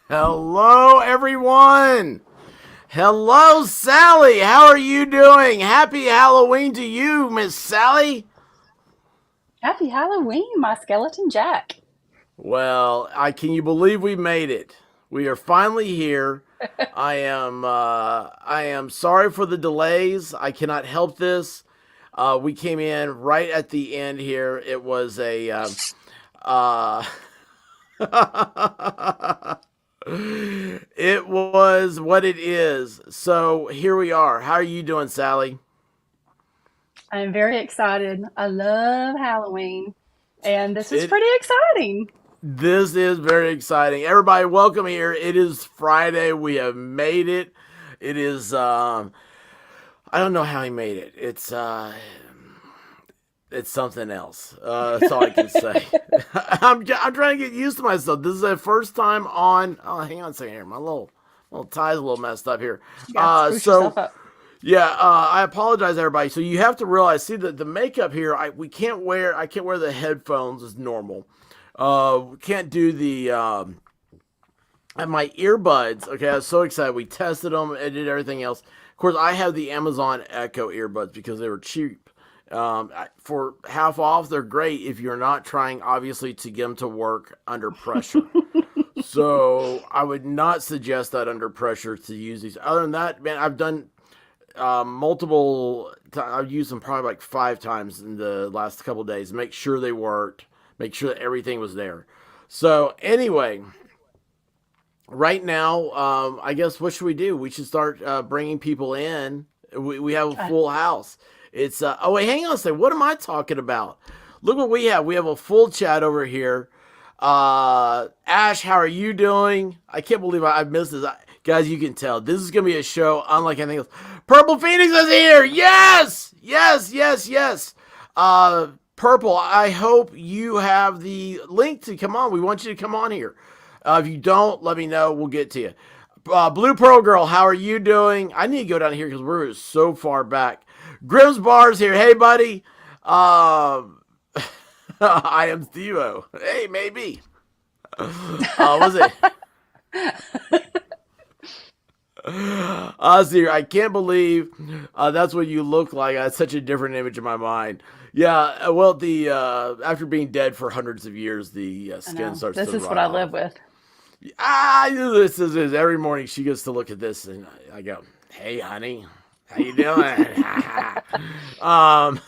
Hello, everyone. Hello, Sally. How are you doing? Happy Halloween to you, Miss Sally. Happy Halloween, my skeleton Jack. Well, can you believe we made it? We are finally here. I am sorry for the delays. I cannot help this. We came in right at the end here. It was a uh, it was what it is. So here we are. How are you doing, Sally? I'm very excited. I love Halloween, and this is It pretty exciting. This is very exciting. Everybody, welcome here. It is Friday. We have made it. It is. I don't know how he made it. It's something else. That's all I can say. I'm trying to get used to myself. This is the first time on. Oh, hang on a second here. My little tie's a little messed up here. You gotta spruce So yourself up. yeah, I apologize, everybody. So you have to realize, see the makeup here. We can't wear. I can't wear the headphones as normal. Can't do the. And my earbuds. Okay, I was so excited. We tested them and did everything else. Of course, I have the Amazon Echo earbuds because they were cheap. For half off, they're great if you're not trying, obviously, to get them to work under pressure. So I would not suggest that under pressure to use these. Other than that, man, I've done multiple. I've used them probably like 5 times in the last couple of days. Make sure they worked. Make sure that everything was there. So anyway, right now, I guess what should we do? We should start bringing people in. We have a Uh, full house. It's oh wait, hang on a second. What am I talking about? Look what we have. We have a full chat over here. Ash, how are you doing? I can't believe I've missed this. Guys, you can tell this is gonna be a show unlike anything else. Purple Phoenix is here. Yes, yes, yes, yes. Purple. I hope you have the link to come on. We want you to come on here. If you don't, let me know. We'll get to you. Blue Pearl Girl, how are you doing? I need to go down here because we're so far back. Grimm's Bar's here. Hey, buddy. I am Stevo. Hey, maybe. Was it? Ozzy, I can't believe that's what you look like. I had such a different image in my mind. Yeah, well, the after being dead for hundreds of years, the I skin know. starts This to is rot what I live off. with. This is every morning she gets to look at this, and I go, "Hey, honey, how you doing?" um,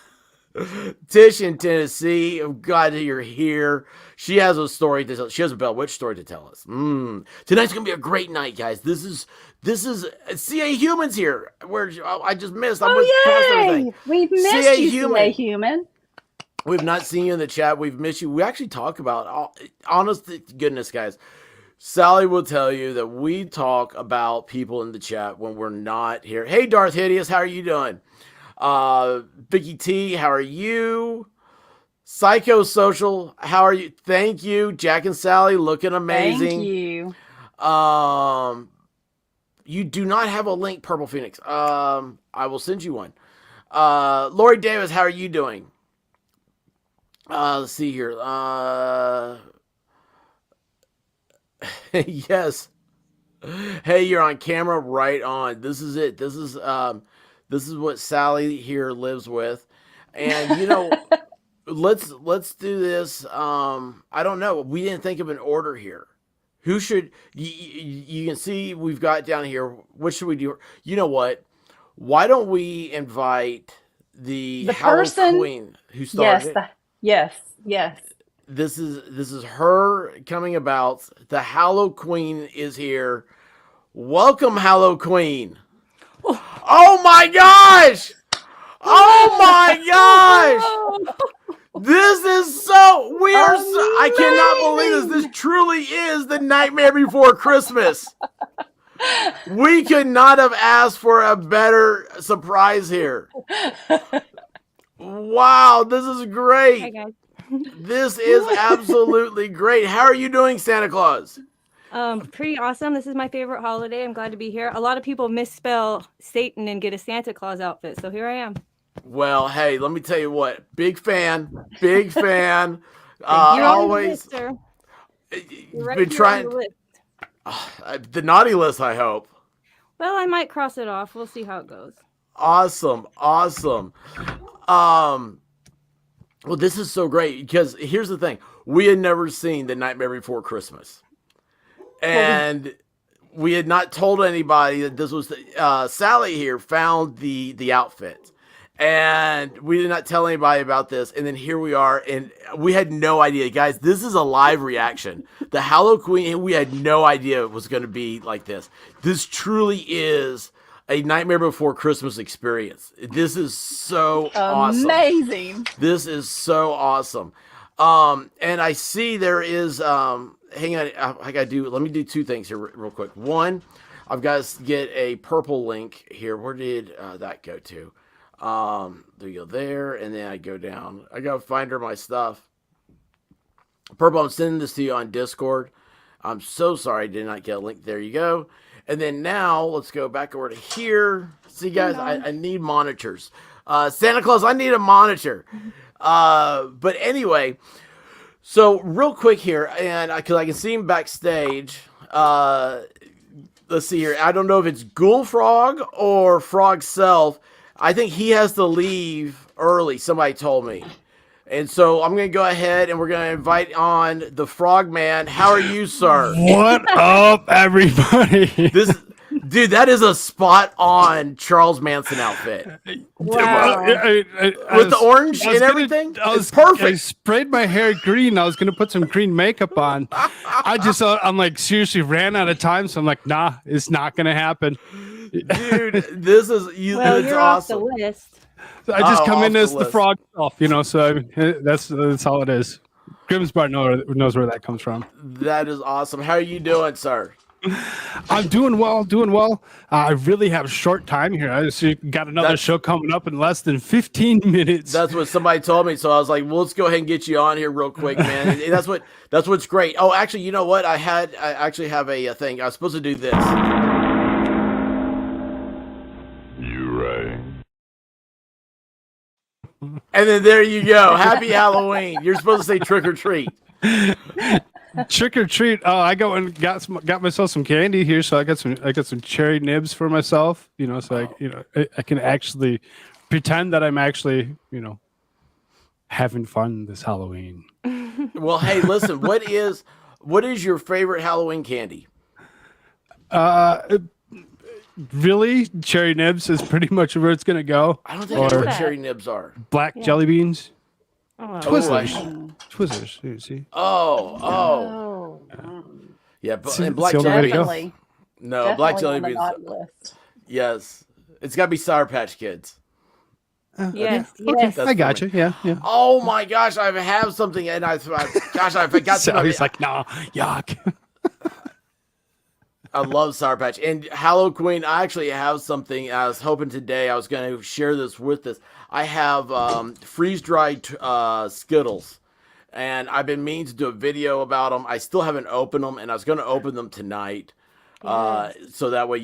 Tish in Tennessee, I'm glad that you're here. She has a story to tell. She has a Bell Witch story to tell us. Tonight's gonna be a great night, guys. This is CA Humans here. Where I just missed. I went past Oh, everything. yay! We've CA missed you, CA Human. Human. We've not seen you in the chat. We've missed you. We actually talk about, honest to goodness, guys. Sally will tell you that we talk about people in the chat when we're not here. Hey, Darth Hideous, how are you doing? Vicky T, how are you? Psychosocial, how are you? Thank you. Jack and Sally, looking Thank amazing. you. Um, you do not have a link, Purple Phoenix. I will send you one. Lori Davis, how are you doing? Let's see here. Yes. Hey, you're on camera. Right on. This is it. This is what Sally here lives with, and let's do this. I don't know. We didn't think of an order here. Who should you can see we've got down here. What should we do? You know what? Why don't we invite the The Hallow person, Queen who started yes, it? yes, yes. This is her coming about. The Hallow Queen is here. Welcome, Hallow Queen. Oh my gosh! Oh my gosh! This is so we are. So, I cannot believe this. Amazing! This truly is the Nightmare Before Christmas. We could not have asked for a better surprise here. Wow, this is Hi great. guys. This is absolutely great. How are you doing, Santa Claus? Pretty awesome. This is my favorite holiday. I'm glad to be here. A lot of people misspell Satan and get a Santa Claus outfit, so here I am. Well, hey, let me tell you what. Big fan. Big fan. Thank You're you. on the list, Always sir. You're right been here on the trying. list. The naughty list, I hope. Well, I might cross it off. We'll see how it goes. Awesome. Well, this is so great because here's the thing. We had never seen The Nightmare Before Christmas. And we had not told anybody that this was Sally here found the outfit. And we did not tell anybody about this. And then here we are. And we had no idea. Guys, this is a live reaction. The Halloween, we had no idea it was going to be like this. This truly is a Nightmare Before Christmas experience. This is so awesome. Amazing. This is so awesome. And I see there is, hang on, let me do two things here real quick. One, I've got to get a purple link here. Where did that go to? There you go there. And then I go down. I got to find her my stuff. Purple, I'm sending this to you on Discord. I'm so sorry I did not get a link. There you go. And then now let's go back over to here. See, guys, I need monitors. Santa Claus, I need a monitor. But anyway, so real quick here, and because I can see him backstage. Let's see here. I don't know if it's Ghoul Frog or Frog Self. I think he has to leave early. Somebody told me. And so I'm going to go ahead and we're going to invite on the Frogman. How are you, sir? What up, everybody? Dude, that is a spot on Charles Manson outfit. Wow. With the orange and everything? It's perfect. I sprayed my hair green. I was going to put some green makeup on. I'm like, seriously ran out of time. So I'm like, nah, it's not going to happen. Dude, this is Well, it's you're awesome. off the list. So I just come off in the as the list. frog self, so that's all it is. Grimsbar knows where that comes from. That is awesome. How are you doing, sir? I'm doing well. I really have a short time here. I just got another show coming up in less than 15 minutes. That's what somebody told me. So I was like, well, let's go ahead and get you on here real quick, man. And that's what's great. Oh, actually, you know what? I actually have a thing. I was supposed to do this. And then there you go. Happy Halloween. You're supposed to say trick or treat. Trick or treat. Oh, I got myself some candy here, so I got some cherry nibs for myself. So I can actually pretend that I'm actually having fun this Halloween. Well, hey, listen. What is your favorite Halloween candy? Really, cherry nibs is pretty much where it's gonna go. I don't think I know what cherry nibs are. Black jelly beans. Oh, Twizzlers. You see? Oh. Yeah, and black the only way to jelly go. Definitely. No, black jelly on the beans. naughty list. Yes. It's got to be Sour Patch Kids. yes. Okay, That's I got for you. Yeah. Oh my gosh, I have something and I forgot So something. he's like, nah, yuck. I love Sour Patch. And Halloween, I actually have something. I was hoping today I was going to share this with us. I have freeze-dried Skittles. And I've been meaning to do a video about them. I still haven't opened them, and I was going to open them tonight. So that way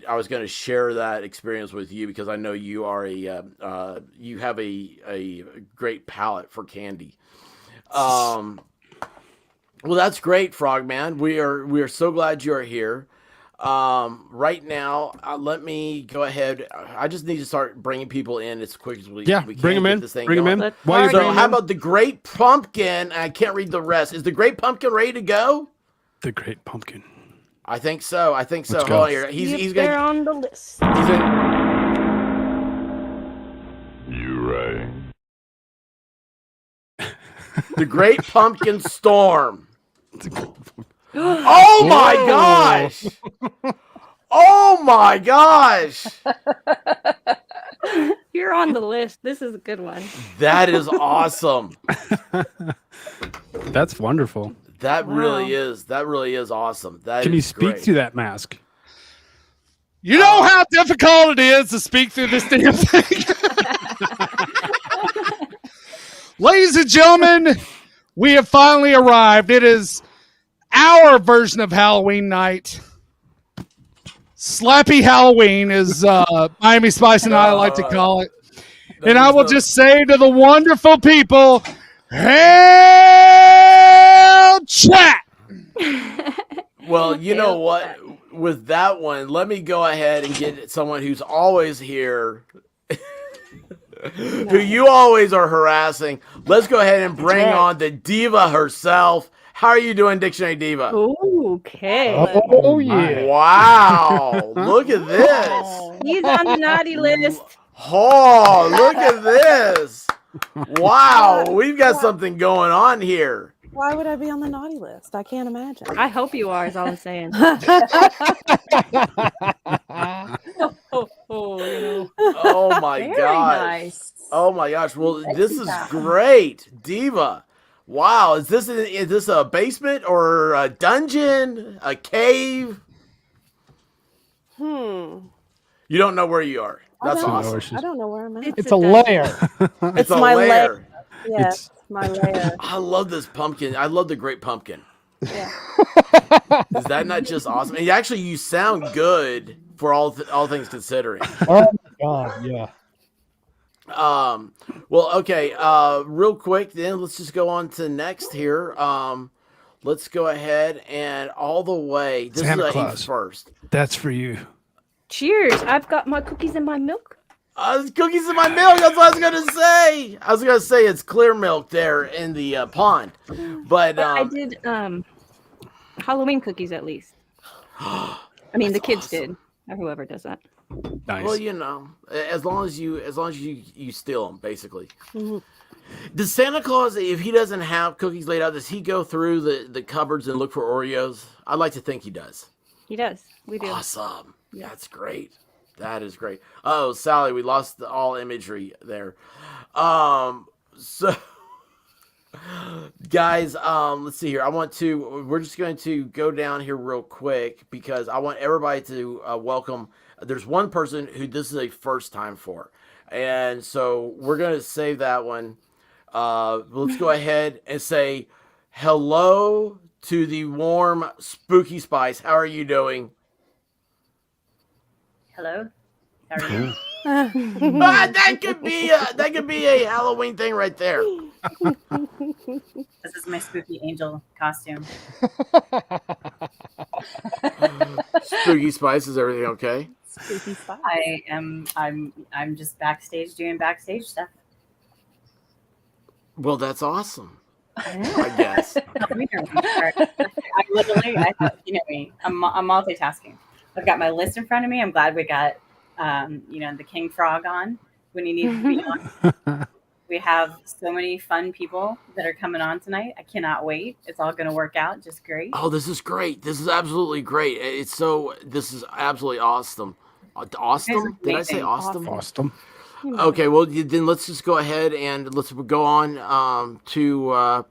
I was going to share that experience with you because I know you are you have a great palate for candy. Well, that's great, Frogman. We are so glad you are here. Right now, let me go ahead. I just need to start bringing people in as quick as we can. Bring them in. This thing Bring them going. in. While you're So bringing how them in, about the Great Pumpkin? I can't read the rest. Is the Great Pumpkin ready to go? the Great Pumpkin. I think so. Let's Hold go. on here. He's They're gonna. on the list. He's gonna the Great Pumpkin Storm. Oh my Whoa. gosh! Oh my gosh! You're on the list. This is a good one. That is awesome. That's wonderful. That Wow. really is. That really is awesome. That Can you is speak great. to that mask? You know how difficult it is to speak through this damn thing? Ladies and gentlemen, we have finally arrived. It is our version of Halloween night. Slappy Halloween, as Miami Spice and I like to call it. And I will just say to the wonderful people, Hell chat! Well, you know what? With that one, let me go ahead and get someone who's always here, who you always are harassing. Let's go ahead and bring on the diva herself. How are you doing, Dictionary Diva? Okay. Oh yeah. Wow. Look at this. He's on the naughty list. Oh, look at this. Wow. We've got something going on here. Why would I be on the naughty list? I can't imagine. I hope you are, is all I'm saying. Oh my Very gosh. nice. Oh my gosh. Well, Thank this you, is Pat. great. Diva. Wow. Is this a basement or a dungeon? A cave? Hmm. You don't know where you are. That's I don't- awesome. I don't know where I'm at. It's a lair. It's a my lair. Yes, my lair. I love this pumpkin. I love the great pumpkin. Yeah. Is that not just awesome? And actually, you sound good for all things considering. Oh my god, yeah. Well, okay. Real quick, then let's just go on to next here. Let's go ahead and all the way. This Santa is a Claus. first. That's for you. Cheers. I've got my cookies and my milk. Cookies in my milk. That's what I was gonna say. I was gonna say it's clear milk there in the pond, but I did Halloween cookies at least. I mean, the kids did. Or whoever does that. Nice. well, you know, as long as you steal them, basically. Does Santa Claus, if he doesn't have cookies laid out, does he go through the cupboards and look for Oreos? I'd like to think he does. He does. We do. Awesome. That's great. That is great. Oh, Sally, we lost all imagery there. So, guys, let's see here. We're just going to go down here real quick because I want everybody to welcome. There's one person who this is a first time for. And so we're going to save that one. Let's go ahead and say hello to the warm, spooky spice. How are you doing? Hello. How are you? That could be a Halloween thing right there. This is my spooky angel costume. Spooky spice, is everything okay? Spooky spice. I'm just backstage doing backstage stuff. Well, that's awesome. I guess. I literally, you know me. I'm multitasking. I've got my list in front of me. I'm glad we got, the King Frog on when he needs to be on. We have so many fun people that are coming on tonight. I cannot wait. It's all going to work out just great. Oh, this is great. This is absolutely great. This is absolutely awesome. Awesome? Did I say awesome? Awesome. Okay, well, then let's just go ahead and let's go on to.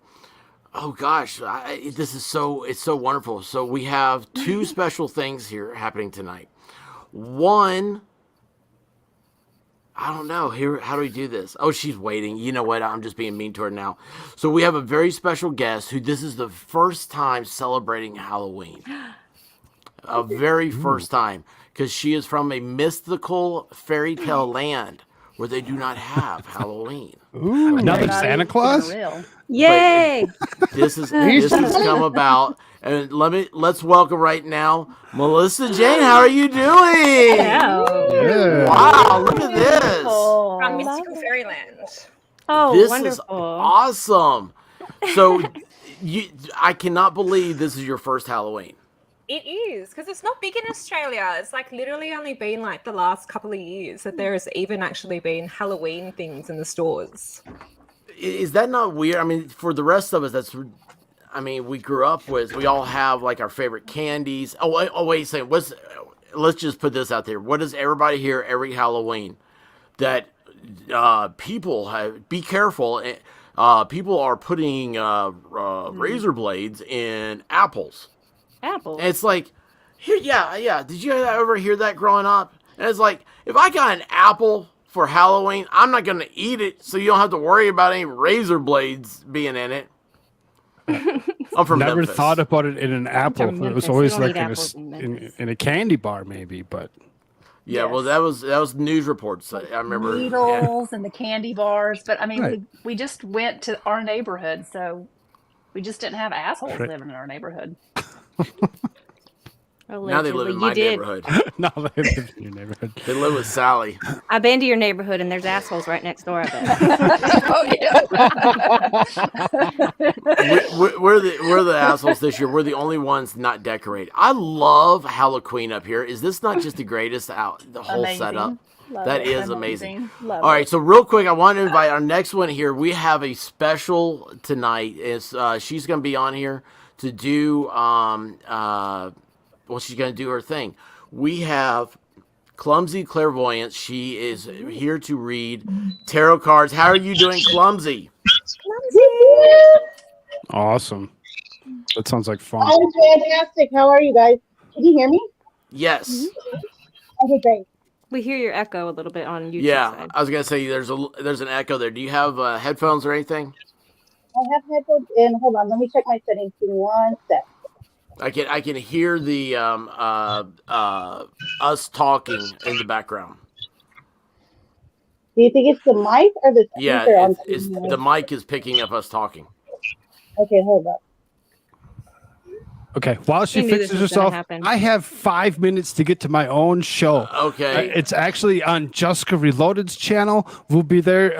Oh gosh, it's so wonderful. So we have two special things here happening tonight. One, I don't know. Here, how do we do this? Oh, she's waiting. You know what? I'm just being mean to her now. So we have a very special guest who this is the first time celebrating Halloween. A very first time, because she is from a mystical fairy tale land where they do not have Halloween. Ooh, Another Not Santa even Claus? real. Yay! This has come about, and let's welcome right now Melissa Jane. How are you doing? Yeah. Wow, look at this. From Mystical Fairyland. Oh, This wonderful. is awesome. So, I cannot believe this is your first Halloween. It is, because it's not big in Australia. It's like literally only been like the last couple of years that there has even actually been Halloween things in the stores. Is that not weird? I mean, for the rest of us, we grew up with, we all have like our favorite candies. Wait a second. Let's just put this out there. What does everybody hear every Halloween? That people be careful. People are putting razor blades in apples. Apple. And it's like, yeah. Did you ever hear that growing up? And it's like, if I got an apple for Halloween, I'm not going to eat it, so you don't have to worry about any razor blades being in it. I'm from Never Memphis. thought about it in an apple. from It was Memphis. always We don't like eat in apples in Memphis. in a candy bar, maybe. But Yeah, well, that was news reports. I remember. Yeah. Needles and the candy bars. But I mean, Right. we just went to our neighborhood, so we just didn't have assholes Right. living in our neighborhood. Now they live in Allegedly. my You did. neighborhood. No, they live in your neighborhood. They live with Sally. I've been to your neighborhood and there's assholes right next door. I bet. Oh yeah. We're the assholes this year. We're the only ones not decorated. I love Halloween up here. Is this not just the greatest out the whole Amazing. setup? Love That it. is amazing. Love All right, it. so real quick, I want to invite our next one here. We have a special tonight. Is she's going to be on here to do well, she's going to do her thing. We have Clumsy Clairvoyance. She is here to read tarot cards. How are you doing, Clumsy? Awesome. That sounds like fun. Oh, fantastic. How are you guys? Can you hear me? Yes. Okay, great. We hear your echo a little bit on YouTube Yeah, side. I was going to say there's an echo there. Do you have headphones or anything? I have headphones in. Hold on. Let me check my settings. Give me 1 sec. I can hear the us talking in the background. Do you think it's the mic or the Yeah, speaker on it's the mic is picking up us talking. Okay, hold up. Okay, while she We knew this fixes was gonna herself, happen. I have 5 minutes to get to my own show. Okay. It's actually on Jessica Reloaded's channel. We'll be there,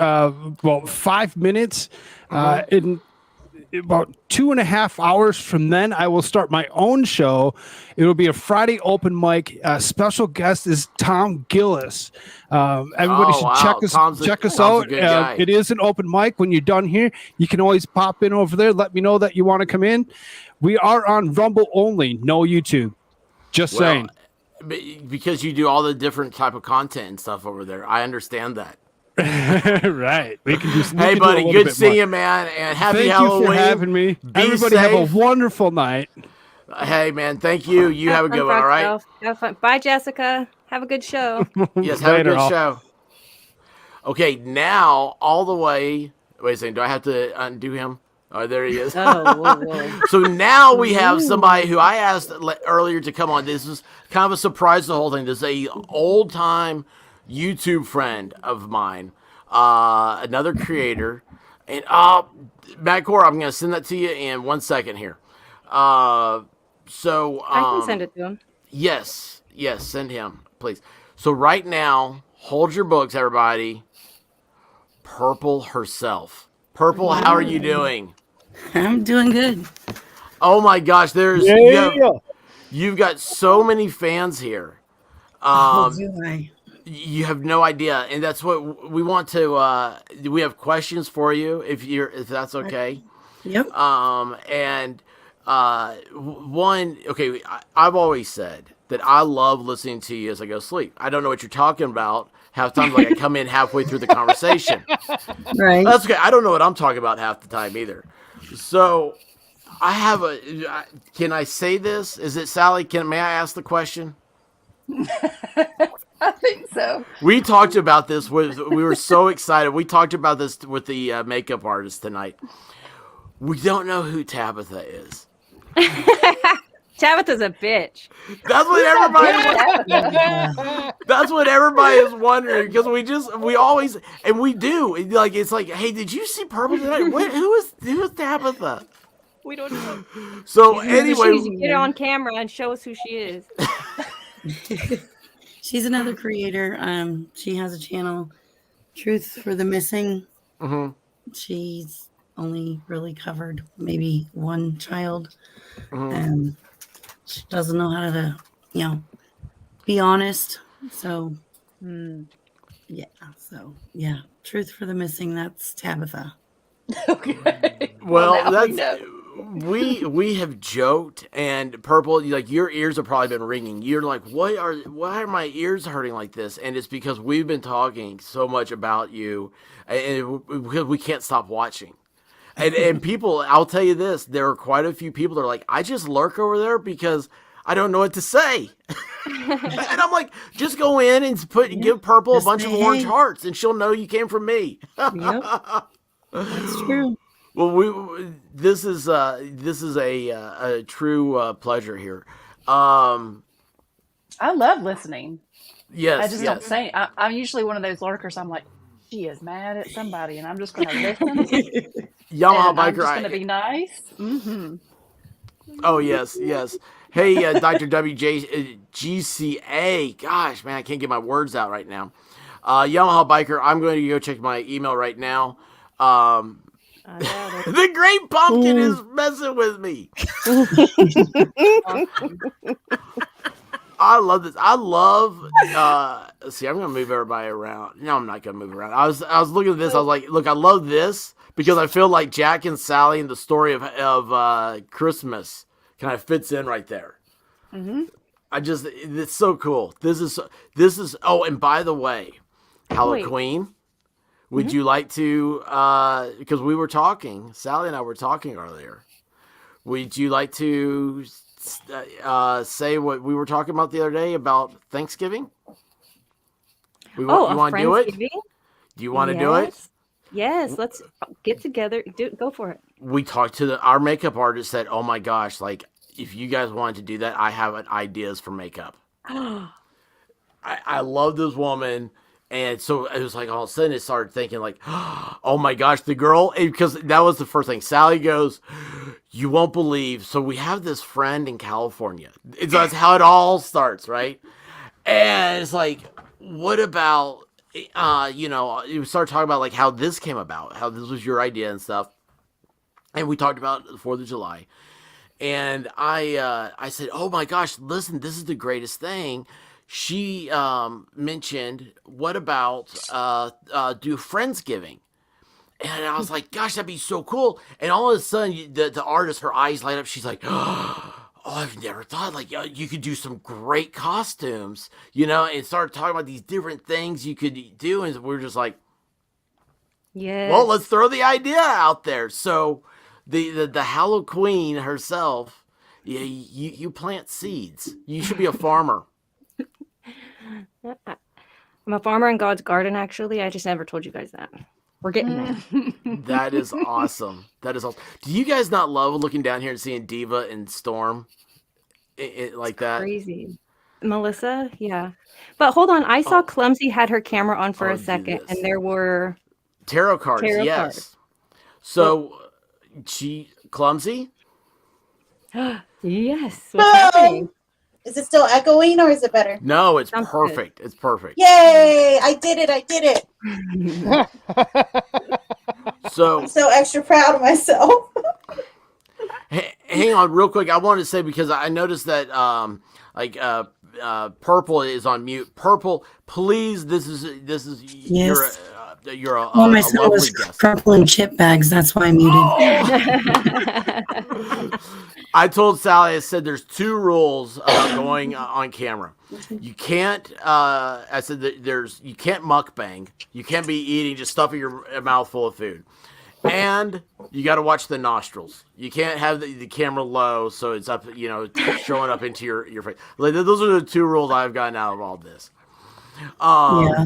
5 minutes. In about 2.5 hours from then, I will start my own show. It'll be a Friday open mic. Special guest is Tom Gillis. Everybody should check us Tom's a out. good guy. It is an open mic. When you're done here, you can always pop in over there. Let me know that you want to come in. We are on Rumble only, no YouTube. Just saying. Because you do all the different type of content and stuff over there. I understand that. Right. We can just. Hey, buddy, good to see you, man, and happy Thank Halloween. you for having me. Be Everybody have safe. a wonderful night. Hey, man, thank you. You have a good one, all right? Have fun. Bye, Jessica. Have a good show. Yes, have a Later, good all. show. Okay, now all the way. Wait a second. Do I have to undo him? Oh, there he is. Oh, whoa. So now we have somebody who I asked earlier to come on. This is kind of a surprise, the whole thing. This is a old-time YouTube friend of mine, another creator. And Matt Core, I'm going to send that to you in 1 second here. I I can send it to him. Yes, send him, please. So right now, hold your books, everybody. Purple herself. Purple, how are you doing? I'm doing good. Oh my gosh, you've got so many fans here. Do I? You have no idea, and that's what we want to. We have questions for you, if that's okay. Yep. Okay, I've always said that I love listening to you as I go to sleep. I don't know what you're talking about. Half the time, like I come in halfway through the conversation. Right. That's okay. I don't know what I'm talking about half the time either. So I have can I say this? Is it Sally? May I ask the question? I think so. We talked about this. We were so excited. We talked about this with the makeup artist tonight. We don't know who Tabitha is. Tabitha's a bitch. That's what everybody. That's what everybody is wondering because we always and we do like it's like, hey, did you see Purple tonight? Who is Tabitha? We don't know. So She anyway, needs to get her on camera and show us who she is. She's another creator. She has a channel, Truth for the Missing. mm-hmm. She's only really covered maybe one child. Mm-hmm. She doesn't know how to, be honest. So, yeah. Truth for the Missing. That's Tabitha. Okay. Well, now that's we have joked, and Purple, like your ears have probably been ringing. You're like, why are my ears hurting like this? And it's because we've been talking so much about you, and we can't stop watching. And people, I'll tell you this: there are quite a few people that are like, I just lurk over there because I don't know what to say. And I'm like, just go in and give Purple a bunch of orange hearts, and she'll know you came from me. Yep. That's true. Well, this is a true pleasure here. I love listening. Yes, I just don't say. I'm usually one of those lurkers. I'm like, she is mad at somebody, and I'm just going to listen. Yamaha and I'm Biker. just going to be nice. Mm-hmm. Oh yes, Hey, Dr. WJGCA. Gosh, man, I can't get my words out right now. Yamaha Biker, I'm going to go check my email right now. The Great Pumpkin is messing with me. I love this. I love. See, I'm gonna move everybody around. No, I'm not gonna move around. I was looking at this. I was like, look, I love this because I feel like Jack and Sally and the story of Christmas kind of fits in right there. Mm-hmm. It's so cool. This is. Oh, and by the way, Halloween. Would you like to? Because we were talking, Sally and I were talking earlier. Would you like to say what we were talking about the other day about Thanksgiving? You want to do it? Do you want to do it? Yes, let's get together. Go for it. We talked to our makeup artist. Said, "Oh my gosh, like if you guys wanted to do that, I have ideas for makeup." I love this woman. And so it was like all of a sudden it started thinking like, oh my gosh, the girl, because that was the first thing. Sally goes, you won't believe. So we have this friend in California. That's how it all starts, right? And it's like, what about, you started talking about like how this came about, how this was your idea and stuff. And we talked about the 4th of July. And I said, oh my gosh, listen, this is the greatest thing. She mentioned, what about do Friendsgiving? And I was like, gosh, that'd be so cool. And all of a sudden, the artist, her eyes light up. She's like, oh, I've never thought, like, you could do some great costumes, and started talking about these different things you could do. And we're just like, yeah, well, let's throw the idea out there. So the Hallow Queen herself, you plant seeds. You should be a farmer. I'm a farmer in God's garden, actually. I just never told you guys that. We're getting there. That is awesome. That is awesome. Do you guys not love looking down here and seeing Diva and Storm like that? Crazy. Melissa? Yeah. But hold on. I saw Clumsy had her camera on for a second, and there were tarot cards. Yes. So, Clumsy? Yes. What's happening? Is it still echoing or is it better? No, it's perfect. It's perfect. Yay! I did it. So I'm so extra proud of myself. Hang on real quick. I wanted to say, because I noticed that Purple is on mute. Purple, please, this is Yes. you're a my a son lovely was guest. purple and chip bags. That's why I muted. I told Sally, I said, there's 2 rules about going on camera. You can't, I said that you can't mukbang. You can't be eating, just stuffing your mouth full of food. And you got to watch the nostrils. You can't have the camera low, so it's up, showing up into your face. Like, those are the 2 rules I've gotten out of all this. Yeah.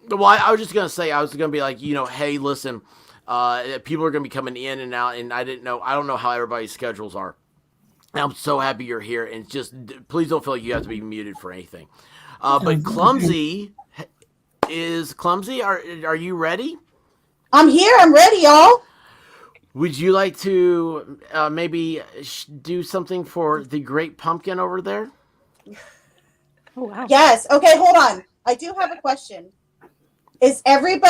Well, I was just going to say, I was going to be like, hey, listen, people are going to be coming in and out, and I don't know how everybody's schedules are. I'm so happy you're here, and just please don't feel like you have to be muted for anything. But Clumsy is Clumsy. Are you ready? I'm here. I'm ready, y'all. Would you like to maybe do something for the Great Pumpkin over there? Oh wow. Yes. Okay, hold on. I do have a question. Is anyone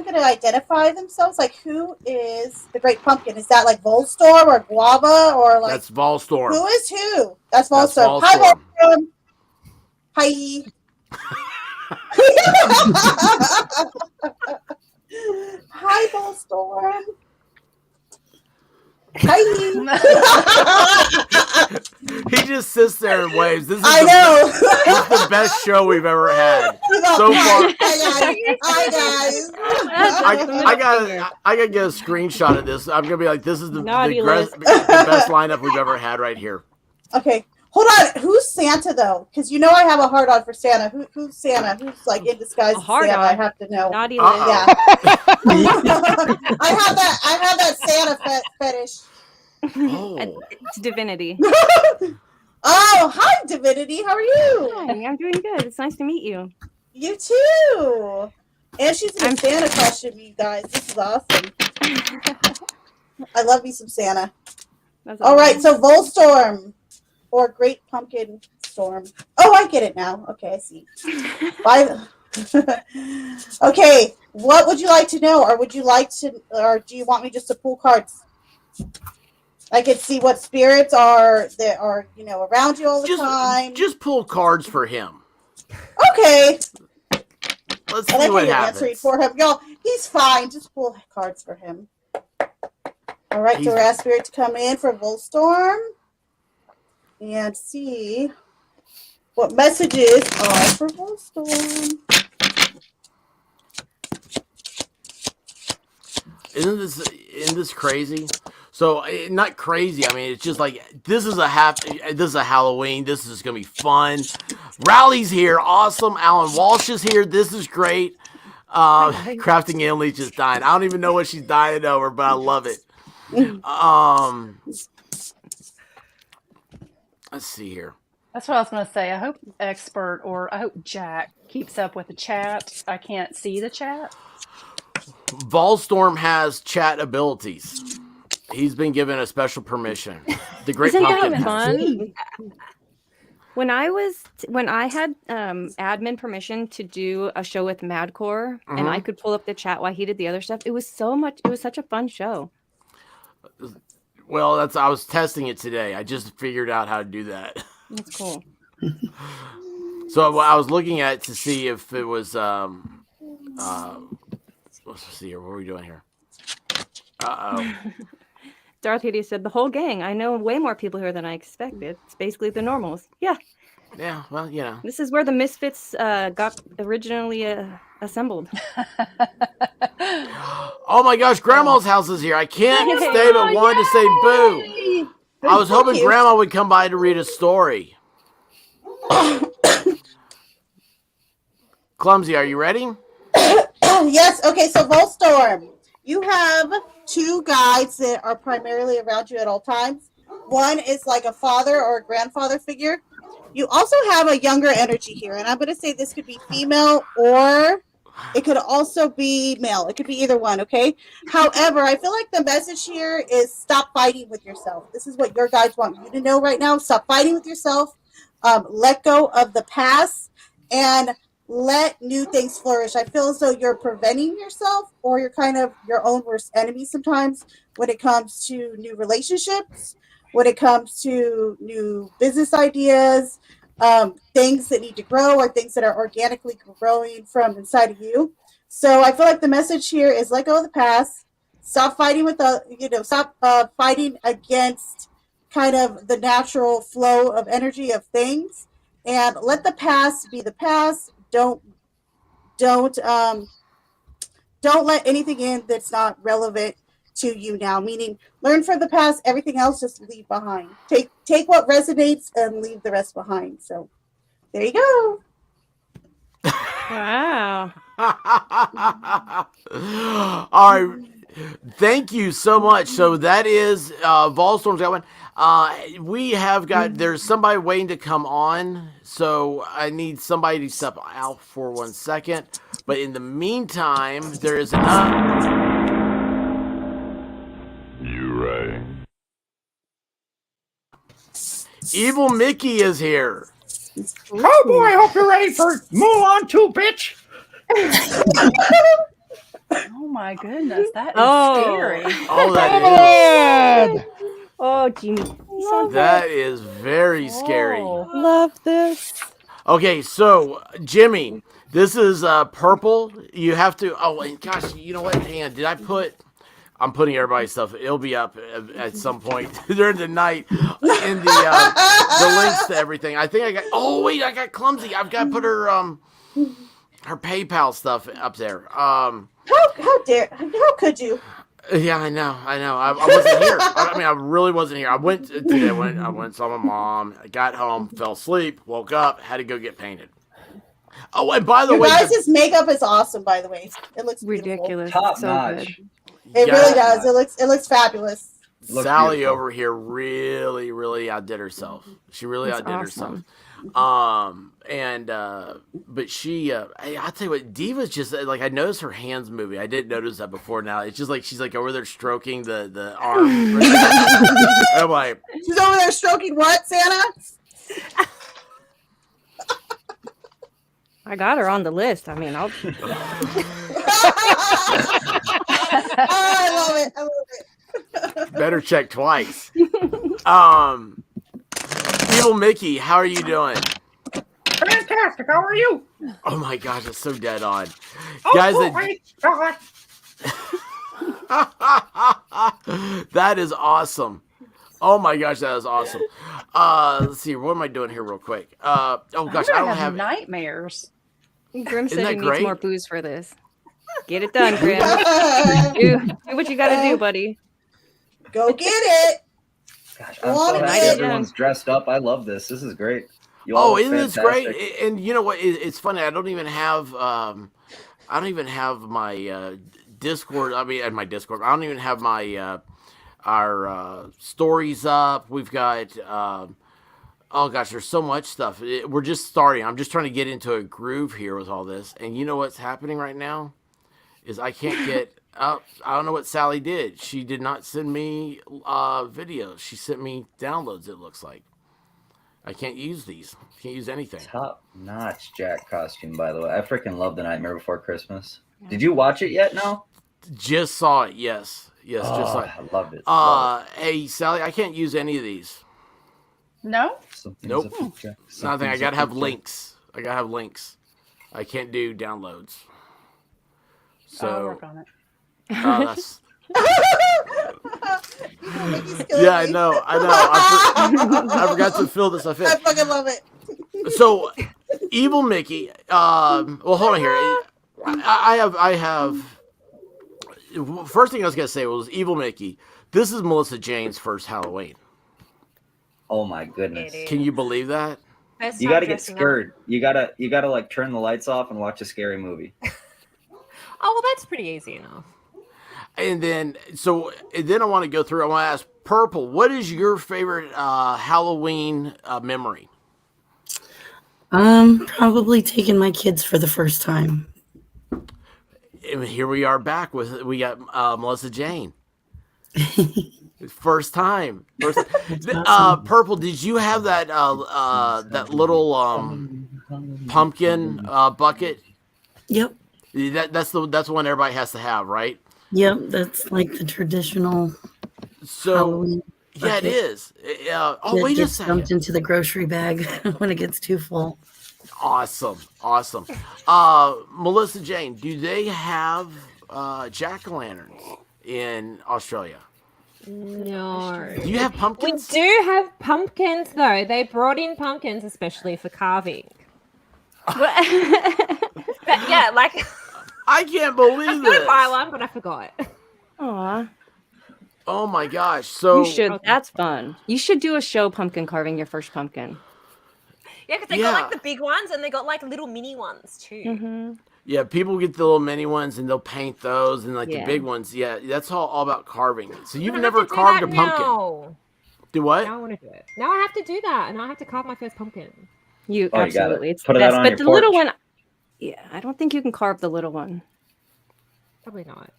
going to identify themselves? Like, who is the Great Pumpkin? Is that like Volstorm or Guava or like? That's Volstorm. Who is who? That's Volstorm. Hi, Volstorm. Hi. Hi, Volstorm. Hi. He just sits there and waves. This is This is the best show we've ever had so far. Hi guys. I gotta get a screenshot of this. I'm gonna be like, this is the best lineup we've ever had right here. Okay, hold on. Who's Santa though? Because I have a hard on for Santa. Who's Santa? Who's like in disguise as Santa? I have to know. Naughty Yeah. I have that Santa fetish. Oh. It's divinity. Oh, hi Divinity. How are you? Hi, I'm doing good. It's nice to meet you. You too. And she's in a Santa costume, you guys. This is awesome. I love me some Santa. All right, so Volstorm. or Great Pumpkin Storm? Oh, I get it now. Okay, I see. Okay, what would you like to know, or do you want me just to pull cards? I can see what spirits are that are around you all the time. Just pull cards for him. Okay. Let's I see like what how you're happens. answering for him, y'all. He's fine. Just pull cards for him. All right, so we're asking Spirit to come in for Volstorm and see what messages are for Volstorm. Isn't this crazy? So not crazy. I mean, it's just like this is a Halloween. This is gonna be fun. Rowley's here, awesome. Alan Walsh is here. This is great. Crafting Emily just dying. I don't even know what she's dying over, but I love it. Let's see here. That's what I was going to say. I hope Expert or I hope Jack keeps up with the chat. I can't see the chat. Volstorm has chat abilities. He's been given a special permission. The Great Isn't Pumpkin that has. fun? When I had admin permission to do a show with Madcore, and I could pull up the chat while he did the other stuff, it was such a fun show. Well, I was testing it today. I just figured out how to do that. That's cool. So I was looking at it to see if it was let's see here. What are we doing here? Darth Vader said, the whole gang. I know way more people here than I expected. It's basically the normals. Yeah. Yeah, well, This is where the Misfits got originally assembled. Oh my gosh, Grandma's house is here. I can't stay but wanted to say boo. I was hoping Grandma would come by to read a story. Clumsy, are you ready? Yes. Okay, so Volstorm, you have two guides that are primarily around you at all times. One is like a father or a grandfather figure. You also have a younger energy here, and I'm going to say this could be female or it could also be male. It could be either one, okay? However, I feel like the message here is stop fighting with yourself. This is what your guides want you to know right now. Stop fighting with yourself. Let go of the past and let new things flourish. I feel as though you're preventing yourself or you're kind of your own worst enemy sometimes when it comes to new relationships, when it comes to new business ideas, things that need to grow or things that are organically growing from inside of you. So I feel like the message here is let go of the past, stop fighting with stop fighting against kind of the natural flow of energy of things, and let the past be the past. Don't let anything in that's not relevant to you now. Meaning, learn from the past. Everything else just leave behind. Take what resonates and leave the rest behind. So, there you go. Wow. All right. Thank you so much. So that is Volstorm's got one. We have got there's somebody waiting to come on, so I need somebody to step out for 1 second. But in the meantime, there is another. You right. Evil Mickey is here. Oh boy, I hope you're ready for Mulan 2, bitch. Oh my goodness, that is scary. Oh, that is. Oh, Jimmy. That is very scary. Love this. Okay, so Jimmy, this is purple. You have to. Oh, and gosh, you know what? Hang on. Did I put? I'm putting everybody's stuff. It'll be up at some point during the night in the links to everything. I think I got. Oh wait, I got Clumsy. I've got to put her PayPal stuff up there. How could you? Yeah, I know. I wasn't here. I really wasn't here. I went today. I went saw my mom. I got home, fell asleep, woke up, had to go get painted. Oh, and by the way, you guys' makeup is awesome. By the way, it looks ridiculous. Top notch. It really does. It looks fabulous. Sally over here really outdid herself. She really outdid herself. But she, I'll tell you what, Diva's just like, I noticed her hands moving. I didn't notice that before. Now it's just like she's like over there stroking the arm. I'm like, She's over there stroking what, Santa? I got her on the list. I mean, I'll. I love it. better check twice. Evil Mickey, how are you doing? Fantastic. How are you? Oh my gosh, that's so dead on. Oh, Guys, my God. that is awesome. Oh my gosh, that is awesome. Let's see, what am I doing here real quick? Oh gosh, I don't have nightmares. Grim Isn't said that he needs great? more booze for this. Get it done, Grim. do what you gotta do, buddy. Go get it. Gosh, I'm so happy everyone's dressed up. I love this. This is great. You all Oh, look isn't this fantastic. great? And you know what? It's funny. I don't even have my Discord. I mean, my Discord. I don't even have my our stories up. We've got oh gosh, there's so much stuff. We're just starting. I'm just trying to get into a groove here with all this. And you know what's happening right now is I can't get up. I don't know what Sally did. She did not send me videos. She sent me downloads. It looks like. I can't use these. Can't use anything. Top notch Jack costume, by the way. I freaking love The Nightmare Before Christmas. Did you watch it yet? No. Just saw it. Yes. Just saw it. I loved it. Hey Sally, I can't use any of these. No. Nope. Nothing. I gotta have links. I can't do downloads. So. I'll work on it. That's. Yeah, I know. I forgot to fill this stuff in. I fucking love it. So, Evil Mickey. Well, hold on here. I have. First thing I was gonna say was Evil Mickey. This is Melissa Jane's first Halloween. Oh my goodness! Can you believe that? You got to get scared. You gotta like turn the lights off and watch a scary movie. Oh well, that's pretty easy enough. And then I want to go through. I want to ask Purple, what is your favorite Halloween memory? Probably taking my kids for the first time. And here we are back we got Melissa Jane. First time. Awesome. Purple, did you have that that little pumpkin bucket? Yep. That's the one everybody has to have, right? Yep, that's like the traditional Halloween yeah, bucket. it is. It Wait a gets second. dumped into the grocery bag when it gets too full. Awesome. Melissa Jane, do they have jack-o'-lanterns in Australia? No. Do you have pumpkins? We do have pumpkins, though. They brought in pumpkins especially for carving. But yeah, like I can't believe I was this. gonna buy one, but I forgot. Aw. Oh my gosh! So You should. That's fun. You should do a show pumpkin carving your first pumpkin. Yeah, because they got like the big ones and they got like little mini ones too. Mm-hmm. yeah, people get the little mini ones and they'll paint those, and like the Yeah. big ones. Yeah, that's all about carving. So you've I have never to do carved a that pumpkin. now. Do what? Now I want to do it. Now I have to do that, and I have to carve my first pumpkin. You Oh, you got it. absolutely. It's Put the it out best. on But your the little porch. one, yeah, I don't think you can carve the little one. Probably not.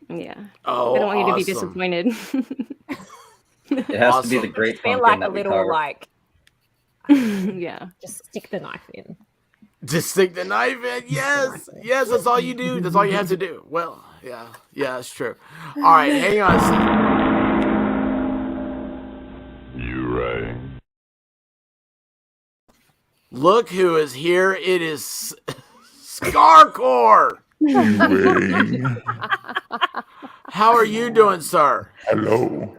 Yeah. Oh, I don't want you to be awesome. disappointed. It has to be Awesome. the great Be pumpkin like that a we little carve. like Yeah. just stick the knife in. Just stick the knife in. Yes, yes. That's all you do. That's all you have to do. Well, yeah, that's true. All right, hang on a second. You right. Look who is here. It is Scarcore. How are you doing, sir? Hello.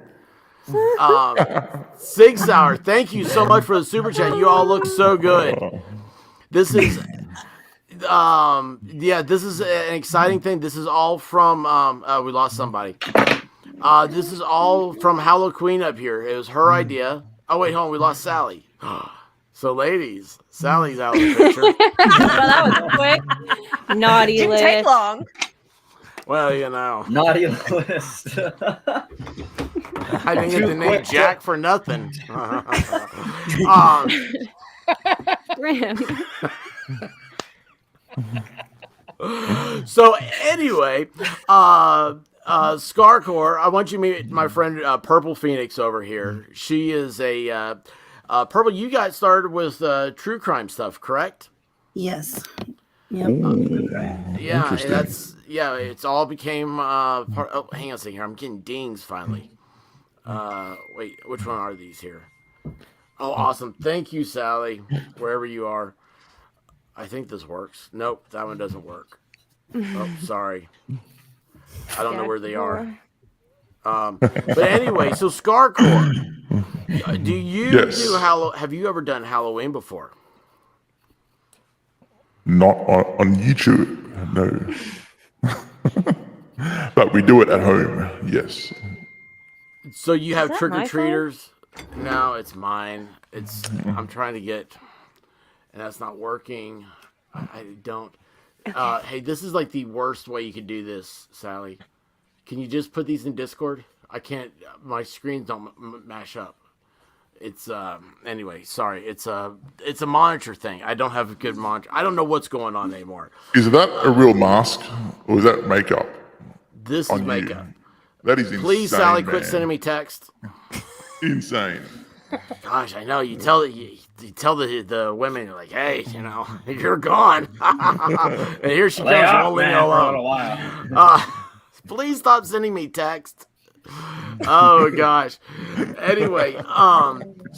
6 Hour, thank you so much for the super chat. You all look so good. This is this is an exciting thing. This is all from we lost somebody. This is all from Halloween up here. It was her idea. Oh wait, hold on, we lost Sally. So ladies, Sally's out of the picture. Well, that was quick. Naughty Didn't list. take long. Well, you know. Naughty list. I didn't get the name Jack for nothing. Grand. So anyway, Scarcore, I want you to meet my friend Purple Phoenix over here. She is a Purple. You got started with true crime stuff, correct? Yes. Yep. Yeah, it's all became part. Oh, hang on a second here. I'm getting dings finally. Wait, which one are these here? Oh, awesome. Thank you, Sally, wherever you are. I think this works. Nope, that one doesn't work. Oh, sorry. I don't know where they are. But anyway, so Scarcore, do you do have you ever done Halloween before? Not on YouTube, no. But we do it at home, yes. So you have Is that trick or my treaters? No, it's mine. I'm trying to get, and that's not working. I don't. Hey, this is like the worst way you could do this, Sally. Can you just put these in Discord? I can't. My screens don't mash up. It's anyway. Sorry. It's a monitor thing. I don't have a good monitor. I don't know what's going on anymore. Is that a real mask or is that makeup? This is makeup. That is insane. Please, Sally, man. quit sending me text. Insane. Gosh, I know. You tell the women, you're like, hey, you're gone. And here she comes rolling along. Please stop sending me text. Oh gosh. Anyway,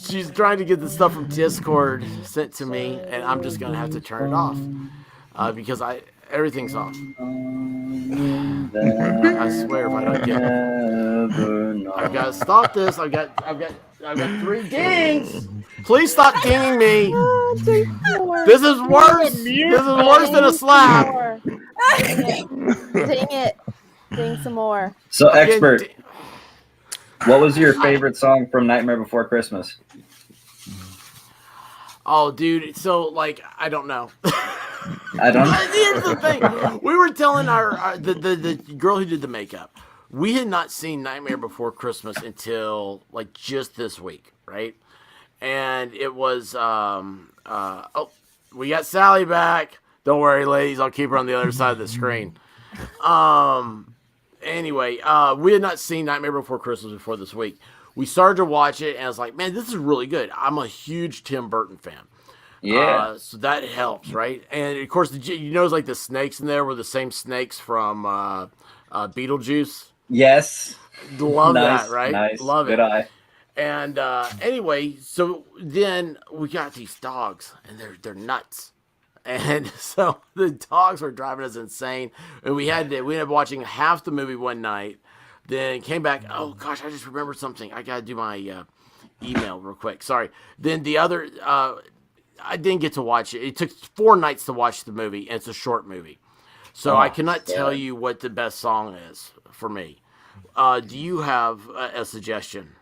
she's trying to get the stuff from Discord sent to me, and I'm just gonna have to turn it off because everything's off. I swear, if I don't get it, I've got to stop this. I've got 3 dings. Please stop dinging me. This is worse. This is worse than a slap. Ding it. Ding some more. So, expert, what was your favorite song from Nightmare Before Christmas? Oh, dude. So, I don't know. I don't know. Here's the thing. We were telling the girl who did the makeup, we had not seen Nightmare Before Christmas until just this week, right? And it was we got Sally back. Don't worry, ladies, I'll keep her on the other side of the screen. Anyway, we had not seen Nightmare Before Christmas before this week. We started to watch it, and I was like, man, this is really good. I'm a huge Tim Burton fan. Yeah. So that helps, right? And of course, you know, the snakes in there were the same snakes from Beetlejuice. Yes. Love Nice, that, right? nice. Love Good it. eye. And anyway, so then we got these dogs, and they're nuts. And so the dogs were driving us insane. And we ended up watching half the movie one night, then came back. Oh gosh, I just remembered something. I gotta do my email real quick. Sorry. Then the other, I didn't get to watch it. It took 4 nights to watch the movie, and it's a short movie. So I cannot tell you what the best song is for me. Do you have a suggestion?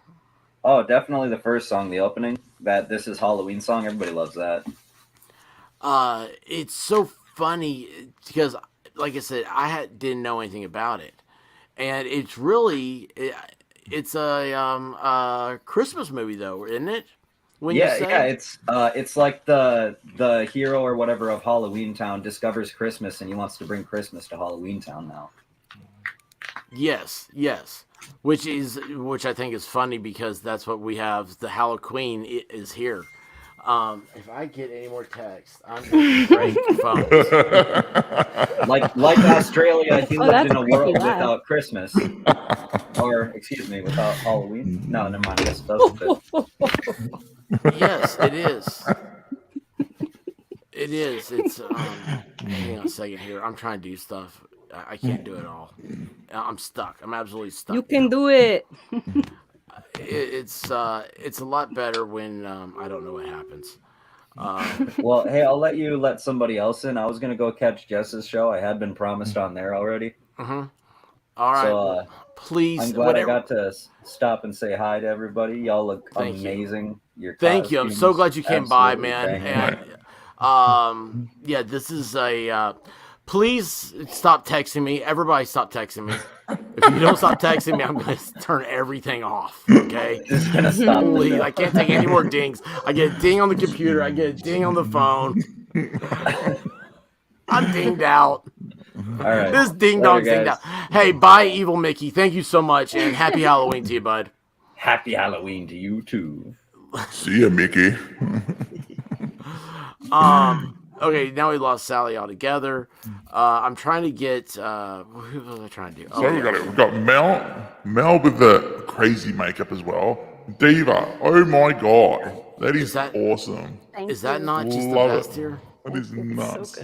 Oh, definitely the first song, the opening. That This Is Halloween song. Everybody loves that. It's so funny because, like I said, didn't know anything about it, and it's really it's a Christmas movie though, isn't it? It's like the hero or whatever of Halloween Town discovers Christmas and he wants to bring Christmas to Halloween Town now. Yes, which I think is funny because that's what we have. The Halloween is here. If I get any more text, I'm going to break phones. Like Australia, he lived in a world without Christmas. Or, excuse me, without Halloween. No, never mind. I guess it doesn't fit. Yes, it is. It is. It's, hang on a second here. I'm trying to do stuff. I can't do it all. I'm stuck. I'm absolutely stuck. You can do it. It's a lot better when I don't know what happens. Well, hey, I'll let somebody else in. I was gonna go catch Jess's show. I had been promised on there already. Mm-hmm. All right. So, please. I'm glad I got to stop and say hi to everybody. Y'all look amazing. Thank you. I'm so glad you came by, man. And yeah, this is a Please stop texting me. Everybody stop texting me. If you don't stop texting me, I'm going to turn everything off. Okay? Just gonna stop. Please, I can't take any more dings. I get a ding on the computer. I get a ding on the phone. I'm dinged out. All right. This ding Later, dong's dinged guys. out. Hey, bye, Evil Mickey. Thank you so much, and happy Halloween to you, bud. Happy Halloween to you too. See ya, Mickey. Okay, now we lost Sally altogether. I'm trying to get. Who was I trying to do? So we've got Mel with the crazy makeup as well. Diva, oh my god, that is awesome. Is that not just the Love best it. here? That is nuts.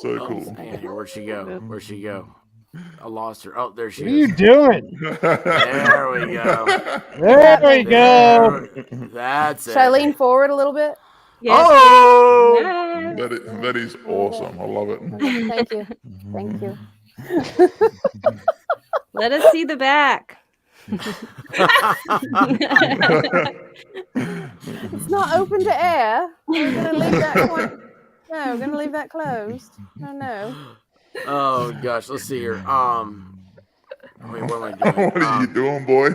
So cool. Hang on here. Where'd she go? Where'd she go? I lost her. Oh, there she What is. are you doing? There we go. There we go. That's it. Should I lean forward a little bit? Oh! That is awesome. I love it. Thank you. Thank you. Let us see the back. It's not open to air. We're gonna leave that one. No, we're gonna leave that closed. Oh no. Oh gosh, let's see here. Wait, what am I doing? What are you doing, boy?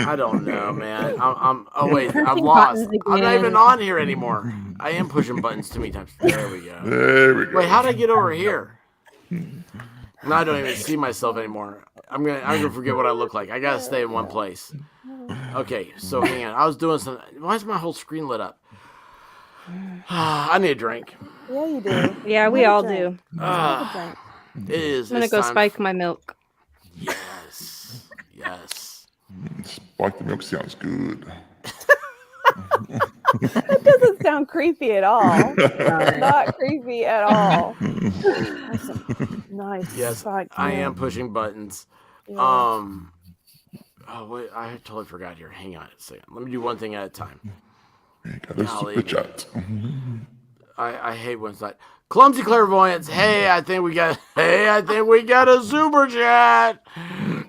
I don't know, man. I'm. Oh wait, I'm Pushing lost. buttons I'm not again. even on here anymore. I am pushing buttons too many times. There we go. There we go. Wait, how did I get over here? Now I don't even see myself anymore. I'm gonna forget what I look like. I gotta stay in one place. Okay, so hang on. I was doing something. Why is my whole screen lit up? I need a drink. Yeah, you do. Yeah, we all do. It is. I'm gonna it's go time. spike my milk. Yes. Yes. Spike the milk sounds good. That doesn't sound creepy at all. Not creepy at all. That's some nice. Yes, spiked I am milk. pushing buttons. Yeah. Oh wait, I totally forgot here. Hang on a second. Let me do one thing at a time. Got a super chat. I hate when it's like Clumsy Clairvoyance. Hey, I think we got a super chat.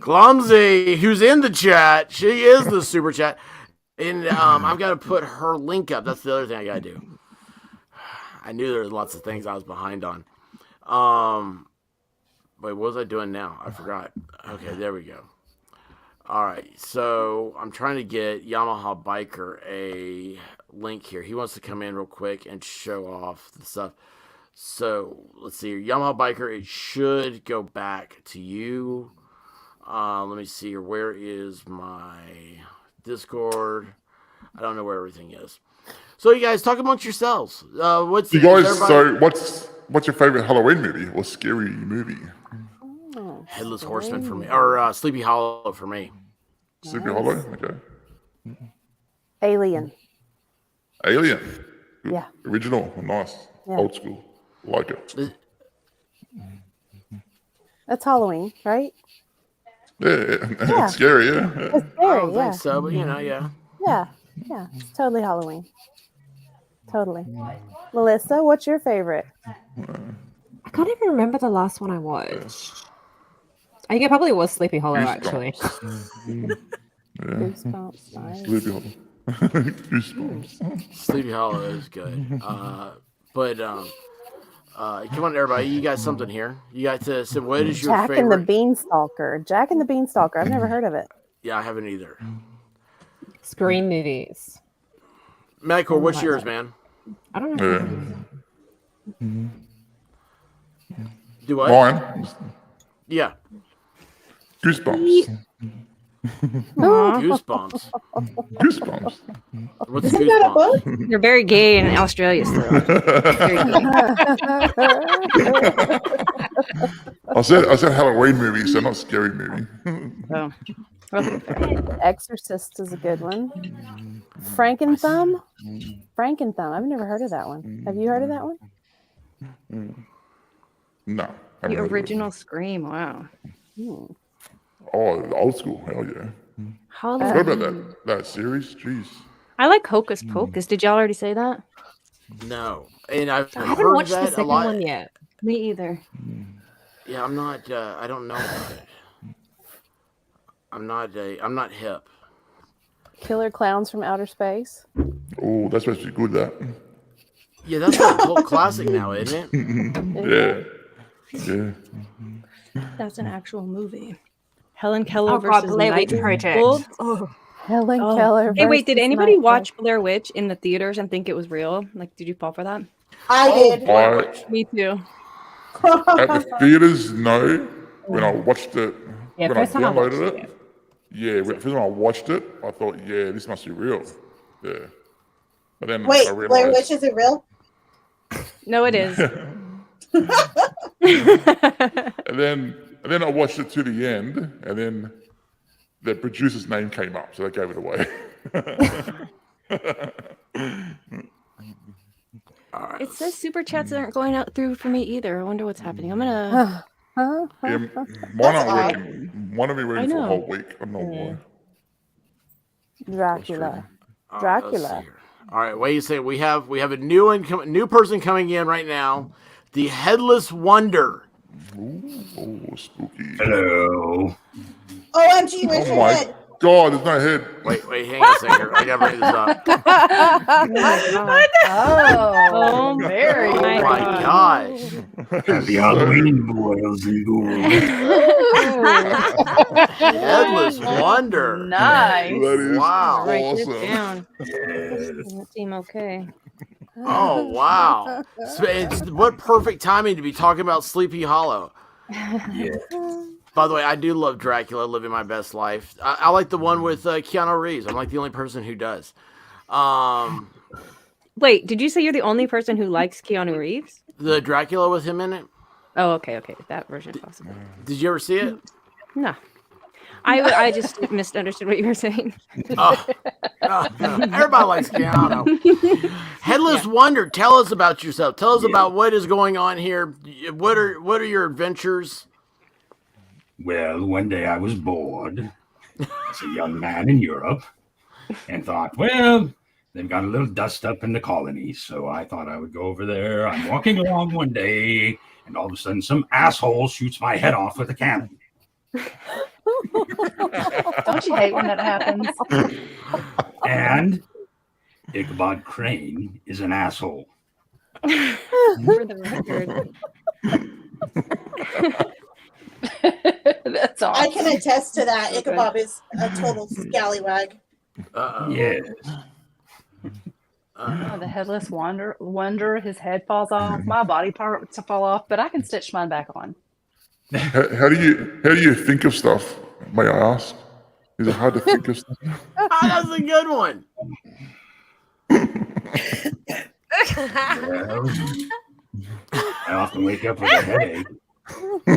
Clumsy, who's in the chat. She is the super chat. And I've got to put her link up. That's the other thing I got to do. I knew there was lots of things I was behind on. Wait, what was I doing now? I forgot. Okay, there we go. All right, so I'm trying to get Yamaha Biker a link here. He wants to come in real quick and show off the stuff. So let's see here. Yamaha Biker, it should go back to you. Let me see here. Where is my Discord? I don't know where everything is. So you guys talk amongst yourselves. What's You guys, everybody- so what's your favorite Halloween movie or scary movie? Headless Horseman for me, or Sleepy Hollow for me. Sleepy Hollow? Okay. Alien. Alien. Yeah. Original. Nice. Yeah. Old school. Like it. That's Halloween, right? Yeah. Yeah. It's scary, yeah. It's I scary, don't yeah. think so, but you know, yeah. Yeah. Yeah. It's totally Halloween. Totally. Melissa, what's your favorite? I can't even remember the last one I watched. I think it probably was Sleepy Hollow, actually. Goosebumps. Nice. Sleepy Hollow. Goosebumps. Sleepy Hollow is good. But come on, everybody, you got something here. You got to say, what is your Jack and favorite? the Beanstalker. Jack and the Beanstalker. I've never heard of it. Yeah, I haven't either. Scream movies. Michael, what's yours, man? I don't know. Do what? Mine. Yeah. Goosebumps. Goosebumps. Goosebumps. What's Goosebumps? You're very gay in Australia still. I said Halloween movie, so not scary movie. Oh. Exorcist is a good one. Frankenthumb? Frankenthumb. I've never heard of that one. Have you heard of that one? No. The original Scream. Wow. Oh, the old school. Hell yeah. Halloween. What about that series? Jeez. I like Hocus Pocus. Did y'all already say that? No, and I've I haven't heard watched the that a second lot. one yet. Me either. Yeah, I'm not. I don't know about it. I'm not hip. Killer Clowns from Outer Space. Oh, that's supposed to be good, that. Yeah, that's a cult classic now, isn't it? Yeah. Yeah. That's an actual movie. Helen Keller Oh God, versus Blair Witch Night Project. Wolf. Oh. Helen Keller. Hey, wait, did versus anybody Night Wolf. watch Blair Witch in the theaters and think it was real? Like, did you fall for that? I did. Blair Witch. Me too. At the theaters, no. When I watched it, Yeah, when I first time I watched downloaded it, yeah, when first time I watched it, I thought, yeah, this must be real. Yeah. But then Wait, I Blair realized, Witch, is it real? No, it is. and then I watched it to the end, and then the producer's name came up, so they gave it away. It says super chats aren't going out through for me either. I wonder what's happening. I'm gonna. Yeah, mine aren't working. Mine will be working for a whole week. I don't know why. Dracula. Let's Dracula. see here. All right, wait a second. We have a new person coming in right now. The Headless Wonder. Ooh, spooky. Hello. OMG, where's Oh your my head? God, there's no head. Wait, hang on a second here. I gotta bring this up. Oh, very Oh nice. my gosh. Happy Halloween, boys and ghouls. Headless Wonder. Nice. That is Wow. Write this awesome. down. Yes. Doesn't seem okay. Oh wow. So what perfect timing to be talking about Sleepy Hollow. Yeah. By the way, I do love Dracula, living my best life. I like the one with Keanu Reeves. I'm like the only person who does. Wait, did you say you're the only person who likes Keanu Reeves? The Dracula with him in it. Oh, okay. That version is possible. Did you ever see it? No. I just misunderstood what you were saying. Everybody likes Keanu. Headless Wonder, tell us about yourself. Tell us about what is going on here. What are your adventures? Well, one day I was bored as a young man in Europe and thought, well, they've got a little dust up in the colonies. So I thought I would go over there. I'm walking along one day, and all of a sudden some asshole shoots my head off with a cannon. Don't you hate when that happens? And Ichabod Crane is an asshole. For the record. That's I awesome. can attest to that. Ichabod is a total scallywag. Yes. Oh, the Headless Wonder, his head falls off. My body part to fall off, but I can stitch mine back on. How do you think of stuff? May I ask? Is it hard to think of stuff? That's a good one. Well, I often wake up with a headache. I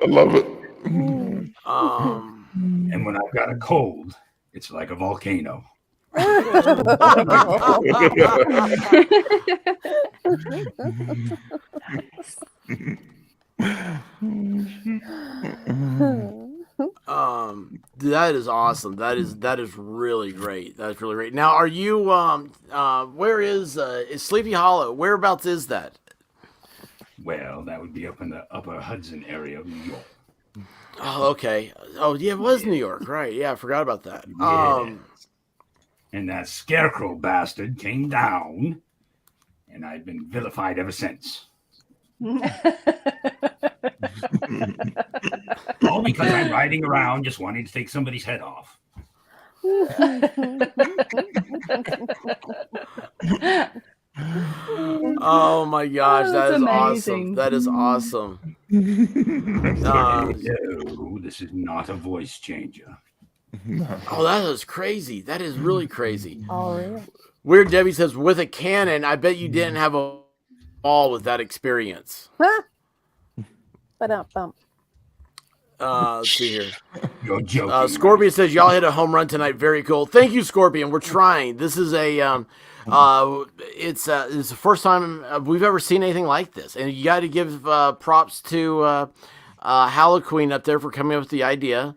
love it. And when I've got a cold, it's like a volcano. That is awesome. That is really great. That's really great. Now, are you where is Sleepy Hollow? Whereabouts is that? Well, that would be up in the upper Hudson area of New York. Oh, okay. Oh, yeah, it was New York, right? Yeah, I forgot about that. Yes. And that scarecrow bastard came down, and I've been vilified ever since. All because I'm riding around just wanting to take somebody's head off. Oh my gosh, Oh, that that's is amazing. awesome. That is awesome. No, this is not a voice changer. Oh, that is crazy. That is really crazy. Oh, really? Weird Debbie says, with a cannon, I bet you didn't have a ball with that experience. Ba-dum-bum. Let's see here. You're joking. Scorpion says, y'all hit a home run tonight. Very cool. Thank you, Scorpion. We're trying. This is it's the first time we've ever seen anything like this. And you got to give props to Halloween up there for coming up with the idea.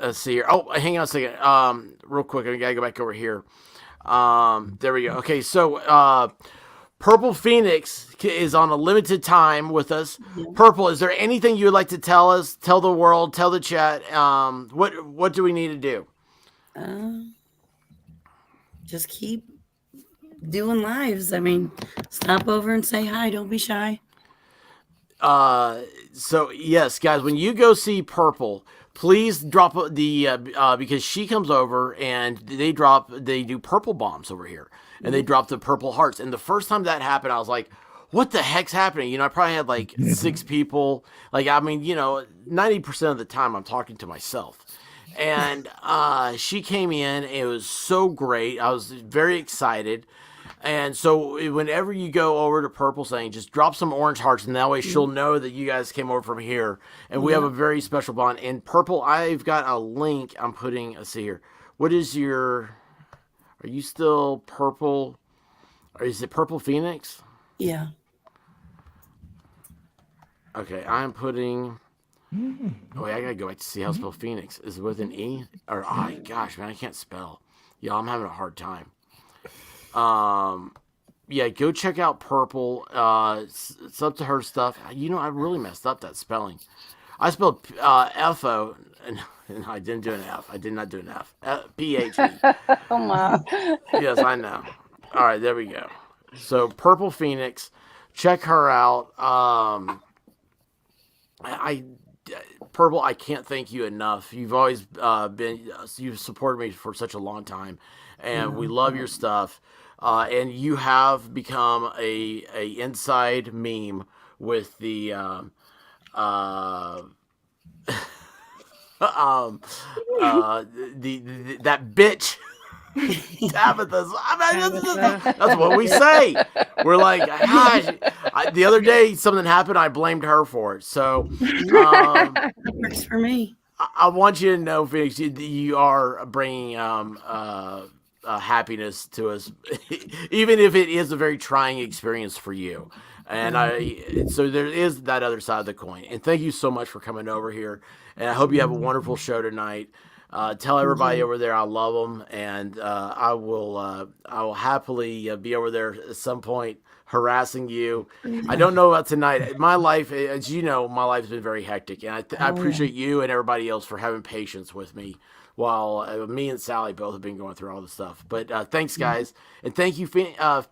Let's see here. Oh, hang on a second. Real quick. I got to go back over here. There we go. Okay, so Purple Phoenix is on a limited time with us. Yeah. Purple, is there anything you would like to tell us, tell the world, tell the chat? What do we need to do? just keep doing lives. I mean, stop over and say hi. Don't be shy. So yes, guys, when you go see Purple, please drop the because she comes over and they do purple bombs over here, and they drop the purple hearts. And the first time that happened, I was like, what the heck's happening? You know, I probably had like 6 people. Like, I mean, you know, 90% of the time I'm talking to myself. And she came in, and it was so great. I was very excited. And so whenever you go over to Purple saying, just drop some orange hearts, and that way she'll know that you guys came over from here. And we have a very special bond. And Purple, I've got a link I'm putting, let's see here. What is are you still Purple? Or is it Purple Phoenix? Yeah. Okay, I'm putting... Oh, wait, I gotta go back to see how to spell Phoenix. Is it with an E? Or, oh, gosh, man, I can't spell. Yeah, I'm having a hard time. Yeah, go check out Purple. It's up to her stuff. You know, I really messed up that spelling. I spelled F-O, and I didn't do an F. I did not do an F. P-H-E. Oh, my. Yes, I know. All right, there we go. So, Purple Phoenix. Check her out. Purple, I can't thank you enough. You've always you've supported me for such a long time, and we love your stuff. And you have become a inside meme with the that bitch Tabitha. That's what we say. We're like, gosh. The other day something happened. I blamed her for it. So That works for me. I want you to know, Phoenix, you are bringing happiness to us, even if it is a very trying experience for you. And so there is that other side of the coin. And thank you so much for coming over here. And I hope you have a wonderful show tonight. Tell everybody over there I love them, and I will happily be over there at some point harassing you. I don't know about tonight. My life, as you know, my life has been very hectic, and I appreciate you and everybody else for having patience with me while me and Sally both have been going through all this stuff. But thanks, guys, and thank you,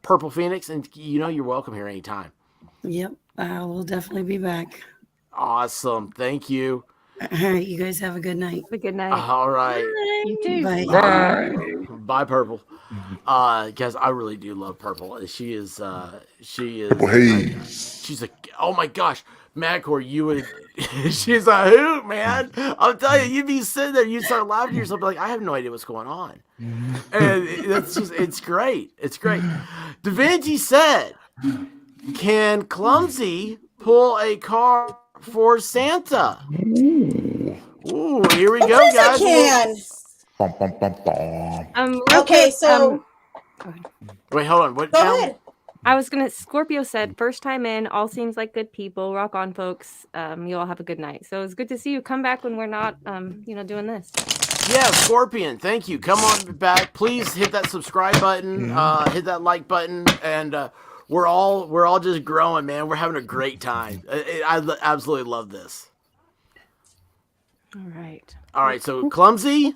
Purple Phoenix, and you know you're welcome here anytime. Yep, I will definitely be back. Awesome, thank you. All right, you guys have a good night. Have a good night. All right. Bye. You too. Bye. Bye, Purple. Guys, I really do love Purple. She is she's a, oh my gosh, Madcore, you would, she's a hoot, man. I'll tell you, you'd be sitting there, you'd start laughing to yourself, like, I have no idea what's going on. And it's great. It's great. Divinity said, can Clumsy pull a card for Santa? Ooh, here we go, guys. I can. Okay, so wait, hold on. What? Go ahead. I was gonna. Scorpio said, "First time in, all seems like good people. Rock on, folks. You all have a good night." So it's good to see you. Come back when we're not, doing this. Yeah, Scorpion. Thank you. Come on back. Please hit that subscribe button. Hit that like button, and we're all just growing, man. We're having a great time. I absolutely love this. All right. All right. So Clumsy.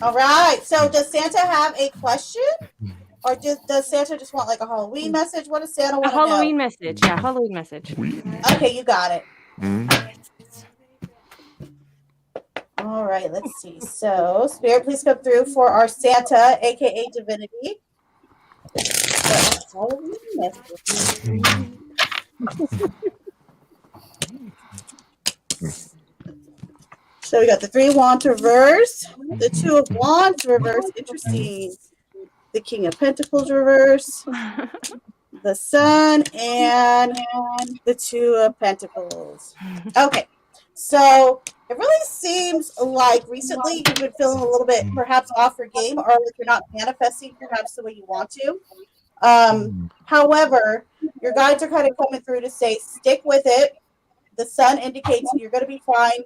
All right. So does Santa have a question? Or does Santa just want like a Halloween message? What does Santa want to know? A Halloween message. Yeah, Halloween message. Okay, you got it. All right, let's see. So, Spirit, please come through for our Santa, aka Divinity. Halloween message. So we got the 3 wands reverse, the 2 of wands reverse, interesting. The King of Pentacles reverse, the Sun, and the 2 of Pentacles. Okay, so it really seems like recently you've been feeling a little bit perhaps off your game, or like you're not manifesting perhaps the way you want to. However, your guides are kind of coming through to say stick with it. The Sun indicates you're going to be fine.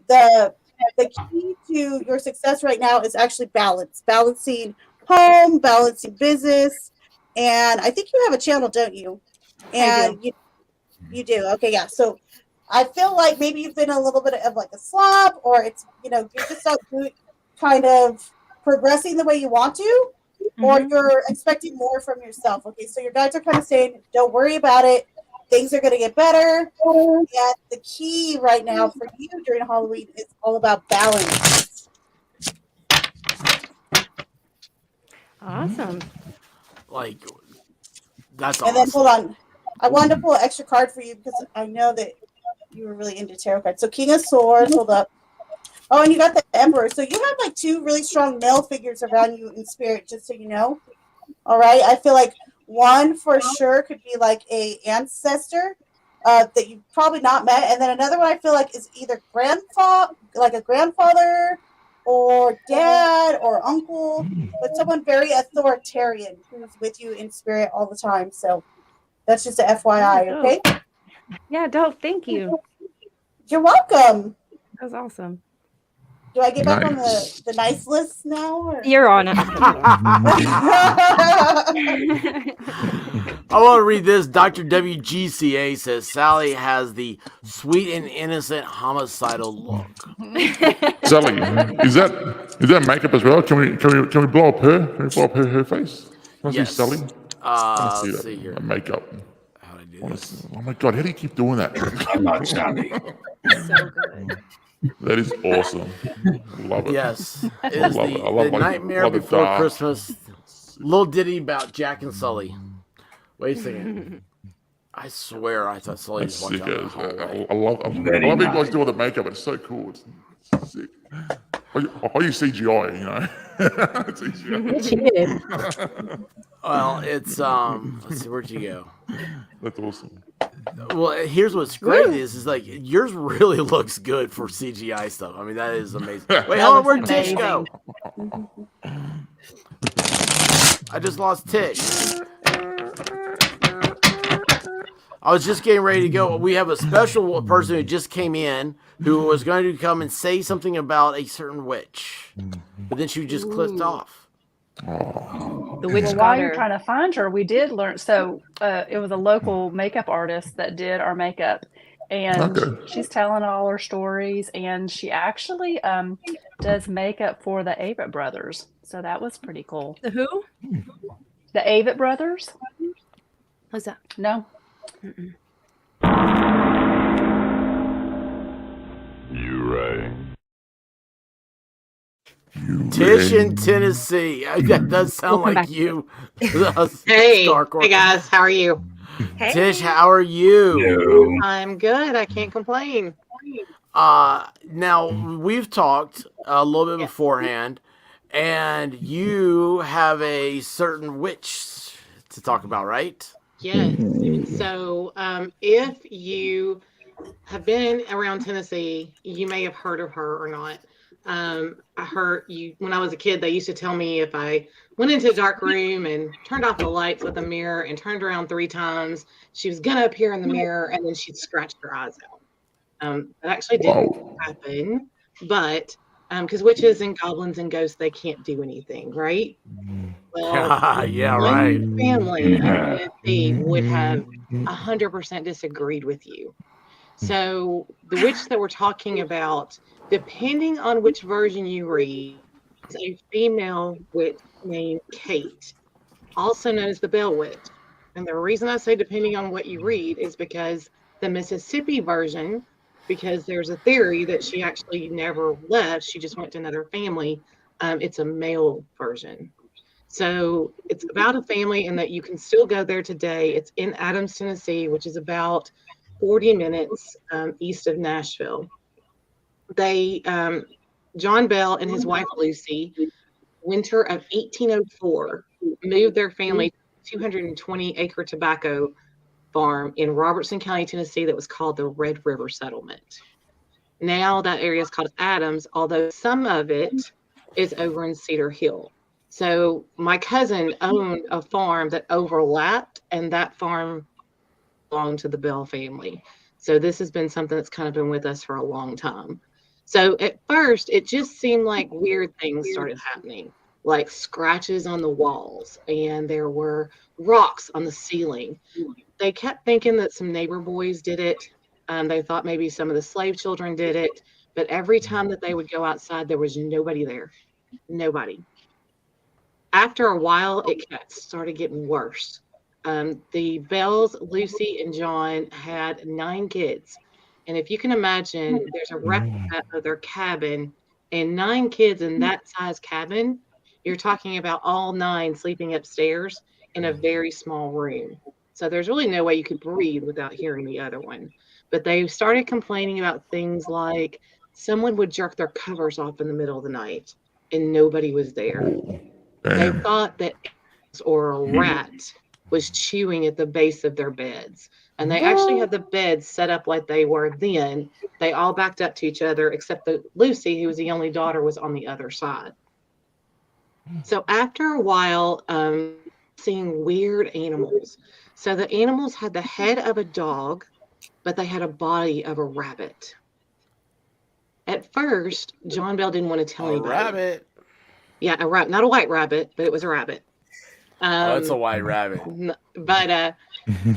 The key to your success right now is actually balancing home, balancing business, and I think you have a channel, don't you? And you do. Okay, yeah. So I feel like maybe you've been a little bit of like a slump, or it's you're just not kind of progressing the way you want to. or you're expecting more from yourself. Okay, so your guides are kind of saying, don't worry about it. Things are going to get better. And the key right now for you during Halloween is all about balance. Awesome. Like, that's And awesome. then hold on. I wanted to pull an extra card for you because I know that you were really into tarot cards. So King of Swords, hold up. Oh, and you got the Emperor. So you have like two really strong male figures around you in spirit, just so you know. All right. I feel like one for sure could be like a ancestor that you've probably not met. And then another one I feel like is either like a grandfather or dad or uncle, but someone very authoritarian who's with you in spirit all the time. So that's just a FYI, okay? Yeah, dope. Thank you. You're welcome. That was awesome. Do I get back on the nice list now? Or? You're on it. I want to read this. Dr. WGCA says Sally has the sweet and innocent homicidal look. Sally, is that makeup as well? Can we blow up her? Can we blow up her face? Can I see Sally? Let's see here. Makeup. How do I do this? Oh my god, how do you keep doing that? I'm not Sally. So good. That is awesome. Love it. Yes. It is the Nightmare Before Christmas little ditty about Jack and Sully. Wait a second. I swear I thought Sully was watching out the hallway. I love you guys do all the makeup. It's so cool. It's sick. I use CGI, you know. CGI. Well, it's let's see, where'd you go? That's awesome. Well, here's what's great is like yours really looks good for CGI stuff. I mean, that is amazing. Wait, hold on, where'd Tish go? I just lost Tish. I was just getting ready to go. We have a special person who just came in who was going to come and say something about a certain witch, but then she just clicked off. The witch well, while you're trying to find her, we did learn. So it was a local makeup artist that did our makeup, and she's telling all her stories. And she actually does makeup for the Avett brothers. So that was pretty cool. The who? The Avett brothers. What's that? No. You rang. Tish in Tennessee. That does sound like you. Hey guys, how are you? Hey. Tish, how are you? I'm good. I can't complain. Now we've talked a little bit beforehand, and you have a certain witch to talk about, right? Yes. So, if you have been around Tennessee, you may have heard of her or not. I heard you when I was a kid. They used to tell me if I went into a dark room and turned off the lights with a mirror and turned around 3 times, she was gonna appear in the mirror and then she'd scratch her eyes out. That actually didn't happen, but because witches and goblins and ghosts, they can't do anything, right? Well, yeah, right. Family in Tennessee would have 100% disagreed with you. So the witch that we're talking about, depending on which version you read, is a female witch named Kate, also known as the Bell Witch. And the reason I say depending on what you read is because the Mississippi version, because there's a theory that she actually never left, she just went to another family. It's a male version. So it's about a family and that you can still go there today. It's in Adams, Tennessee, which is about 40 minutes east of Nashville. They, John Bell and his wife Lucy, winter of 1804, moved their family to a 220-acre tobacco farm in Robertson County, Tennessee, that was called the Red River Settlement. Now that area is called Adams, although some of it is over in Cedar Hill. So my cousin owned a farm that overlapped, and that farm belonged to the Bell family. So this has been something that's kind of been with us for a long time. So at first, it just seemed like weird things started happening, like scratches on the walls, and there were rocks on the ceiling. They kept thinking that some neighbor boys did it. They thought maybe some of the slave children did it. But every time that they would go outside, there was nobody there. Nobody. After a while, it started getting worse. The Bells, Lucy, and John had 9 kids. And if you can imagine, there's a replica of their cabin, and 9 kids in that size cabin, you're talking about all 9 sleeping upstairs in a very small room. So there's really no way you could breathe without hearing the other one. But they started complaining about things like someone would jerk their covers off in the middle of the night and nobody was there. They thought that or a rat was chewing at the base of their beds. And they actually had the beds set up like they were then. They all backed up to each other, except that Lucy, who was the only daughter, was on the other side. So after a while, seeing weird animals. So the animals had the head of a dog, but they had a body of a rabbit. At first, John Bell didn't want to tell anybody. Rabbit. Yeah, a rabbit, not a white rabbit, but it was a rabbit. That's a white rabbit. But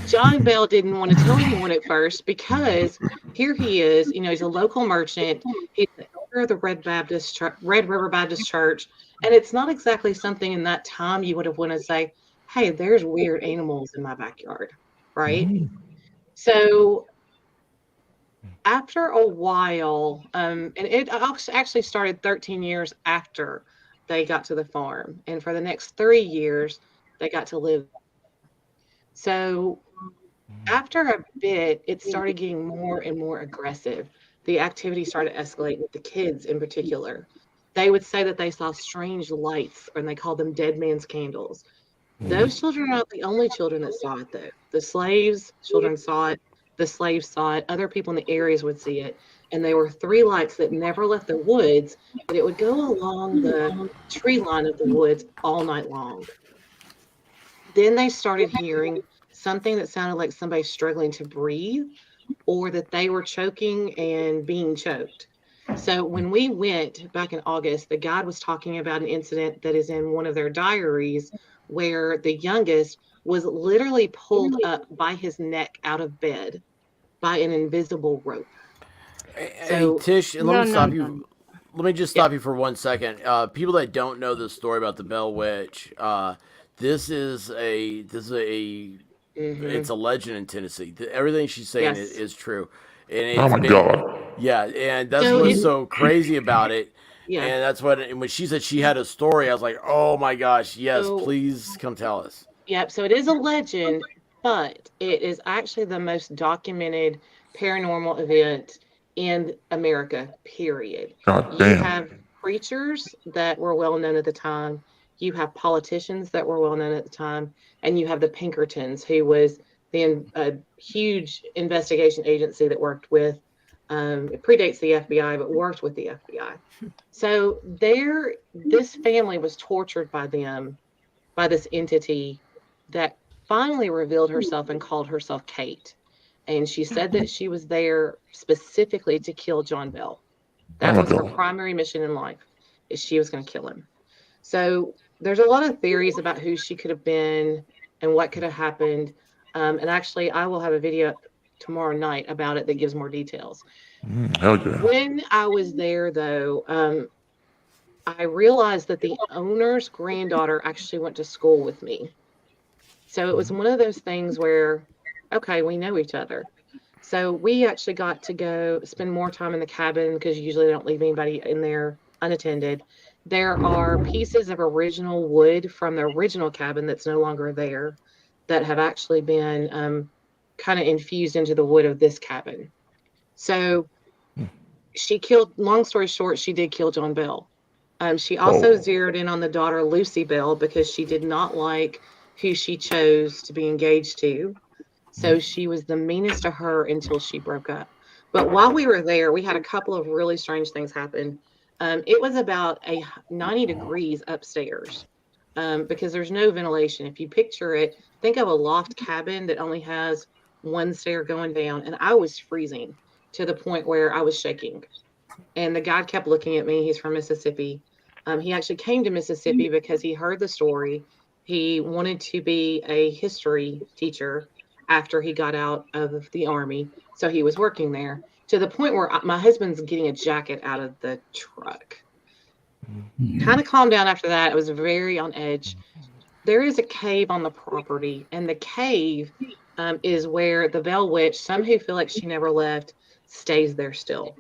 John Bell didn't want to tell anyone at first because here he is, he's a local merchant. He's the elder of the Red River Baptist Church. And it's not exactly something in that time you would have wanted to say, hey, there's weird animals in my backyard, right? So after a while, and it actually started 13 years after they got to the farm. And for the next 3 years, they got to live. So after a bit, it started getting more and more aggressive. The activity started to escalate with the kids in particular. They would say that they saw strange lights, and they called them dead man's candles. Those children are not the only children that saw it, though. The slaves' children saw it. The slaves saw it. Other people in the areas would see it. And there were 3 lights that never left the woods, but it would go along the tree line of the woods all night long. Then they started hearing something that sounded like somebody struggling to breathe, or that they were choking and being choked. So when we went back in August, the guide was talking about an incident that is in one of their diaries where the youngest was literally pulled up by his neck out of bed by an invisible rope. Hey, Tish, let me stop you. Let me just stop you for 1 second. People that don't know the story about the Bell Witch, this is a it's a legend in Tennessee. Everything she's saying is true. And Oh my God. Yeah, and that's what's so crazy about it. And that's what, and when she said she had a story, I was like, oh my gosh, yes, please come tell us. Yep. So it is a legend, but it is actually the most documented paranormal event in America, period. God damn. You have preachers that were well known at the time. You have politicians that were well known at the time. And you have the Pinkertons, who was the huge investigation agency that worked with, it predates the FBI, but worked with the FBI. So this family was tortured by them, by this entity that finally revealed herself and called herself Kate. And she said that she was there specifically to kill John Bell. That was her primary mission in life, is she was going to kill him. So there's a lot of theories about who she could have been and what could have happened. And actually, I will have a video tomorrow night about it that gives more details. Hell yeah. When I was there, though, I realized that the owner's granddaughter actually went to school with me. So it was one of those things where, okay, we know each other. So we actually got to go spend more time in the cabin because usually they don't leave anybody in there unattended. There are pieces of original wood from the original cabin that's no longer there that have actually been kind of infused into the wood of this cabin. So she killed, long story short, she did kill John Bell. She also zeroed in on the daughter, Lucy Bell, because she did not like who she chose to be engaged to. So she was the meanest to her until she broke up. But while we were there, we had a couple of really strange things happen. It was about 90 degrees upstairs because there's no ventilation. If you picture it, think of a loft cabin that only has one stair going down. And I was freezing to the point where I was shaking. And the guy kept looking at me. He's from Mississippi. He actually came to Mississippi because he heard the story. He wanted to be a history teacher after he got out of the Army. So he was working there to the point where my husband's getting a jacket out of the truck. Kind of calmed down after that. I was very on edge. There is a cave on the property, and the cave is where the Bell Witch, some who feel like she never left, stays there still.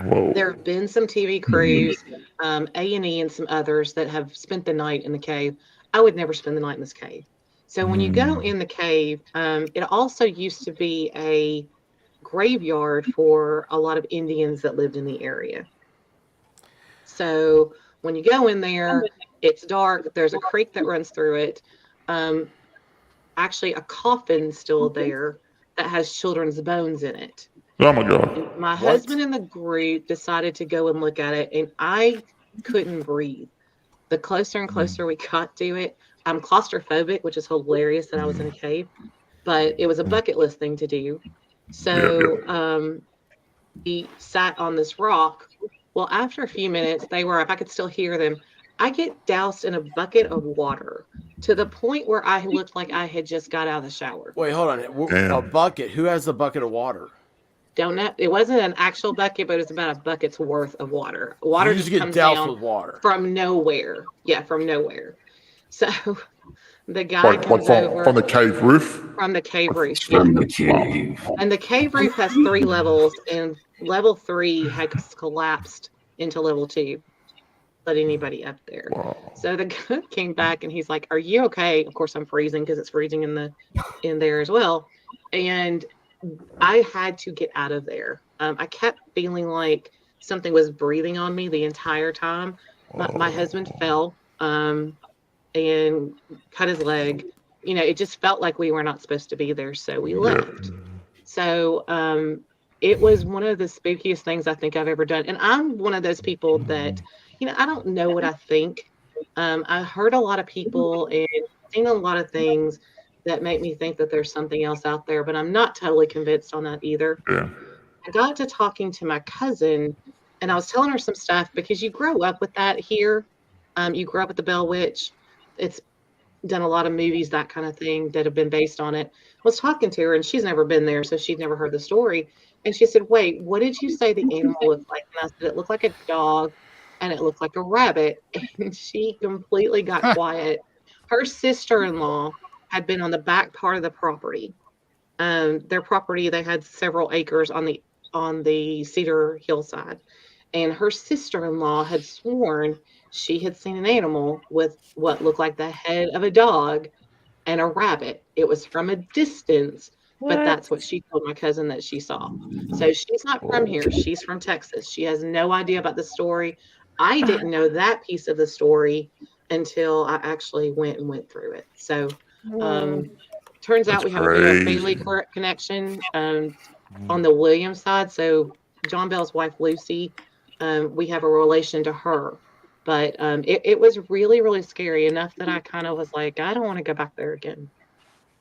Whoa. There have been some TV crews, A&E and some others that have spent the night in the cave. I would never spend the night in this cave. So when you go in the cave, it also used to be a graveyard for a lot of Indians that lived in the area. So when you go in there, it's dark. There's a creek that runs through it. Actually, a coffin still there that has children's bones in it. Oh my God. And my husband and the group decided to go and look at it, and I couldn't breathe. The closer and closer we got to it, I'm claustrophobic, which is hilarious that I was in a cave, but it was a bucket list thing to do. So we sat on this rock. Well, after a few minutes, they were up. I could still hear them. I get doused in a bucket of water to the point where I looked like I had just got out of the shower. Wait, hold on. A bucket? Who has a bucket of water? Don't know. It wasn't an actual bucket, but it was about a bucket's worth of water. Water You just get comes doused down with water from nowhere. Yeah, from nowhere. So the guy comes over from the cave roof. From the cave roof. From the cave. And the cave roof has 3 levels, and level 3 has collapsed into level 2. Let anybody up there. So the guy came back and he's like, "Are you okay?" Of course, I'm freezing because it's freezing in there as well. And I had to get out of there. I kept feeling like something was breathing on me the entire time. My husband fell and cut his leg. You know, it just felt like we were not supposed to be there, so we left. So it was one of the spookiest things I think I've ever done. And I'm one of those people that, you know, I don't know what I think. I heard a lot of people and seen a lot of things that make me think that there's something else out there, but I'm not totally convinced on that either. I got to talking to my cousin, and I was telling her some stuff because you grow up with that here. You grow up with the Bell Witch. It's done a lot of movies, that kind of thing, that have been based on it. I was talking to her, and she's never been there, so she'd never heard the story. And she said, "Wait, what did you say the animal looked like?" And I said, "It looked like a dog, and it looked like a rabbit." And she completely got quiet. Her sister-in-law had been on the back part of the property. Their property, they had several acres on the Cedar hillside. And her sister-in-law had sworn she had seen an animal with what looked like the head of a dog and a rabbit. It was from a distance, but that's what she told my cousin that she saw. So she's not from here. She's from Texas. She has no idea about the story. I didn't know that piece of the story until I actually went through it. So turns out we have a family connection on the Williams side. So John Bell's wife, Lucy, we have a relation to her. But it was really, really scary enough that I kind of was like, I don't want to go back there again.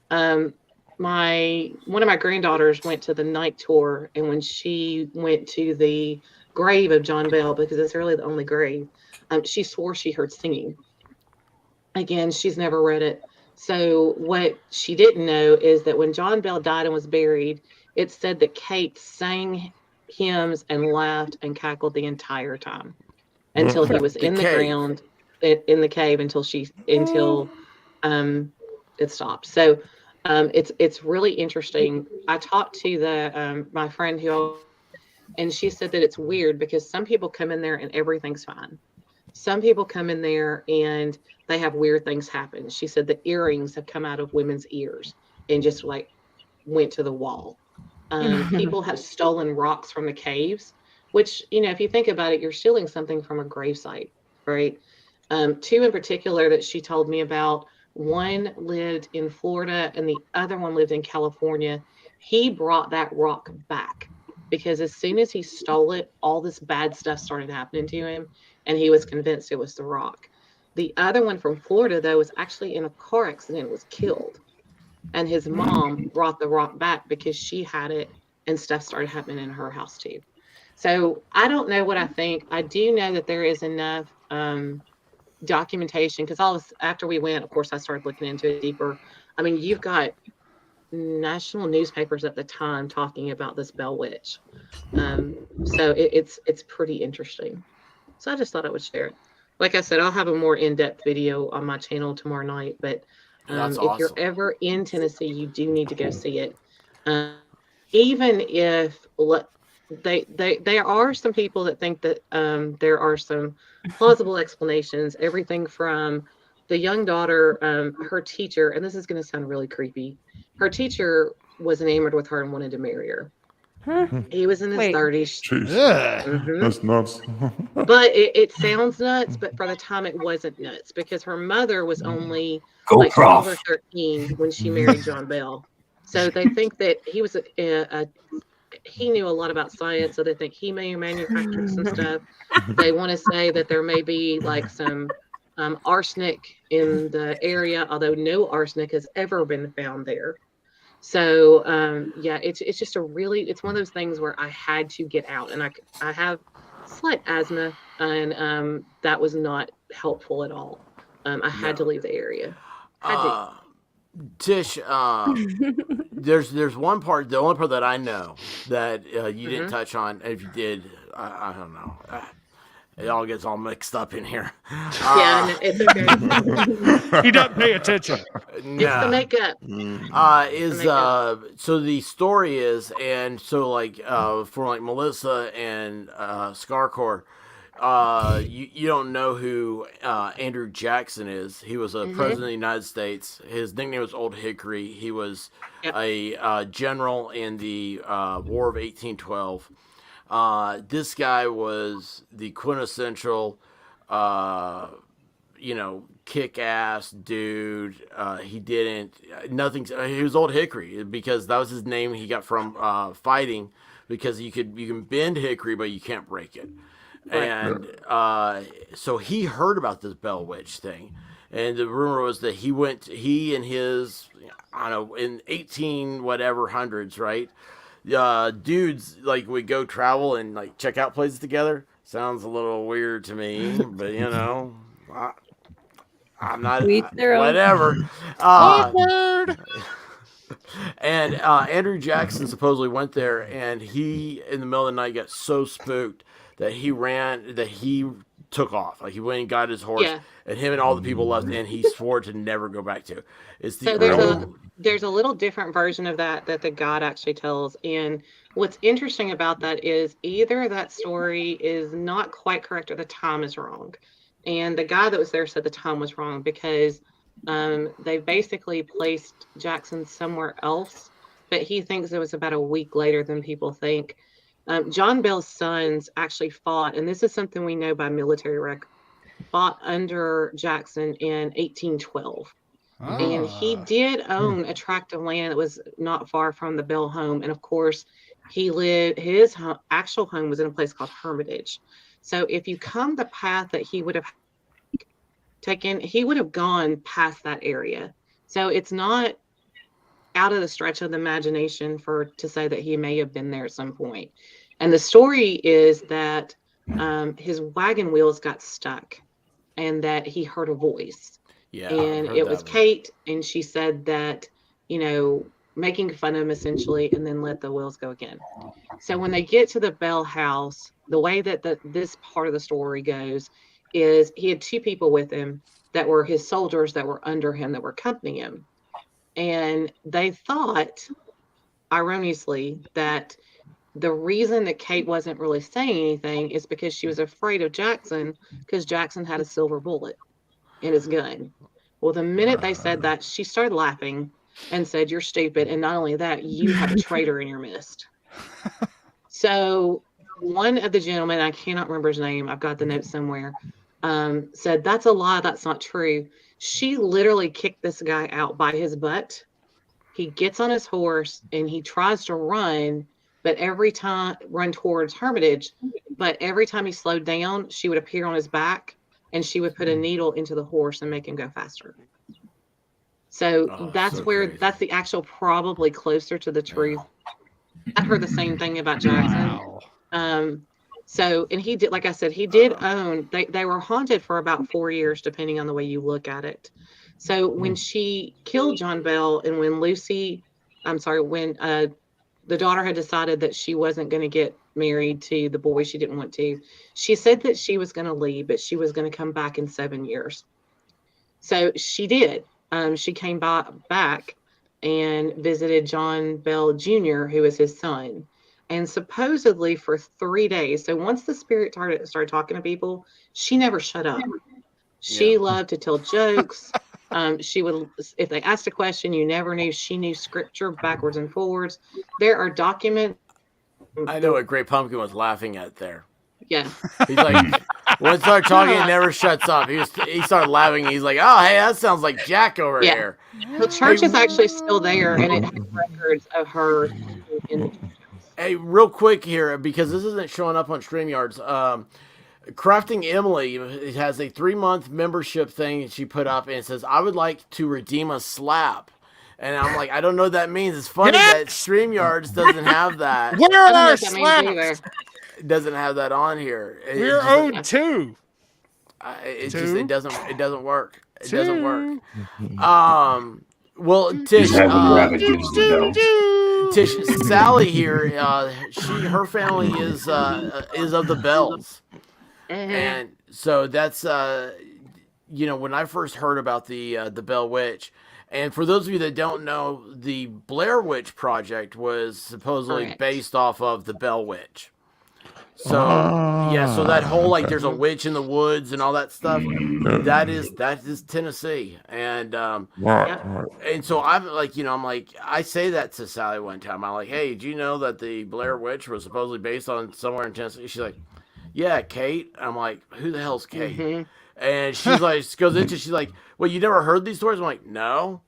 One of my granddaughters went to the night tour, and when she went to the grave of John Bell, because it's really the only grave, she swore she heard singing. Again, she's never read it. So what she didn't know is that when John Bell died and was buried, it said that Kate sang hymns and laughed and cackled the entire time until he was in the ground in the cave until it stopped. So it's really interesting. I talked to my friend and she said that it's weird because some people come in there and everything's fine. Some people come in there and they have weird things happen. She said the earrings have come out of women's ears and just like went to the wall. People have stolen rocks from the caves, which, you know, if you think about it, you're stealing something from a gravesite, right? 2 in particular that she told me about. One lived in Florida and the other one lived in California. He brought that rock back because as soon as he stole it, all this bad stuff started happening to him, and he was convinced it was the rock. The other one from Florida, though, was actually in a car accident and was killed. And his mom brought the rock back because she had it, and stuff started happening in her house too. So I don't know what I think. I do know that there is enough documentation because after we went, of course, I started looking into it deeper. I mean, you've got national newspapers at the time talking about this Bell Witch. So it's pretty interesting. So I just thought I would share it. like I said, I'll have a more in-depth video on my channel tomorrow night. But That's if you're awesome. ever in Tennessee, you do need to go see it. Even if there are some people that think that there are some plausible explanations. Everything from the young daughter, her teacher, and this is going to sound really creepy. Her teacher was enamored with her and wanted to marry her. He was in his 30s. Jeez. That's nuts. But it sounds nuts, but for the time it wasn't nuts because her mother was only Go like Prof. 12 or 13 when she married John Bell. So they think that he was he knew a lot about science, so they think he may have manufactured some stuff. They want to say that there may be like some arsenic in the area, although no arsenic has ever been found there. So yeah, it's just it's one of those things where I had to get out, and I have slight asthma, and that was not helpful at all. I had to leave the area. Tish, there's one part, the only part that I know that you didn't touch on. If you did, I don't know. It all gets all mixed up in here. Yeah, it's okay. He doesn't pay attention. It's the makeup. So the story is, and so like for like Melissa and Scarcore, you don't know who Andrew Jackson is. He was a president of the United States. His nickname was Old Hickory. He was a general in the War of 1812. This guy was the quintessential, kick-ass dude. He was Old Hickory because that was his name he got from fighting, because you can bend hickory but you can't break it. And so he heard about this Bell Witch thing, and the rumor was that he and his, I don't know, in 18 whatever hundreds, right? Dudes like would go travel and like check out places together. Sounds a little weird to me, but I'm not whatever. And Andrew Jackson supposedly went there, and he in the middle of the night got so spooked that he took off. Like he went and got his horse, and him and all the people left, and he swore to never go back to. There's a little different version of that the God actually tells. And what's interesting about that is either that story is not quite correct or the time is wrong. And the guy that was there said the time was wrong because they basically placed Jackson somewhere else, but he thinks it was about a week later than people think. John Bell's sons actually fought, and this is something we know by military record, fought under Jackson in 1812. And he did own a tract of land that was not far from the Bell home. And of course, his actual home was in a place called Hermitage. So if you come the path that he would have taken, he would have gone past that area. So it's not out of the stretch of the imagination to say that he may have been there at some point. And the story is that his wagon wheels got stuck and that he heard a voice. Yeah, and it was Kate, and she said that, making fun of him essentially, and then let the wheels go again. So when they get to the Bell house, the way that this part of the story goes is he had two people with him that were his soldiers that were under him that were accompanying him. And they thought, erroneously, that the reason that Kate wasn't really saying anything is because she was afraid of Jackson, because Jackson had a silver bullet in his gun. Well, the minute they said that, she started laughing and said, "You're stupid. And not only that, you have a traitor in your midst." So one of the gentlemen, I cannot remember his name, I've got the note somewhere, said, "That's a lie. That's not true." She literally kicked this guy out by his butt. He gets on his horse and he tries to run, run towards Hermitage, but every time he slowed down, she would appear on his back and she would put a needle into the horse and make him go faster. So that's that's the actual, probably closer to the truth. I heard the same thing about Jackson. And he did, like I said, he did own, they were haunted for about 4 years, depending on the way you look at it. So when she killed John Bell and when the daughter had decided that she wasn't going to get married to the boy she didn't want to. She said that she was going to leave, but she was going to come back in 7 years. So she did. She came back and visited John Bell Jr., who is his son, and supposedly for 3 days. So once the spirit started talking to people, she never shut up. She loved to tell jokes. She would, if they asked a question you never knew, she knew scripture backwards and forwards. There are documents. I know what Great Pumpkin was laughing at there. Yeah. He's like, when it started talking, it never shuts up. He started laughing. He's like, oh, hey, that sounds like Jack over here. The church is actually still there, and it has records of her. Hey, real quick here, because this isn't showing up on StreamYards. Crafting Emily has a 3-month membership thing she put up, and it says, I would like to redeem a slap. And I'm like, I don't know what that means. It's funny that StreamYards doesn't have that. Where are our slaps? It doesn't have that on here. We're owed 2. It doesn't work. It doesn't work. Well, Tish, Sally here, her family is of the Bells. And so that's when I first heard about the Bell Witch, and for those of you that don't know, the Blair Witch Project was supposedly based off of the Bell Witch. So so that whole there's a witch in the woods and all that stuff, that is Tennessee, and and so I'm like, I say that to Sally one time. I'm like, hey, do you know that the Blair Witch was supposedly based on somewhere in Tennessee? She's like, yeah, Kate. I'm like, who the hell's Kate? And she's like, she's like, well, you never heard these stories? I'm like, no.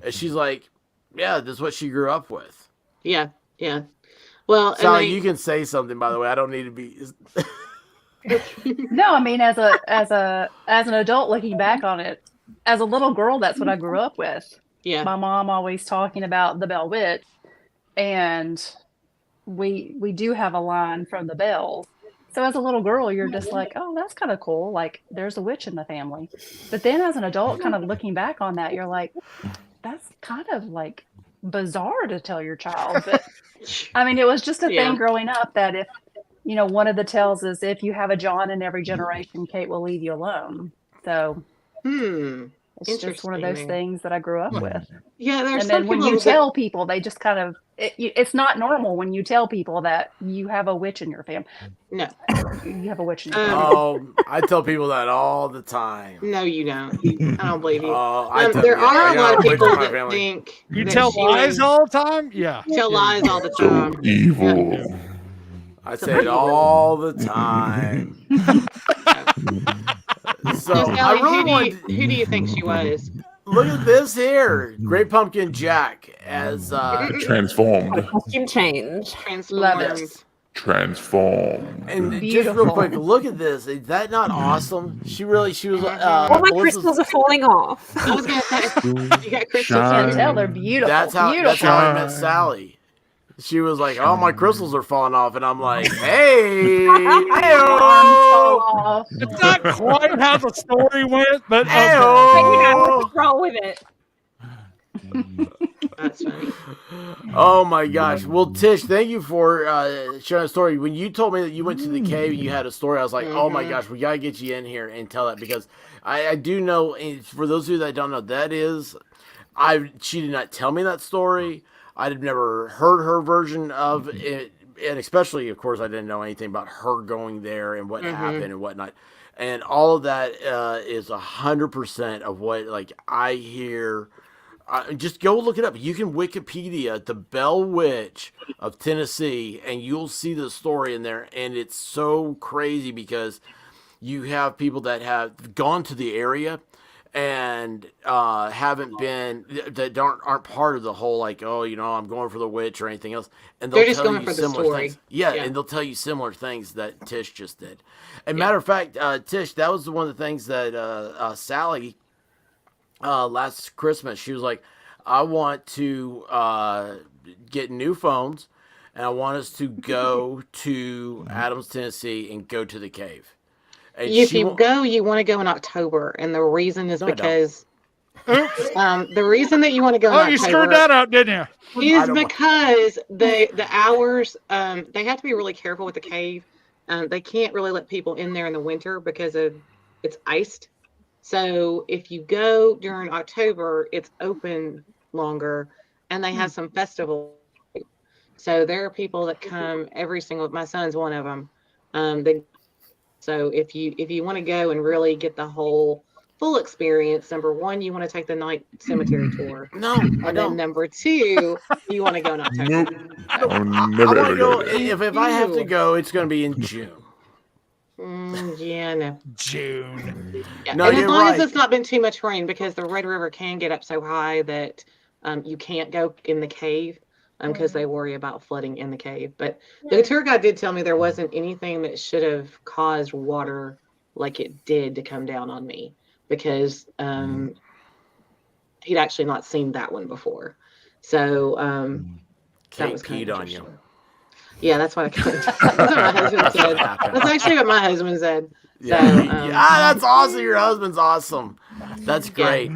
And she's like, yeah, this is what she grew up with. Yeah. Well, Sally, you can say something, by the way. I don't need to be. No, I mean, as an adult looking back on it, as a little girl, that's what I grew up with. Yeah. My mom always talking about the Bell Witch, and we do have a line from the Bells. So as a little girl, you're just like, oh, that's kind of cool. Like, there's a witch in the family. But then as an adult, kind of looking back on that, you're like, that's kind of like bizarre to tell your child. But I mean, it was just a thing growing up that if, one of the tells is if you have a John in every generation, Kate will leave you alone. So it's just one of those things that I grew up with. Yeah, there's and then when you tell people, they just kind of, it's not normal when you tell people that you have a witch in your family. No. You have a witch in your family. Oh, I tell people that all the time. No, you don't. I don't believe you. There are a lot of people that think you tell lies all the time. Yeah, tell lies all the time. So evil. I say it all the time. So I really want. Who do you think she was? Look at this here, Great Pumpkin Jack as transformed. Costume change. Transformed. And just real quick, look at this. Is that not awesome? She was. All my crystals are falling off. I was gonna say, you got crystals. Can't tell, they're beautiful. That's how I met Sally. She was like, "Oh, my crystals are falling off," and I'm like, "Hey, hey-o." It's not quite how the story went, but What's wrong with it? That's funny. Oh my gosh! Well, Tish, thank you for sharing a story. When you told me that you went to the cave and you had a story, I was like, "Oh my gosh, we gotta get you in here and tell that," because I do know. And for those of you that don't know, she did not tell me that story. I'd never heard her version of it, and especially, of course, I didn't know anything about her going there and what happened and whatnot. And all of that is 100% of what I hear. Just go look it up. You can Wikipedia the Bell Witch of Tennessee, and you'll see the story in there. And it's so crazy because you have people that have gone to the area and haven't been, that aren't part of the whole I'm going for the witch or anything else, and they'll tell you similar things. Yeah, and they'll tell you similar things that Tish just did. And matter of fact, Tish, that was one of the things that Sally last Christmas, she was like, I want to get new phones, and I want us to go to Adams, Tennessee, and go to the cave. And if you go, you want to go in October, and the reason is because Oops. The reason that you want to go in Oh, you October screwed that up, didn't you? is because the hours, they have to be really careful with the cave. They can't really let people in there in the winter because it's iced. So if you go during October, it's open longer, and they have some festivals. So there are people that come every single. My son's one of them. So if you want to go and really get the whole full experience, number one, you want to take the night cemetery tour. No, I and don't. then number two, you want to go in October. I'll I never want ever to go. go there. If I have to go, it's going to be in June. Yeah, no. June. Yeah. No, and as you're long right. as it's not been too much rain, because the Red River can get up so high that you can't go in the cave because they worry about flooding in the cave. But the tour guide did tell me there wasn't anything that should have caused water like it did to come down on me, because he'd actually not seen that one before. So that was kind peed of on you. Yeah, that's what that's what my husband said. That's actually what my husband said. Yeah, that's awesome. Your husband's awesome. That's great.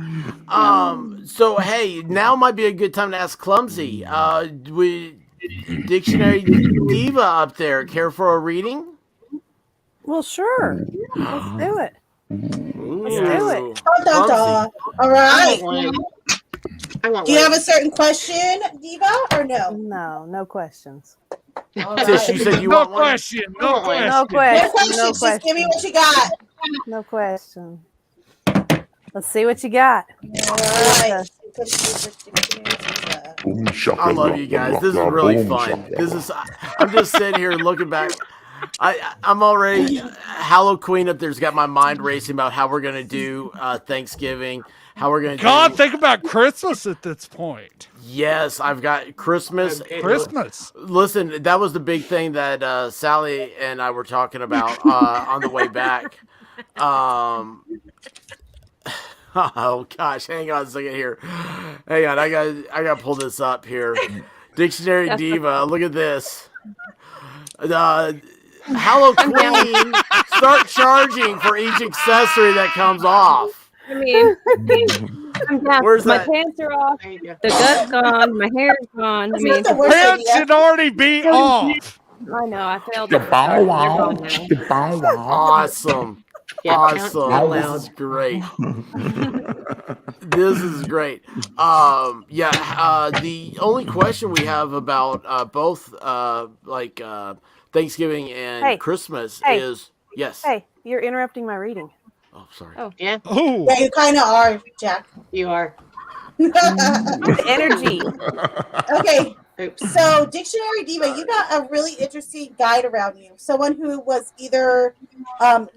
So hey, now might be a good time to ask Clumsy. Dictionary Diva up there, care for a reading? Well, sure. Let's do it. Let's do it. Dun, dun, dun. All right. Do you have a one. certain question, Diva, or no? No, no questions. Sis, you said you No want one? question. No question. No question. No questions. Just give me what you got. No question. Let's see what you got. All right. I love you guys. This is really fun. I'm just sitting here looking back. I'm already Halloween up there's got my mind racing about how we're gonna do Thanksgiving, how we're gonna God, think about Christmas at this point. Yes, I've got Christmas. Christmas. Listen, that was the big thing that Sally and I were talking about on the way back. Oh gosh, hang on a second here. Hang on, I got to pull this up here. Dictionary Diva, look at this. Halloween, start charging for each accessory that comes off. I mean, I'm down. Where's My that? pants are off. The gut's gone. My hair's gone. I mean, Pants should already be off. I know. I failed. Bow wow. Bow wow. Awesome. Yeah, Awesome. This is great. This is great. The only question we have about both Thanksgiving and Christmas is yes. Hey, you're interrupting my reading. Oh, sorry. Oh, yeah. Oh. Yeah, you kind of are, Jack. You are. Energy. Okay. So, Dictionary Diva, you got a really interesting guide around you. Someone who was either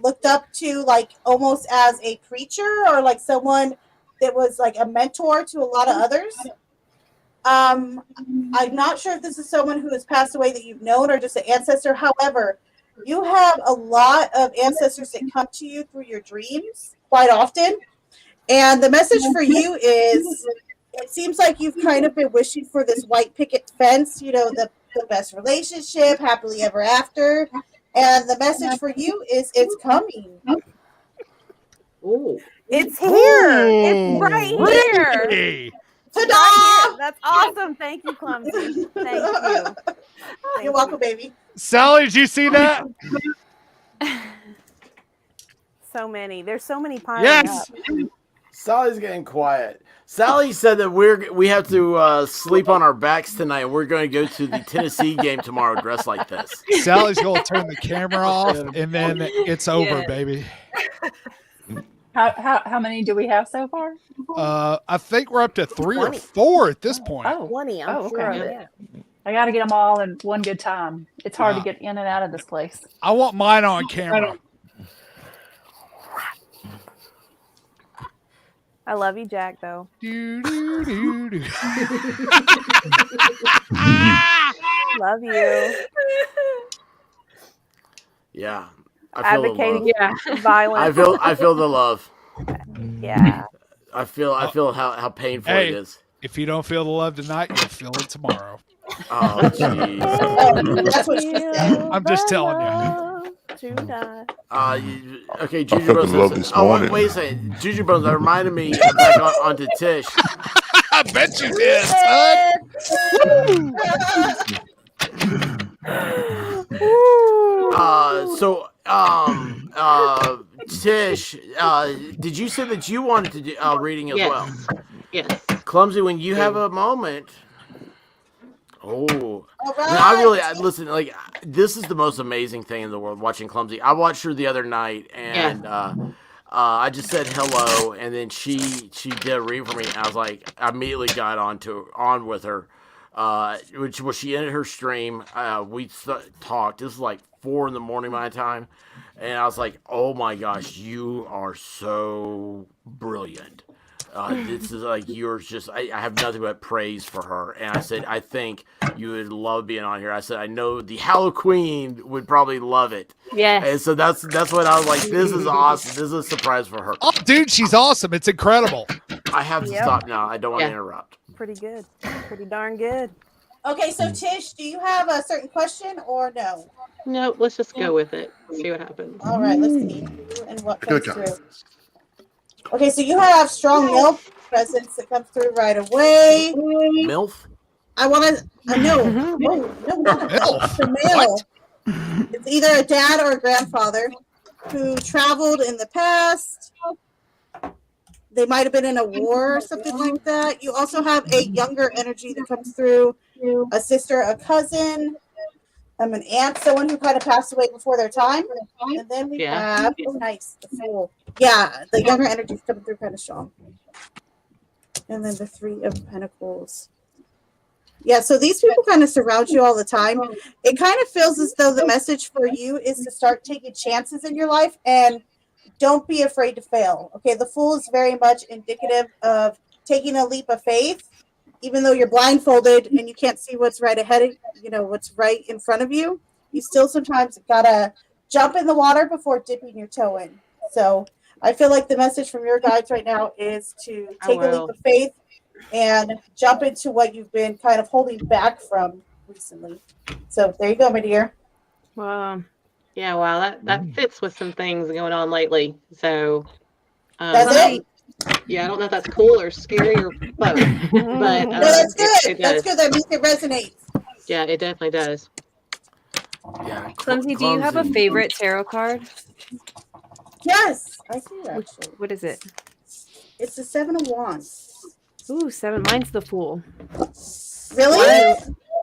looked up to like almost as a preacher, or like someone that was like a mentor to a lot of others. I'm not sure if this is someone who has passed away that you've known or just an ancestor. However, you have a lot of ancestors that come to you through your dreams quite often. And the message for you is, it seems like you've kind of been wishing for this white picket fence, you know, the best relationship, happily ever after. And the message for you is it's coming. Ooh. It's here. It's right here. Really? It's right here. That's awesome. Thank you, Clumsy. Thank you. You're welcome, baby. Sally, did you see that? So many. There's so many piling Yes. up. Sally's getting quiet. Sally said that we have to sleep on our backs tonight, and we're going to go to the Tennessee game tomorrow dressed like this. Sally's going to turn the camera off, and then it's over, Yeah. baby. How many do we have so far? I think we're up to 3 or 4 at this point. Oh, 20, I'm okay. sure of it. I got to get them all in one good time. It's hard to get in and out of this place. I want mine on camera. I love you, Jack, though. Love you. Yeah, I feel Advocating the love. violence. I feel the love. Yeah. I feel how painful Hey, it is. if you don't feel the love tonight, you'll feel it tomorrow. Oh, jeez. That's what she said. I'm just telling you. tonight. Okay, I Juju felt Bones the love says, this oh, morning. wait a second. Juju Bones, that reminded me back onto Tish. I bet you did, Tish, did you say that you wanted to do reading as well? Yes. Clumsy, when you have a moment. Oh, Right. listen. Like, this is the most amazing thing in the world. Watching Clumsy, I watched her the other night, and I just said hello, and then she did a read for me, and I was like, I immediately got on with her. Which was she ended her stream. We talked. This was like 4 a.m. my time, and I was like, oh my gosh, you are so brilliant. This is like you're just. I have nothing but praise for her, and I said I think you would love being on here. I said I know the Halloween would probably love it. Yes. And so that's what I was like. This is awesome. This is a surprise for her. Oh, dude, she's awesome. It's incredible. I have to stop now. I don't want to interrupt. Pretty good. Pretty darn good. Okay, so Tish, do you have a certain question or no? No, let's just go with it. See what happens. All right, let's see and what comes through. Okay, so you have strong MILF presence that comes through right away. MILF? I want to. No, not MILF. It's a male. It's either a dad or a grandfather who traveled in the past. They might have been in a war or something like that. You also have a younger energy that comes through, a sister, a cousin, an aunt, someone who kind of passed away before their time. And then we have, nice, the Fool. Yeah, the younger energy is coming through kind of strong. And then the 3 of Pentacles. Yeah, so these people kind of surround you all the time. It kind of feels as though the message for you is to start taking chances in your life and don't be afraid to fail. Okay, the Fool is very much indicative of taking a leap of faith, even though you're blindfolded and you can't see what's right ahead, what's right in front of you. You still sometimes gotta jump in the water before dipping your toe in. So I feel like the message from your guides right now is to take a leap of faith and jump into what you've been kind of holding back from recently. So there you go, my dear. Wow. Yeah, wow, that fits with some things going on lately. So that's it. Yeah, I don't know if that's cool or scary or both. But no, that's good. It that's good. That means it resonates. Yeah, it definitely does. Yeah. Clumsy, do you have a favorite tarot card? Yes, I do actually. What is it? It's the 7 of Wands. Ooh, 7. Mine's the Fool. Really?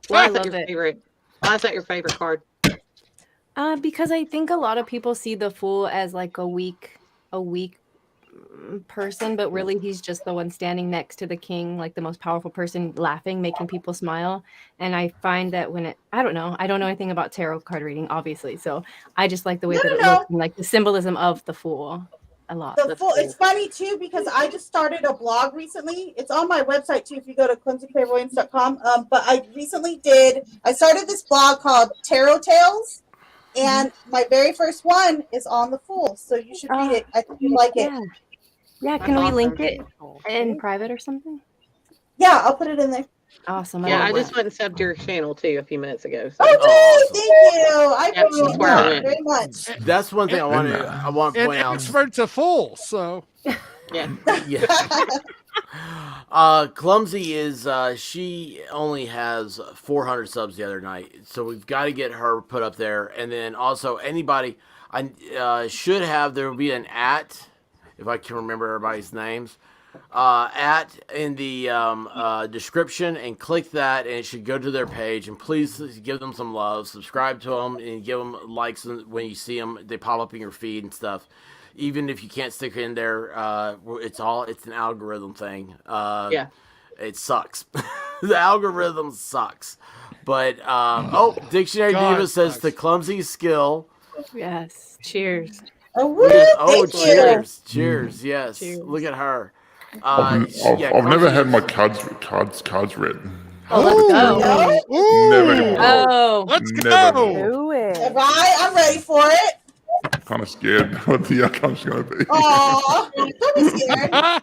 Why is that your favorite? Why is that your favorite card? Because I think a lot of people see the Fool as like a weak person, but really he's just the one standing next to the king, like the most powerful person, laughing, making people smile. And I find that I don't know anything about tarot card reading, obviously, so I just like the way that it looks and like the symbolism of the Fool a lot. The Fool. It's funny too because I just started a blog recently. It's on my website too if you go to clumsyclavoyance.com. But I started this blog called Tarot Tales. And my very first one is on the Fool, so you should read it. I think you like it. Yeah, can we link it in private or something? Yeah, I'll put it in there. Awesome. Yeah, I just went and subbed your channel too a few minutes ago. So. Oh, thank you. I appreciate that very much. That's one thing I want to point out. Expert's a fool, so yeah. Clumsy is she only has 400 subs the other night, so we've got to get her put up there. And then also anybody I should have, there will be an @ if I can remember everybody's names, @ in the description, and click that, and it should go to their page. And please give them some love, subscribe to them, and give them likes when you see them. They pop up in your feed and stuff. Even if you can't stick it in there, it's an algorithm thing. It sucks. The algorithm sucks. But Dictionary Diva says the clumsy skill. Yes. Cheers. Cheers. Cheers. Yes. Cheers. Look at her. I've never had my cards read. Let's go. Never. Let's go. Do it. All right, I'm ready for it. I'm kind of scared what the outcome's going to be. Aw, don't be scared.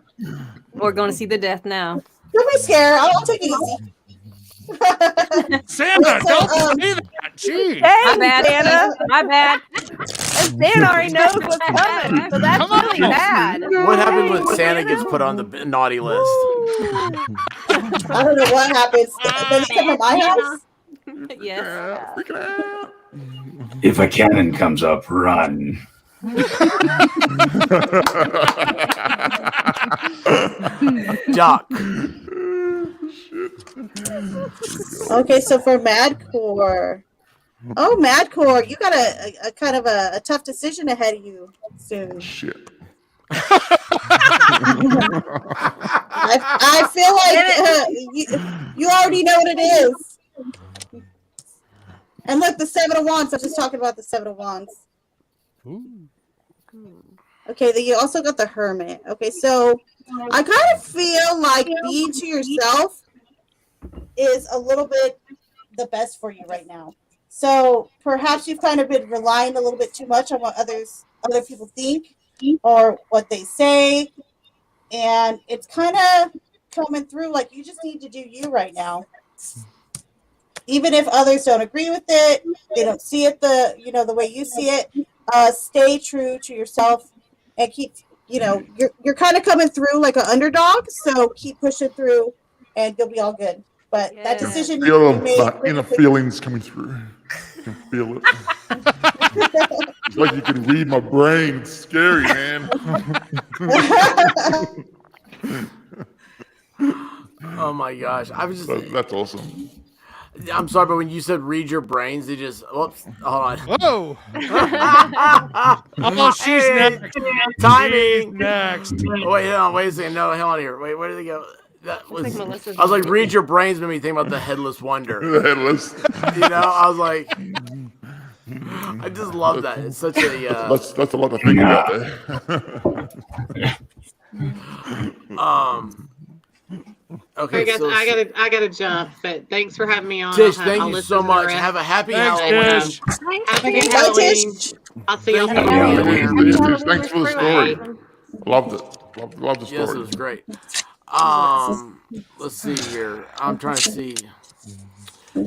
We're going to see the death now. Don't be scared. I'll take it easy. Santa, don't say that. Jeez. My bad, Santa. My bad. And Dan already knows what's coming, so that's really bad. What happens when Santa gets put on the naughty list? I don't know what happens. Does he come to my house? Yes. If a cannon comes up, run. Doc. Okay, so for Madcore. Oh, Madcore, you got a kind of a tough decision ahead of you soon. Shit. I feel like you already know what it is. And look, the Seven of Wands. I was just talking about the Seven of Wands. Okay, then you also got the Hermit. Okay, so I kind of feel like being to yourself is a little bit the best for you right now. So perhaps you've kind of been relying a little bit too much on what other people think or what they say, and it's kind of coming through like you just need to do you right now. Even if others don't agree with it, they don't see it the way you see it. Stay true to yourself and keep. You're kind of coming through like an underdog, so keep pushing through, and you'll be all good. But that decision Feel you made, my inner feelings coming through. I can feel it. It's like you can read my brain. It's scary, man. Oh my gosh! I was just. That's awesome. I'm sorry, but when you said read your brains, they just. Whoops! Hold on. Whoa! Oh, she's next. Timing. She's next. Oh, wait, hold on. Wait a second. No, hold on here. Wait, where did they go? That was. Like Melissa's I was like, read your brains made me think about the headless wonder. The headless. I was like, I just love that. It's such a. That's a lot to think about there. Okay, guys, so I gotta jump. But thanks for having me on. Tish, I'll thank you so much. Have a happy Halloween. Tish. Have a good Halloween. I'll see y'all Tish, thanks for the story. Loved it. Loved the story. Yes, it was great. Let's see here. I'm trying to see.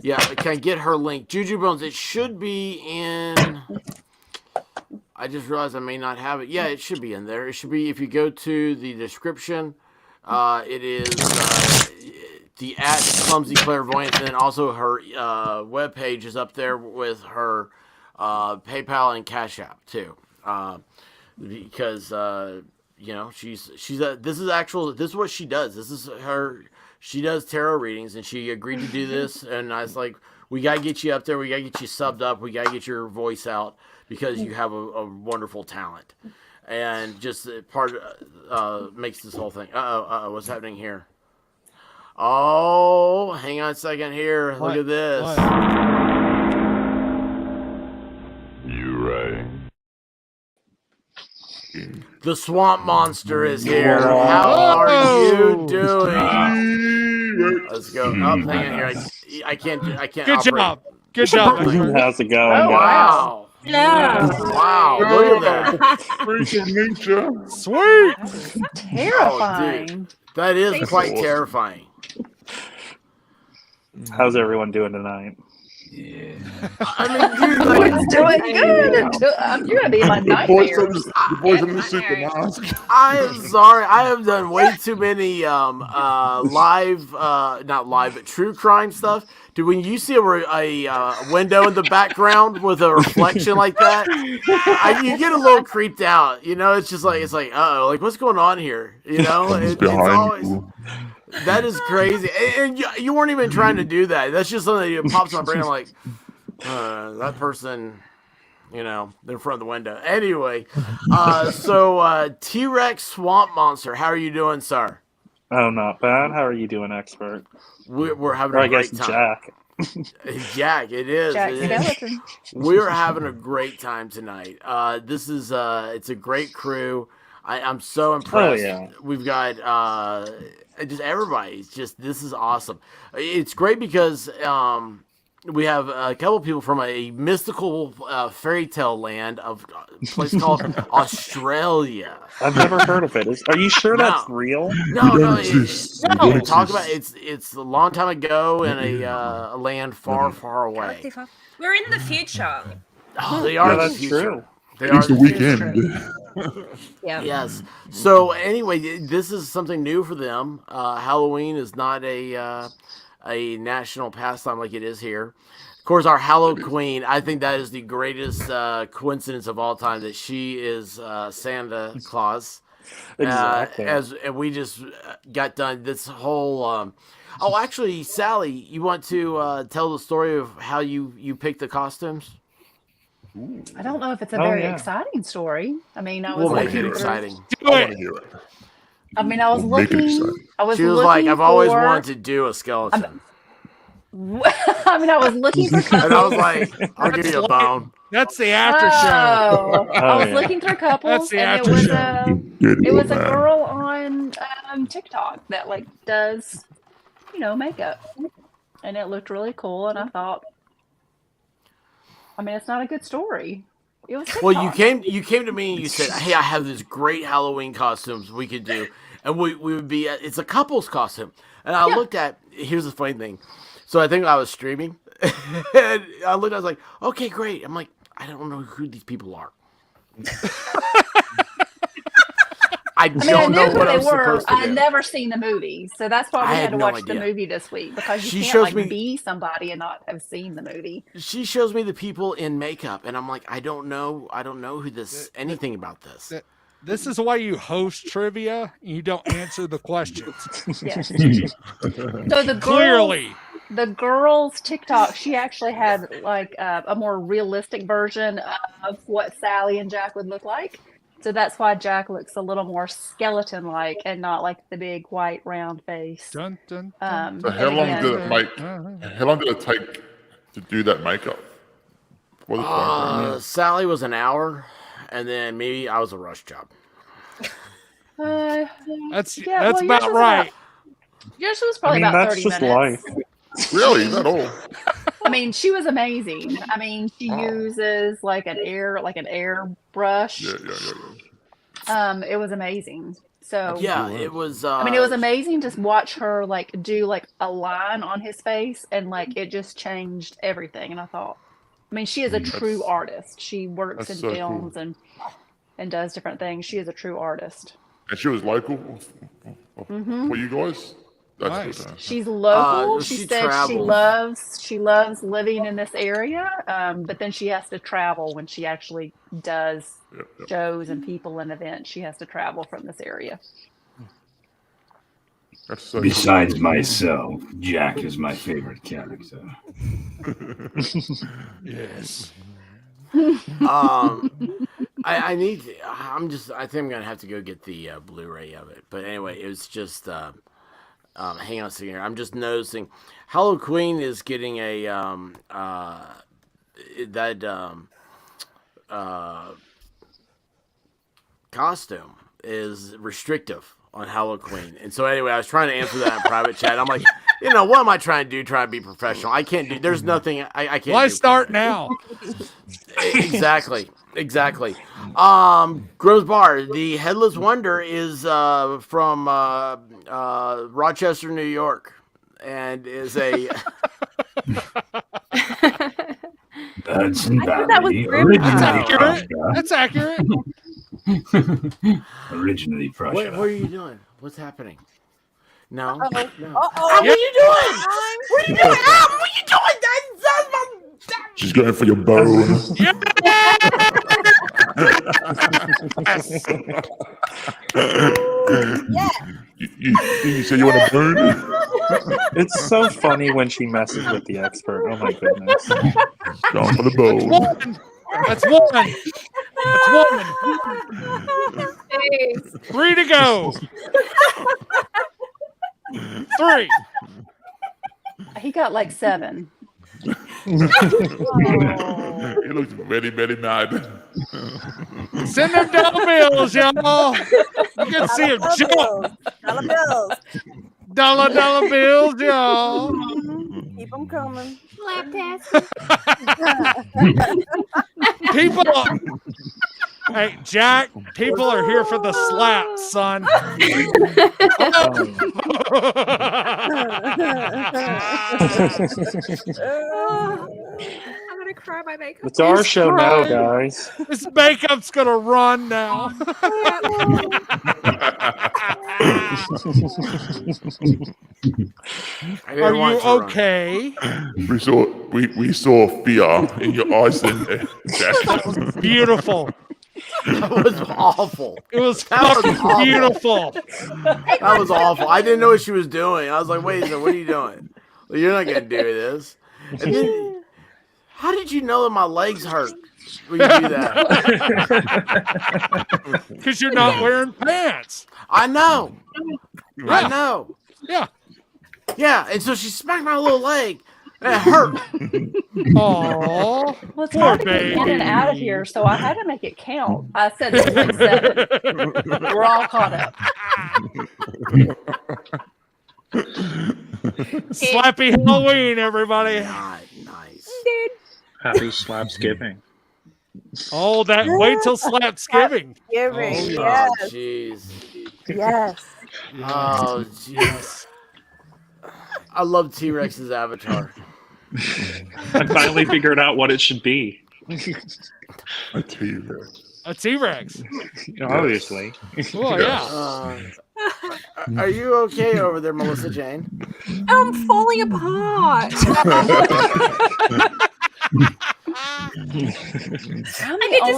Yeah, can I get her link? Juju Bones, it should be in. I just realized I may not have it. Yeah, it should be in there. It should be if you go to the description. It is the @Clumsy Clairvoyance, and then also her webpage is up there with her PayPal and Cash App too. Because she's this is what she does. This is her. She does tarot readings, and she agreed to do this. And I was like, we gotta get you up there. We gotta get you subbed up. We gotta get your voice out because you have a wonderful talent. And just part makes this whole thing. What's happening here? Oh, hang on a second here. Look at this. You right. The swamp monster is here. How are you doing? Let's go. Oh, hang on here. I can't. Good operate. job. Good job. How's it going? Oh, wow. Yeah. Wow. Look at that. Sweet. Terrifying. Oh, dude. That is quite terrifying. How's everyone doing tonight? Yeah. I mean, It's doing good. You're gonna be my nightmare. The boys in the super mask. I am sorry. I have done way too many live, not live, but true crime stuff. Dude, when you see a window in the background with a reflection like that, you get a little creeped out. It's just like uh-oh, like what's going on here? It's always. That is crazy, and you weren't even trying to do that. That's just something that pops in my brain. I'm like, that person, in front of the window. Anyway, so T-Rex Swamp Monster, how are you doing, sir? Oh, not bad. How are you doing, expert? We're having or a I guess great time. Jack. Jack, it is. Jack it is. Skeleton. We're having a great time tonight. This is it's a great crew. I'm so impressed. Oh, yeah. We've got just everybody. This is awesome. It's great because we have a couple people from a mystical fairy tale land of a place called Australia. I've never heard of it. Are you sure that's real? No. Talk about it's a long time ago in a land far, far away. We're in the future. Oh, they are Yeah, in the that's future. true. It's the weekend. Yeah. Yes. So anyway, this is something new for them. Halloween is not a national pastime like it is here. Of course, our Hallow Queen. I think that is the greatest coincidence of all time that she is Santa Claus. Exactly. And we just got done this whole. Oh, actually, Sally, you want to tell the story of how you picked the costumes? I don't know if it's a Oh, very yeah. exciting story. I mean, I was We'll make looking it through. exciting. I want to hear it. I mean, I was We'll make it looking. exciting. I was She was looking like, I've always for- wanted to do a skeleton. I mean, I was looking for couples. And I was like, I'll give you a bone. That's the after Oh, show. I was looking through couples, That's the and after show. it was a girl on TikTok that like does, makeup, and it looked really cool. And I thought, I mean, it's not a good story. It was TikTok. Well, you came to me and you said, "Hey, I have these great Halloween costumes we could do, and we would be it's a couple's costume." And I looked at. Here's the funny thing. So I think I was streaming, and I looked. I was like, "Okay, great." I'm like, I don't know who these people are. I don't know knew who what they I'm were. supposed to do. I'd never seen the movie, so that's why I we had had to no watch the idea. movie this week, because She you shows can't me- be somebody and not have seen the movie. She shows me the people in makeup, and I'm like, I don't know who anything about this. This is why you host trivia. You don't answer the questions. Yes. So the Clearly. the girl's TikTok, she actually had like a more realistic version of what Sally and Jack would look like. So that's why Jack looks a little more skeleton-like and not like the big white round face. Dun, dun, So and how long again- did it make? How long did it take to do that makeup? What was the time frame? Sally was an hour, and then maybe I was a rush job. That's yours about was right. Yours was probably about 30 minutes. Really? Is that all? I mean, she was amazing. I mean, she uses like an airbrush. It was amazing. So Yeah, it was. I mean, it was amazing to watch her like do like a line on his face, and like it just changed everything. And I thought, I mean, she is a true artist. She works in that's so cool. films and does different things. She is a true artist. And she was local. Mhm. For you guys. That's Nice. good. She's local. She she said travels. she loves living in this area, but then she has to travel when she actually does shows and people and events. She has to travel from this area. That's so Besides myself, Jack is my favorite character. Yes. I need. I think I'm gonna have to go get the Blu-ray of it. But anyway, it was just. Hang on a second here. I'm just noticing, Halloween Queen is getting a costume is restrictive on Halloween Queen. And so anyway, I was trying to answer that in private chat. I'm like, what am I trying to do? Try to be professional. I can't do. There's nothing I can't. Why do. start now? Exactly. Groves Bar, the Headless Wonder is from Rochester, New York, and is a. That's that was That's accurate. Originally Prussia. What are you doing? What's happening? No. No. Uh-oh. What are you doing? What are you doing? What are you doing? That's my. She's going for your bone. You say you want a bone? It's so funny when she messes with the expert. Oh my goodness. Going for the bone. That's one. Three to go. 3. He got like 7. He looks very, very mad. Send them dollar bills, y'all. You can see him jump. Dollar bills. Dollar bills, y'all. Keep them coming. Slap test. People. Hey, Jack, people are here for the slap, son. I'm gonna cry my makeup. It's our He's show crying. now, guys. This makeup's gonna run now. Are you okay? We saw fear in your eyes then, Jack. That was beautiful. That was awful. It was That was fucking awful. beautiful. That was awful. I didn't know what she was doing. I was like, wait a second, what are you doing? Well, you're not going to do this. And then, how did you know that my legs hurt when you do that? Because you're not wearing pants. I know. I know. Yeah. Yeah, and so she smacked my little leg. And it hurt. Oh, Well, it's poor hard to get in and baby. out of here, so I had to make it count. I said it was like 7. We're all caught up. Slappy Halloween, everybody. Nice. Happy Slapsgiving. Oh, that wait till Slapsgiving. Giving, Oh, yes. Jeez. Yes. Oh, jeez. I love T-Rex's avatar. I finally figured out what it should be. A T-Rex. A T-Rex. Obviously. Oh, yeah. Are you okay over there, Melissa Jane? I'm falling apart.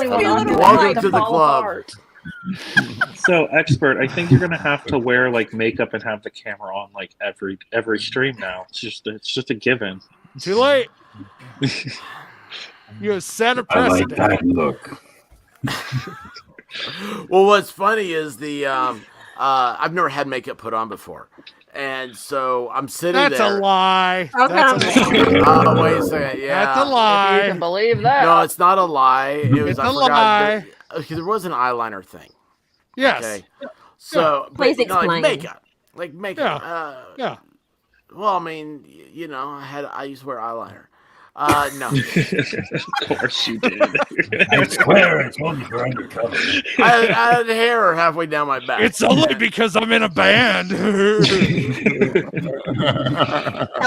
Welcome to the club. So, expert, I think you're gonna have to wear like makeup and have the camera on like every stream now. It's just a given. Too late. You have set a I like precedent. that look. Well, what's funny is the I've never had makeup put on before, and so I'm sitting That's there. a lie. Oh, That's a lie. Oh, wait a second. Yeah, That's a If you lie. can believe that. No, it's not a lie. It was It's I a forgot. lie. Okay, there was an eyeliner thing. Yes. Okay. So, Please but, no, explain. like makeup. Yeah. Well, I mean, you know, I used to wear eyeliner. No. Of course you did. I swear it's only for undercover. I had hair halfway down my back. It's only because I'm in a band.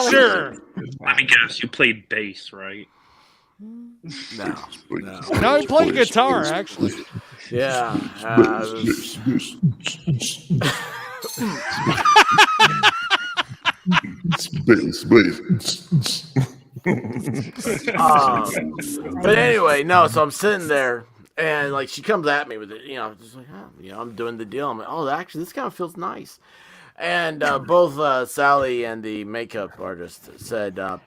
Sure. Let me guess, you played bass, right? No. No, I play guitar, actually. Yeah. Space. But anyway, no. So I'm sitting there, and like she comes at me with it, just like, I'm doing the deal. I'm like, oh, actually, this kind of feels nice. And both Sally and the makeup artist said, "Oh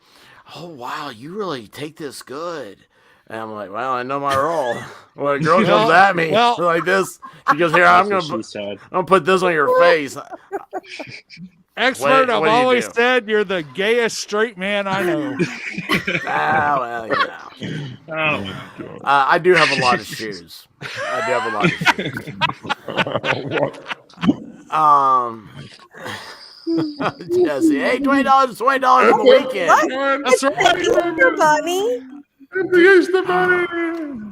wow, you really take this good." And I'm like, well, I know my role. When a girl comes at me like this, she goes, "Here, I'm gonna put this on your face." Expert, What I've do you always do? said you're the gayest straight man I know. Well, I do have a lot of shoes. Jesse, hey, $20 on the weekend. That's right. Easter bunny. The Easter Bunny.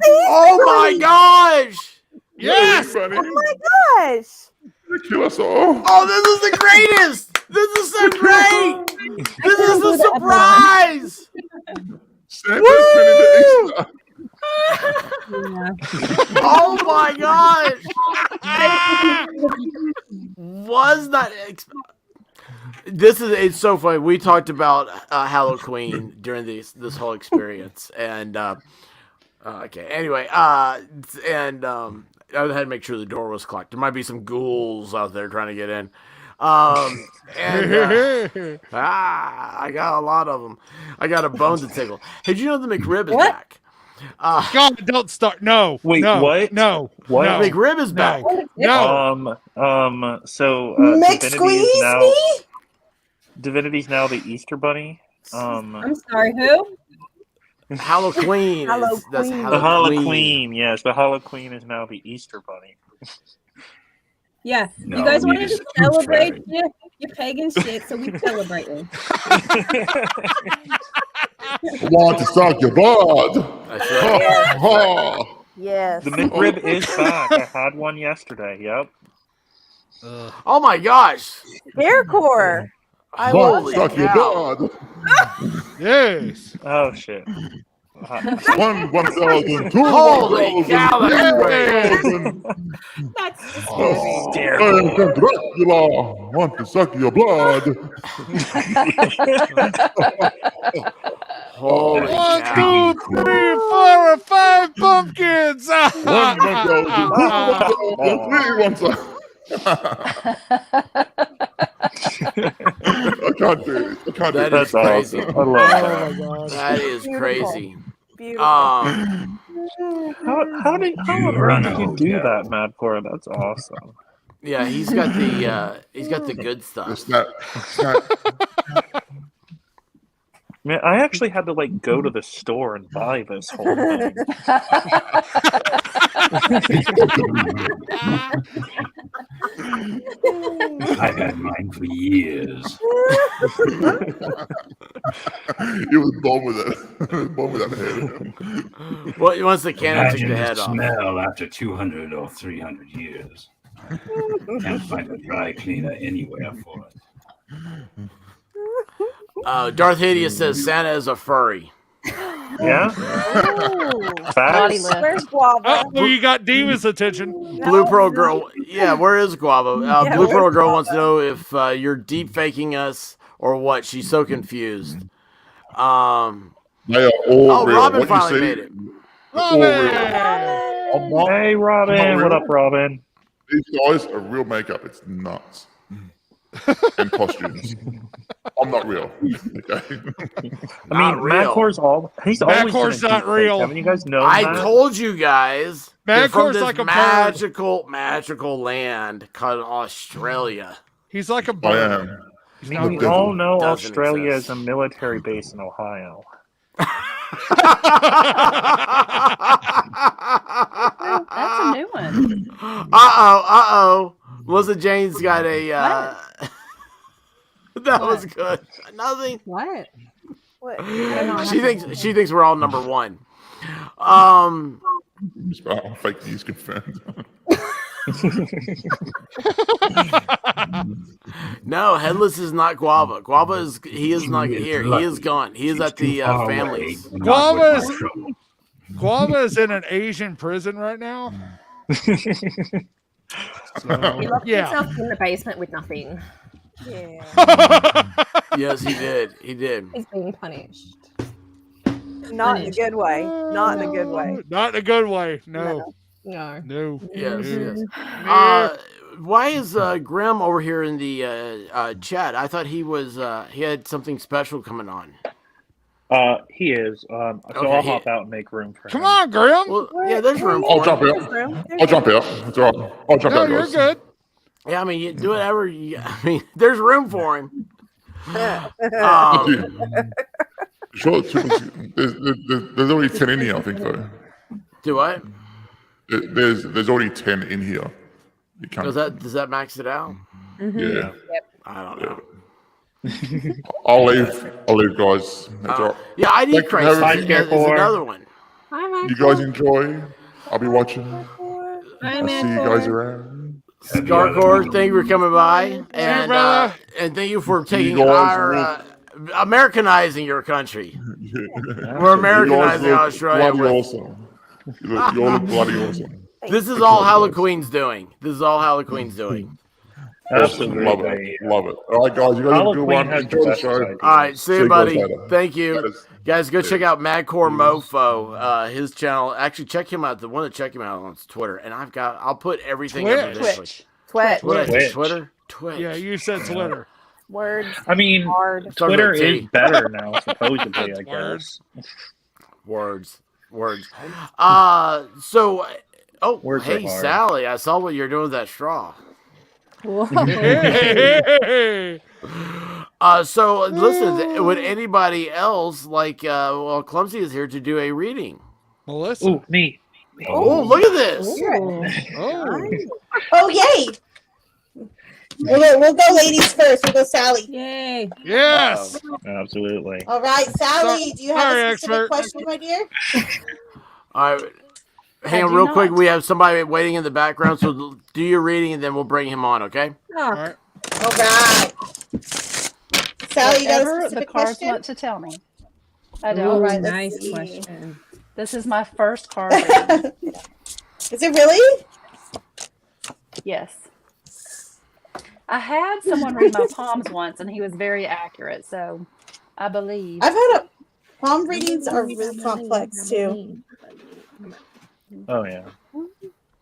Oh my gosh! Yes! Oh my gosh. Kill us all. Oh, this is the greatest! This is so great! This is a surprise! Santa's turning to Easter. Oh my gosh! Was not. It's so funny. We talked about Halloween during this whole experience, and okay. Anyway, I had to make sure the door was clocked. There might be some ghouls out there trying to get in. I got a lot of them. I got a bone to tickle. Hey, did you know the McRib is back? God, don't start. No. Wait, no, what? No. What? No. McRib is back. No. So Divinity's now the Easter Bunny. I'm sorry, who? Halloween. That's The Halloween. Halloween, yes, the Halloween is now the Easter Bunny. Yeah, No, you guys we wanted just to celebrate your pagan shit, so we celebrating. Want to suck your blood. That's right. Oh. Yes. The McRib is back. I had one yesterday. Yep. Oh my gosh! Haircore. I Want love to suck it. your blood. Yes. Oh shit. 1,000, 2,000, Holy cow, that's great. 3,000. That's Oh, disturbing. I am Dracula. Want to suck your blood. Holy One, cow. 2, 3, 4, 5 pumpkins. 1,000, 1,000, 3, 1,000. I can't do it. I can't do it. That is crazy. Awesome. I love that. gosh. That is crazy. Beautiful. How on earth did you do that, Madcore? That's awesome. Yeah, he's got the good stuff. It's not. Man, I actually had to like go to the store and buy this whole thing. I've had mine for years. He was born with it. Born with that head. Well, he wants the cannon to take Imagine the the head off. smell after 200 or 300 years. Can't find a dry cleaner anywhere for it. Darth Hideous says Santa is a furry. Yeah? Facts. Where's Guava? Oh, you got Diva's attention. Blue Pearl Girl. Yeah, where is Guava? Yeah, Blue Pearl where's Girl wants to know if you're deep faking us or what. She's so confused. They are all real. Robin What finally you see, made it. all real. I'm not, Hey, I'm Robin. not What real. up, Robin? These guys are real makeup. It's nuts. And costumes. I'm not real. Okay. I mean, Madcore's he's always Madcore's been a not deep fake. real. Haven't you guys known I that? told you guys. They're from Madcore's this like a bird. magical land called Australia. He's like a I bird. am. I mean, we all know Australia is a military base in Ohio. That's a new one. Uh-oh. Melissa Jane's got a... that was good. Nothing. What? She thinks we're all number one. Fake news confirmed. No, Headless is not Guava. Guava is not here. He is gone. He is at the families. Guava is in an Asian prison right now. He locked Yeah. himself in the basement with nothing. Yeah. Yes, he did. He did. He's being punished. Not in a good way. Not in a good way. Not in a good way. No. No. No. Yes, No. yes. Why is Grim over here in the chat? I thought he had something special coming on. He is. So Okay, I'll hop out and make room for him. Come on, Graham. Well, yeah, there's room. I'll for jump him. out. I'll jump out. It's all right. I'll jump No, out, you're guys. good. Yeah, I mean, you do whatever. I mean, there's room for him. Sure, there's already 10 in here, I think, though. Do what? There's already 10 in here. You can't. Does that max it out? Yeah. I don't know. I'll leave, guys. That's all right. Yeah, I need Thank you for Crisis. having me. Is another one. You guys enjoy. I'll be watching. Hi, I'll see you guys around. Scarcore, thank you for coming by, and thank you for taking our Americanizing your country. We're Americanizing Australia. Bloody awesome. You all look bloody awesome. This is all Halloween's doing. Absolutely. Love it. Love it. All right, guys. You guys have a good one. has Enjoy the best show. ideas. All right, see you, buddy. guys later. Thank you, Later. guys. Go check out Madcore Mofo, his channel. Actually, check him out. The one to check him out on Twitter, and I'll put everything up eventually. Twitch. What did I say? Twitch. Twitter. Twitch. Yeah, you said Twitter. Words. I mean, Hard. Twitter Sorry, is better now, supposedly, I guess. Words. So, Words hey, are hard. Sally, I saw what you're doing with that straw. Hey. So listen, would anybody else like? Clumsy is here to do a reading. Melissa. Ooh, me. Oh, look at this! Oh, yay! We'll go ladies first. We'll go Sally. Yay. Yes. Absolutely. All right, Sally, do you have Sorry, a specific expert. question, my dear? All right, hang on do real not. quick. We have somebody waiting in the background, so do your reading, and then we'll bring him on. Okay? All right. All right. Sally, you got a Whatever the specific cards question? want to tell me. I know, Ooh, right? nice Let's see. question. This is my first card reading. Is it really? Yes. I had someone read my palms once, and he was very accurate. So I believe. I've had palm readings are really complex too. Oh yeah.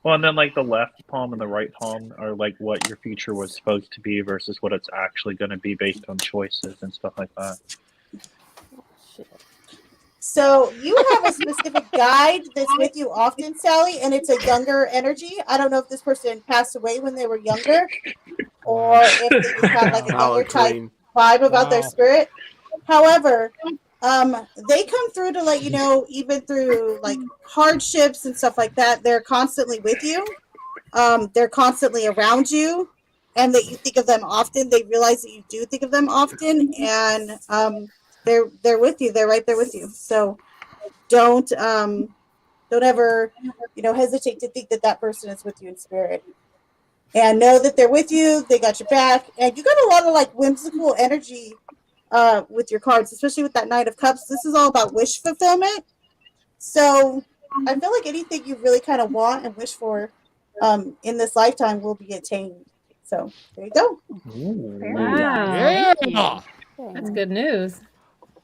Well, and then like the left palm and the right palm are like what your future was supposed to be versus what it's actually going to be based on choices and stuff like that. So you have a specific guide that's with you often, Sally, and it's a younger energy. I don't know if this person passed away when they were younger, or if they just had like a younger type vibe about their spirit. However, they come through to let you know, even through like hardships and stuff like that, they're constantly with you. They're constantly around you, and that you think of them often. They realize that you do think of them often, and they're with you. They're right there with you. So don't ever hesitate to think that that person is with you in spirit, and know that they're with you. They got your back, and you got a lot of like whimsical energy with your cards, especially with that Knight of Cups. This is all about wish fulfillment. So I feel like anything you really kind of want and wish for in this lifetime will be attained. So there you go. Wow. Yeah. That's good news.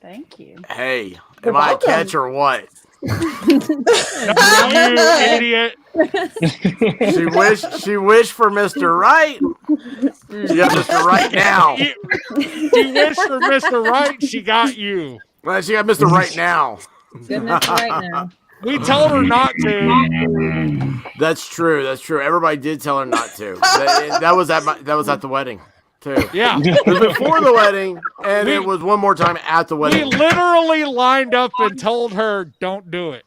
Thank you. Hey, am I a catch or what? You idiot. She wished for Mr. Right. She got Mr. Right now. You wish for Mr. Right, she got you. Well, she got Mr. Right now. Good Mr. Right now. We told her not to. That's true. That's true. Everybody did tell her not to. That was at the wedding too. Yeah. It was before the wedding, and it was one more time at the We wedding. literally lined up and told her, "Don't do it."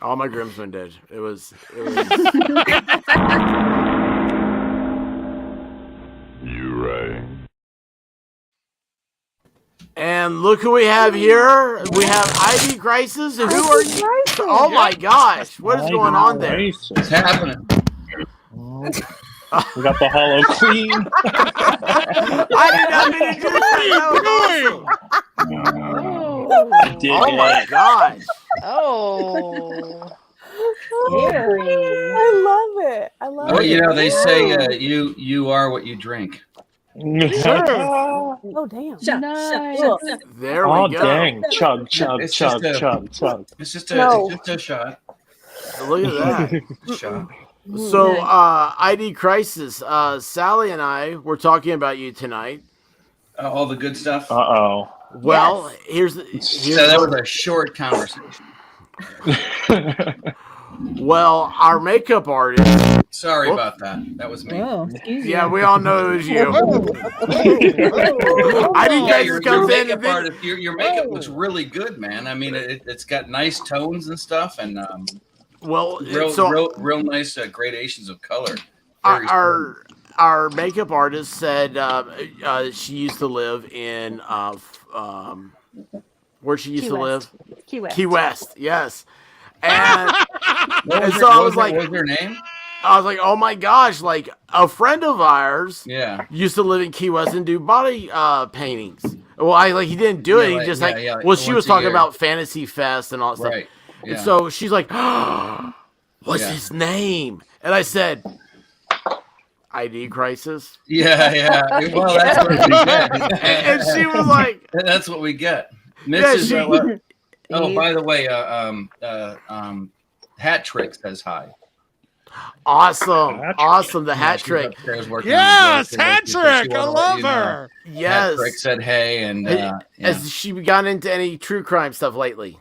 All my groomsmen did. It was. You right. And look who we have here. We have ID Crisis. Who are you? Oh my gosh. What is going on there? What's happening? We got the Hollow Queen. I did not mean to do that. Oh my gosh. Oh. I love it. I love Well, it. you know, they say you are what you drink. Oh damn! Nice. There we Oh go. dang! Chug, chug, It's chug, just a- chug, chug. It's just No. a shot. Look at that. Shot. So, ID Crisis, Sally and I were talking about you tonight. All the good stuff. Uh-oh. Well, here's So that was a short conversation. Well, our makeup artist. Sorry about that. That was me. Oh, excuse you. Yeah, we all know it was you. ID Yeah, Crisis your comes in makeup and then, artist, your makeup looks really good, man. I mean, it's got nice tones and stuff, and well, real nice gradations of color. Very our makeup artist said she used to live in where she used Key to West. live. Key West. Key West, yes. And, and so what I was like, what was her name? I was like, oh my gosh, like a friend of ours Yeah. used to live in Key West and do body paintings. Well, he didn't do it. Yeah, He just like well, she once was a talking year. about Fantasy Fest and all that stuff. Right. And Yeah. so she's like, what's Yeah. his name? And I said, ID Crisis. Yeah. Well, that's what we get. And she was like, that's what we get. Yeah, Mrs. Oh, by the way, Hat Trick says hi. awesome, the hat she's trick. upstairs working Yes, on the Hat book, so she Trick. I wanted to let love you know. her. Yes. Hat Trick said hey, and yeah. Has she gotten into any true crime stuff lately?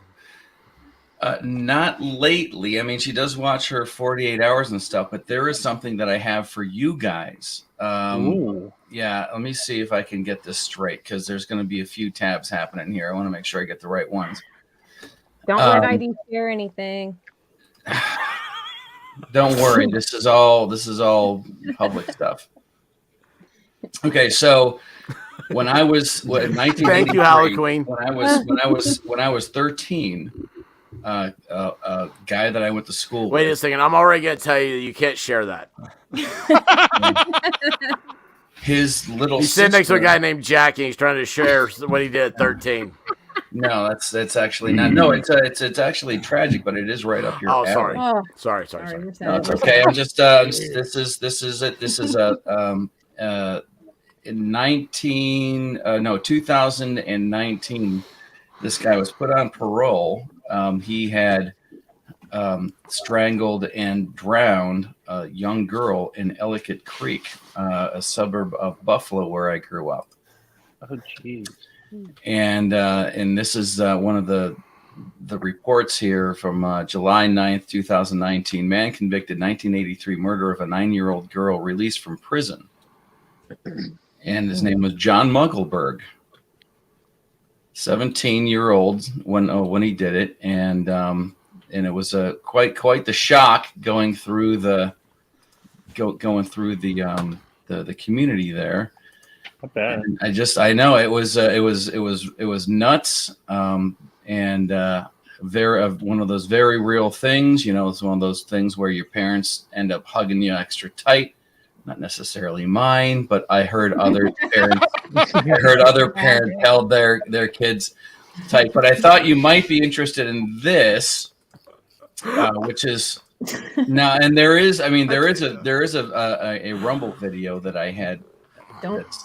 Not lately. I mean, she does watch her 48 hours and stuff, but there is something that I have for you guys. Ooh. Yeah, let me see if I can get this straight, because there's going to be a few tabs happening here. I want to make sure I get the right ones. Don't let ID share anything. Don't worry, this is all public stuff. Okay, so when I was in 1983, Thank you, Halloween. when I was 13, a guy that I went to school Wait with. a second. I'm already going to tell you that you can't share that. his little He's sitting next to a guy named Jackie. He's trying to share what he did at 13. No, that's actually not. No, it's actually tragic, but it is right up your alley. Sorry. Oh. Sorry. No, it's okay. I'm just this is it. This is in 2019. This guy was put on parole. He had strangled and drowned a young girl in Ellicott Creek, a suburb of Buffalo, where I grew up. Oh, jeez. And this is one of the reports here from July 9th, 2019. Man convicted 1983 murder of a 9-year-old girl released from prison. And his name was John Muggleberg. 17-year-old when he did it, and it was quite the shock going through the community there. Not bad. And I know it was nuts, and one of those very real things. It's one of those things where your parents end up hugging you extra tight. Not necessarily mine, but I heard other parents held their kids tight. But I thought you might be interested in this, which is now, and there is a Rumble video that I had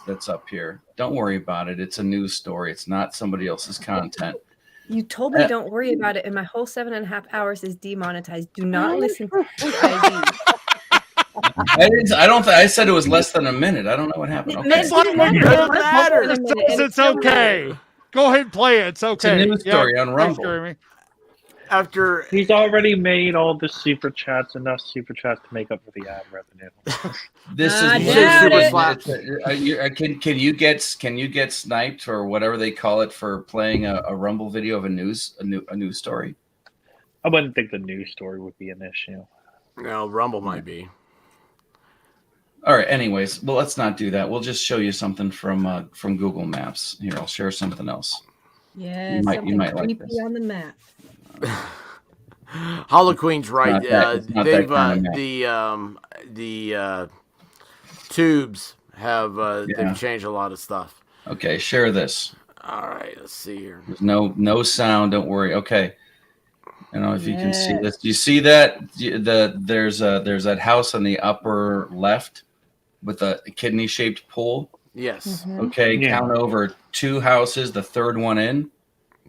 that's up here. Don't worry about it. It's a news story. It's not somebody else's content. You told me don't worry about it, and my whole 7.5 hours is demonetized. Do not listen to ID. I said it was less than a minute. I don't know what happened. Okay. It's okay. Go ahead and play it. It's okay. It's a news story on Rumble. Jeremy. After he's already made all the super chats, enough super chats to make up for the ad revenue. This is super slaps. Can you get sniped or whatever they call it for playing a Rumble video of a news story? I wouldn't think the news story would be an issue. No, Rumble might be. All right. Anyways, well, let's not do that. We'll just show you something from Google Maps. Here, I'll share something else. Yeah, you might like creepy this. on the map. Halloween's right. They've kind of the tubes have they've changed a lot of stuff. Okay, share this. All right, let's see here. There's no sound. Don't worry. Okay. I don't know if you can see this. Do you see that? There's that house on the upper left with a kidney-shaped pool. Yes. Mm-hmm. Okay. Count over 2 houses. The third one in.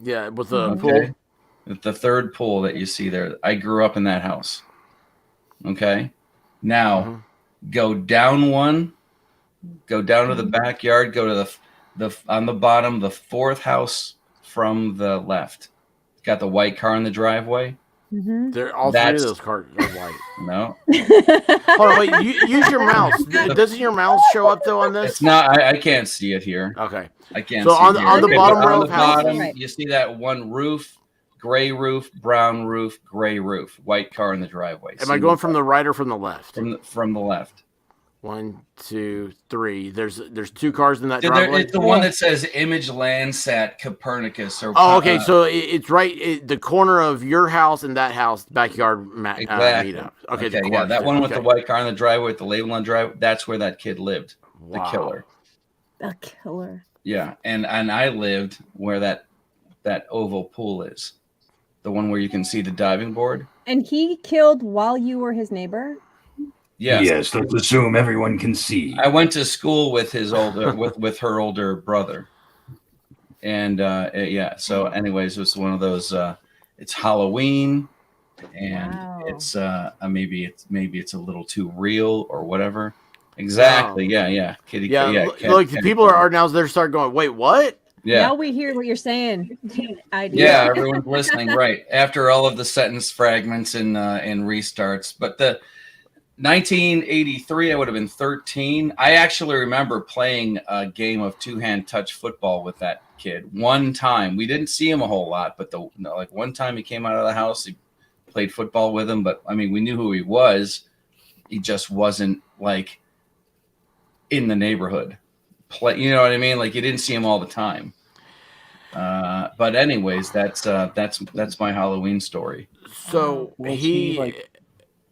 Yeah, with the pool. The third pool that you see there. I grew up in that house. Okay. Now, go down one. Go down to the backyard. Go to the on the bottom, the 4th house from the left. Got the white car in the driveway. Mm-hmm. They're all 3 of those cars are white. No. Hold on, wait. Use your mouse. Doesn't your mouse show up though on this? It's not. I can't see it here. Okay. I can't. So see on it here. on the Okay, bottom but row on of the houses, bottom, you see that one roof, gray roof, brown roof, gray roof, white car in the driveway. Am I going from the right or from the left? From the left. 1, 2, 3. There's 2 cars in that driveway. It's the one that says Image Landsat Copernicus. Or okay. So it's right the corner of your house and that house backyard exactly. meetup. Okay. Yeah, that one with the white car in the driveway with the label on the driveway. That's where that kid lived. Wow. The killer. The killer. Yeah, and I lived where that oval pool is, the one where you can see the diving board. And he killed while you were his neighbor? Yes. Yes, let's assume everyone can see. I went to school with his older with her older brother. And so anyways, it was one of those it's Halloween and it's maybe it's a little too real or whatever. Exactly. Wow. Yeah. Kitty. Look, people are now they're starting going, wait, what? Yeah. Now we hear what you're saying. Yeah, everyone's listening, right? After all of the sentence fragments and restarts, but the 1983, I would have been 13. I actually remember playing a game of 2-hand touch football with that kid. One time, we didn't see him a whole lot, but one time he came out of the house, he played football with him. But I mean, we knew who he was. He just wasn't like in the neighborhood. You know what I mean? Like you didn't see him all the time. But anyways, that's my Halloween story. So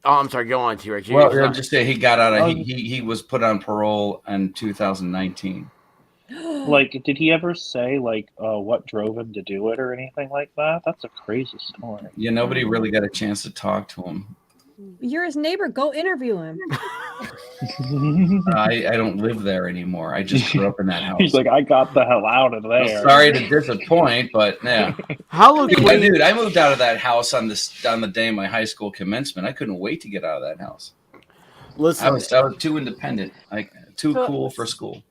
Oh, I'm sorry. Go on, T-Rex. Well, I'll just say he got out of he was put on parole in 2019. Like, did he ever say what drove him to do it or anything like that? That's a crazy story. Yeah, nobody really got a chance to talk to him. You're his neighbor. Go interview him. I don't live there anymore. I just grew up in that house. He's like, I got the hell out of there. Well, sorry to disappoint, but yeah. Dude, I moved out of that house on the day of my high school commencement. I couldn't wait to get out of that house. Listen, I was too independent, too cool for school.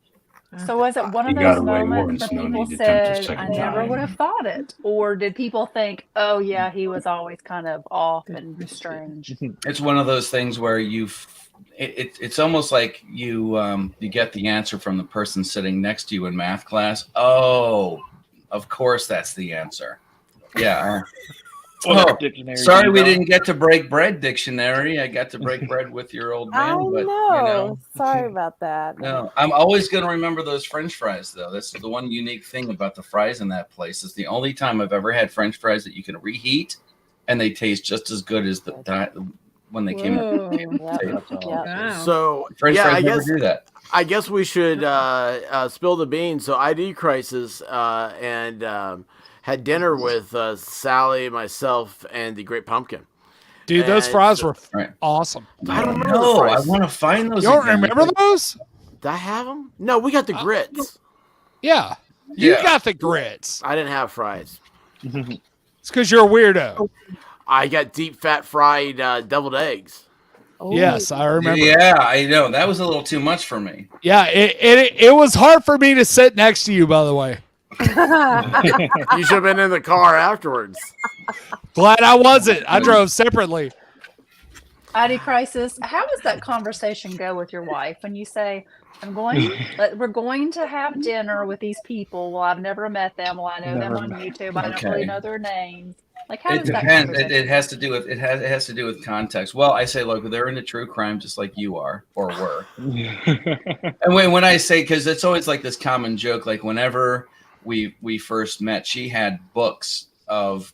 So was it one of You got those away moments once, where no people need to attempt a said, second I never time." would have thought it? Or did people think, oh, yeah, he was always kind of off and strange? It's one of those things where it's almost like you get the answer from the person sitting next to you in math class. Oh, of course that's the answer. Yeah. Sorry we didn't get to break bread, dictionary. I got to break bread with your old man. I but, know. Sorry about that. No, I'm always going to remember those French fries, though. That's the one unique thing about the fries in that place. It's the only time I've ever had French fries that you can reheat, and they taste just as good as when they came out. So French yeah, fries I never guess do that. I guess we should spill the beans. So ID Crisis and had dinner with Sally, myself, and the Great Pumpkin. Dude, those And fries were awesome. I don't remember No, the I fries. want to find those. You don't again. remember those? Did I have them? No, we got the grits. Yeah. You Yeah. got the grits. I didn't have fries. It's because you're a weirdo. I got deep fat fried deviled eggs. Yes, I remember. Yeah, I know. That was a little too much for me. Yeah, it was hard for me to sit next to you, by the way. You should have been in the car afterwards. Glad I wasn't. I drove separately. ID Crisis, how does that conversation go with your wife when you say, we're going to have dinner with these people. Well, I've never met them. Well, I know them on YouTube. I don't really know their names. Like, how It does that depends. conversation It has to do with it has to do with context. Well, I say, look, they're into true crime just like you are or were. And when I say, because it's always like this common joke, like whenever we first met, she had books of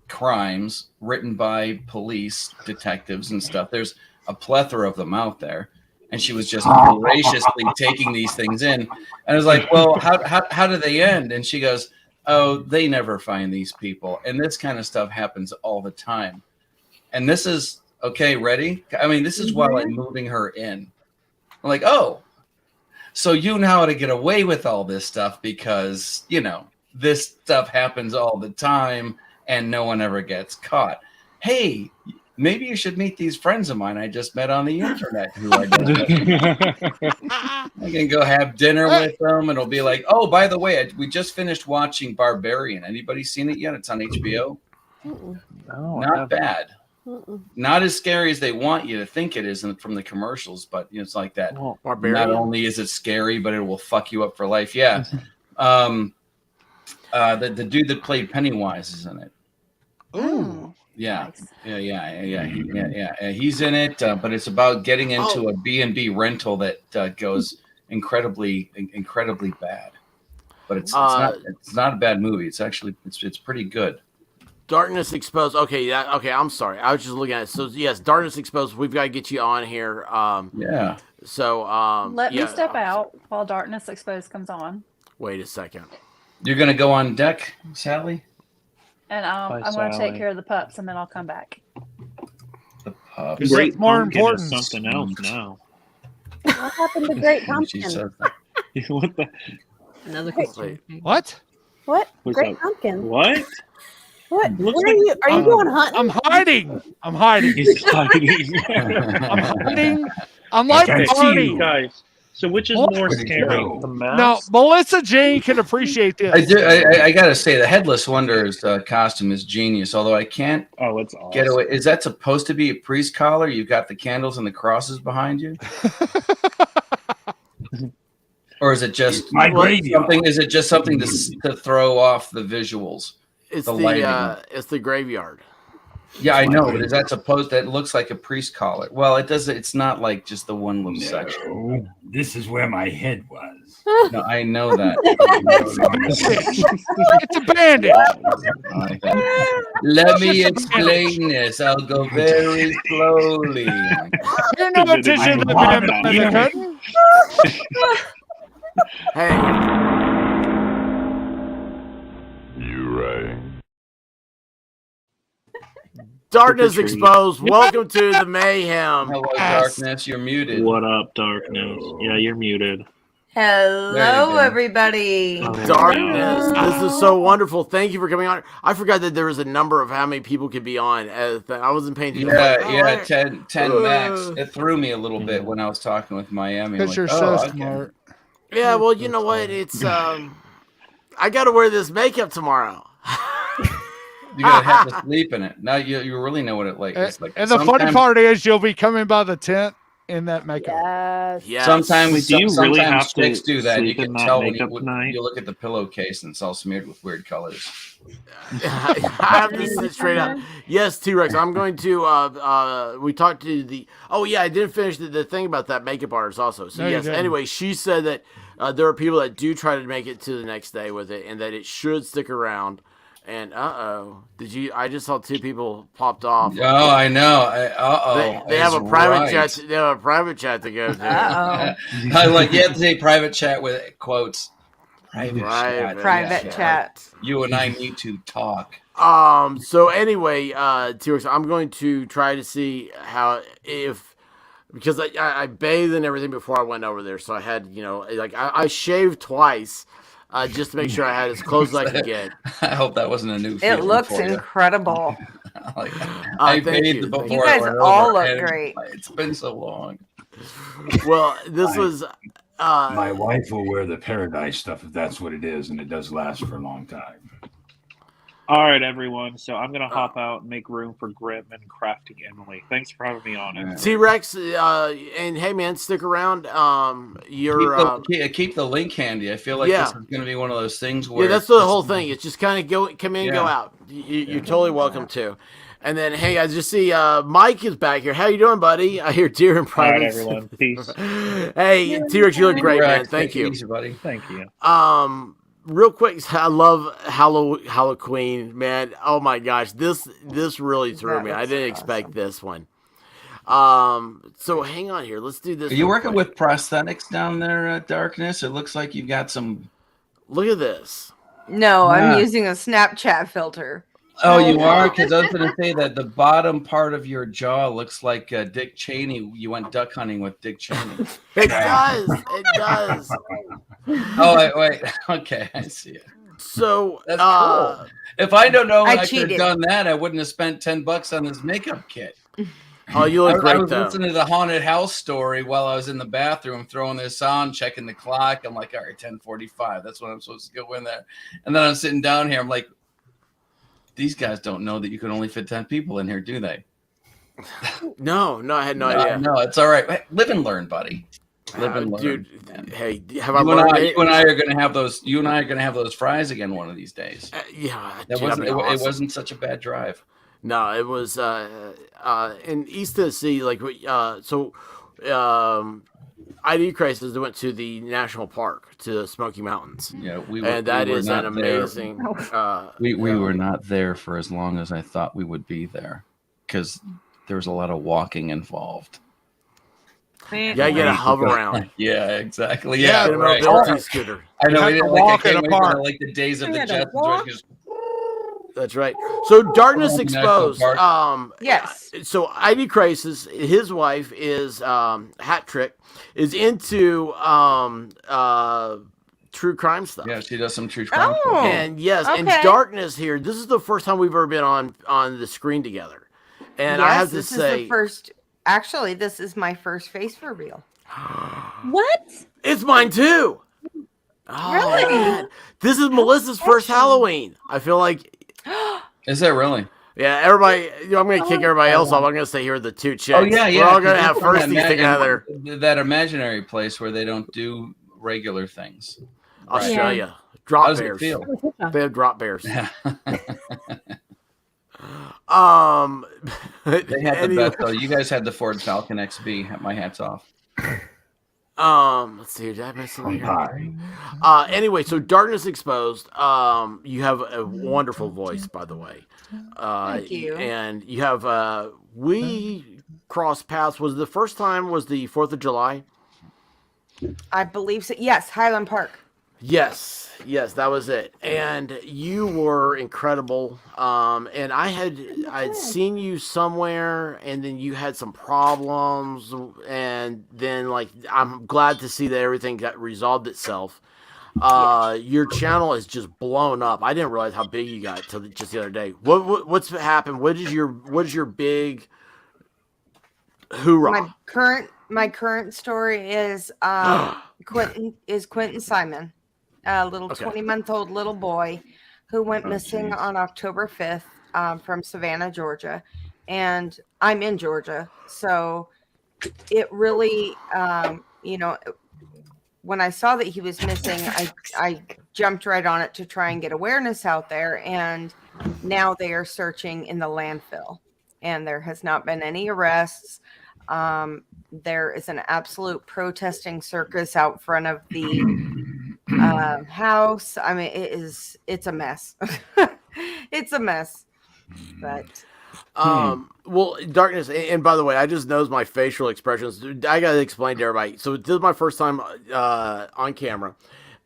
crimes written by police detectives and stuff. There's a plethora of them out there, and she was just voraciously taking these things in. And I was like, well, how do they end? And she goes, oh, they never find these people. And this kind of stuff happens all the time. And this is okay, ready? I mean, this is while I'm moving her in. I'm like, oh, so you know how to get away with all this stuff because, this stuff happens all the time and no one ever gets caught. Hey, maybe you should meet these friends of mine I just met on the internet who I can go have dinner with them, and it'll be like, oh, by the way, we just finished watching Barbarian. Anybody seen it yet? It's on HBO. No, Not bad. Not as scary as they want you to think it is from the commercials, but it's like that. Barbarian. Not only is it scary, but it will fuck you up for life. Yeah. The dude that played Pennywise is in it. Ooh. Yeah. Yeah. He's in it, but it's about getting into a B&B rental that goes incredibly bad. But it's not a bad movie. It's actually it's pretty good. Darkness Exposed. Okay, I'm sorry. I was just looking at it. So yes, Darkness Exposed. We've got to get you on here. Yeah. So Let me step out while Darkness Exposed comes on. Wait a second. You're gonna go on deck, Sally? And I'm going to take care of the pups, and then I'll come back. The pups. Great more Pumpkin important. is something else now. What happened to Great She Pumpkin? says What the? Another Wait. What? What? What's Great up? Pumpkin? What? What? Looks Where are you? Are you going hunting? I'm hiding. I'm hiding. He's hiding. I'm hiding. I'm like Okay. Barney. Guys, so which is What? more Where'd it scary? go? The Now, mask? Melissa Jane can appreciate this. I do. I gotta say, the Headless Wonder's costume is genius. Although I can't Oh, it's awesome. get away. Is that supposed to be a priest collar? You've got the candles and the crosses behind you, or is it just My graveyard. something? Is it just something to throw off the visuals? It's The lighting. it's the graveyard. Yeah, I know, but is that supposed? That looks like a priest collar. Well, it does. It's not like just the one little section. No, this is where my head was. No, I know that. It's a bandit. Let me explain this. I'll go very slowly. You know what tissue that man in the curtain? Hey. You're right. Darkness Trick or treat. exposed. Welcome to the mayhem. Hello, Darkness. You're muted. What up, Darkness? Yeah, you're muted. There you Hello, go. everybody. Darkness. This is so wonderful. Thank you for coming on. I forgot that there was a number of how many people could be on. I wasn't paying attention. Yeah, 10 max. It threw me a little bit when I was talking with Miami. Because you're so smart. Yeah, well, you know what? It's I got to wear this makeup tomorrow. You gotta have to sleep in it. Now you really know what it's like. And the funny part is you'll be coming by the tent in that makeup. Yes. Sometimes, Do you really have to chicks do that. You sleep in can that tell when makeup tonight? you look at the pillowcase and it's all smeared with weird colors. I have to sit straight up. Yes, T-Rex. I'm going to. We talked to the. Oh yeah, I didn't finish the thing about that makeup artist also. So No, you yes. didn't. Anyway, she said that there are people that do try to make it to the next day with it, and that it should stick around. And did you? I just saw 2 people popped off. Oh, I know. They have a private chat. They have a private chat to go to. I like you have to say private chat with quotes. Private chat. You and I need to talk. So anyway, T-Rex, I'm going to try to see how because I bathed and everything before I went over there, so I had I shaved twice. Just to make sure I had as close as I could get. I hope that wasn't a new. It looks incredible. I thank bathed you. before You guys I went all over, look and great. It's been so long. Well, this was. My wife will wear the paradise stuff if that's what it is, and it does last for a long time. All right, everyone. So I'm gonna hop out and make room for Grim and Crafting Emily. Thanks for having me on it. T-Rex, and hey man, stick around. Keep the link handy. I feel like this is going to be one of those things where that's the whole thing. It's just kind of come in, go out. You're totally welcome to. And then, hey, I just see Mike is back here. How you doing, buddy? I hear deer in private. All right, everyone. Peace. Hey, T-Rex, you look great, man. Thank you. Easy, buddy. Thank you. Real quick, I love Halloween, man. Oh my gosh, this really threw me. I didn't expect this one. So hang on here. Let's do this. Are you working with prosthetics down there at Darkness? It looks like you've got some. Look at this. No, I'm using a Snapchat filter. Oh, you are? Because I was going to say that the bottom part of your jaw looks like Dick Cheney. You went duck hunting with Dick Cheney. It does. It does. Oh, wait. Okay, I see it. So that's cool. If I don't know I could have cheated. done that, I wouldn't have spent $10 on this makeup kit. Oh, you look great, I was though. listening to the haunted house story while I was in the bathroom, throwing this on, checking the clock. I'm like, all right, 10:45. That's when I'm supposed to go in there. And then I'm sitting down here. I'm like, these guys don't know that you can only fit 10 people in here, do they? No, I had no idea. No, it's all right. Live and learn, buddy. Live and learn. Dude, hey, have you and I are going to have those. You and I are going to have those fries again one of these days. Yeah, that wasn't. It wasn't such a bad drive. No, it was in East Tennessee. ID Crisis went to the national park to the Smoky Mountains. Yeah, and that is an amazing. We were not there for as long as I thought we would be there because there was a lot of walking involved. Yeah, you gotta hover around. Yeah, exactly. Yeah, right. Scooter. I know. You I can't wait for like the days of the Jetsons. That's right. So Darkness Exposed. Yes. So ID Crisis, his wife is Hat Trick, is into true crime stuff. Yeah, she does some true crime. And yes, and Darkness here. This is the first time we've ever been on the screen together. And I have to this say, is the first. Actually, this is my first face reveal. What? It's mine too. Oh, Really? man. This is Melissa's first Halloween. I feel like. Is that really? Yeah, everybody. I'm going to kick everybody else off. I'm going to stay here with the 2 chicks. Oh yeah. We're all going to have firsties together. That imaginary place where they don't do regular things. Australia. Right. Drop bears. They have drop bears. Yeah. They had the best though. You guys had the Ford Falcon XB. My hat's off. Let's see. Did I miss something here? Anyway, so Darkness Exposed. You have a wonderful voice, by the way. Thank you. And you have we crossed paths. Was the first time was the 4th of July? I believe so. Yes, Highland Park. Yes, that was it. And you were incredible. And I'd seen you somewhere, and then you had some problems, and then I'm glad to see that everything got resolved itself. Your channel is just blown up. I didn't realize how big you got till just the other day. What's happened? What is your big hoorah? My current story is Quentin Simon, a little 20-month-old little boy who went missing on October 5th from Savannah, Georgia. And I'm in Georgia. So it really, when I saw that he was missing, I jumped right on it to try and get awareness out there. And now they are searching in the landfill. And there has not been any arrests. There is an absolute protesting circus out front of the house. I mean, it's a mess. It's a mess. But well, Darkness, and by the way, I just knows my facial expressions. I gotta explain to everybody. So this is my first time on camera,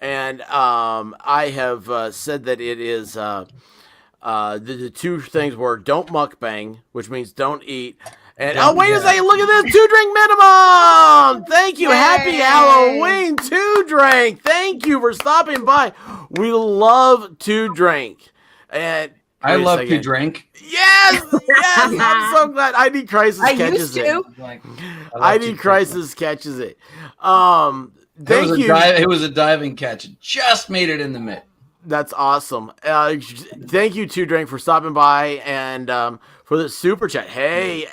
and I have said that it is the two things were don't mukbang, which means don't eat. And wait a second, look at this, 2 drink minimum. Thank you. Yay. Happy Halloween, 2 drink. Thank you for stopping by. We love 2 drink. And I love 2 drink. Yes, I'm so glad. ID Crisis catches it. ID Crisis catches it. Thank you. It was a diving catch. It just made it in the mitt. That's awesome. Thank you, 2 drink, for stopping by and for the super chat. Hey.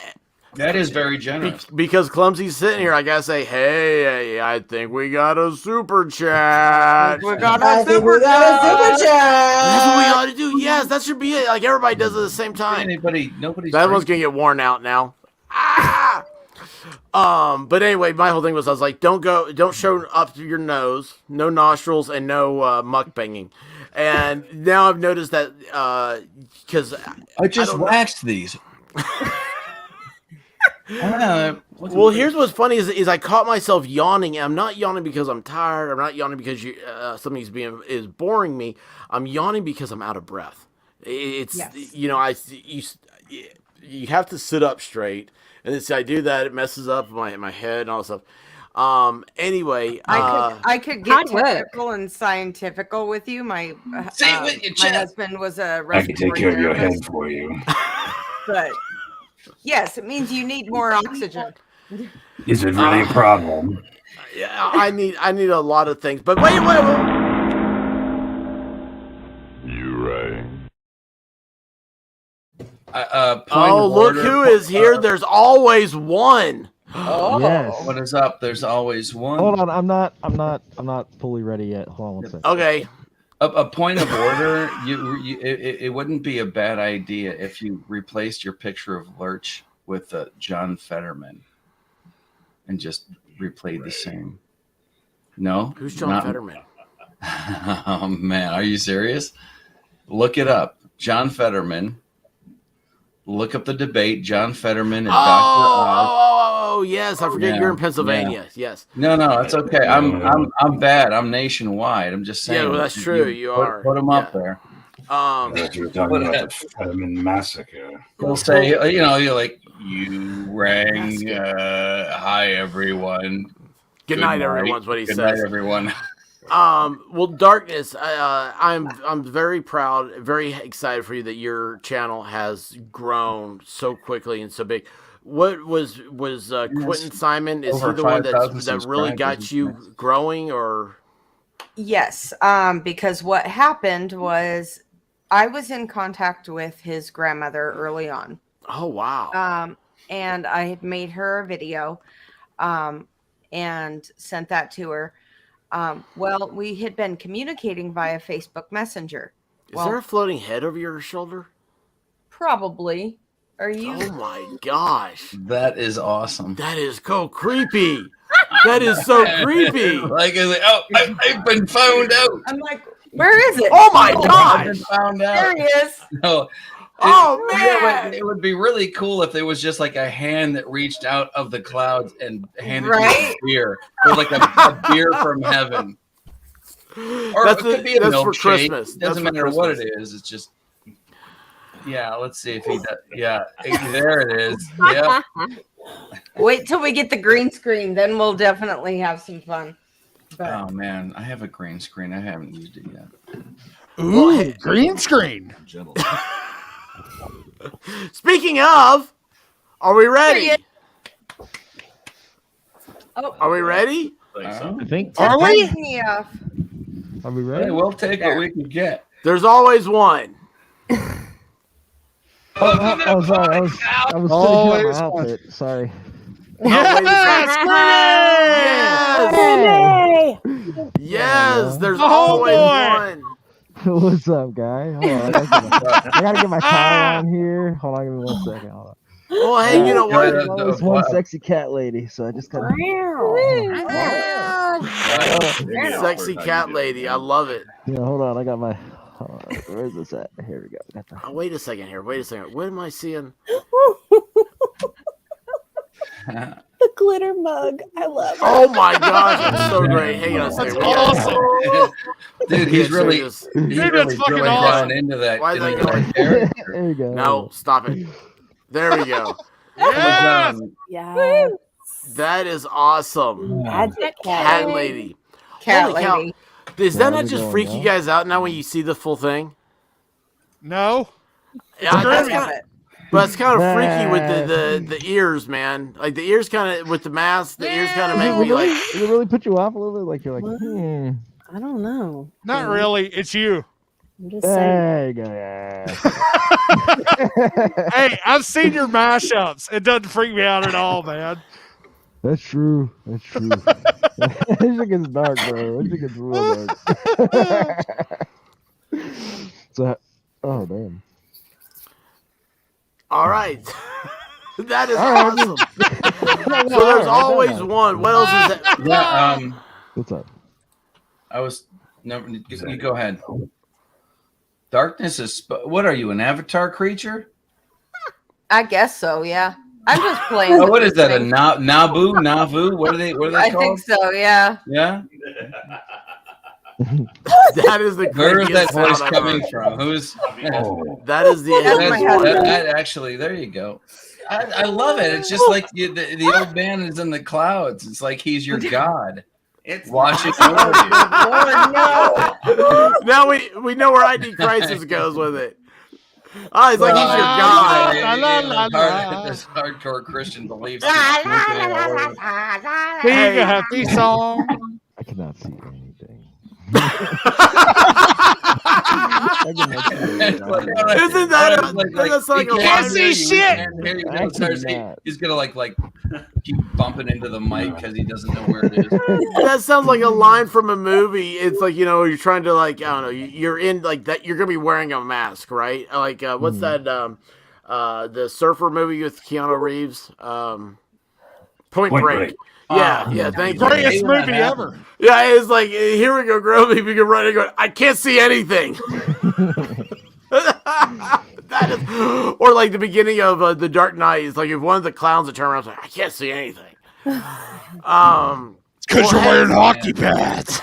That is very generous. Because Clumsy's sitting here, I gotta say, hey, I think we got a super chat. We got a super chat. That's what we ought to do. Yes, that should be it. Like everybody does it at the same time. Nobody's that one's gonna get worn out now. But anyway, my whole thing was I was like, don't show up to your nose, no nostrils, and no mukbanging. And now I've noticed that because I just waxed these. Well, here's what's funny is I caught myself yawning, and I'm not yawning because I'm tired. I'm not yawning because something is boring me. I'm yawning because I'm out of breath. It's you have to sit up straight, and I do that. It messes up my head and all that stuff. Anyway, I could get technical and scientifical with you. My husband was a respiratory I can take care of your head therapist. for you. But yes, it means you need more oxygen. Is it really a problem? Yeah, I need a lot of things. But wait. You rang. Look who is here. There's always one. Oh, yes. What is up? There's always one. Hold on, I'm not fully ready yet. Hold on one second. Okay. A point of order. It wouldn't be a bad idea if you replaced your picture of Lurch with John Fetterman, and just replayed the same. No, who's John Fetterman? Oh man, are you serious? Look it up, John Fetterman. Look up the debate, John Fetterman and Dr. Oz. Oh, yes, I forget you're in Pennsylvania. Yeah. Yes. No, it's okay. I'm bad. I'm nationwide. I'm just saying. Yeah, well, that's true. You are. Put them up there. You're talking about the Fetterman massacre. They'll say, you're like, you rang. Hi, everyone. Good night, everyone's what he says. Good night, everyone. Well, Darkness, I'm very proud, very excited for you that your channel has grown so quickly and so big. What was Quentin Simon? Is he the one that really got you growing, or? Yes, because what happened was I was in contact with his grandmother early on. Oh wow! And I had made her a video, and sent that to her. Well, we had been communicating via Facebook Messenger. Is there a floating head over your shoulder? Probably. Are you? Oh my gosh. That is awesome. That is so creepy. That is so creepy. I've been found out. I'm like, where is it? Oh my I've gosh! been found out. There he is. No. Oh man! It would be really cool if there was just like a hand that reached out of the clouds and handed you Right? a beer, or like a beer from heaven. Or That's it could be a that's for milkshake. Christmas. It doesn't That's for matter what it Christmas. is. It's just, yeah. Let's see if he does. Yeah, there it is. Yep. Wait till we get the green screen, then we'll definitely have some fun. But Oh man, I have a green screen. I haven't used it yet. Ooh, green screen. Speaking of, are we ready? Are we ready? I think. Are we? me off. Are we ready? Hey, we'll take what we can get. There's always one. Oh, sorry. I was finishing up my outfit. Sorry. Yes! Yes! There's always one. What's up, guy? Hold on, I gotta get my tie on here. Hold on, give me 1 second. Hold on. Well, hey, you know what? There's one sexy cat lady, so I just gotta. Sexy cat lady. I love it. Yeah, hold on. I got my. Hold on, where's this at? Here we go. Got the... Oh, wait a second here. Wait a second. What am I seeing? The glitter mug. I love it. Oh my gosh, that's so great. Hang on a second. Dude, he's really, he's really drilling down into that. Why is that going? There you go. No, stop it. There we go. Yes! Yeah. That is awesome. Magic Cat lady. Cat Holy cow. lady. Does Yeah, that how's not it just going, freak y'all? you guys out now when you see the full thing? No. Yeah, that's Love kinda, it. but it's kind of freaky with the ears, man. Like the ears kind of with the mask, the ears kind of make me like. Does it really put you off a little bit? Like you're like, I don't know. Not really. It's you. I'm just saying. There you go. Yeah. Hey, I've seen your mashups. It doesn't freak me out at all, man. That's true. That's true. That shit gets dark, bro. That shit gets real dark. So, oh damn. All right. That is All right. awesome. So there's always one. What else is that? Yeah. What's up? I was. No, you go ahead. Darkness is. What are you, an avatar creature? I guess so. Yeah. I'm just playing. Oh, with what is this that? A thing. Navu? What are they? What are they I called? think so. Yeah. Yeah. That is the Where is that creepiest voice sound I've coming heard. from? Who's? That is the. That actually, there you go. I love it. It's just like the old man is in the clouds. It's like he's your god. It's watching over you. Oh, no. Now we know where ID Crisis goes with it. Oh, it's like he's your god. This hardcore Christian beliefs. Sing a happy song. I cannot see anything. Isn't that that's like he a can't line see reading? shit. He's gonna like keep bumping into the mic because he doesn't know where it is. That sounds like a line from a movie. It's like, you know, you're trying to like, I don't know, you're in like that. You're gonna be wearing a mask, right? Like what's that? The surfer movie with Keanu Reeves. Point Break. Yeah, thank you. Greatest movie ever. Yeah, it's like, here we go, Groby. We can run and go, I can't see anything. That is, or like the beginning of The Dark Knight. It's like if one of the clowns would turn around, it's like, I can't see anything. It's because you're wearing hockey pads.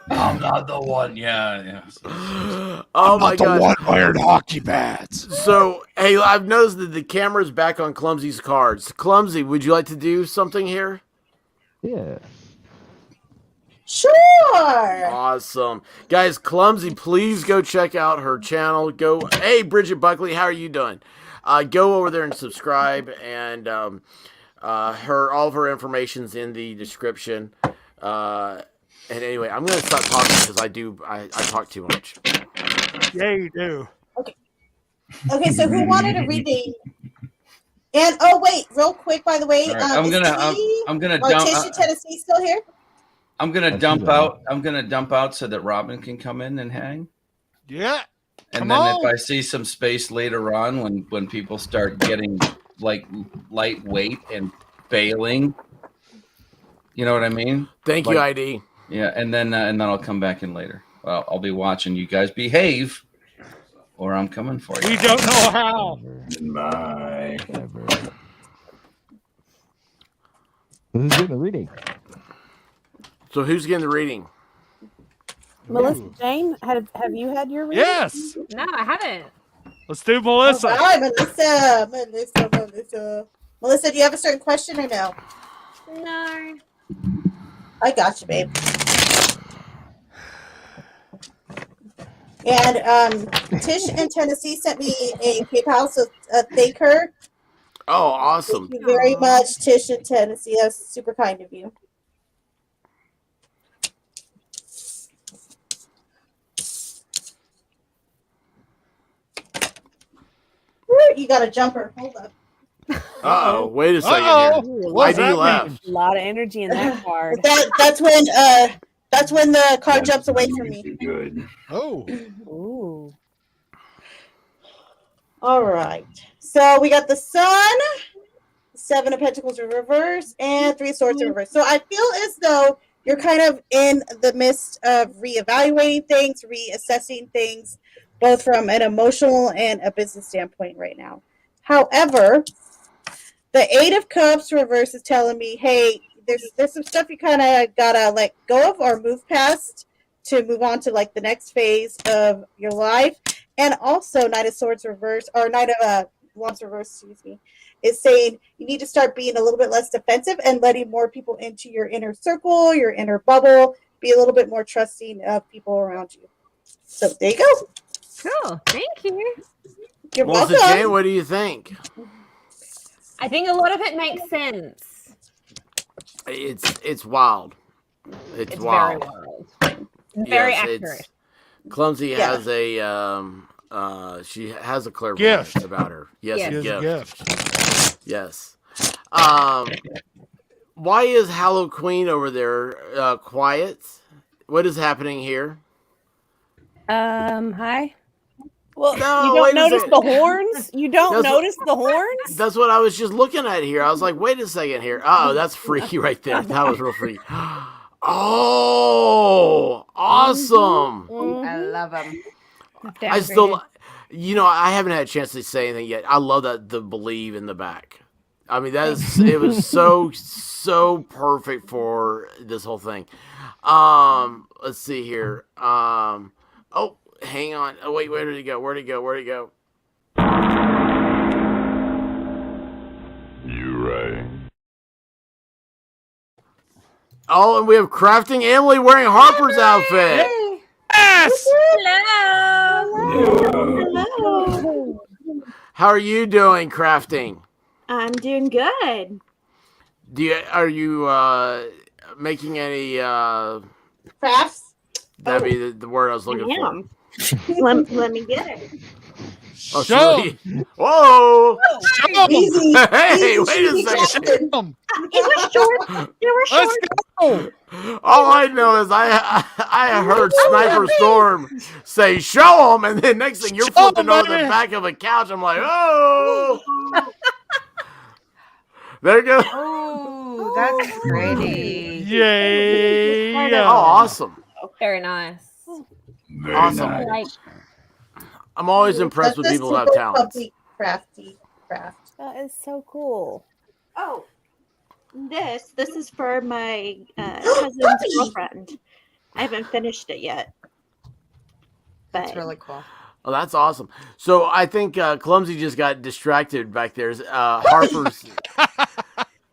I'm not the one. Yeah. Oh I'm my not the god. one wearing hockey pads. So, hey, I've noticed that the camera's back on Clumsy's cards. Clumsy, would you like to do something here? Yeah. Sure. Awesome. Guys, Clumsy, please go check out her channel. Hey, Bridget Buckley, how are you doing? Go over there and subscribe, and all of her information's in the description. And anyway, I'm going to stop talking because I talk too much. Yeah, you do. Okay, so who wanted a reading? And oh wait, real quick, by the way, All right, I'm gonna dump. Tisha Tennessee still here? I'm gonna dump out. I'm gonna dump out so that Robin can come in and hang. Yeah. And then if I see some space later on when people start getting like lightweight and bailing, You know what I mean? Thank you, ID. Yeah, and then I'll come back in later. Well, I'll be watching you guys behave, or I'm coming for you. We don't know how. Bye. Who's getting the reading? So who's getting the reading? Melissa Jane, have you had your reading? Yes. No, I haven't. Let's do Melissa. All right, Melissa. Melissa, do you have a certain question or no? No. I got you, babe. And Tish in Tennessee sent me a PayPal, so thank her. Oh, awesome. Thank you very much, Tish in Tennessee. That's super kind of you. You got a jumper. Hold up. Uh-oh. Wait a second here. ID left. A lot of energy in that card. That's when the card jumps away from me. Good. Oh. Ooh. All right. So we got the Sun, Seven of Pentacles in reverse, and Three of Swords in reverse. So I feel as though you're kind of in the midst of reevaluating things, reassessing things, both from an emotional and a business standpoint right now. However, the Eight of Cups reverse is telling me, hey, there's some stuff you kind of gotta let go of or move past to move on to like the next phase of your life. And also Knight of Swords reverse, or Knight of Wands reverse, excuse me, is saying you need to start being a little bit less defensive and letting more people into your inner circle, your inner bubble, be a little bit more trusting of people around you. So there you go. Cool. Thank you. You're Melissa welcome. Jane, what do you think? I think a lot of it makes sense. It's wild. It's wild. Very wild. Very accurate. Clumsy has a she has a clairvoyance about her. Yes, Yes. a She has a gift. Yes. Why is Hallow Queen over there quiet? What is happening here? Hi. Well, No, you don't wait a notice second. the horns? You don't notice the horns? That's what I was just looking at here. I was like, wait a second here. Oh, that's freaky right there. That was real freaky. Oh, awesome. I love them. I still, I haven't had a chance to say anything yet. I love the believe in the back. I mean, it was so perfect for this whole thing. Let's see here. Oh, hang on. Oh, wait, where did it go? Where'd it go? You're right. Oh, and we have Crafting Emily wearing Harper's outfit. Yes! Hello. How are you doing, Crafting? I'm doing good. Are you making any crafts? That'd be the word I was looking for. Let me get it. Oh, Show really? Whoa! Show 'em. Easy. Hey, Easy, wait a easy, second. Captain. It was short. They were short. Let's go. All I know is I heard Sniper Storm say, "Show him," and then next thing you're Show 'em, flipping over the baby. back of a couch. I'm like, oh. There you go. Oh, that's pretty. Yay. Oh, awesome. Very nice. Very Awesome. nice. I'm always impressed with people who have talent. Crafty craft. That is so cool. Oh, this is for my cousin's girlfriend. I haven't finished it yet. That's But really cool. Oh, that's awesome. So I think Clumsy just got distracted back there. Harper's.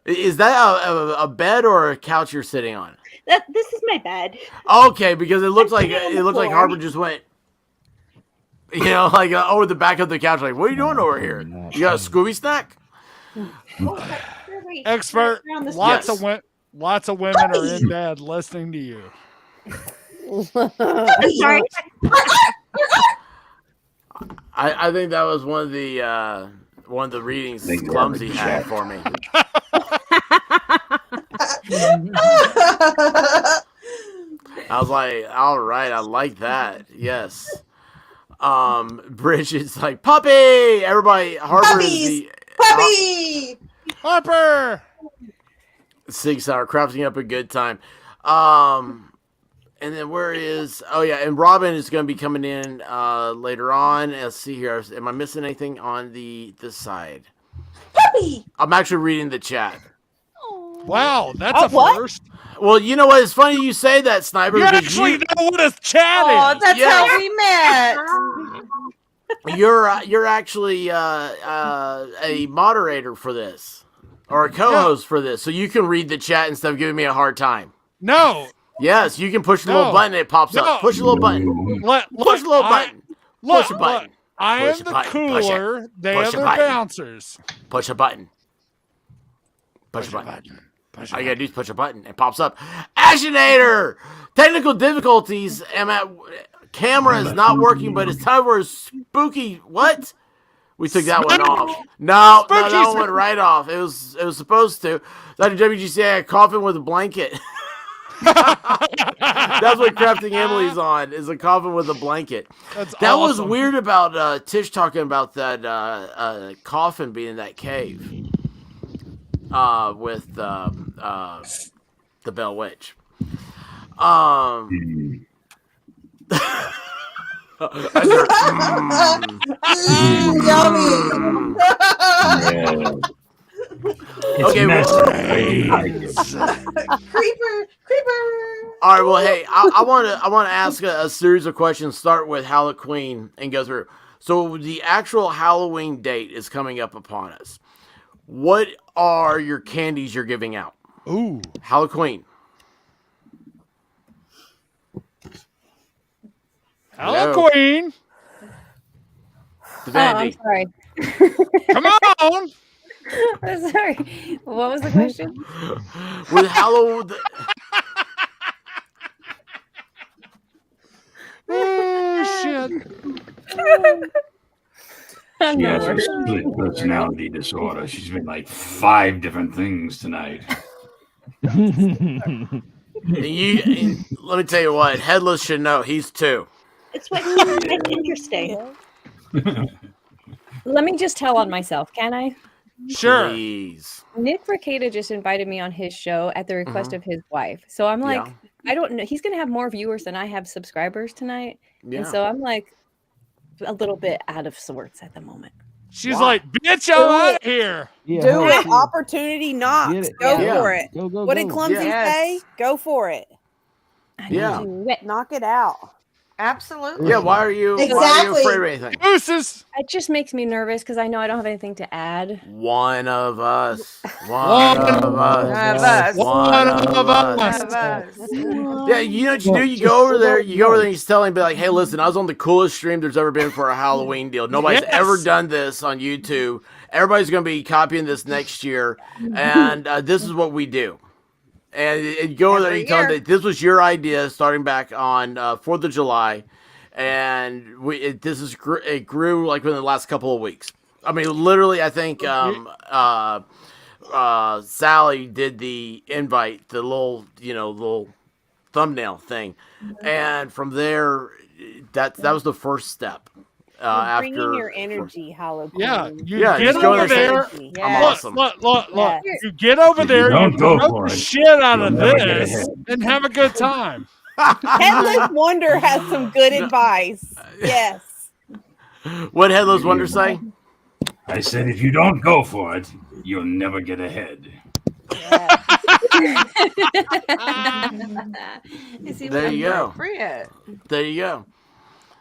Is that a bed or a couch you're sitting on? this is my bed. Okay, because it looked I'm like sitting on the floor. Harper just went, over the back of the couch. Like, what are you doing over here? You got a Scooby snack? Expert. Around this Lots place. of women are in bed listening to you. I'm sorry. I think that was one of the readings Clumsy had for me. I was like, all right, I like that. Yes. Bridget's like, puppy! Everybody, Harper is the... Puppy! Harper! Sig Sauer, crafting up a good time. And then where is? Oh yeah, and Robin is going to be coming in later on. Let's see here. Am I missing anything on this side? Puppy. I'm actually reading the chat. Wow, that's a first. Well, you know what? It's funny you say that, Sniper. You because actually know what a chat Oh, is. that's Yeah. how we met. You're actually a moderator for this, or a co-host for this, so you can read the chat instead of giving me a hard time. No. Yes, you can push the little button. It pops up. Push the little button. Push the little button. Push a button. I Push am a the button. cooler. They are Push a the button. bouncers. Push a button. Push a button. All you gotta do is push a button. It pops up. Actionator! Technical difficulties. Camera is not working, but it's time for a spooky. What? We took that one off. No, that one went right off. It was supposed to. Dr. WGC had a coffin with a blanket. That's what Crafting Emily's on, is a coffin with a blanket. That was weird about Tish talking about that coffin being in that cave with the Bell Witch. Yummy. Okay, Creeper. all right. Well, hey, I want to ask a series of questions. Start with Halloween and go through. So the actual Halloween date is coming up upon us. What are your candies you're giving out? Ooh, Halloween. Halloween. I'm sorry. Come on. I'm sorry. What was the question? With Halloween. Oh shit. She has a split personality disorder. She's been like 5 different things tonight. Let me tell you what, Headless should know. He's 2. It's what keeps it interesting. Let me just tell on myself, can I? Sure. Please. Nick Ricada just invited me on his show at the request of his wife. So I'm like, I don't know. He's going to have more viewers than I have subscribers tonight. Yeah. And so I'm like a little bit out of sorts at the moment. She's like, bitch, I'm out of here. Do it. Opportunity knocks. Go for it. Go, what did Clumsy say? Go for it. Yeah. Knock it out. Absolutely. Yeah, why are you afraid of anything? Gooses. It just makes me nervous because I know I don't have anything to add. One of us. One of us. Yeah, you know what you do? You go over there, and you tell him, be like, hey, listen, I was on the coolest stream there's ever been for a Halloween deal. Nobody's ever done this on YouTube. Everybody's going to be copying this next year, and this is what we do. And you go over there and you tell them that this was your idea starting back on 4th of July. And it grew like within the last couple of weeks. I mean, literally, I think Sally did the invite, the little thumbnail thing. And from there, that was the first step. Bringing your energy, Halloween. Yeah, get over there. I'm awesome. Look. You get over there, Don't you go throw for the it. shit out of You'll never get this, ahead. and have a good time. Headless Wonder has some good advice. Yes. What Headless Wonder say? I said, if you don't go for it, you'll never get ahead. There you go. There you go.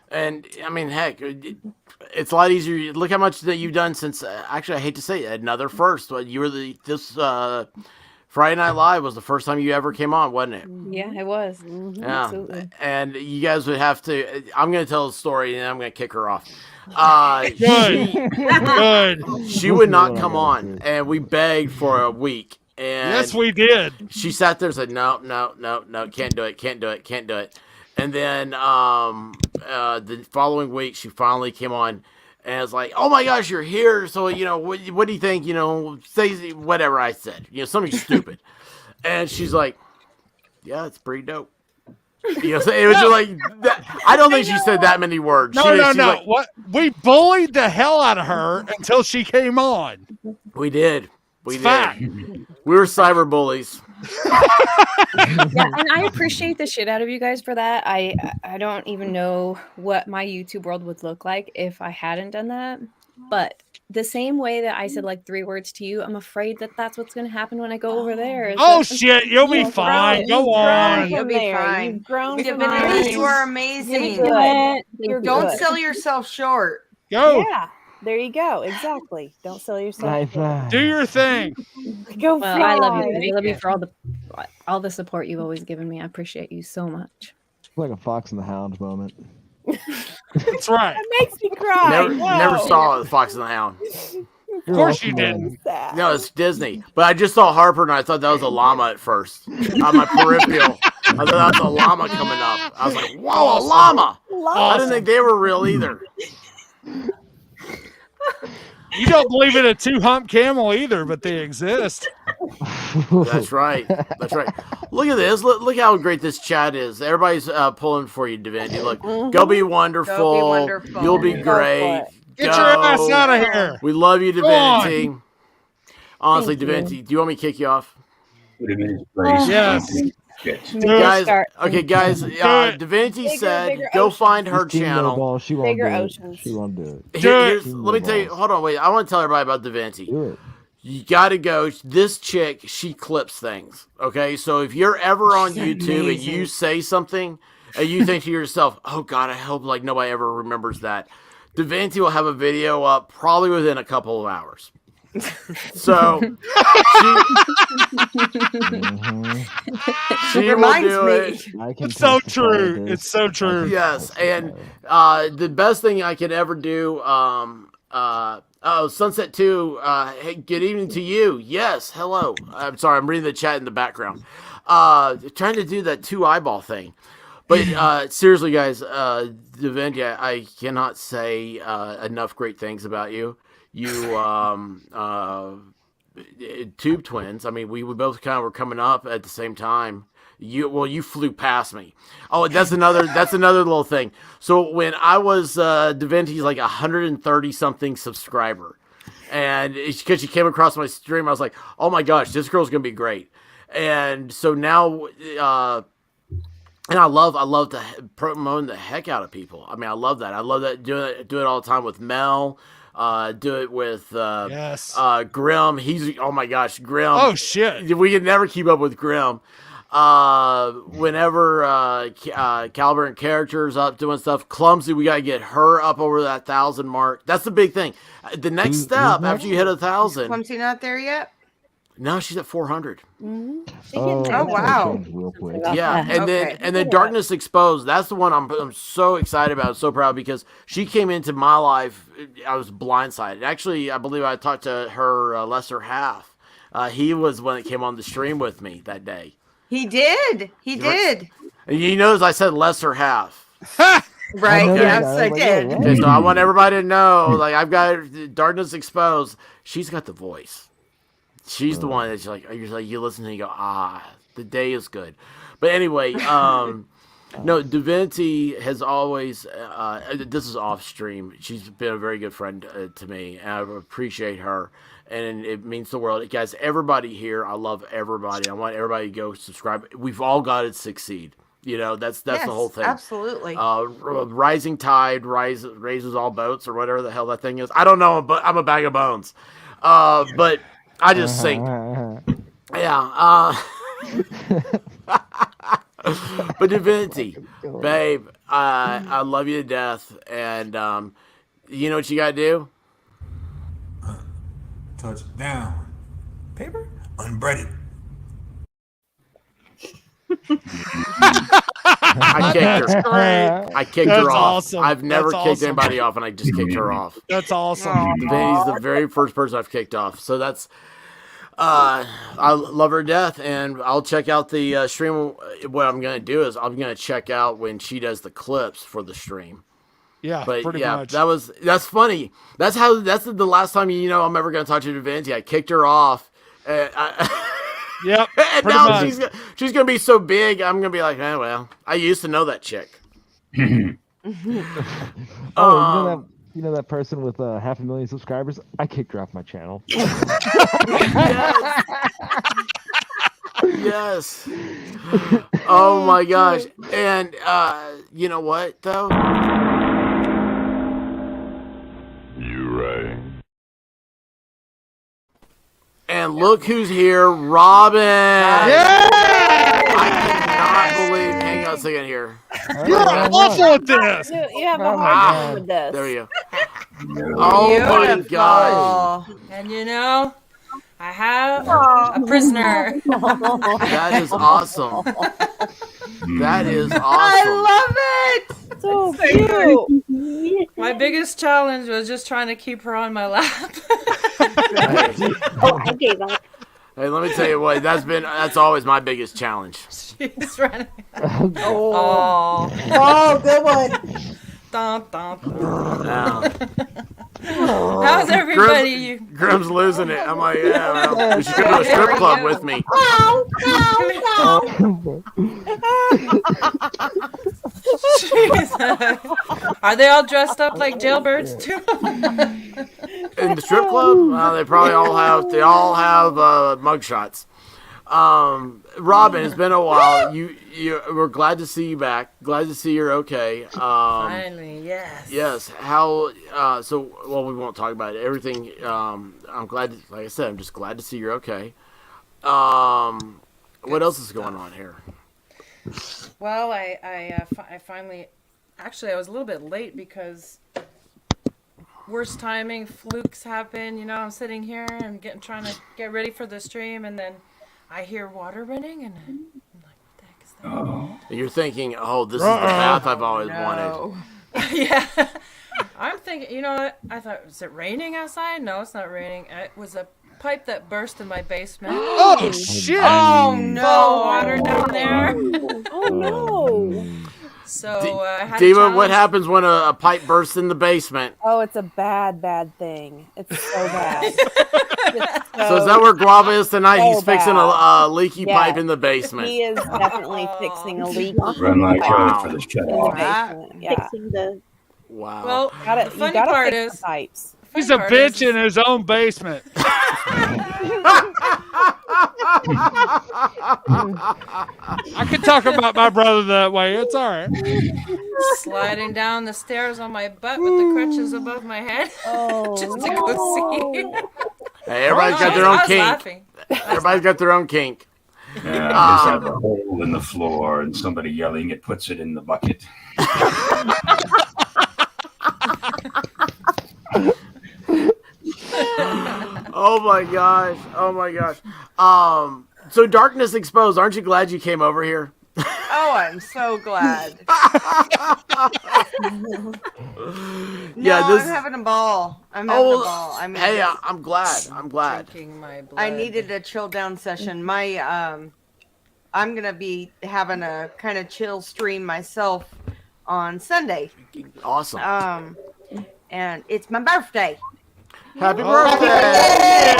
And I mean, heck, it's a lot easier. Look how much that you've done since. Actually, I hate to say it, another first. You were this Friday Night Live was the first time you ever came on, wasn't it? Yeah, it was. Yeah, Absolutely. and you guys would have to. I'm going to tell the story, and I'm going to kick her off. Good. She would not come on, and we begged for a week. And Yes, we did. She sat there and said, no, can't do it. And then the following week, she finally came on, and it's like, oh my gosh, you're here. So, what do you think? Say whatever I said, something stupid. And she's like, yeah, it's pretty dope. So it was just like, I don't think she said that many words. No. Like, What? We bullied the hell out of her until she came on. We did. We It's did. fact. We were cyber bullies. Yeah, and I appreciate the shit out of you guys for that. I don't even know what my YouTube world would look like if I hadn't done that. But the same way that I said like 3 words to you, I'm afraid that that's what's going to happen when I go over there. is Oh that- shit, you'll be You've fine. grown- Go on. You'll From be there. fine. You've grown from Divinity, there. you are amazing. You're good. You're Don't good. sell yourself short. Go. Yeah. There you go. Exactly. Don't sell yourself. short. Do your thing. Go Well, I love you fly. guys. I love you for all the support you've always given me. I appreciate you so much. Like a Fox and the Hound moment. That's right. That makes me cry. Never saw the Fox and the Hound. Of course you didn't. No, it's Disney. But I just saw Harper and I thought that was a llama at first. On my peripheral. I thought that was a llama coming up. I was like, whoa, a llama! I didn't think they were real either. You don't believe in a 2-hump camel either, but they exist. That's right. That's right. Look at this. Look how great this chat is. Everybody's pulling for you, Divinity. Look, go be wonderful. Go be wonderful. You'll be Go great. Get your ass out of here. We love you, Go on. Divinity. Honestly, Thank you. Divinity, do you want me to kick you off? Wait a minute, please. Yes. Guys, start. okay, guys. Divinity said bigger go oceans. find her Team channel. Ball, she won't Bigger do it. oceans. She won't do it. Let me tell you. Hold on, wait. I want to tell everybody about Divinity. Do it. You got to go. This chick, she clips things. Okay, so if you're ever on YouTube and you say something and you think to yourself, "Oh God, I hope like nobody ever remembers that," Divinity will have a video up probably within a couple of hours. So she will Reminds do me. it. I can It's so testify to true. this. It's so true. Yes, and the best thing I could ever do. Sunset 2. Hey, good evening to you. Yes, hello. I'm sorry, I'm reading the chat in the background. Trying to do that 2 eyeball thing. But seriously, guys, Divinity, I cannot say enough great things about you. You tube twins. I mean, we both kind of were coming up at the same time. You flew past me. Oh, that's another little thing. So when I was Divinity's like 130 something subscriber, and because she came across my stream, I was like, oh my gosh, this girl's gonna be great. And so now, and I love to promote the heck out of people. I mean, I love that. I love that. Do it all the time with Mel. Do it with Yes. Grim. Oh my gosh, Grim. Oh shit. We could never keep up with Grim. Whenever Caliber and Characters up doing stuff, Clumsy, we gotta get her up over that 1,000 mark. That's the big thing. The next step after you hit 1,000. Clumsy not there yet? No, she's at 400. Oh, that's wow. gonna change real quick. Yeah, and Okay. then Darkness Exposed. That's the one I'm so excited about. I'm so proud because she came into my life. I was blindsided. Actually, I believe I talked to her lesser half. He was one that came on the stream with me that day. He did. He did. And you notice I said lesser half. Right. Okay. Yes, I did. Okay, so I want everybody to know, like, I've got Darkness Exposed. She's got the voice. She's the one that's like, you listen and you go, the day is good. But anyway, no, Divinity has always, this is off stream. She's been a very good friend to me, and I appreciate her. And it means the world. Guys, everybody here, I love everybody. I want everybody to go subscribe. We've all got to succeed. You know, that's Yes, the whole thing. absolutely. Rising tide raises all boats, or whatever the hell that thing is. I don't know, but I'm a bag of bones. But I just think, yeah. But Divinity, babe, I love you to death, and you know what you gotta do? Touch down. Paper unbreaded. I kicked her. That's great. I kicked That's her off. awesome. I've never That's kicked awesome. anybody off, and I just kicked her off. That's awesome. Divinity's the very first person I've kicked off. So that's, I love her to death, and I'll check out the stream. What I'm going to do is I'm going to check out when she does the clips for the stream. Yeah, But pretty yeah, much. that's funny. That's the last time I'm ever going to talk to Divinity. I kicked her off. Yep. And pretty now much. she's gonna be so big. I'm gonna be like, well, I used to know that chick. You know that person with 500,000 subscribers. I kicked her off my channel. Yes. Oh my gosh. And you know what though? You're right. And look who's here, Robin. Yeah! I cannot believe. Hang on a second here. You're awful at this. You have a hard time with this. There we go. Oh my gosh. And I have a prisoner. That is awesome. That is awesome. I love it. So cute. My biggest challenge was just trying to keep her on my lap. Oh, I gave up. Hey, let me tell you what. That's always my biggest challenge. She's running. Oh, good one. Dun, dun, dun. Yeah. How's everybody? Grim's losing it. I'm like, yeah, well, you should go to a strip club with me. Are they all dressed up like jailbirds too? In the strip club? They probably all have. They all have mugshots. Robin, it's been a while. We're glad to see you back. Glad to see you're okay. Finally, yes. Yes. How? Well, we won't talk about it. Everything. I'm glad. Like I said, I'm just glad to see you're okay. What else is going on here? Well, I finally. Actually, I was a little bit late because worst timing. Flukes happen. I'm sitting here and trying to get ready for the stream, and then I hear water running, and I'm like, what the heck is that? And you're thinking, oh, this is the path I've always wanted. Yeah. I'm thinking, you know what? I thought, is it raining outside? No, it's not raining. It was a pipe that burst in my basement. Oh, shit. Oh, no. Water down there. Oh, no. So, I had Diva, what happens when a pipe bursts in the basement? Oh, it's a bad thing. It's so bad. So is that where Guava is tonight? He's fixing bad. a leaky pipe in the basement. He is definitely fixing a leak. Run like hell for the in shut the off. basement. Yeah. Fixing the. Wow. Well, the funny gotta part fix is, the pipes. He's a bitch in his own basement. I could talk about my brother that way. It's all right. sliding down the stairs on my butt with the crutches above my head just to go see. Hey, everybody's got their own kink. Laughing. Everybody's got their own kink. Yeah, I just have a hole in the floor and somebody yelling, it puts it in the bucket. Oh my gosh. Oh my gosh. So Darkness Exposed, aren't you glad you came over here? Oh, I'm so glad. Yeah, I'm having a ball. I'm having a ball. I mean, hey, I'm glad. I'm glad. I needed a chill down session. My I'm gonna be having a kind of chill stream myself on Sunday. Awesome. And it's my birthday. Happy birthday!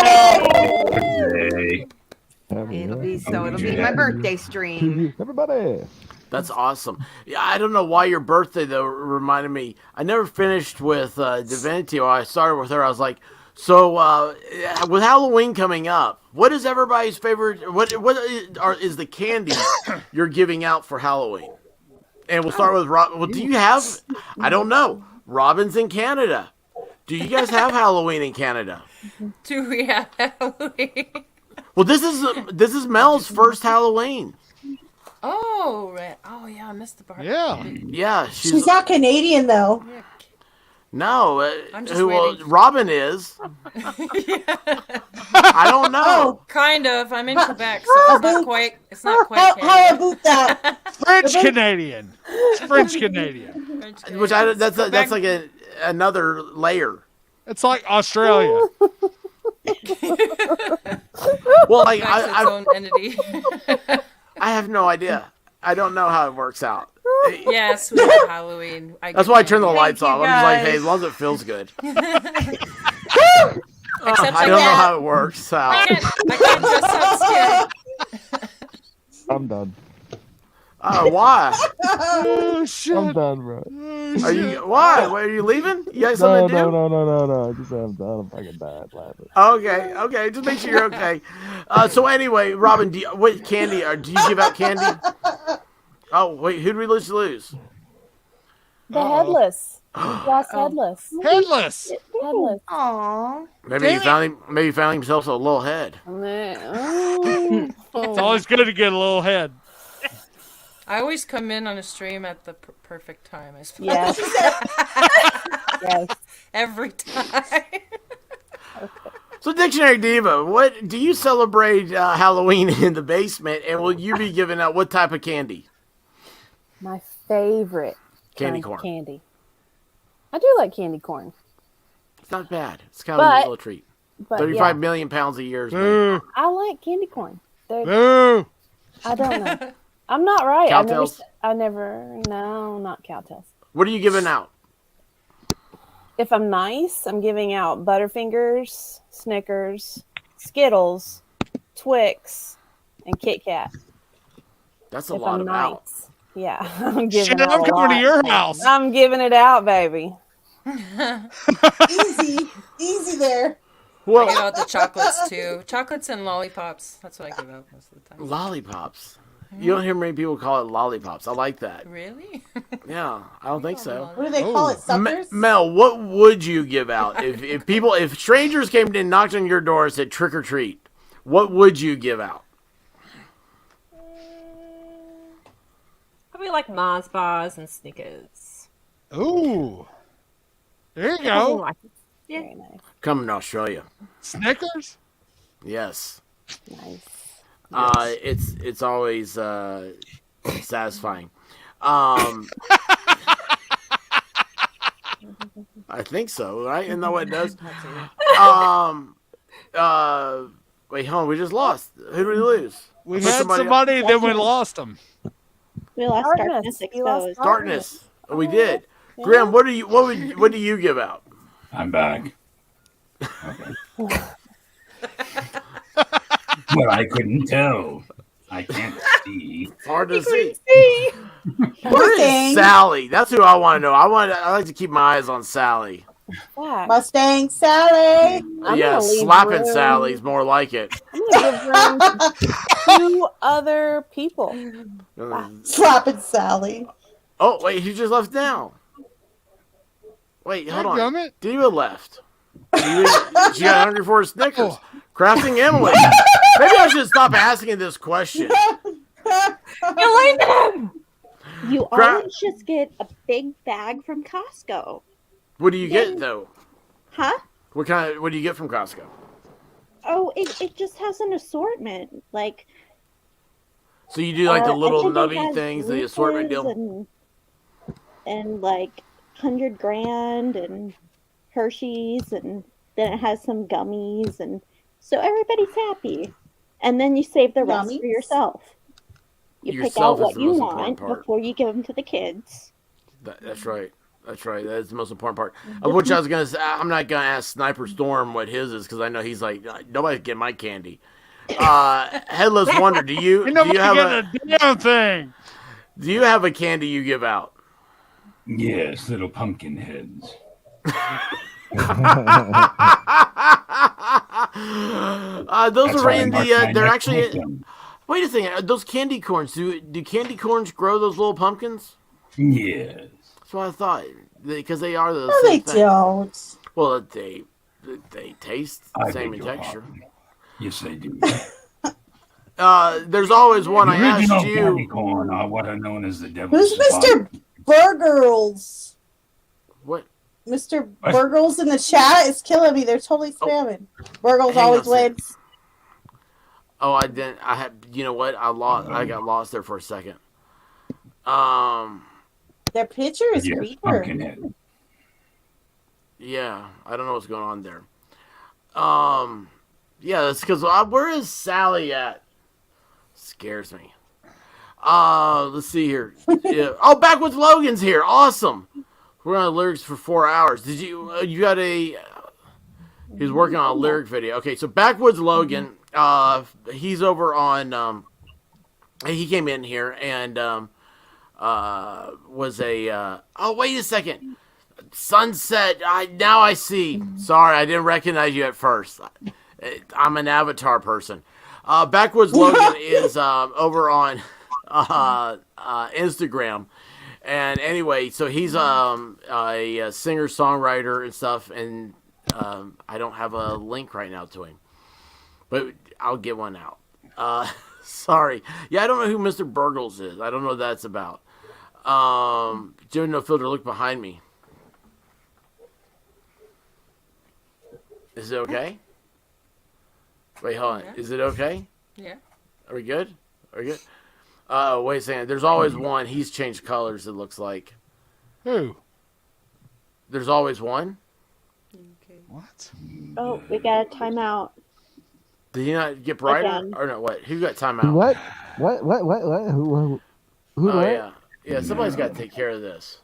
It'll be my birthday stream. Everybody. That's awesome. Yeah, I don't know why your birthday though reminded me. I never finished with Divinity. I started with her. I was like, so with Halloween coming up, what is everybody's favorite? What is the candy you're giving out for Halloween? And we'll start with Rob. Well, do you have? I don't know. Robin's in Canada. Do you guys have Halloween in Canada? Do we have Halloween? Well, this is Mel's first Halloween. Oh, right. Oh, yeah, I missed the part. Yeah. She's not Canadian though. No, I'm just waiting. Robin is. I don't know. Kind of. I'm in Quebec, so it's not quite. It's not quite. How about that? French Canadian. It's French Canadian. Which that's like another layer. It's like Australia. Well, like Its own entity. I have no idea. I don't know how it works out. Yes, we have Halloween. That's why I turn the lights off. I'm just like, hey, as long as it feels good. Except I don't know how it works. So. I can't dress up skin. I'm done. Why? Oh shit! I'm done, bro. Are you why? Are you leaving? You got something to do? No. Just I'm done. I'm fucking died laughing. Okay. Just make sure you're okay. So anyway, Robin, what candy? Do you give out candy? Oh wait, who did we lose? The headless. We lost headless. Headless. Headless. Aww. Maybe he found himself a little head. It's always good to get a little head. I always come in on a stream at the perfect time, I suppose. Yes. Yes. Every time. So, Dictionary Diva, what do you celebrate Halloween in the basement, and will you be giving out what type of candy? My favorite Candy kind of corn. candy. I do like candy corn. It's not bad. It's kind of a little treat. But 35 million pounds a year is Boo. I like candy corn. Boo. I don't know. I'm not right. Cowtails? No, not cowtails. What are you giving out? If I'm nice, I'm giving out Butterfingers, Snickers, Skittles, Twix, and Kit Kat. That's a lot of out. Nice. Yeah, I'm giving Shit, out I'm a coming to lot. your house. I'm giving it out, baby. Easy there. I give out the chocolates too. Chocolates and lollipops. That's what I give out most of the time. Lollipops. You don't hear many people call it lollipops. I like that. Really? Yeah, I don't think so. What do they call it? Suckers? Mel, what would you give out if strangers came in and knocked on your door and said trick or treat? What would you give out? Probably like Mars bars and Snickers. Ooh. There you go. Yeah. Very nice. Come in Australia. Snickers? Yes. Nice. It's always satisfying. I think so, right? Isn't that what it does? Wait, hold on. We just lost. Who did we lose? We had somebody, then we lost them. We lost darkness exposed. Darkness. Oh, we did. Graham, what do you give out? I'm back. Okay. Well, I couldn't tell. I can't see. It's hard to see. Where is Sally? That's who I want to know. I like to keep my eyes on Sally. Mustang Sally. Yeah, slapping Sally's more like it. I'm gonna give room to 2 other people. Slapping Sally. Oh wait, he just left now. Wait, hold on. Diva left. She got hungry for her Snickers. Crafting Emily. Maybe I should stop asking this question. You always just get a big bag from Costco. What do you get though? Huh? What do you get from Costco? Oh, it just has an assortment. Like, So you do like the I little think it nubby has things, the assortment deal. and like 100 grand and Hershey's, and then it has some gummies, and so everybody's happy. And then you save the rest for yourself. You pick out Yourself is what the you most want important part. before you give them to the kids. That's right. That's right. That's the most important part. Of which I was gonna say, I'm not gonna ask Sniper Storm what his is because I know he's like nobody's getting my candy. Headless Wonder, do you have a damn thing? Do you have a candy you give out? Yes, little pumpkin heads. Those That's are how in I the. mark my They're next actually. victim. Wait a second. Those candy corns. Do candy corns grow those little pumpkins? Yes. That's what I thought. Because they are the No, same they thing. don't. Well, they taste the I same beg in your texture. pardon. Yes, they do. There's always one. I Original asked you. candy corn are what are known as the devil's Who's Mr. Burgles? What? Mr. Burgles in the chat is killing me. They're totally spamming. Burgles Hang on always a second. wins. Oh, I didn't. I had. You know what? I got lost there for a second. Their picture is Yes, creeper. pumpkin head. Yeah, I don't know what's going on there. Yeah, that's because where is Sally at? Scares me. Let's see here. Yeah. Oh, Backwoods Logan's here. Awesome. We're on lyrics for 4 hours. Did you? You got a? He's working on a lyric video. Okay, so Backwoods Logan. He's over on. He came in here and was a. Oh, wait a second. Sunset. Now I see. Sorry, I didn't recognize you at first. I'm an Avatar person. Backwoods Logan is over on Instagram. And anyway, so he's a singer-songwriter and stuff, and I don't have a link right now to him. But I'll get one out. Sorry. Yeah, I don't know who Mr. Burgles is. I don't know what that's about. Jim No Filter, look behind me. Is it okay? Wait, hold on. Is it okay? Yeah. Are we good? Are we good? Wait a second. There's always one. He's changed colors, it looks like. Who? There's always one? What? Oh, we got a timeout. Did he not get brighter? Again. Or no, what? Who got timeout? What? What? Who Oh, what? yeah. Yeah, somebody's got to take care of this.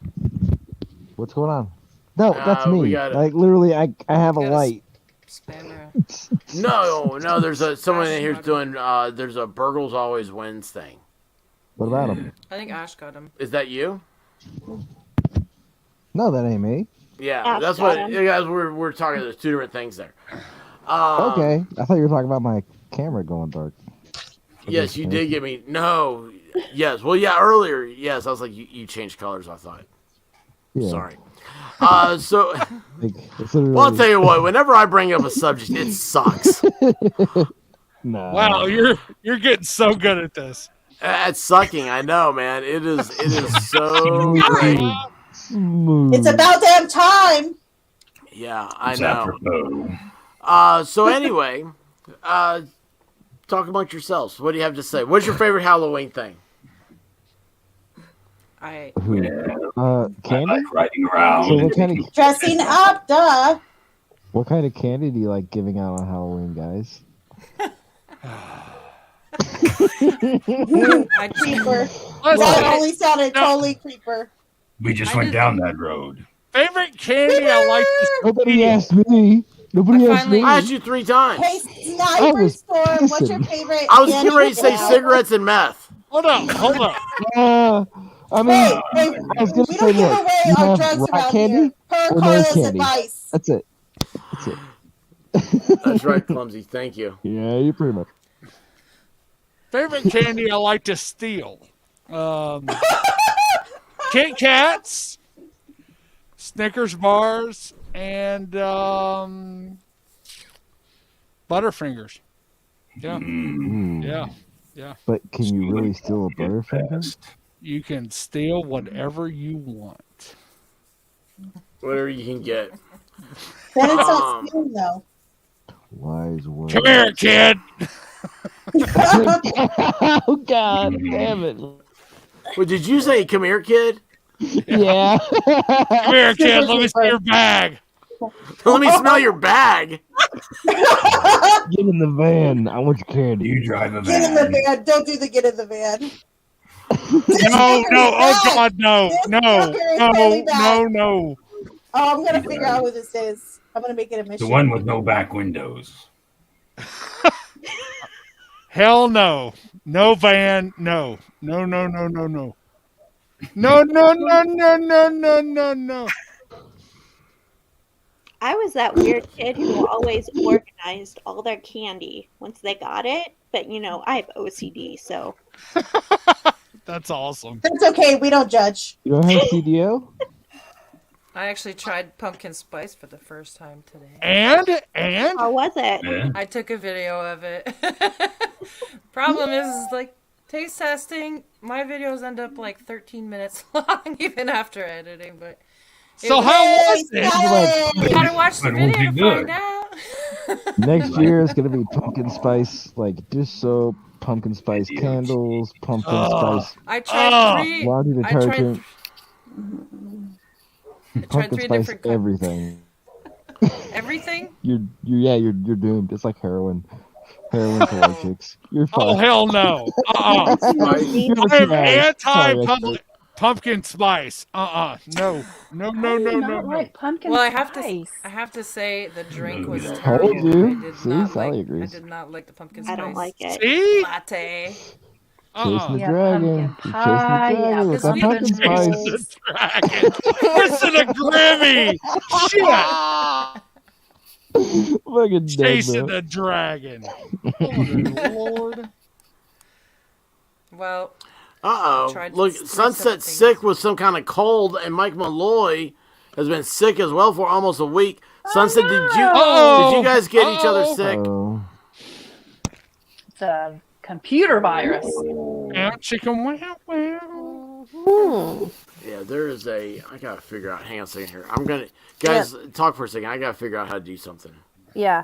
What's going on? No, that's we me. gotta- Like literally, I have a light. No, there's someone in here's doing, there's a Burgles Always Wins thing. What about him? I think Ash got him. Is that you? No, that ain't me. Yeah, Ash that's got what, him. you guys, we're talking, there's two different things there. Okay, I thought you were talking about my camera going dark. Yes, you did get me. No, yes. Well, yeah, earlier, yes, I was like, you changed colors, I thought. Yeah. Sorry. So, It's well, I'll tell you what, whenever I bring up a subject, it sucks. No. Wow, you're getting so good at this. At sucking, I know, man. It is so great. It's about damn time. Yeah, I It's know. apropos. So anyway, talk amongst yourselves. What do you have to say? What's your favorite Halloween thing? Candy? I like riding around. So what kind of Dressing up, duh. what kind of candy do you like giving out on Halloween, guys? Creeper. That only sounded totally creeper. We just went down that road. Favorite candy I like to Nobody asked me. Nobody asked me. I asked you 3 times. Hey, Sniper was Storm, what's your pissing. favorite? I was candy getting ready to say now? cigarettes and meth. Hold up. I mean, Hey, I was gonna we say, don't give look, away you our have drugs rock around candy here. Per or no Carla's candy. advice. That's it. That's right, Clumsy. Thank you. Yeah, you pretty much. Favorite candy I like to steal. Kit Kats, Snickers bars, and Butterfingers. Yeah. Yeah. But can you really steal a Butterfinger? You can steal whatever you want. Whatever you can get. Then it's not stealing, though. Wise words. Come here, kid. Oh God, damn it! Well, did you say come here, kid? Yeah. Come here, kid. Let me see your bag. Let me smell your bag. Get in the van. I want your candy. You drive a Get in van. the van. Don't do the get in the van. No. Oh God, no. This No. fucker is No. really bad. No. Oh, I'm going to figure out who this is. I'm going to make it a mission. The one with no back windows. Hell no. No van. No. No. No. No. No. No. No. No. No. No. No. No. No. No. I was that weird kid who always organized all their candy once they got it. But, you know, I have OCD, so. That's awesome. That's okay. We don't judge. You don't have CDO? I actually tried pumpkin spice for the first time today. And How was it? Yeah. I took a video of it. Problem is like taste testing. My videos end up like 13 minutes long, even after editing. But So how was it? You gotta watch the But it won't video be to find good. out. Next year is gonna be pumpkin spice, like dish soap, pumpkin spice candles, pumpkin spice I tried three. laundry I tried. detergent, I tried pumpkin 3 spice different kinds. everything. Everything? You're doomed. It's like heroin. Heroin for white chicks. You're fine. Oh hell no. I am anti pumpkin spice. No. No. No. No. No. No. Like pumpkin Well, spice. I have to say the drink was Told terrible. you. I did See, not Sally like. I agrees. did not like the pumpkin I spice. don't like it. See? Latte. Chasing the Yeah, dragon. pumpkin You're chasing the pie. Yeah, dragon with that pumpkin pumpkin spice. rolls. Dragon. Listen to Grimmy. Shit. Fucking dead, Chasing bro. the dragon. Oh, good Lord. Well, Uh-oh. Look, three Sunset's separate things. sick with some kind of cold, and Mike Malloy has been sick as well for almost a week. Sunset, did you guys get each other sick? It's a computer virus. Chicken wow. Yeah, there is I gotta figure out. Hang on a second here. I'm gonna guys talk for a second. I gotta figure out how to do something. Yeah.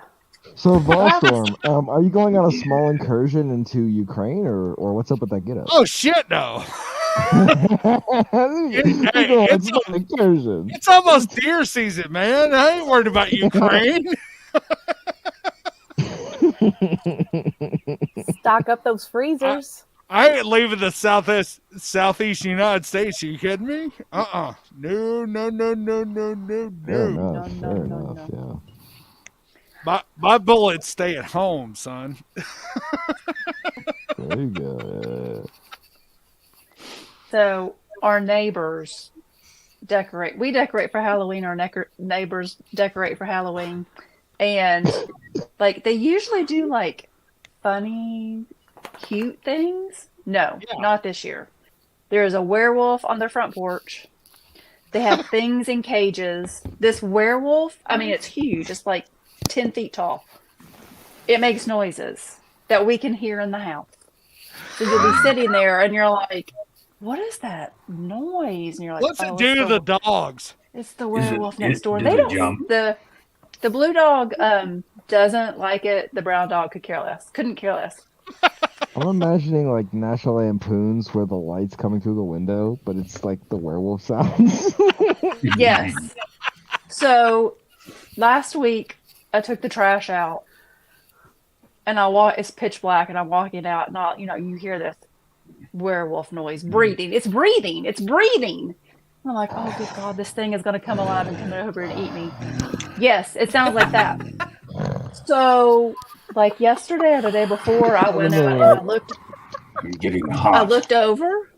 So, Volstorm, are you going on a small incursion into Ukraine, or what's up with that get-up? Oh shit, no. It's almost deer season, man. I ain't worried about Ukraine. Stock up those freezers. I ain't leaving the southeast United States. Are you kidding me? No. Fair enough, yeah. My bullets stay at home, son. There you go. So our neighbors decorate. We decorate for Halloween. Our neighbors decorate for Halloween, and like they usually do like funny, cute things. No, not this year. There is a werewolf on their front porch. They have things in cages. This werewolf, I mean, it's huge. It's like 10 feet tall. It makes noises that we can hear in the house. So you'll be sitting there and you're like, what is that noise? And you're like, what's it do to the dogs? It's the werewolf next door. does They it don't. jump? The blue dog doesn't like it. The brown dog could care less. Couldn't care less. I'm imagining like National Lampoons where the light's coming through the window, but it's like the werewolf sounds. Yes. So last week I took the trash out and it's pitch black and I'm walking out and you hear this werewolf noise breathing. It's breathing. It's breathing. I'm like, oh good God, this thing is going to come alive and come over and eat me. Yes, it sounds like that. So like yesterday or the day before, I went out and I looked. I'm getting hot. I looked over,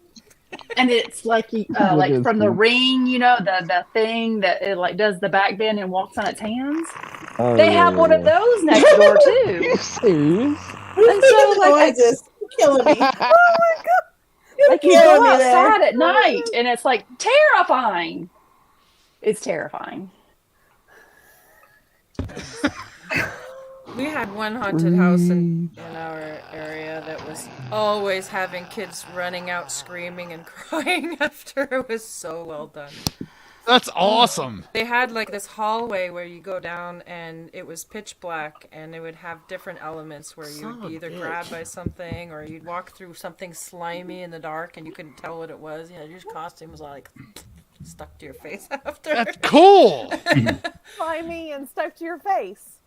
and it's like from the ring, the thing that it like does the back bend and walks on its hands. Oh, They have one of those next door too. Are you serious? And so like killing me. Oh my God! Like you go outside at night, and it's like terrifying. It's terrifying. We had one haunted house in our area that was always having kids running out screaming and crying after. It was so well done. That's awesome. They had like this hallway where you go down and it was pitch black and it would have different elements where you would be either grabbed by something or you'd walk through something slimy in the dark and you couldn't tell what it was. Your costume was like stuck to your face after. That's cool. Slimy and stuck to your face.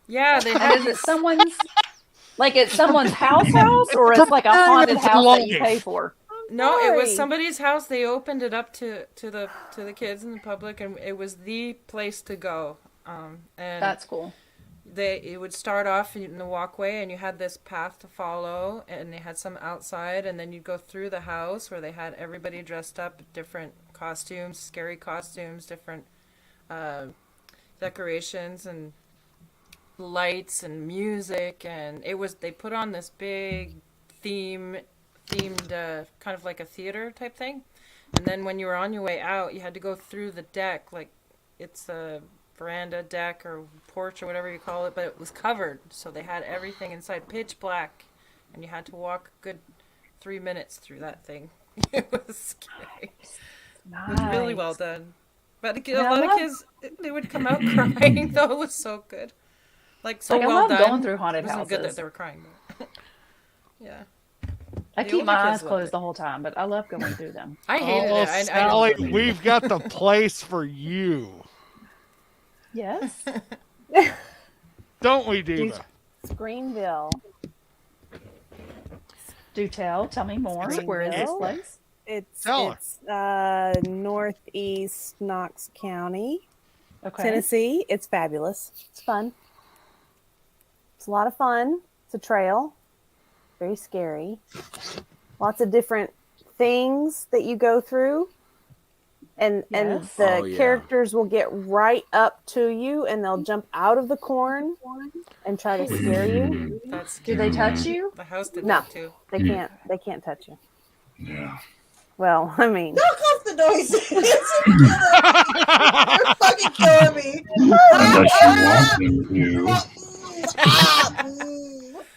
Yeah, they had. Is it someone's house, or it's like a haunted house that you pay for? No, it was somebody's house. They opened it up to the kids and the public, and it was the place to go. And that's cool. It would start off in the walkway, and you had this path to follow, and they had some outside, and then you'd go through the house where they had everybody dressed up, different costumes, scary costumes, different decorations, and lights and music, and they put on this big themed kind of like a theater type thing, and then when you were on your way out you had to go through the deck, like it's a veranda deck or porch or whatever you call it, but it was covered, so they had everything inside pitch black and you had to walk a good 3 minutes through that thing. It was scary. Nice. It was really well done, but a lot of kids, they would come out crying though. It was so good. Like so I well love done. going through haunted it wasn't houses. good that they were crying. Yeah. I The keep older my kids eyes loved closed it. the whole time, but I love going through them. I hated Oh, it. I Sally, don't we've got the place for you. Yes. Don't we, Diva? Screenville. Do tell. Tell me more. Where is this place? It's Tell her. Northeast Knox County, Okay. Tennessee. It's fabulous. It's fun. It's a lot of fun. It's a trail. Very scary. lots of different things that you go through. And Yes. the Oh, yeah. characters will get right up to you and they'll jump out of the corn and try to scare you. That's Do they touch you? The house did No, that too. they can't. They can't touch you. Yeah. Well, I mean, Knock off the noises. You're fucking killing me. Unless you want them to.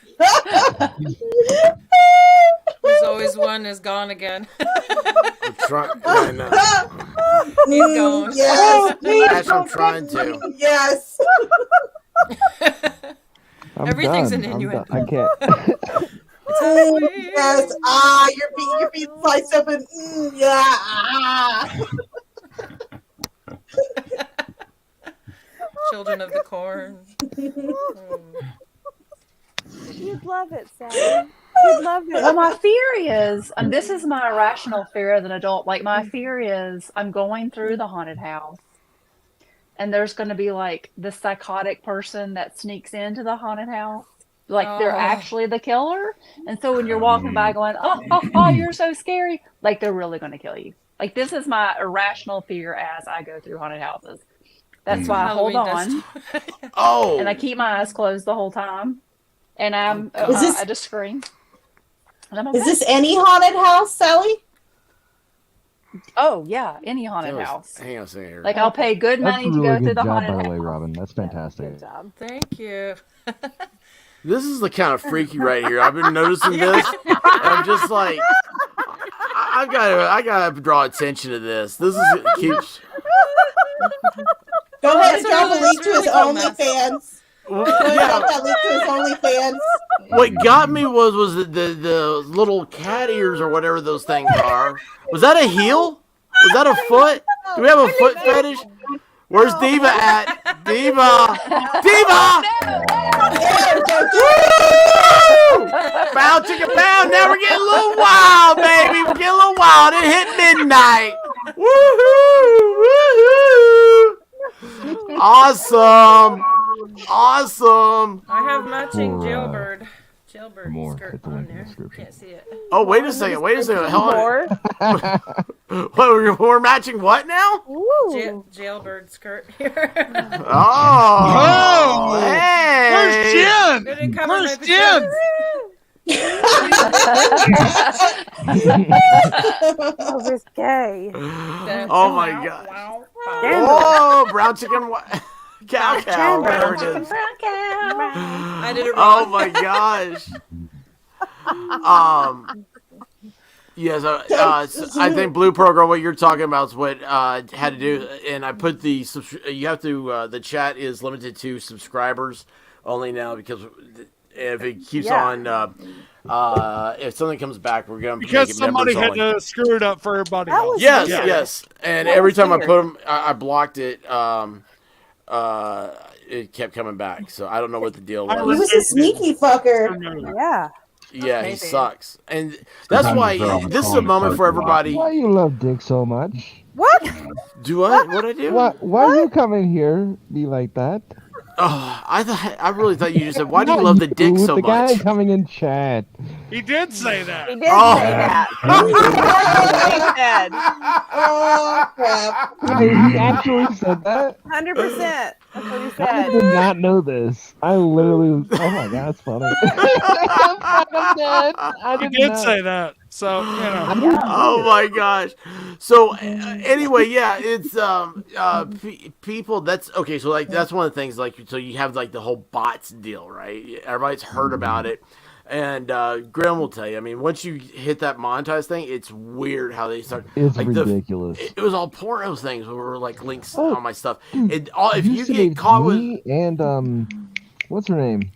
There's always one is gone again. I know. He's gone. Yes. Ash, I'm trying to. Yes. I'm Everything's done. an I'm innuendo. done. I can't. Yes. You're being sliced up and yeah. Children of the corn. you'd love it, Sally. You'd love it. Well, my fear is, and this is my irrational fear as an adult, like my fear is I'm going through the haunted house and there's going to be like the psychotic person that sneaks into the haunted house. Like they're actually the killer. And so when you're walking by going, oh, you're so scary, like they're really going to kill you. Like this is my irrational fear as I go through haunted houses. That's why I hold Halloween on. And I keep my eyes closed the whole time. And I just scream. And I'm okay. Is this any haunted house, Sally? Oh yeah, any haunted house. Hang on a second here. Like I'll pay good That's money a to really go through good the job, haunted by the way, house. Robin. That's fantastic. Good job. Thank you. This is the kind of freaky right here. I've been noticing this. I'm just like, I gotta draw attention to this. This is keeps. Go ahead and That's drop a really- link that's to his really cool, Matt. OnlyFans. Go ahead and drop that link to his OnlyFans. What got me was the little cat ears or whatever those things are. Was that a heel? Was that a foot? Do we have a foot fetish? Where's Diva at? Diva! Diva! Woo! Bow chicka bow. Now we're getting a little wild, baby. We're getting a little wild. It hit midnight. Woohoo! Woohoo! Awesome! Awesome! I have matching jailbird More. skirt Hit the on link in the there. description. Can't see it. Oh, wait a second. Wait a second. Hold on. What, we're matching what now? Jailbird skirt here. Oh, hey. Where's Jen? Didn't cover my Where's Jen? Oh, this gay. Oh my god. Oh, brown chicken. Cow, whatever it is. I did it Oh wrong. my gosh. Yes, so I think Blue Program, what you're talking about is what had to do, and I put you have to, the chat is limited to subscribers only now because if it keeps on, if something comes back, we're going to Because make it somebody members had only. to screw it up for everybody else. Yes. And every time I put them, I blocked it. It kept coming back, so I don't know what the deal was. He was a sneaky fucker. Yeah. Yeah, he sucks, and that's why this is a moment for everybody. Why you love Dick so much? What? Do I? What I do? Why you come in here be like that? Oh, I really thought you just said, "Why do you love the Dick so the much?" guy coming in chat. He did say that. He did say that. Oh crap! He actually said that. 100%. That's what he I said. did not know this. I literally was. Oh my god, that's funny. I'm dead. I He did say that. So, you know. Oh my gosh. So anyway, yeah, it's people. That's okay. So like that's one of the things. Like so you have like the whole bots deal, right? Everybody's heard about it, and Graham will tell you. I mean, once you hit that monetize thing, it's weird how they start. It's like ridiculous. It was all porno things where were like links Oh, on my stuff. dude, If you saved get caught with me and what's her name?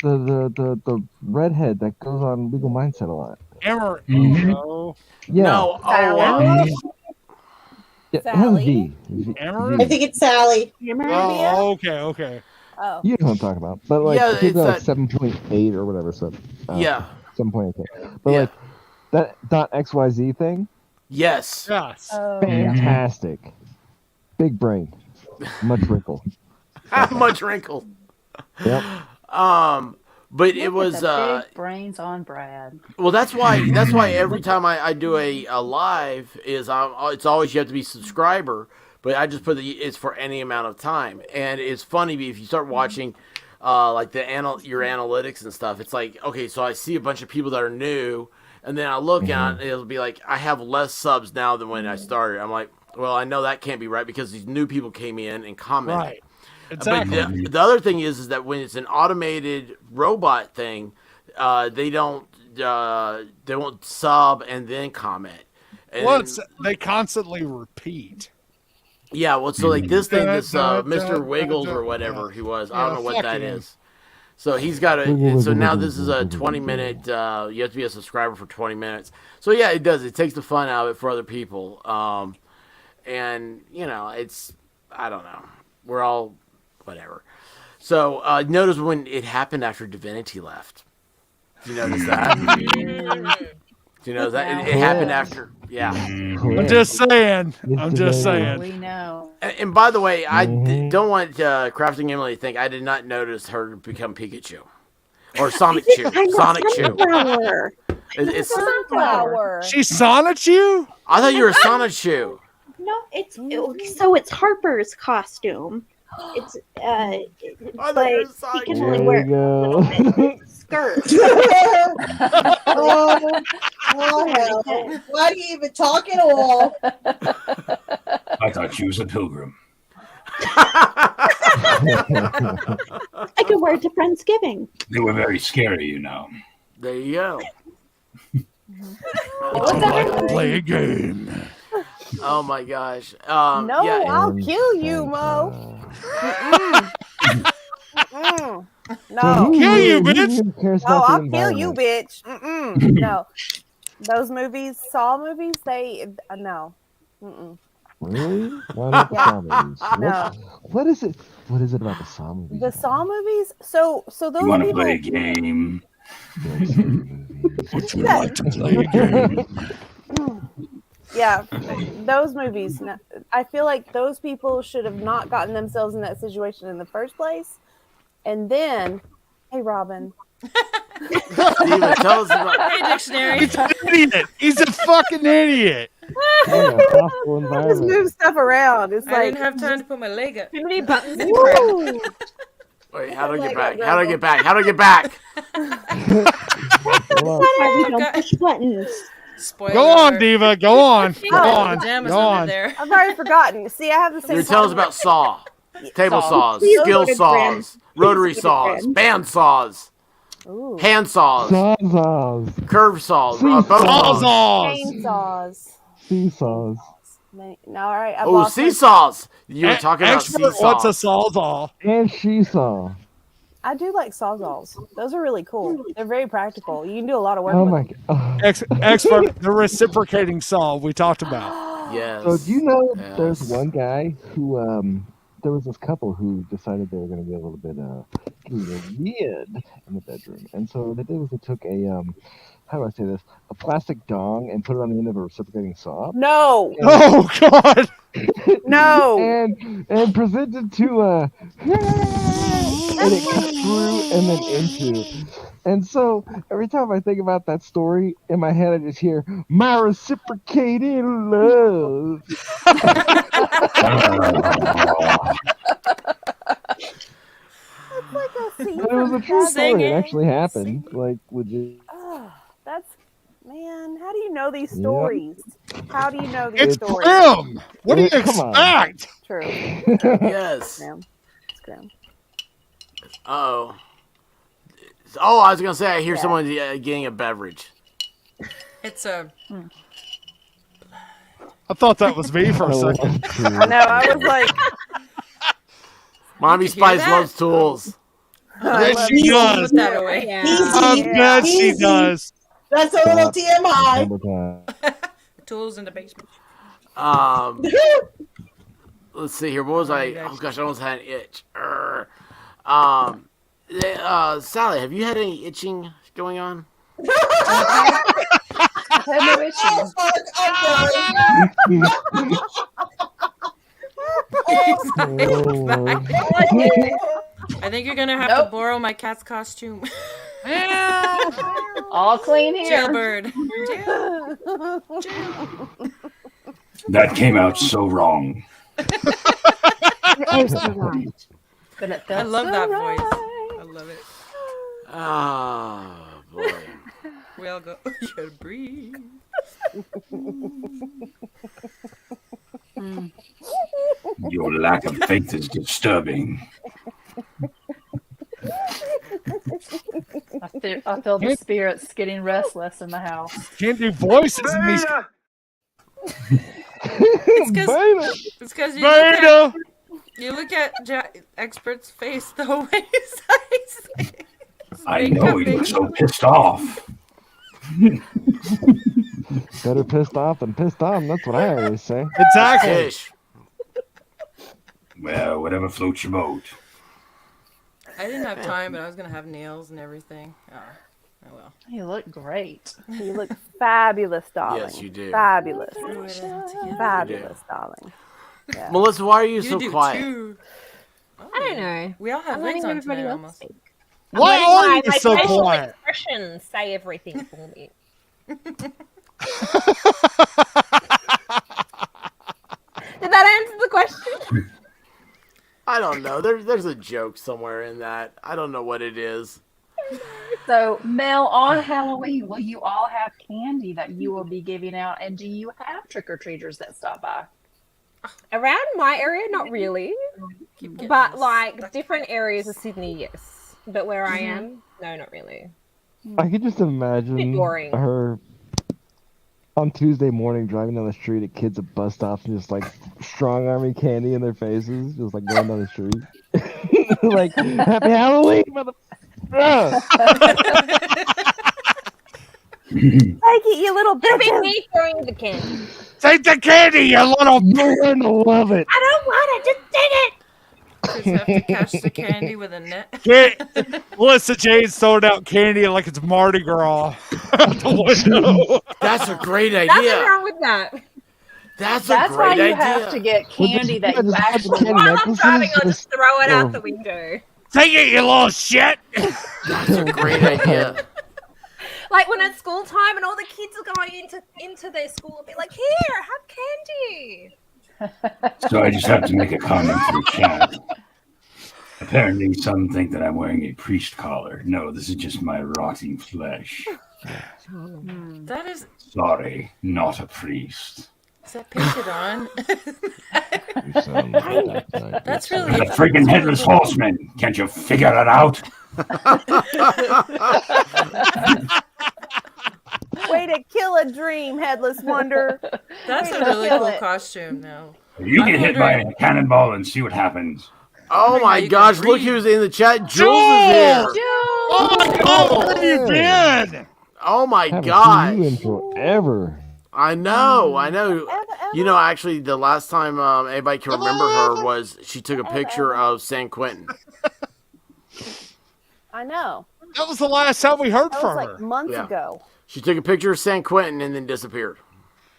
The redhead that goes on Legal Mindset a lot. Emmer. Mhm. Oh. Yeah. no, Yeah, it has a V. I think it's Sally. Oh, okay. Oh. You know what I'm talking about. But like, Yeah, I think it's like that- 7.8 or whatever. So Yeah. 7.8. But like that .xyz thing, yes, Yes. fantastic. Big brain, much wrinkle. much wrinkle. Yep. But Look it was at the big brains on Brad. well. That's why every time I do a live it's always you have to be a subscriber. But I just put it's for any amount of time, and it's funny if you start watching like your analytics and stuff. It's like, okay, so I see a bunch of people that are new, and then I look at it, it'll be like I have less subs now than when I started. I'm like, well, I know that can't be right because these new people came in and commented. Right. Exactly. But the other thing is that when it's an automated robot thing, they won't sub and then comment. And Well, they constantly repeat. yeah, well, so like this thing, this Mr. Wiggles or whatever he was, I don't know what that is. So he's got so now this is a 20-minute, you have to be a subscriber for 20 minutes. So yeah, it does. It takes the fun out of it for other people. And, it's, I don't know. We're all, whatever. So notice when it happened after Divinity left. Do you notice that? Do you know that? It happened after, yeah. I'm just saying. We know. And by the way, I don't want Crafting Emily to think I did not notice her become Pikachu. Or Sonic Chew. Sonic Chew. It's Sunflower. She's Sonic Chew? I thought you were Sonic Chew. No, so it's Harper's costume. It's but he can only wear a little bit skirt. Oh, hell. Why do you even talk at all? I thought she was a pilgrim. I could wear it to Friendsgiving. They were very scary, you know. There you go. It's like to play a game. Oh my gosh. No, yeah. I'll kill you, Mo. No. Kill you, bitch. No, I'll kill you, bitch. No. Those movies, Saw movies, no. Really? Why not the Saw movies? No. What is it? What is it about the Saw movies? The Saw movies? So those You want to people... play a game? Would you like to play a game? Yeah, those movies. I feel like those people should have not gotten themselves in that situation in the first place. And then, hey, Robin. Diva, tell us about Hey, dictionary. He's an idiot. He's a fucking idiot. Just move stuff around. It's I like didn't have time to put my leg up. Too many buttons and woo! Wait, how do I get back? How do I get back? How do I get back? Why we don't push buttons? Spoiler Go on, alert. Diva. Go on. Go on. Pajamas Go under on. there. I've already forgotten. See, I have the same. You tell us about saw, table saws, Please skill go to saws, Grand. rotary Please go to saws, Grand. band saws, Ooh. hand saws, Sawzalls, curve saws, Seesaws. bow saws. Chainsaws. seesaws. No, all right. I've Oh, lost my- seesaws! You were talking about Expert wants a seesaws. sawzall. And she saw. I do like sawzalls. Those are really cool. They're very practical. You can do a lot of work Oh with my them. god. Expert, the reciprocating saw we talked about. Yes. So do you know Yes. there's one guy who there was this couple who decided they were going to be a little bit weird in the bedroom, and so what they did was they took a how do I say this, a plastic dong and put it on the end of a reciprocating saw. No. Oh God. No. and presented to and it cut through and then into. And so every time I think about that story in my head, I just hear my reciprocated love. It's like a scene But it was a from true story. It Singing. actually happened. Like legit. Oh, that's man. How do you know these Yep. stories? How do you know these It's stories? Grim. What do you Come on. expect? True. Yes. Grim. It's grim. Oh. Oh, I was gonna say I hear Yeah. someone getting a beverage. It's a. I thought that was me for a Oh, second. that's true. I know. I was like, Mommy You could hear Spice that? loves tools. Yes, she does. Put that away. I bet she does. That's a little TMI. Number time. Tools in the basement. Let's see here. What was I? Oh gosh, I almost had an itch. Sally, have you had any itching going on? I've had no itching. Oh, Lord. I think you're gonna have to borrow my cat's costume. All clean here. Jailbird. That came out so wrong. But it felt I love so that right. voice. I love it. Oh boy. We all go. You gotta breathe. Your lack of faith is disturbing. I feel the spirits getting restless in the house. Can't do voices in these. It's because you look at Expert's face the way he's I know he looks so pissed off. Better pissed off than pissed on. That's what I always say. Exactly. Well, whatever floats your boat. I didn't have time, but I was gonna have nails and everything. Oh well. You look great. You look fabulous, darling. Yes, you do. Fabulous. Fabulous, Fabulous, darling. Yeah. Melissa, why are you so do quiet? too. I don't know. We all have I'm wigs letting on everybody tonight else almost. speak. Why I'm are letting you so my facial quiet? expressions say everything for me. Did that answer the question? I don't know. There's a joke somewhere in that. I don't know what it is. So, Mel, on Halloween, will you all have candy that you will be giving out? And do you have trick-or-treaters that stop by? Around my area, not really. But like different areas of Sydney, yes. But where I am, no, not really. I could just imagine Bit boring. her on Tuesday morning driving down the street at kids at bus stops and just like strong arming candy in their faces, just like going down the street. Like, happy Halloween, mother. Take it, you little It'll be bitches. me throwing the candy. Take the candy, you little. You're gonna love it. I don't want it, just take it. Just have to catch the candy with a net. Melissa Jane's throwing out candy like it's Mardi Gras out the window. That's a great idea. Nothing wrong with that. That's why great you idea. have to get candy that you actually While I'm driving, I'll just throw it out the window. Take it, you little shit. That's a great idea. Like when it's school time and all the kids are going into their school, I'll be like, here, have candy. So I just have to make a comment to the chat. Apparently, some think that I'm wearing a priest collar. No, this is just my rotting flesh. That is. Sorry, not a priest. Is that painted on? That's really. The freaking headless horseman. Can't you figure it out? Way to kill a dream, Headless Wonder. That's Way a to really kill cool it. costume, though. You get hit by a cannonball and see what happens. Oh my gosh, look who's in the chat. Jules is here. Oh my God, where have you been? Oh my Haven't gosh. seen you in forever. I know. You know, actually, the last time anybody can remember her was she took a picture of San Quentin. I know. That was the last time we heard That from was her. like months Yeah. ago. She took a picture of San Quentin and then disappeared.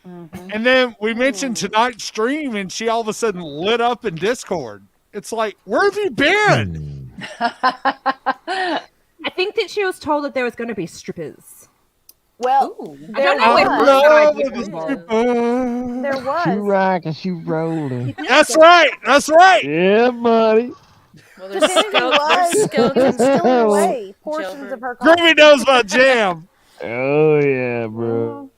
And then we mentioned tonight's stream, and she all of a sudden lit up in Discord. It's like, where have you been? I think that she was told that there was going to be strippers. Well, I don't know where There She was. rocking, she rolling. That's right. That's right. Yeah, buddy. Well, there's skeletons Stealing Oh. away portions of her Groovy knows about jam. Oh yeah, bro.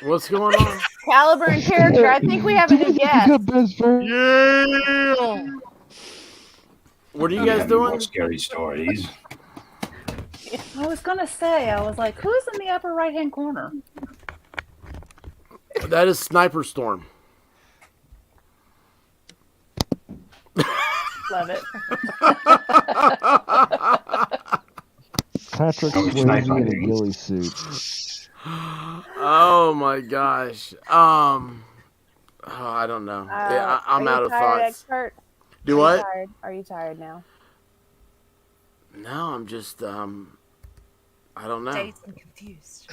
What's going on? Caliber and character. I think we have a new guest. Good best friend. Yeah. What are you I'm guys having more doing? scary stories. I was gonna say, I was like, who's in the upper right-hand corner? That is Sniper Storm. Love it. Patrick Oh, it's Swayze nice in a hunting. ghillie suit. Oh my gosh. Oh, I don't know. Yeah, I'm are out you of tired, thoughts. Expert? Do Are you what? tired? Are you tired now? No, I'm just I don't know. Dazed and confused.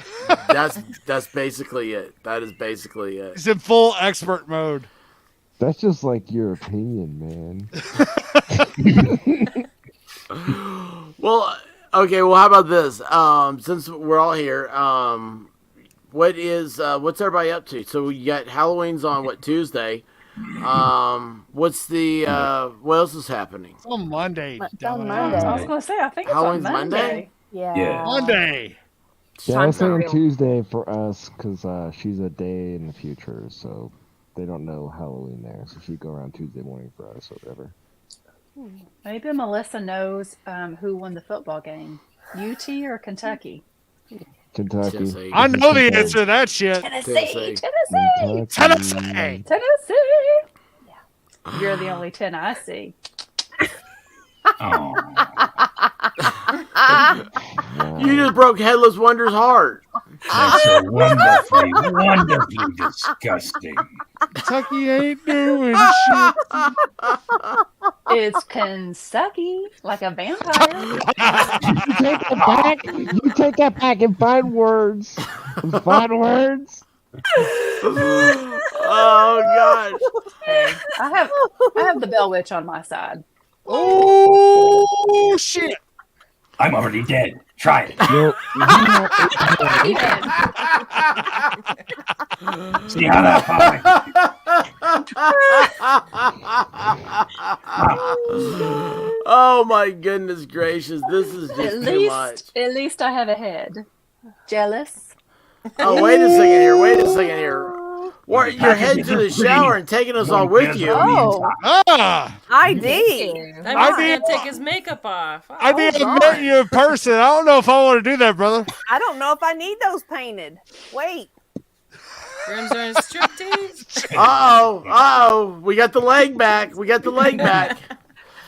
That's basically it. That is basically it. He's in full expert mode. That's just like your opinion, man. Well, okay. Well, how about this? Since we're all here, what's everybody up to? So you got Halloween's on what, Tuesday? What's the what else is happening? It's on Monday. It's damn on it. Monday. I was going to say, I think it's Halloween's on Monday. Yeah. Monday. Yeah, I was saying Tuesday for us because she's a day in the future, so they don't know Halloween there. So she'd go around Tuesday morning for us or whatever. Maybe Melissa knows who won the football game, UT or Kentucky. Kentucky. Tennessee. I know the answer to that shit. Tennessee. Tennessee. Yeah. You're the only 10 I see. You just broke Headless Wonder's heart. That's so wonderfully, wonderfully disgusting. Kentucky ain't doing shit. It's Kentucky, like a vampire. You take it back. You take that back and find words. Find words. Oh gosh. Hey, I have the Bell Witch on my side. Oh shit! I'm already dead. Try it. See how that Oh my goodness gracious! This is just too much. At least I have a head. Jealous? Oh, wait a second here. Wait a second here. What? You're heading to the shower and taking us all with you. Oh, ID. That means he can't take his makeup off. I need to meet you in person. I don't know if I want to do that, brother. I don't know if I need those painted. Wait. Rims are in striptease. Uh-oh. We got the leg back.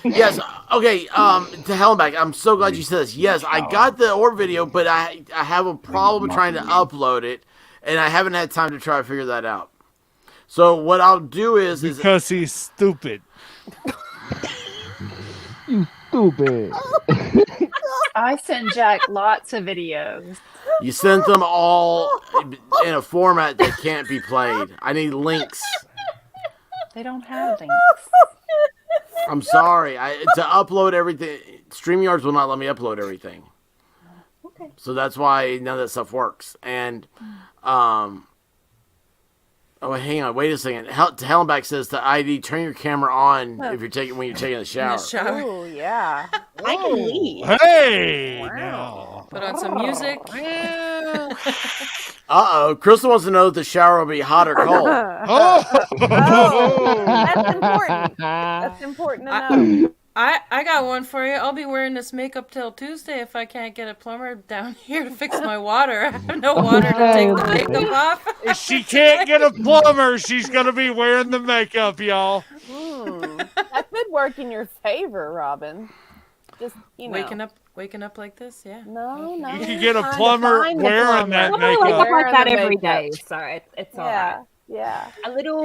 Yes. Okay. To hell and back. I'm so glad you said this. Yes, I got the orb video, but I have a problem trying to upload it, and I haven't had time to try to figure that out. So what I'll do is because he's stupid. You stupid. I sent Jack lots of videos. You sent them all in a format that can't be played. I need links. They don't have links. I'm sorry. To upload everything, StreamYards will not let me upload everything. Okay. So that's why none of that stuff works. And oh, hang on. Wait a second. Hellenbach says to ID, turn your camera on if you're taking when you're taking a shower. Oh yeah. I can leave. Hey. Wow. Put on some music. Crystal wants to know if the shower will be hot or cold. That's important. That's important to know. I got one for you. I'll be wearing this makeup till Tuesday if I can't get a plumber down here to fix my water. I have no water to take the makeup off. If she can't get a plumber, she's gonna be wearing the makeup, y'all. That could work in your favor, Robin. Just waking up like this, yeah. No. You can get a plumber wearing that makeup. I look like that every day, so it's all right. Yeah. A little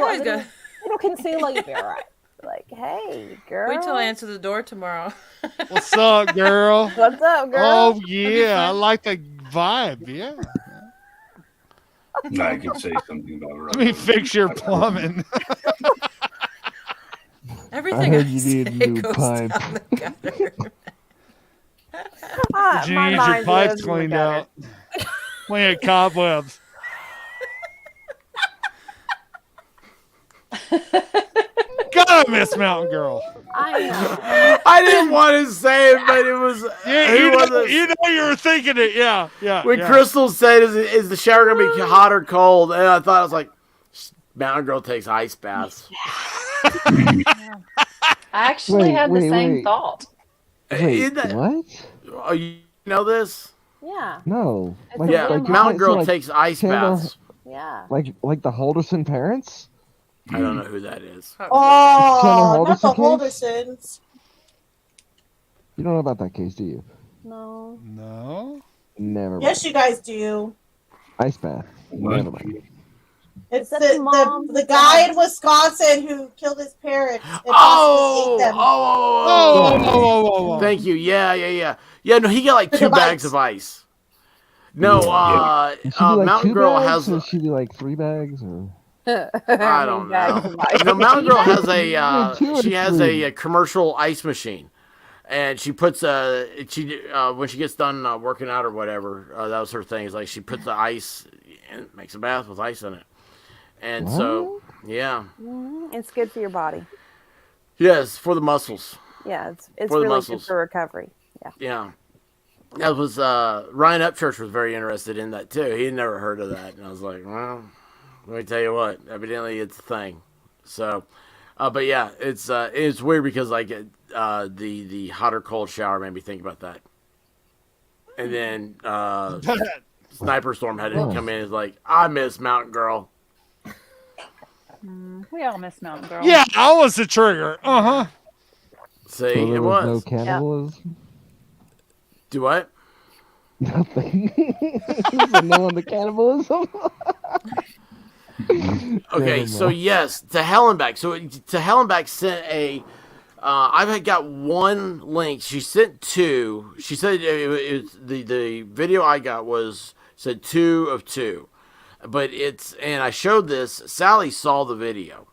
concealer, you'll be all right. Like, hey, girl. Wait till I answer the door tomorrow. What's up, girl? What's up, girl? Oh yeah, I like the vibe. Yeah. I can say something about it. Let me fix your plumbing. Everything I heard you need a new goes pipe. down the gutter. You need your pipes cleaned out. Clean cobwebs. God, I miss Mountain Girl. I know. I didn't want to say it, but it was. You know you were thinking it. Yeah. When Crystal said, "Is the shower gonna be hot or cold?" and I thought, I was like, "Mountain Girl takes ice baths." I actually had the same thought. Wait, what? Oh, you know this? Yeah. No. Mountain Girl takes ice baths. Yeah. Like the Halderson parents? I don't know who that is. Oh, not the Chandler case? Haldersons. You don't know about that case, do you? No. No. Never. Yes, you guys do. Ice bath. Never mind. It's Is that the mom the guy in Wisconsin who killed his parents and Oh, ate them. oh. Thank you. Yeah. Yeah, no, he got like 2 bags of ice. No, Should be like Mountain 2 Girl bags, has. or should be like 3 bags, or I don't know. You know, Mountain Girl has a commercial ice machine, and she puts when she gets done working out or whatever, that was her thing. Is like she puts the ice and makes a bath with ice in it, and so yeah, it's good for your body. yes, for the muscles. Yeah, it's For the really muscles. good for recovery. Yeah. Yeah. That was Ryan Upchurch was very interested in that too. He had never heard of that, and I was like, well, let me tell you what. Evidently, it's a thing. So, but yeah, it's weird because like the hot or cold shower made me think about that, and then Sniper Storm had to come in and was like, I miss Mountain Girl. We all miss Mountain Girl. Yeah, I was the trigger. See, So there it was was no cannibalism. Do what? Nothing. He said no on the cannibalism. Okay, so yes, to Hell and Back. So to Hell and Back sent a. I've got one link. She sent two. She said the video I got said 2 of 2, but and I showed this. Sally saw the video,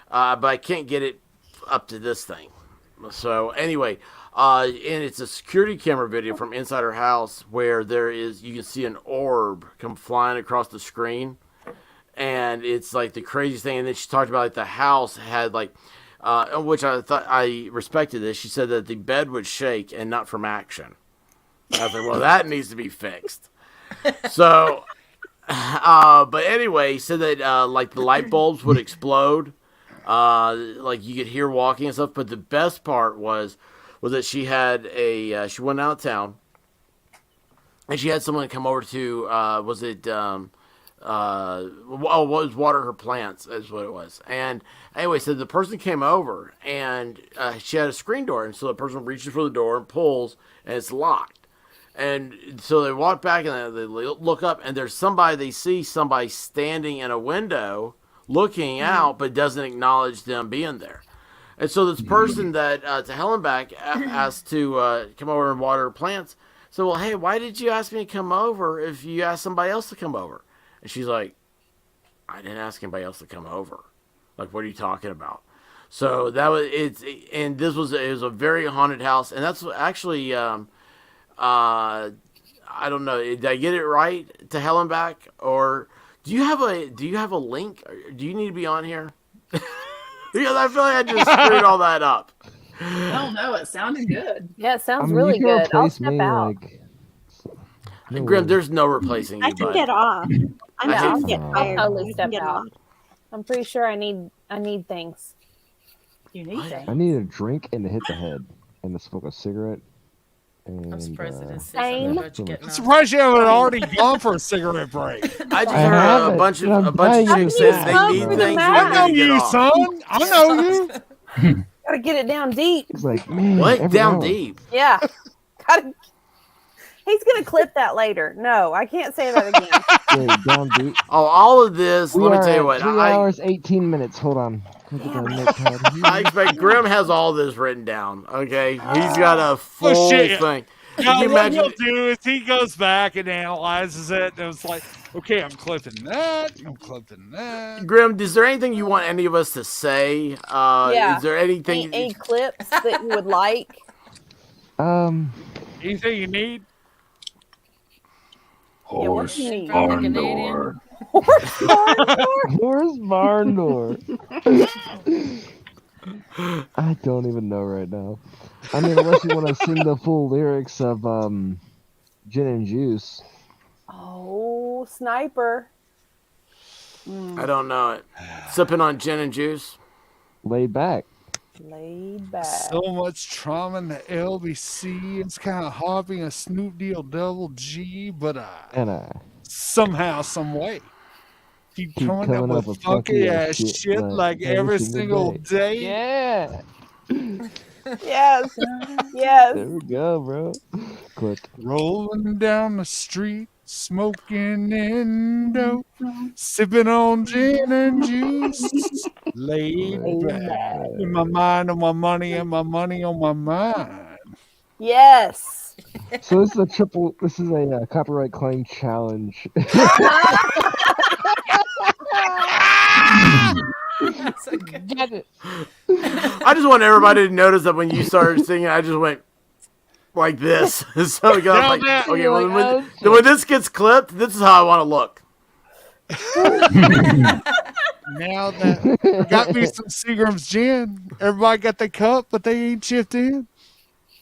but I can't get it up to this thing. So anyway, and it's a security camera video from inside her house where you can see an orb come flying across the screen. And it's like the craziest thing. And then she talked about like the house had like, which I thought I respected this. She said that the bed would shake and not from action. I was like, well, that needs to be fixed. So, but anyway, he said that like the light bulbs would explode. Like you could hear walking and stuff. But the best part was that she had she went out of town, and she had someone come over to was water her plants is what it was. And anyway, so the person came over and she had a screen door, and so the person reaches for the door and pulls, and it's locked. And so they walk back and they look up, and they see somebody standing in a window looking out, but doesn't acknowledge them being there. And so this person that to Helen Back asked to come over and water her plants. So, well, hey, why did you ask me to come over if you asked somebody else to come over? And she's like, I didn't ask anybody else to come over. Like, what are you talking about? So that was and it was a very haunted house, and that's actually I don't know. Did I get it right to Hell and Back, or do you have a link? Do you need to be on here? Because I feel like I just screwed all that up. I don't know. It sounded good. Yeah, it sounds really good. I'll step out. Grim, there's no replacing you. I can get off. I'm just get tired. I'll totally I step can get out. off. I'm pretty sure I need things. You need things. I need a drink and to hit the head and to smoke a cigarette. And, I'm surprised it Same. I'm surprised you haven't already gone for a cigarette break. I just heard a bunch of chicks say they need things. I know you, son. I know you. Gotta get it down deep. It's like, man, What? Down deep? Yeah. Gotta. He's gonna clip that later. No, I can't say that again. Wait, down deep. Oh, all of this. We Let me are tell you at what. 3 hours 18 minutes. Hold on. I expect Grim has all this written down. Okay, he's got a full thing. Now, Can you what imagine? he'll do is he goes back and analyzes it, and it's like, okay, I'm clipping that. I'm clipping that. Grim, is there anything you want any of us to say? Yeah. Is there anything? Any clips that you would like? Anything you need? Horse Yeah, what do you need? barn door. Horse barn door. I don't even know right now. I mean, unless you want to sing the full lyrics of Gin and Juice. Oh, Sniper. I don't know it. Sipping on gin and juice. Laid back. Laid back. So much trauma in the LBC. It's kind of hopping a Snoop Deal double G, but somehow, some way, keep coming up with funky ass shit like every single day. Yeah. Yes. Yes. There we go, bro. Click. Rolling down the street, smoking Indo, sipping on gin and juice, laid back with my mind on my money and my money on my mind. Yes. So this is a copyright claim challenge. So good. I just want everybody to notice that when you started singing, I just went like this. So we got like, okay, when this gets clipped, this is how I want to look. Now that got me some Seagram's gin. Everybody got their cup, but they ain't chipped in.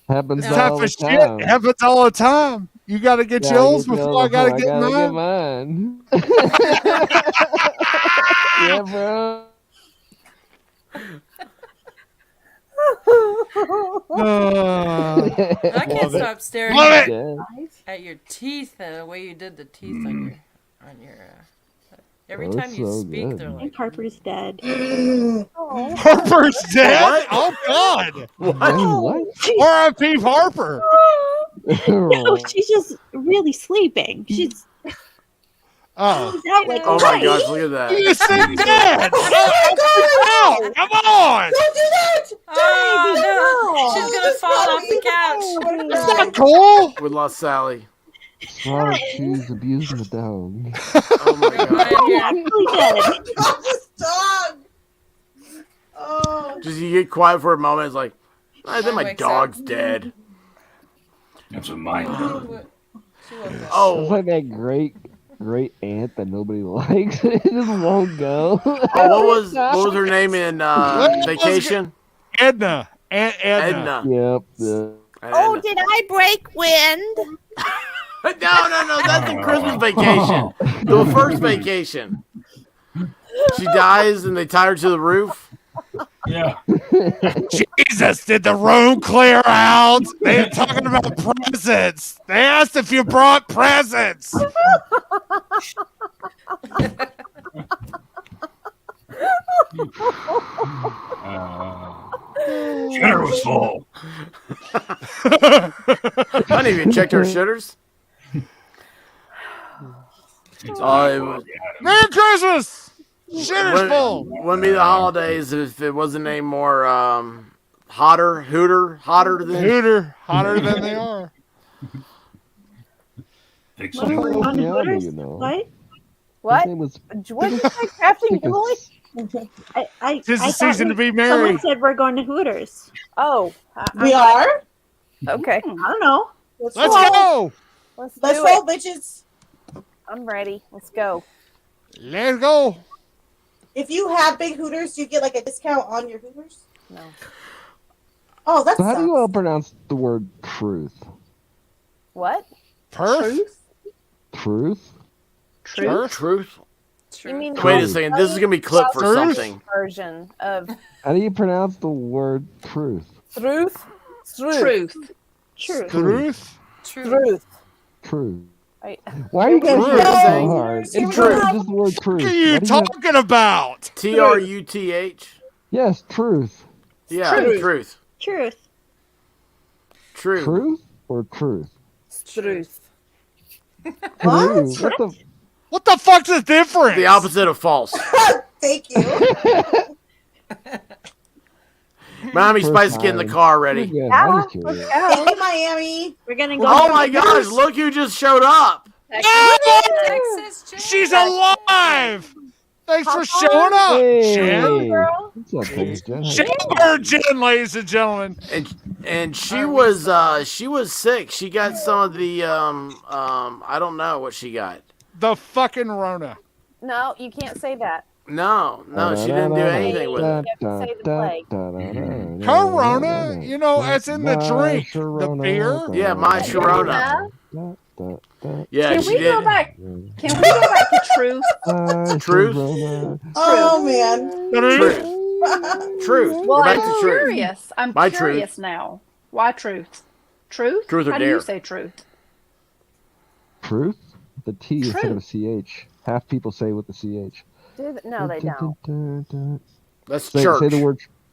Happens This type all of the shit time. happens all the time. You got to get yours before I got to get mine. Yeah, bro. I can't stop staring at your teeth, the way you did the teeth on your. Every time you speak, they're I like. think Harper's dead. Harper's dead? What? Oh God! What? R.I.P. Harper. No, she's just really sleeping. She's Oh. out like a Oh my light. gosh, look at that. You said dead. Oh, Come on. don't do that! Oh, no. She's going to fall off the couch. That's not cool. We lost Sally. Slaughtered shoes abusing the dog. Oh my god. Actually dead. This dog. Oh. Just you get quiet for a moment. It's like, I think my wakes dog's dead. That's what mine did. Oh, It's like that great aunt that nobody likes. It just won't go. oh, what was her name in Vacation? Edna. Aunt Edna. Yep. Oh, did I break wind? No, that's in Christmas Vacation. The first Vacation. She dies and they tie her to the roof. Yeah. Jesus, did the room clear out? They're talking about presents. They asked if you brought presents. Shitter was full. I didn't even check her shitters. Merry Christmas! Shitter's full. Wouldn't be the holidays if it wasn't any more hotter than they are. What are we on the Hooters? You know. What? His name was What did you say, crafting Julie? I Tis the thought season to be merry. Someone said we're going to Hooters. Oh, We are? okay. I don't know. Let's go. Let's do roll, it. bitches. I'm ready. Let's go. Let's go. If you have big Hooters, do you get like a discount on your Hooters? No. Oh, that's So how do you all pronounce the word truth? What? Truth? Truth? Truth? You mean Wait a second. This is gonna be clipped for something. Version of How do you pronounce the word truth? truth. Truth. Truth. Truth? Truth. Truth. Right. Why are you guys Truth. trying so hard? It's It's truth. just the word truth. What are you talking about? TRUTH? Yes, truth. Yeah, Truth. truth. Truth. Truth. Truth or truth? Truth. Truth. What the fuck's the difference? The opposite of false. Thank you. Miami First Spice, get in the time. car ready. Yeah, Yeah, I'm just let's curious. go. Hey, Miami. We're gonna go. Oh my gosh, look who just showed up. Texas, She's alive. Thanks for showing up, Hey. Jen. Girl. What's up, Texas Jen? How you Jen, Jen, ladies and gentlemen. And she was sick. She got some of the I don't know what she got. The fucking Rona. No, you can't say that. No, she didn't do anything with it. You have to say the plague. Corona, you know, as in the drink, the beer. Yeah, my Sharona. Yeah, Can she we did. go back? Can we go back to truth? Truth. Oh man. Truth. Well, Go back I'm to truth. curious. I'm My curious truth. now. Why truth? Truth? Truth or How do dare? you say truth? Truth? The T instead of a CH. Half people say with the CH. No, they don't. That's Say church.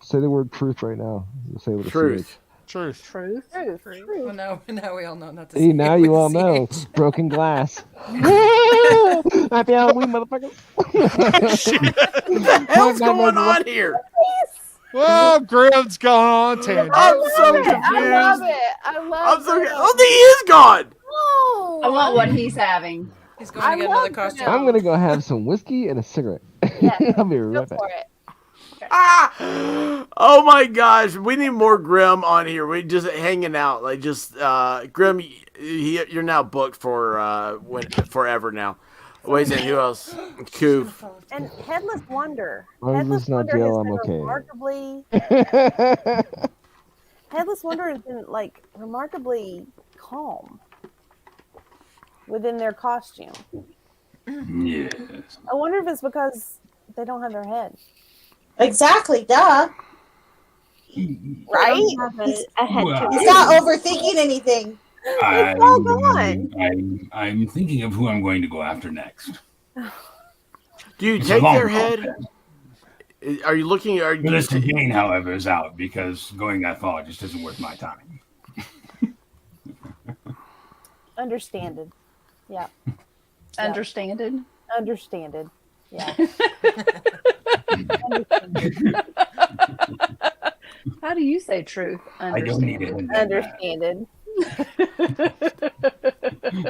Say the word truth right now. You'll say with a Truth. CH. Truth. Truth. Well, now we all know not to See, say now it you with all know. CH. Broken glass. Happy Halloween, motherfuckers. What the hell's going on here? Well, Grim's gone on tangent. I'm so I confused. love it. I love I'm so it. oh, he is gone. Oh, I want what he's having. He's going to get another costume. I'm gonna go have some whiskey and a cigarette. I'll be right back. Oh my gosh, we need more Grim on here. We just hanging out, like just Grim. You're now booked for forever now. Wait a second, who else? Coof. And Headless Wonder. As long as Headless it's not Wonder jail, has I'm been okay. Headless Wonder has been like remarkably calm within their costume. Yes. I wonder if it's because they don't have their head. Exactly, duh. Right? He's Well, not overthinking anything. It's all gone. I'm thinking of who I'm going to go after next. Do you It's a take long their head? Are you looking? Are you? Melissa Jane, however, is out because going that far just isn't worth my time. Understanded. Yeah. Understanded? Understanded. Yeah. How do you say truth? I don't need it. Understanded.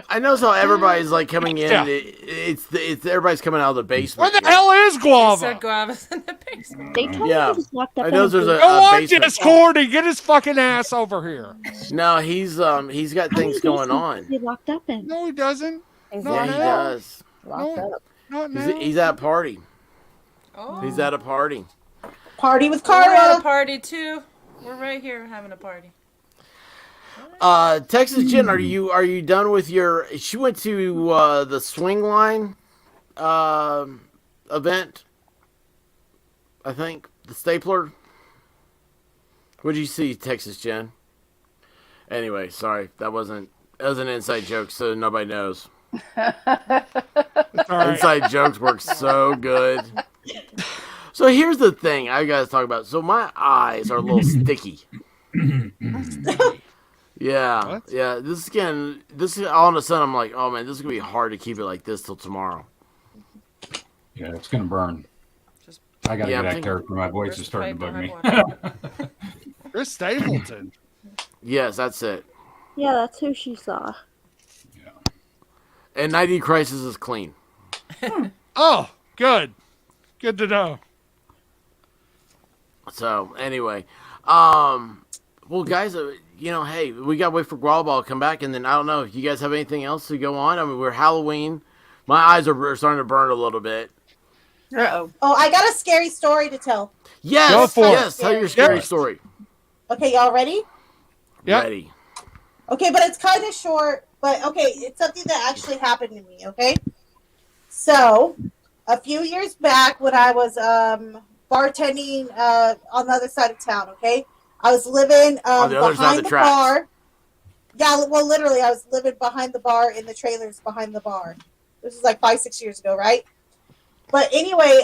I know how everybody's like coming in. Yeah. It's everybody's coming out of the basement. Where the hell is He Guava? said Guava's in the basement. They told Yeah. me he was locked up I in know a there's basement. Go on, basement. Discord and get his fucking ass over here. No, he's got How things many going basements is on. he locked up in? No, he doesn't. He's No, Yeah, he no. does. locked No. up. Not now. He's at a party. Oh. He's at a party. Party with We're at a Cara. party too. We're right here having a party. Texas Jen, are you done with your? She went to the swing line event. I think the stapler. What did you see, Texas Jen? Anyway, sorry, that was an inside joke, so nobody knows. Inside jokes work so good. So here's the thing I gotta talk about. So my eyes are a little sticky. Yeah, What? yeah. This all of a sudden I'm like, oh man, this is gonna be hard to keep it like this till tomorrow. Yeah, it's gonna burn. I gotta Yeah, get I'm that thinking- character. My voice is starting to bug me. Chris Stapleton. Yes, that's it. Yeah, that's who she saw. And 90 Crisis is clean. Oh, good. Good to know. So anyway, well, guys, hey, we gotta wait for Gualball to come back, and then I don't know if you guys have anything else to go on. I mean, we're Halloween. My eyes are starting to burn a little bit. Uh-oh. Oh, I got a scary story to tell. Yes, Go for it. yes. Tell your scary Yes. story. Okay, y'all ready? Yep. Ready. Okay, but it's kind of short, but okay, it's something that actually happened to me, okay? So, a few years back when I was bartending on the other side of town, okay? I was living On the other side of behind the the tracks. bar. Yeah, well, literally, I was living behind the bar in the trailers behind the bar. This was like 5-6 years ago, right? But anyway,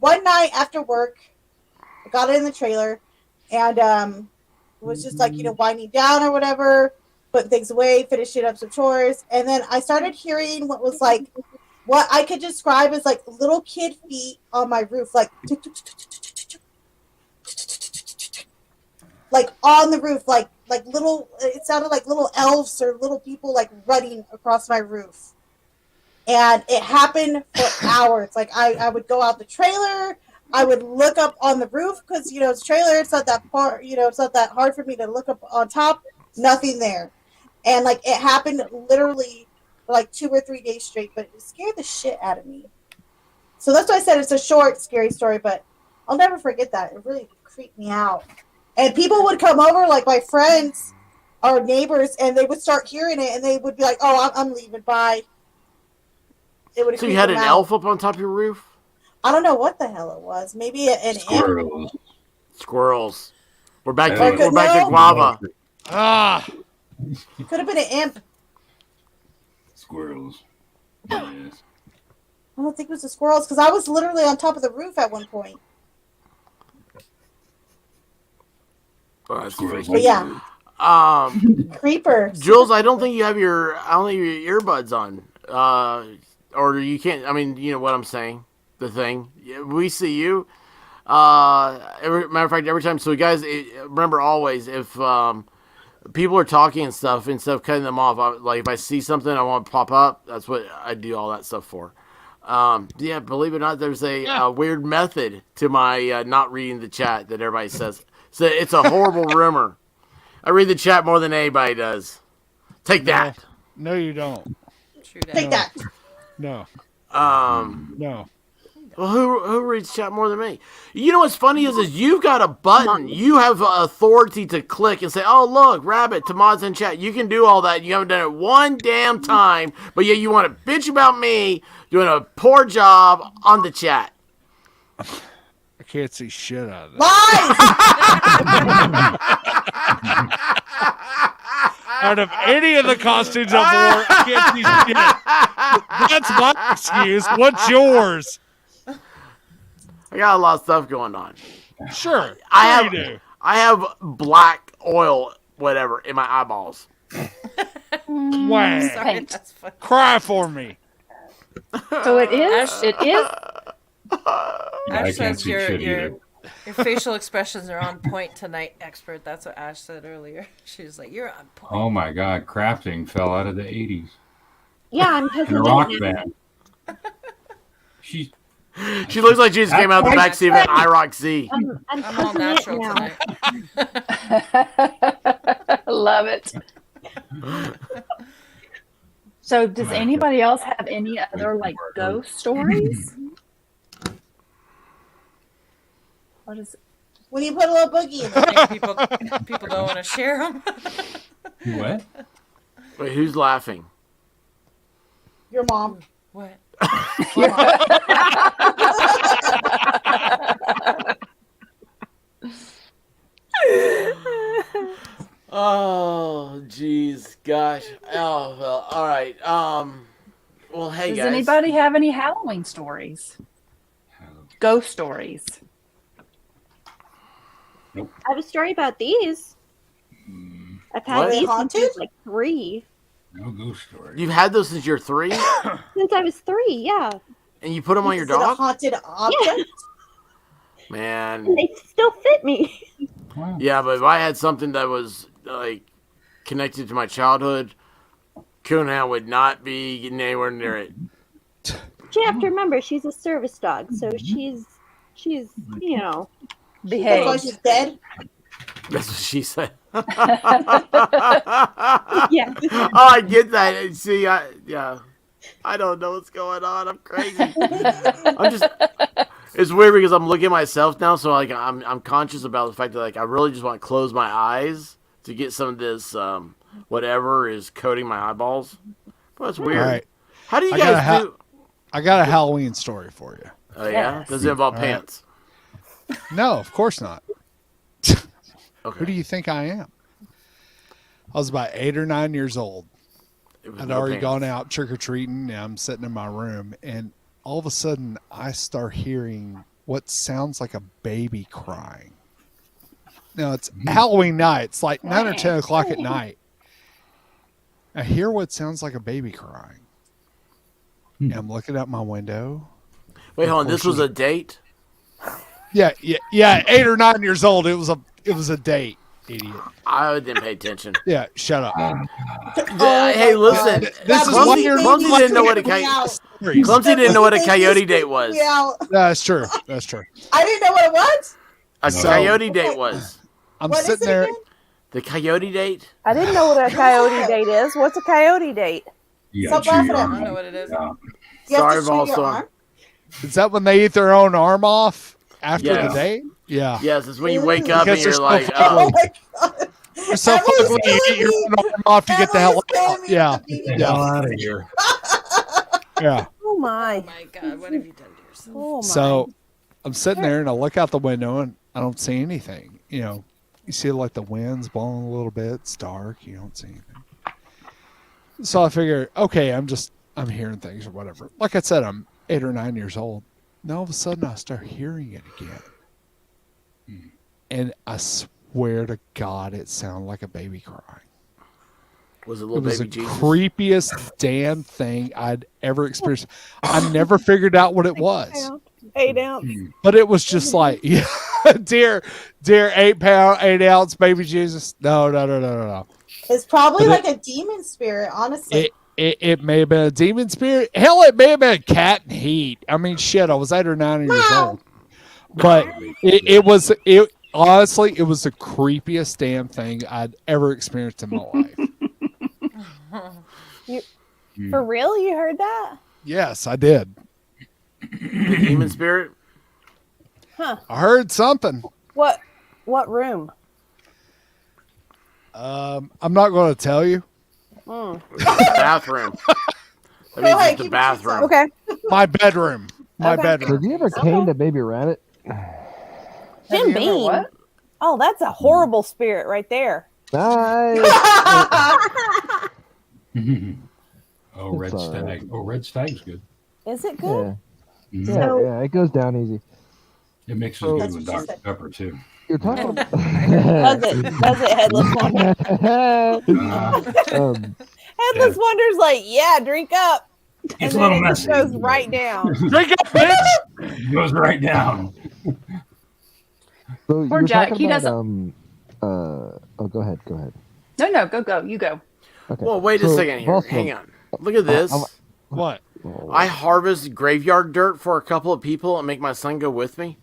one night after work, I got in the trailer and was just like, winding down or whatever, putting things away, finishing up some chores. And then I started hearing what was like, what I could describe as like little kid feet on my roof, like on the roof, like little, it sounded like little elves or little people like running across my roof. And it happened for hours. Like I would go out the trailer, I would look up on the roof because it's a trailer. It's not that far. It's not that hard for me to look up on top. Nothing there, and like it happened literally for like 2 or 3 days straight. But it scared the shit out of me. So that's why I said it's a short, scary story. But I'll never forget that. It really creeped me out. And people would come over, like my friends or neighbors, and they would start hearing it, and they would be like, "Oh, I'm leaving. Bye." It would. So you had an elf up on top of your roof? I don't know what the hell it was. Maybe an imp. Squirrels. We're back to Or could- no. guava. Ah. Could have been an imp. Squirrels. Yes. I don't think it was the squirrels because I was literally on top of the roof at one point. Oh, that's Squirrels. But yeah, creeper. Jules, I don't think you have your earbuds on. Or you can't. I mean, you know what I'm saying. The thing. Yeah, we see you. Matter of fact, every time. So, guys, remember always if people are talking and stuff, instead of cutting them off, like if I see something I want to pop up, that's what I do all that stuff for. Yeah, believe it or not, there's a weird method to my not reading the chat that everybody says. So it's a horrible rumor. I read the chat more than anybody does. Take that. No, you don't. True Take that. No. No. Well, who reads chat more than me? You know what's funny is you've got a button. You have authority to click and say, "Oh, look, Rabbit, Tomad's in chat." You can do all that. You haven't done it one damn time, but yet you want to bitch about me doing a poor job on the chat. I can't see shit out of that. Out of any of the costumes I wore, I can't see shit. That's my excuse. What's yours? I got a lot of stuff going on. Sure. I have black oil, whatever, in my eyeballs. Wow. Sorry, that's funny. Cry for me. So it is. I Ash can't says see shit your either. facial expressions are on point tonight, expert. That's what Ash said earlier. She was like, "You're on point." Oh my God, crafting fell out of the 80s. Yeah, I'm In a rock band. She looks like she just came out of the backseat of an IROC Z. I'm all cooking it natural now. tonight. Love it. So, does anybody else have any other like ghost stories? What is? When you put a little boogie in I there. think people don't want to share them. What? Wait, who's laughing? Your mom. What? Oh, jeez, gosh. Oh, well, all right. Well, hey, Does guys. anybody have any Halloween stories? Ghost stories. I have a story about these. I've had What? these since I Haunted? was like 3. No ghost story. You've had those since you're 3, Since I was 3, yeah. and you put them on your Is it a dog? haunted object? Man, And they still fit me. yeah, but if I had something that was like connected to my childhood, Kuna would not be getting anywhere near it. You have to remember, she's a service dog, so she's you know. That's why Behaved. she's dead. That's what she said. Yeah. Oh, I get that. See, I don't know what's going on. I'm crazy. It's weird because I'm looking at myself now, so like I'm conscious about the fact that like I really just want to close my eyes to get some of this whatever is coating my eyeballs. Well, that's weird. All right. How do you guys do? I got a Halloween story for you. Oh yeah, does it involve All right. pants? No, of course not. Okay. Who do you think I am? I was about 8 or 9 years old. I'd no already pants. gone out trick-or-treating, and I'm sitting in my room, and all of a sudden I start hearing what sounds like a baby crying. Now it's Halloween night. It's like 9 or 10 o'clock at night. I hear what sounds like a baby crying. And I'm looking out my window. Wait, hold on. This was a date? Yeah, 8 or 9 years old. It was a date, idiot. I didn't pay attention. Yeah, shut up. Hey, listen. This is Clumsy, what you're Clumsy didn't know what a Clumsy didn't know what a coyote date was. Yeah. That's true. That's true. I didn't know what it was. A coyote date was. I'm What is sitting it there. again? The coyote date? I didn't know what a coyote date is. What's a coyote date? Stop laughing at I me. don't know what it is. You have Sorry, to shoot your Volstorm. arm? Is that when they eat their own arm off after Yes. the date? Yeah. Yes, it's when you wake up and Because they're you're so like, Oh oh. my god. You're so ugly, you eat your own arm off, you get the hell out. Yeah. Get the hell out of here. Yeah. Oh my. Oh my god, what have you done to yourself? Oh my. So I'm sitting there and I look out the window and I don't see anything. You know, you see like the wind's blowing a little bit. It's dark. You don't see anything. So I figure, okay, I'm hearing things or whatever. Like I said, I'm 8 or 9 years old. And all of a sudden I start hearing it again. And I swear to God, it sounded like a baby crying. Was it It little was baby the Jesus? creepiest damn thing I'd ever experienced. I never figured out what it was. 8 ounce. But it was just like, yeah, dear 8 pound, 8 ounce baby Jesus. No. It's probably But like a demon spirit, honestly. It may have been a demon spirit. Hell, it may have been a cat in heat. I mean, shit, I was 8 or 9 years old. But it was honestly, it was the creepiest damn thing I'd ever experienced in my life. For real? You heard that? Yes, I did. The demon spirit? Huh. I heard something. What room? I'm not going to tell you. Bathroom. That means it's the bathroom. Okay. My bedroom. My bedroom. Have you ever caned a baby rabbit? Jim Beam. what? Oh, that's a horrible spirit right there. Nice. Oh, red It's all stag. right. Oh, red stag's good. Is it good? Yeah. Yeah, it goes down easy. It mixes So- good with Dr. Pepper too. You're talking about Does it, Headless Wonder? Headless Wonder's like, yeah, drink up. It's And a then little it just messy. goes right down. Drink up, bitch! It goes right down. So you Poor were Jack, talking he about, doesn't- oh, go ahead. No, go. You go. Okay. Well, wait a So, second here. also- Hang on. Look at this. What? I harvest graveyard dirt for a couple of people and make my son go with me.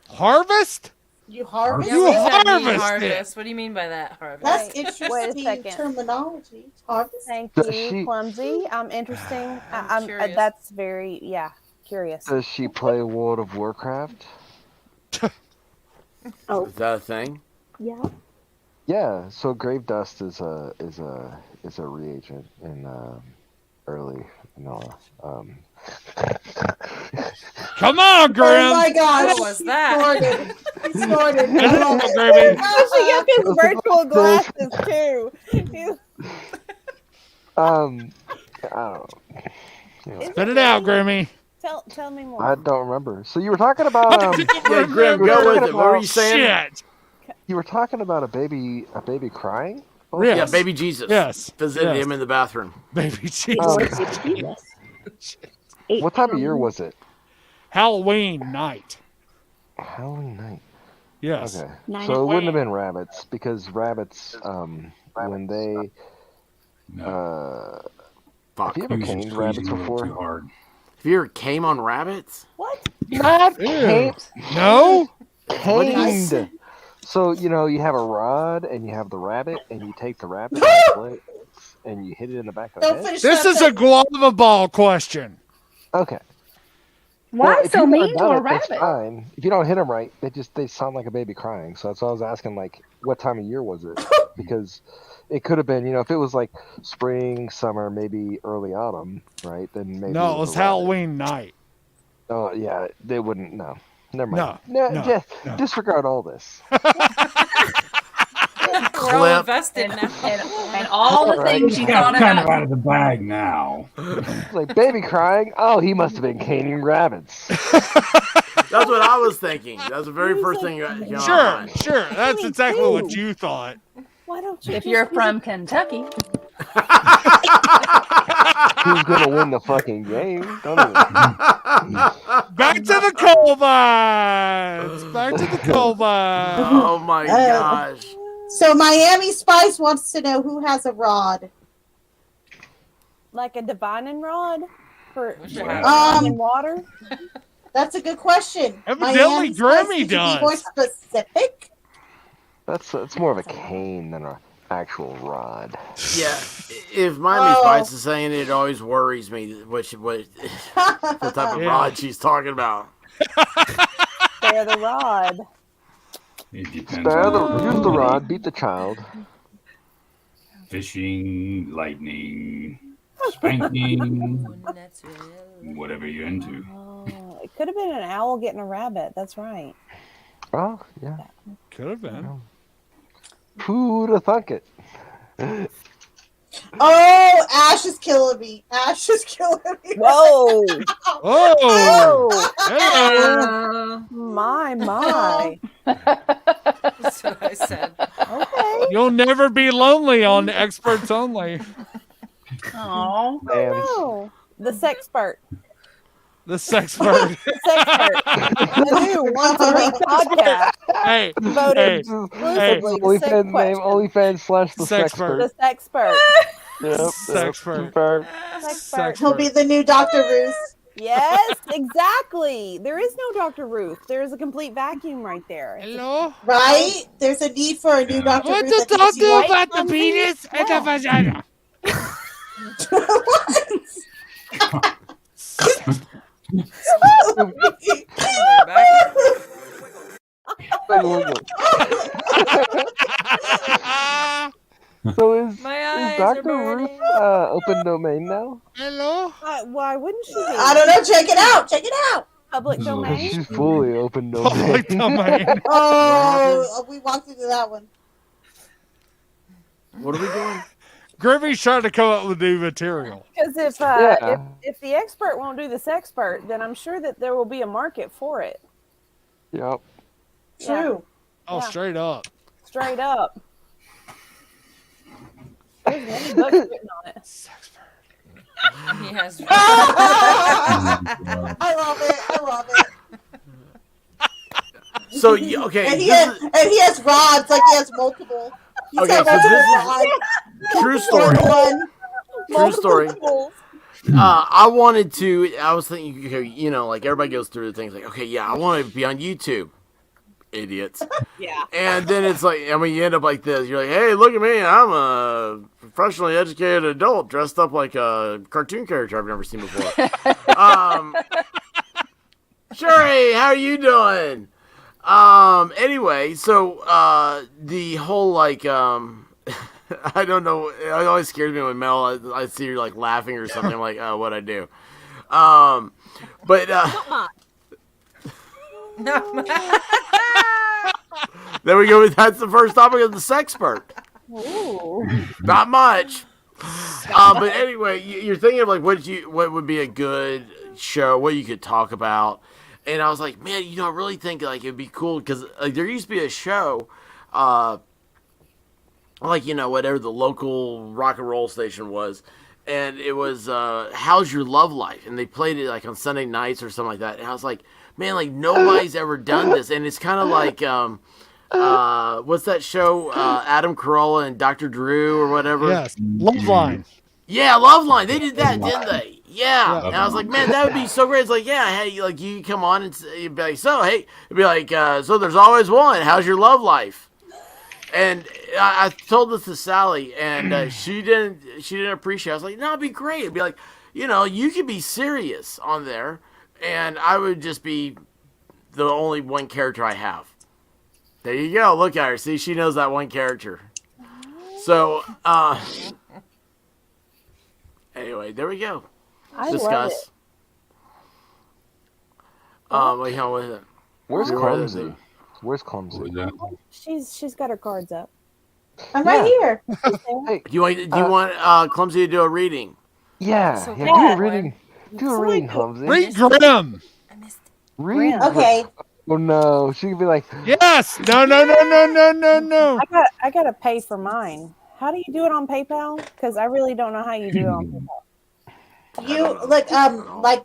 Harvest? You harvest? Yeah, what does that mean, harvest harvest? What do you mean by that, harvest? That's Wait a interesting second. terminology. Harvest? Thank Does you, she- Clumsy. Interesting. I'm curious. that's very, curious. Does she play World of Warcraft? Oh, Is that a thing? yeah. Yeah. So grave dust is a reagent in early vanilla. Come on, Grim. Oh my gosh. What was that? He snorted. Come on, Grimmy. Oh, she got his virtual glasses too. I don't know. Spit it out, Grimmy. Tell me more. I don't remember. So you were talking about Yeah, Grim, go with it. What were you saying? Shit. you were talking about a baby crying? Yes. Yeah, baby Jesus. Yes. Visited Yes. him in the bathroom. Baby Jesus. What time of year was it? Halloween night. Halloween night. Yes. Okay. Night So at it wouldn't have night. been rabbits because rabbits, when they, Fuck. have you ever Using caned rabbits squeezing a little too before? hard. Have you ever came on rabbits? What? Not Ew. caned. No? What did you say? Caned. So you have a rod and you have the rabbit and you take the rabbit and you play it, and you hit it in the back of the Don't head. finish This that is a sentence. guava ball question. Okay. Why Well, if so you've never mean to done a it, that's rabbit? fine. If you don't hit them right, they sound like a baby crying. So that's why I was asking, like, what time of year was it? Because it could have been, if it was like spring, summer, maybe early autumn, right? Then maybe No, it was a rabbit. Halloween night. Oh yeah, they wouldn't. No, never mind. No, just no. disregard all this. We're all Clip. invested now. And all the All right. things you Yeah, thought I'm kind of about. out of the bag now. Like baby crying. Oh, he must have been caning rabbits. That's what I was thinking. That's the very first thing that came on my mind. Sure. That's exactly what you thought. Why don't you? If you're from Kentucky, Who's gonna win the fucking game? Don't even... Back to the coal mines. Back to the coal mines. Oh my gosh. So Miami Spice wants to know who has a rod. Like a divining rod for Um, water? That's a good question. Evidently, Miami Spice, Grammy could you be does. more specific? That's more of a cane than an actual rod. Yeah, if Miami Oh. Spice is saying it, it always worries me what type of Yeah. rod she's talking about. Spare the rod. It depends Spare on use the rod, beat the child. fishing, lightning, spanking, whatever you're into. Oh, it could have been an owl getting a rabbit. That's right. Oh yeah. Could have been. Who'd have thunk it? Oh, Ash is killing me. Ash is killing me. Whoa! Oh! Oh! My. That's what I said. Okay. You'll never be lonely on Experts Only. oh, Man, Oh, the sexpert. The sexpert. The new once a week podcast. Hey, Voted exclusively the sex OnlyFans name, question. OnlyFans / the Sexpert. The sexpert. Yep, Sexpert. confirmed. Sexpert. He'll be the new Dr. Ruth. Yes, exactly. There is no Dr. Ruth. There is a complete vacuum right there. Hello? Right? There's a need for a new Dr. What's Ruth. the that keeps you doctor white, about the clumsy. penis and the vagina? So is My eyes Dr. are burning. Ruth open domain now? Hello? Why wouldn't she be? I don't know. Check it out. Check it out. Public domain? She's fully open domain. Public domain. Oh, we walked into that one. What are we doing? Griffey's trying to come up with new material. Because if Yeah. if the expert won't do the sexpert, then I'm sure that there will be a market for it. Yep. True. Oh, Yeah. straight up. Straight up. There's many books written on it. Yes. I love it. I love it. So okay, And he this has rods, like he has multiple. He's Okay, got so this multiple is rods. true story. One. True story. Multiple I wanted to. I was thinking, you know, like everybody goes through the things like, okay, yeah, I want to be on YouTube. Idiots. Yeah. And then it's like, I mean, you end up like this. You're like, hey, look at me. I'm a professionally educated adult dressed up like a cartoon character I've never seen before. Sherry, how are you doing? Anyway, so the whole like I don't know. It always scares me when Mel. I see her like laughing or something. I'm like, oh, what I do? But there we go. That's the first topic of the sexpert. Not much. But anyway, you're thinking of like what would be a good show, what you could talk about, and I was like, man, I really think like it'd be cool because like there used to be a show, like whatever the local rock and roll station was, and it was How's Your Love Life, and they played it like on Sunday nights or something like that, and I was like, man, like nobody's ever done this, and it's kind of like what's that show? Adam Carolla and Dr. Drew or whatever. Yes, Loveline. Yeah, Loveline. They did that, didn't they? Yeah. And I was like, man, that would be so great. It's like, yeah, hey, like you come on and you'd be like, so hey, it'd be like, so there's always one. How's your love life? And I told this to Sally, and she didn't appreciate it. I was like, no, it'd be great. It'd be like, you could be serious on there, and I would just be the only one character I have. There you go. Look at her. See, she knows that one character. So, anyway, there we go. I Discuss. love it. Wait, how was it? Where's Where is Clumsy? Where's Clumsy? She's got her cards up. I'm right here. Hey, Do you want Clumsy to do a reading? yeah, So yeah. bad. Do a reading. Do a reading, Clumsy. Read Grimm. Read. Okay. Oh no, she could be like, Yes. No. I gotta pay for mine. How do you do it on PayPal? Because I really don't know how you do it on PayPal. You like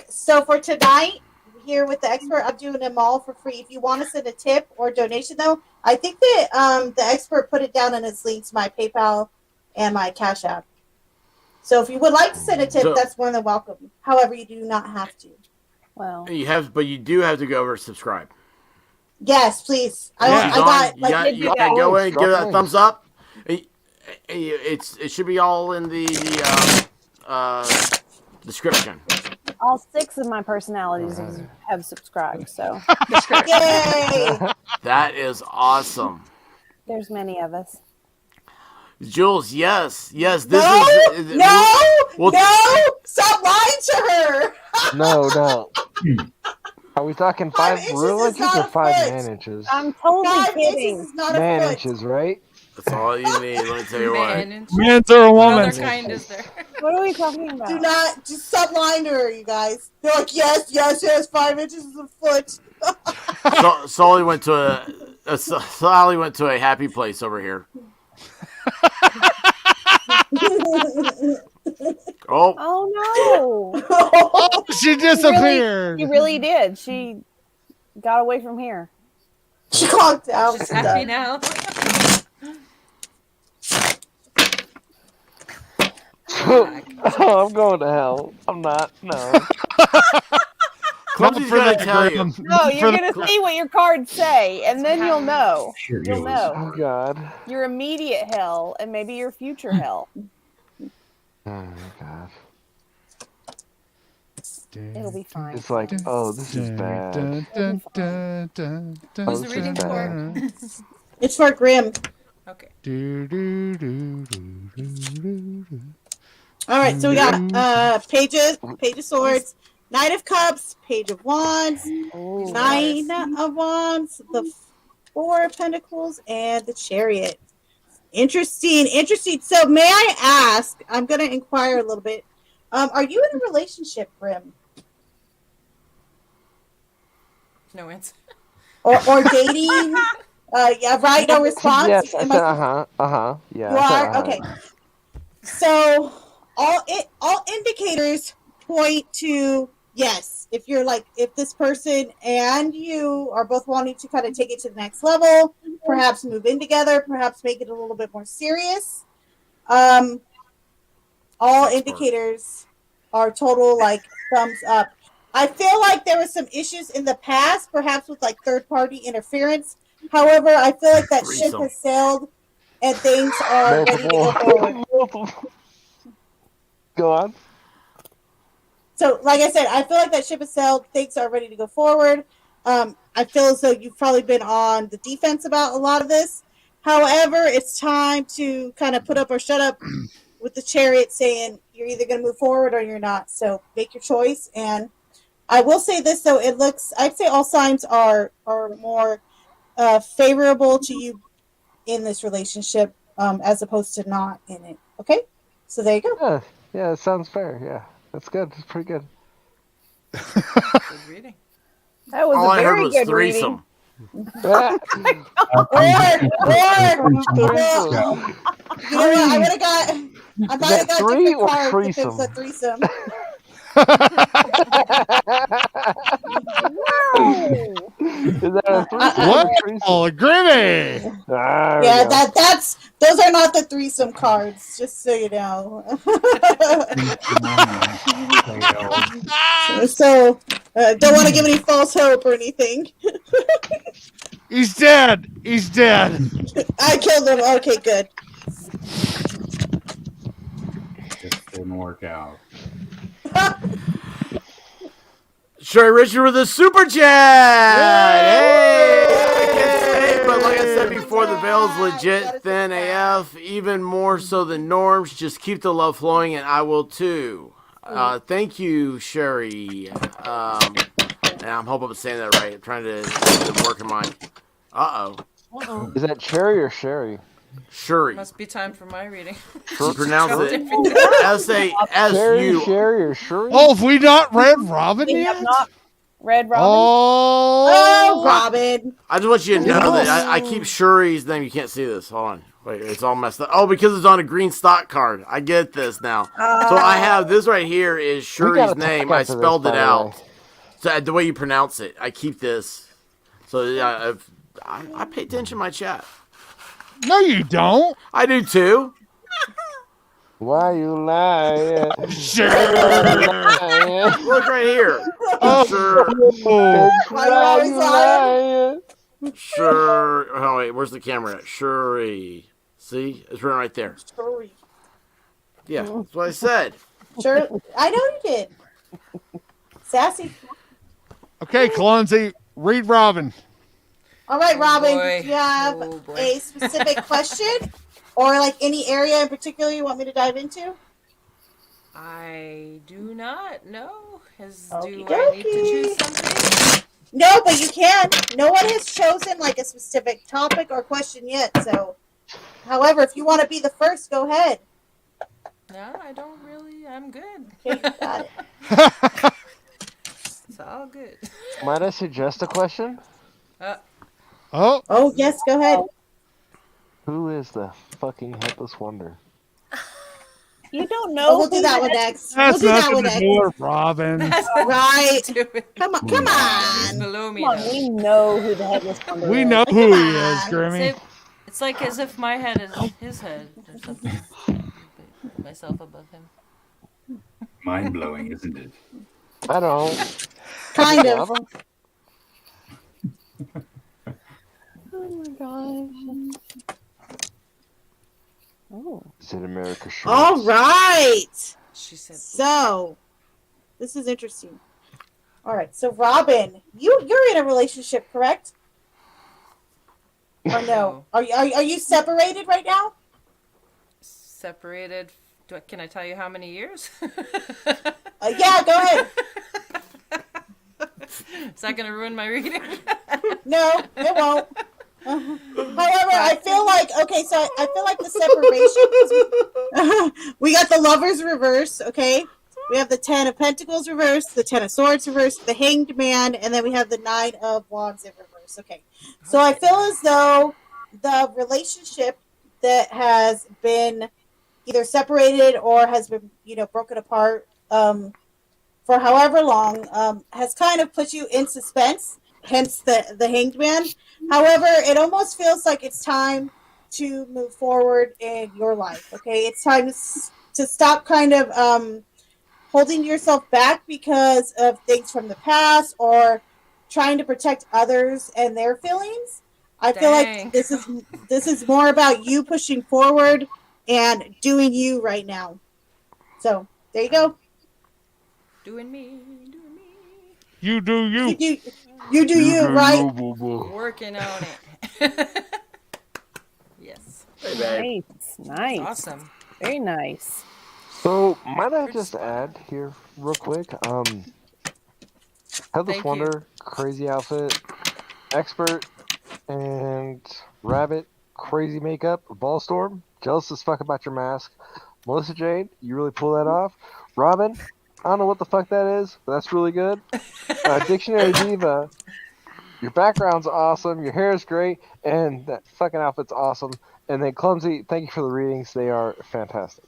so for tonight here with the expert, I'm doing them all for free. If you want to send a tip or donation, though, I think that the expert put it down in his links, my PayPal and my Cash App. So if you would like to send a tip, that's more than welcome. However, you do not have to. Well, but you do have to go over and subscribe. Yes, please. You gotta go in and give it a thumbs up. It should be all in the description. all 6 of my personalities have subscribed. So Yay! That is awesome. there's many of us. Jules, yes. This No! is No! Stop lying to her! no. Are we talking 5 inches real is inches not or a 5 foot. man inches? I'm totally 5 kidding. inches is not a Man foot. inches, right? That's all you need. Let me tell you what. Man's or a What woman? other kind is there? What are we talking about? Do not just stop lying to her, you guys. They're like, yes, 5 inches is a foot. Sally went to a happy place over here. Oh. Oh no! Oh, she disappeared. She really did. She got away from here. She clocked out. She's happy now. Oh, I'm going to hell. I'm not. No. Clumsy's gonna tell you. No, you're gonna see what your cards say, and then you'll know. Sure You'll know. Oh God. Your immediate hell and maybe your future hell. Oh God. It'll be fine. It's like, oh, this is bad. Who's This the is reading for? bad. It's for Grim. Okay. All right, so we got Page of Swords, Knight of Cups, Page of Wands, Nine of Wands, the Four of Pentacles, and the Chariot. Interesting. So may I ask, I'm going to inquire a little bit. Are you in a relationship, Grim? No answer. Or dating? Yeah, right, no response? Yes, I said Yeah. You I said, are? Okay. So all indicators point to yes. If you're like, if this person and you are both wanting to kind of take it to the next level, perhaps move in together, perhaps make it a little bit more serious. All indicators are total like thumbs up. I feel like there was some issues in the past, perhaps with like third party interference. However, I feel like that ship has sailed and things are ready to go forward. Go on. So, like I said, I feel like that ship has sailed. Things are ready to go forward. I feel as though you've probably been on the defense about a lot of this. However, it's time to kind of put up or shut up with the Chariot saying you're either going to move forward or you're not. So make your choice. And I will say this, though. I'd say all signs are more favorable to you in this relationship as opposed to not in it. Okay? So there you go. Yeah, it sounds fair. Yeah, that's good. It's pretty good. Good reading. That was All a I heard very was good threesome. Or, you know what? I might have got three different or cards if it threesome? was a threesome. Is that a threesome? What? or a threesome? Oh, Grimmy! Yeah, those are not the threesome cards, just so you know. So don't want to give any false hope or anything. He's dead. He's dead. I killed him. Okay, good. Just didn't work out. Sherry Richard with a super chat. Hey, okay. But like I said before, the veil's legit thin AF, even more so than norms. Just keep the love flowing, and I will too. Thank you, Sherry. And I'm hoping I'm saying that right. I'm trying to work in mine. Uh-oh. Is that Cherry or Sherry? Shuri. Must be time for my reading. She pronounced it Sherry, S-A-S-U. Sherry, or Shuri? Oh, have we not read Robin We yet? have not read Robin. Oh, Robin. I just want you to know that I keep Shuri's name. You can't see this. Hold on. Wait, it's all messed up. Oh, because it's on a green stock card. I get this now. So I have this right here is Shuri's name. I spelled it out. So the way you pronounce it. I keep this. So yeah, I pay attention to my chat. No, you don't. I do too. Why you lying? Sure. Look right here. Oh, Sure. Why you lying? Sure. Oh wait, where's the camera at? Shuri. See, it's written right there. Shuri. Yeah, that's what I said. Sure, I know you did. Sassy. Okay, Clumsy, read Robin. All right, Robin. boy. Do you have a specific question or like any area in particular you want me to dive into? I do not know. Do I need to Okey-dokey. choose something? No, but you can. No one has chosen like a specific topic or question yet. So, however, if you want to be the first, go ahead. No, I don't really. I'm good. Okay, got it. It's all good. Might I suggest a question? Oh, yes, go ahead. Who is the fucking headless wonder? You don't know. We'll do that one next. That's We'll do that nothing one to next. do with Robin. Right. Come on, come It's on. below me Come on, though. we know who the headless wonder We is. know who he is, on. Grimmy. It's like as if my head is his head or something. Put myself above him. Mind blowing, isn't it? I don't. Kind of. Oh my gosh. Oh. Is it America Shorts? All right. She said. So, this is interesting. All right. So, Robin, you're in a relationship, correct? Or no? Are you separated right now? Separated. Can I tell you how many years? Yeah, go ahead. Is that gonna ruin my reading? No, it won't. However, I feel like I feel like the separation. We got the lovers reverse. Okay, we have the 10 of Pentacles reverse, the 10 of Swords reverse, the Hanged Man, and then we have the 9 of Wands in reverse. Okay, so I feel as though the relationship that has been either separated or has been broken apart for however long has kind of put you in suspense, hence the Hanged Man. However, it almost feels like it's time to move forward in your life. Okay, it's time to stop kind of holding yourself back because of things from the past or trying to protect others and their feelings. I feel like this is more about you pushing forward and doing you right now. So there you go. Doing me. You do you. You do you, right? Working on it. Yes. Hey, Nice. Awesome. Very nice. So, might I just add here real quick? Headless Wonder, crazy outfit, expert, and Rabbit, crazy makeup, Ballstorm, jealous as fuck about your mask. Melissa Jade, you really pull that off. Robin, I don't know what the fuck that is, but that's really good. Dictionary Diva, your background's awesome, your hair is great, and that fucking outfit's awesome. And then Clumsy, thank you for the readings. They are fantastic.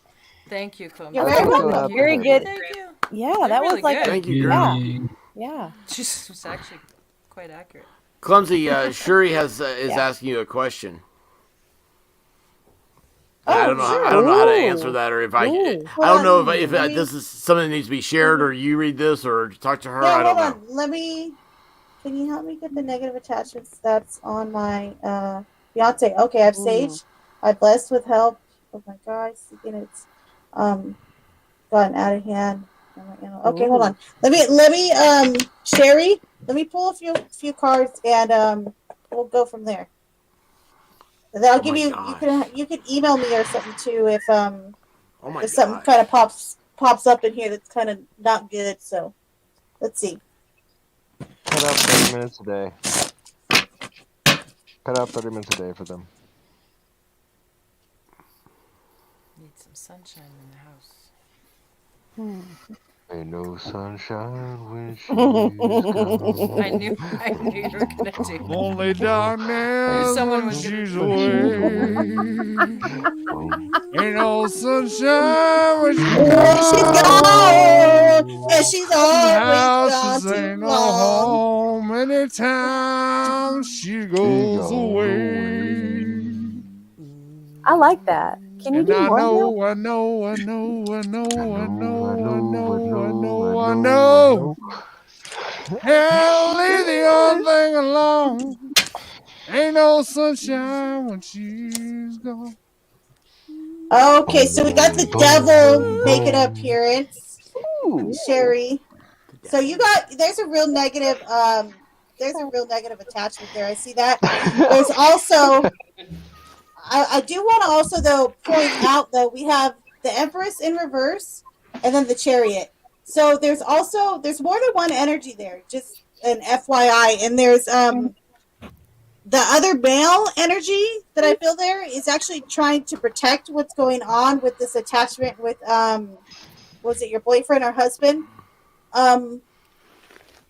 Thank you, Clumsy. You're very welcome. Very good. Thank you. Yeah, They're that really was like good. Thank you, yeah. Grimmy. Yeah. This was actually quite accurate. Clumsy, Shuri is Yeah. asking you a question. Oh, I don't know. sure. I don't know how to answer that, or if I. Ooh. I don't know if Let me- this is something that needs to be shared, or you read this, or talk to her. Yeah, I don't hold know. on. Can you help me get the negative attachments that's on my fiance? Okay, I've Sage. I blessed with help of my guys. Seeking it's gotten out of hand. Okay, hold on. Let me Sherry, let me pull a few cards and we'll go from there. And then I'll give you you can email me or something too if if something kind of pops up in here that's kind of not good. So let's see. Cut out 30 minutes a day. Cut out 30 minutes a day for them. Need some sunshine in the house. Ain't no sunshine when she's gone. I knew you were gonna do it. Only darkness Someone when was she's gonna away. Ain't no sunshine when she's gone. And she's always Houses gone too ain't no long. home anytime she goes away. I like that. Can you And do I more? Neil? know. Hell, leave the old thing alone. Ain't no sunshine when she's gone. Okay, so we got the devil making an appearance. Sherry. So there's a real negative attachment there. I see that. There's also I do want to also though point out though we have the Empress in reverse and then the Chariot. So there's more than one energy there. Just an FYI, and there's the other male energy that I feel there is actually trying to protect what's going on with this attachment with was it your boyfriend or husband?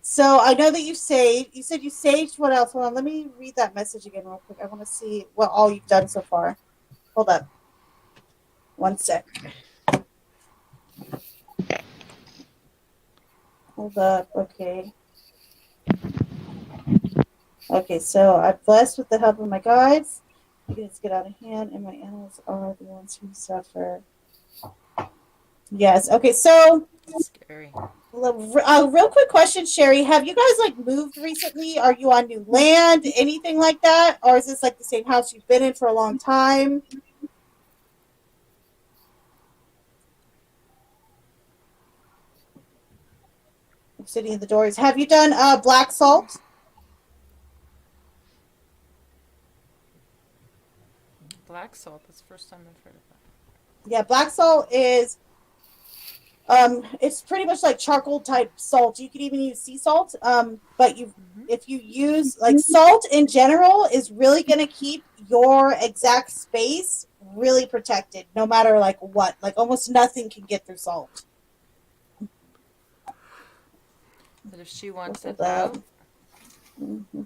So I know that you said you saved what else? Hold on, let me read that message again real quick. I want to see what all you've done so far. Hold up. One sec. Hold up. Okay. Okay, so I'm blessed with the help of my guides. Things get out of hand, and my animals are the ones who suffer. Yes. Okay, so Scary. real quick question, Sherry. Have you guys like moved recently? Are you on new land? Anything like that? Or is this like the same house you've been in for a long time? I'm sitting in the doors. Have you done black salt? Black salt. That's the first time I've heard of that. Yeah, black salt is it's pretty much like charcoal type salt. You could even use sea salt. But if you use like salt in general is really gonna keep your exact space really protected, no matter like what. Like almost nothing can get through salt. But if she wants it out. Mm-hmm.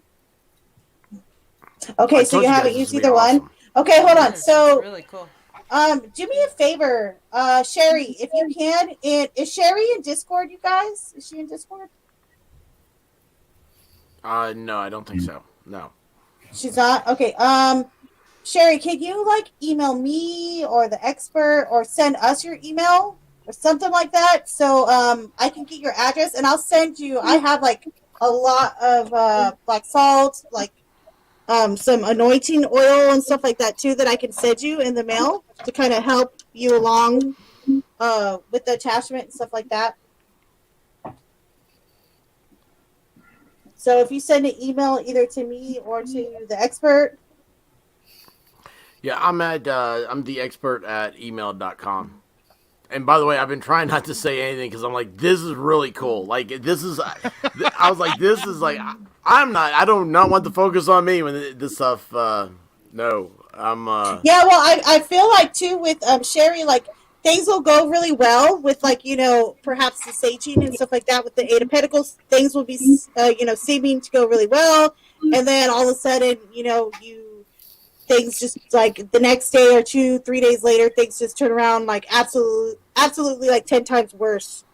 Okay, so you haven't used either one. Awesome. Okay, hold on. So Really cool. do me a favor, Sherry, if you can. Is Sherry in Discord, you guys? Is she in Discord? No, I don't think so. No. She's not? Okay. Sherry, can you like email me or the expert or send us your email or something like that so I can get your address and I'll send you. I have like a lot of black salt, like some anointing oil and stuff like that too that I can send you in the mail to kind of help you along with the attachment and stuff like that. So if you send an email either to me or to the expert. Yeah, I'm the expert at email.com. And by the way, I've been trying not to say anything because I'm like, this is really cool. Like, this is, I was like, this is like, I don't not want to focus on me when this stuff, no, I'm, Yeah, well, I feel like too with Sherry, like things will go really well with like, perhaps the saging and stuff like that with the Eight of Pentacles. Things will be, seeming to go really well. And then all of a sudden, things just like the next day or 2-3 days later, things just turn around like absolutely like 10 times worse.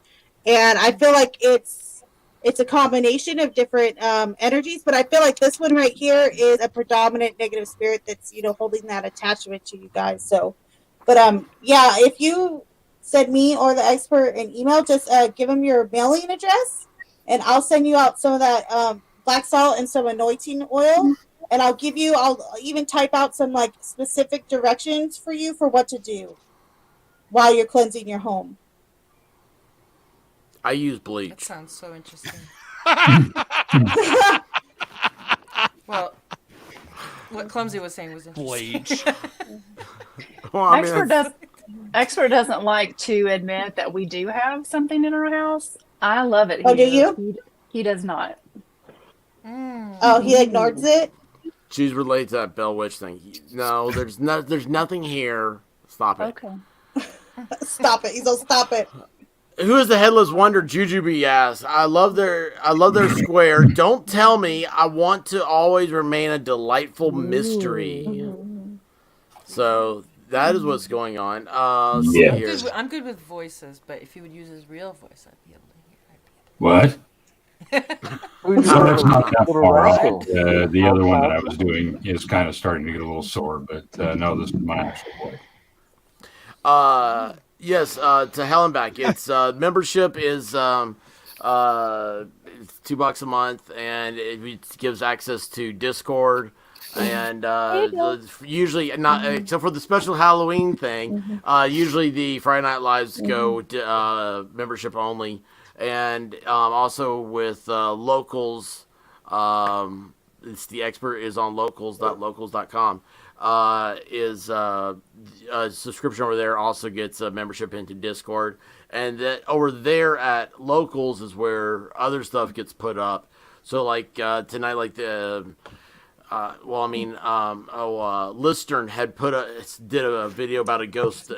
And I feel like it's a combination of different energies, but I feel like this one right here is a predominant negative spirit that's holding that attachment to you guys. So, but yeah, if you send me or the expert an email, just give them your mailing address, and I'll send you out some of that black salt and some anointing oil. And I'll even type out some like specific directions for you for what to do while you're cleansing your home. I use bleach. That sounds so interesting. Well, what Clumsy was saying was interesting. Bleach. Well, I mean, Expert doesn't like to admit that we do have something in our house. I love it. Oh, do you? He does not. Oh, he ignores it? She's related to that Bell Witch thing. No, there's nothing here. Stop it. Okay. Stop it. He's gonna stop it. Who is the headless wonder? Jujubee asks. I love their square. Don't tell me. I want to always remain a delightful mystery. So that is what's going on. Let's see here. I'm good with voices, but if he would use his real voice, I'd be able to hear it. What? So that's not that far off. The other one that I was doing is kind of starting to get a little sore, but no, this is my actual voice. Yes, to hell and back. It's membership is it's $2 a month, and it gives access to Discord, and usually not except for the special Halloween thing. Usually the Friday Night Lives go to, membership only, and also with locals. It's the expert is on locals.locals.com. Is a subscription over there also gets a membership into Discord, and that over there at locals is where other stuff gets put up. So like tonight, like the Listern had did a video about a ghost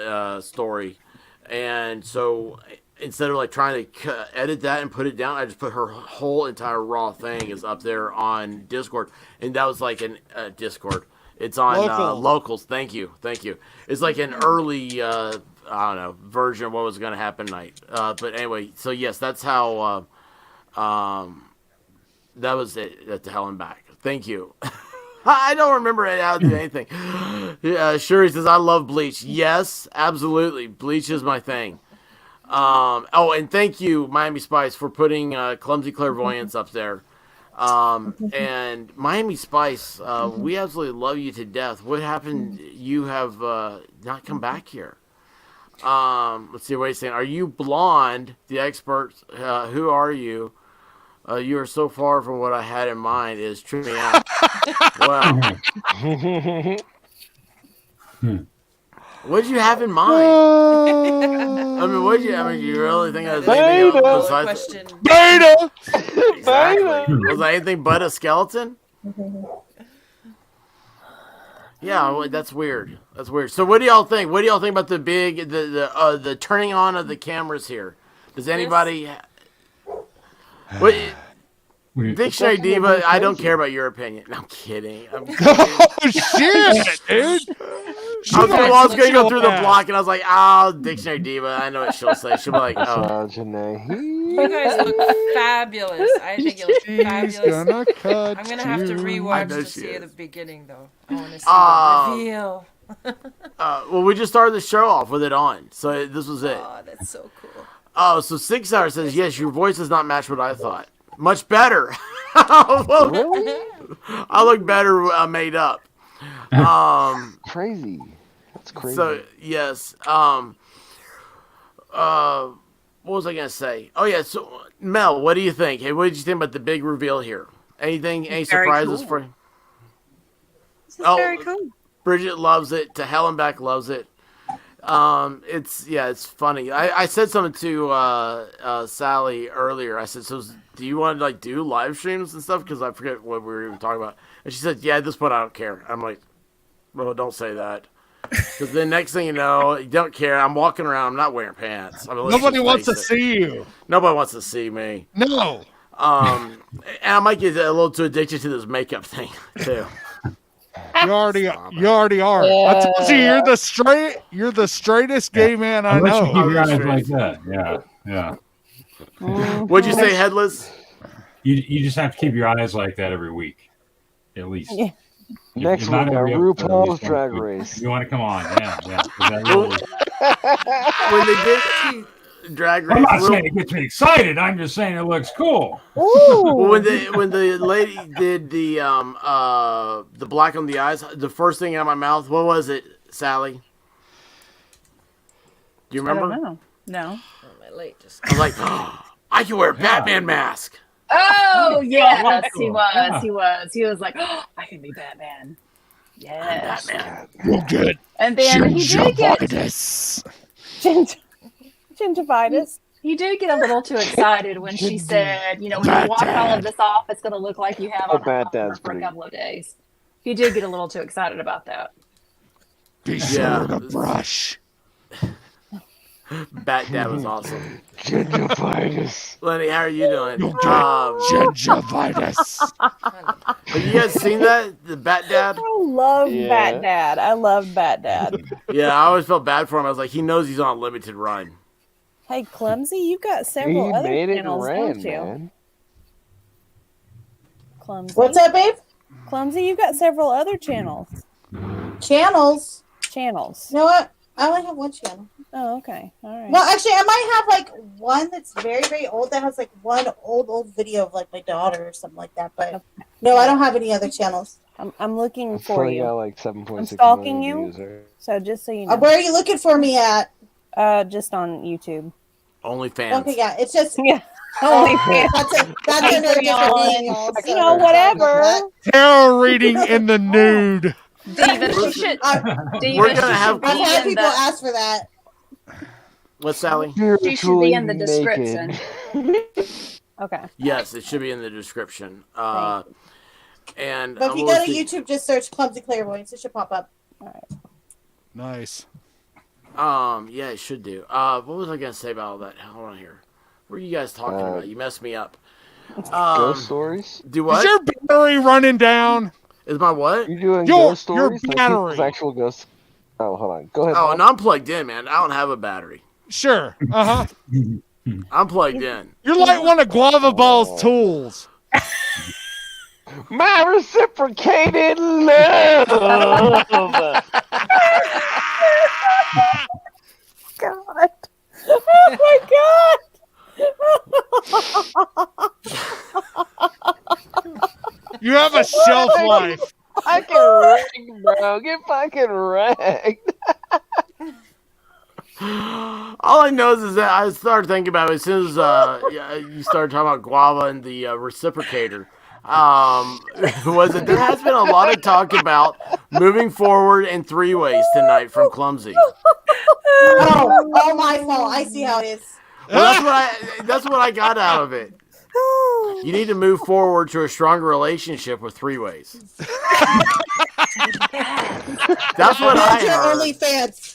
story, and so instead of like trying to edit that and put it down, I just put her whole entire raw thing is up there on Discord, and that was like an Discord. It's on locals. Thank you. It's like an early I don't know, version of what was going to happen tonight. But anyway, so yes, that's how. That was it at the Hell and Back. Thank you. I don't remember how to do anything. Yeah, Shuri says, I love Bleach. Yes, absolutely. Bleach is my thing. And thank you, Miami Spice, for putting Clumsy Clairvoyance up there. And Miami Spice, we absolutely love you to death. What happened? You have not come back here. Let's see what he's saying. Are you blonde? The expert. Who are you? You are so far from what I had in mind. Is tripping me out. Wow. What did you have in mind? I mean, what did you? I mean, you really think I was anything else besides Beta? Exactly. Was I anything but a skeleton? Yeah, well, that's weird. That's weird. So, what do y'all think? What do y'all think about the big the turning on of the cameras here? Does anybody? What? Dictionary Diva, I don't care about your opinion. No, I'm kidding. I'm kidding. Oh, shit, dude. I was going to go through the block, and I was like, Dictionary Diva. I know what she'll say. She'll be like, oh. You guys look fabulous. I think you look fabulous. I'm going to have to rewatch to see the beginning, though. I want to see the reveal. Well, we just started the show off with it on, so this was it. Oh, that's so cool. Oh, so 6 Hours says, yes, your voice does not match what I thought. Much better. Really? I look better made up. Crazy. That's crazy. So yes. What was I gonna say? Oh yeah. So Mel, what do you think? Hey, what did you think about the big reveal here? Anything? Any surprises for you? This is very cool. Bridget loves it. To Hell and Back loves it. It's funny. I said something to Sally earlier. I said, so do you want to like do live streams and stuff? Because I forget what we were even talking about. And she said, yeah, at this point I don't care. I'm like, well, don't say that. Because the next thing you know, you don't care. I'm walking around. I'm not wearing pants. I mean, nobody wants to see you. Nobody wants to see me. No. And I might get a little too addicted to this makeup thing too. You already are. I told you, you're the straightest gay man I know. You keep your eyes like that. Yeah. What'd you say, Headless? You just have to keep your eyes like that every week, at least. Yeah. Next week, RuPaul's Drag Race. You want to come on? Yeah. When they did Drag Race, I'm not saying it gets me excited. I'm just saying it looks cool. When the lady did the black on the eyes, the first thing out of my mouth, what was it, Sally? Do you remember? I don't know. No. Am I late? I was like, I can wear a Batman mask. Oh yes, he was. He was. He was like, I can be Batman. Yes. Batman. You're good. And then he did get gingivitis. He did get a little too excited when she said, when you wash all of this off, it's going to look like you have on for a couple of days. He did get a little too excited about that. Be sure to brush. Bat Dad was awesome. Gingivitis. Lenny, how are you doing? Gingivitis. Have you guys seen that? The Bat Dad? I love Bat Dad. I love Bat Dad. Yeah, I always felt bad for him. I was like, he knows he's on a limited run. Hey, Clumsy, you've got several other channels, don't you? Man. Clumsy. What's up, babe? Clumsy, you've got several other channels. Channels? Channels. You know what? I only have one channel. Oh, okay. All right. Well, actually, I might have like one that's very, very old that has like one old video of like my daughter or something like that. But no, I don't have any other channels. I'm looking for you. Got like 7.6 I'm stalking million you. views, So just so you know. Where are you looking for me at? Just on YouTube. OnlyFans. Okay, yeah, it's just OnlyFans. That's under a different name. You know, whatever. Tarot reading in the nude. Diva, she should. We're gonna have. I've had people ask for that. What, Sally? She should be in the description. Okay. Yes, it should be in the description. And But if you go to YouTube, just search Clumsy Clairvoyance. It should pop up. All right. Nice. Yeah, it should do. What was I gonna say about all that? Hold on here. What are you guys talking about? You messed me up. Ghost stories? Do what? Is your battery running down? Is my what? You doing ghost stories? Your battery. Like actual ghosts. Oh, hold on. Go ahead. Oh, Bob. and I'm plugged in, man. I don't have a battery. Sure. Uh huh. I'm plugged in. You're like one of Guava Ball's tools. My reciprocated love. God. Oh my God. You have a shelf life. Fucking wrecked, bro. Get fucking wrecked. All I know is that I started thinking about it as soon as you started talking about guava and the reciprocator. Was that there has been a lot of talk about moving forward in three ways tonight from Clumsy. Oh, my fault. I see how it is. Well, that's what I got out of it. You need to move forward to a stronger relationship with three ways. That's what I heard.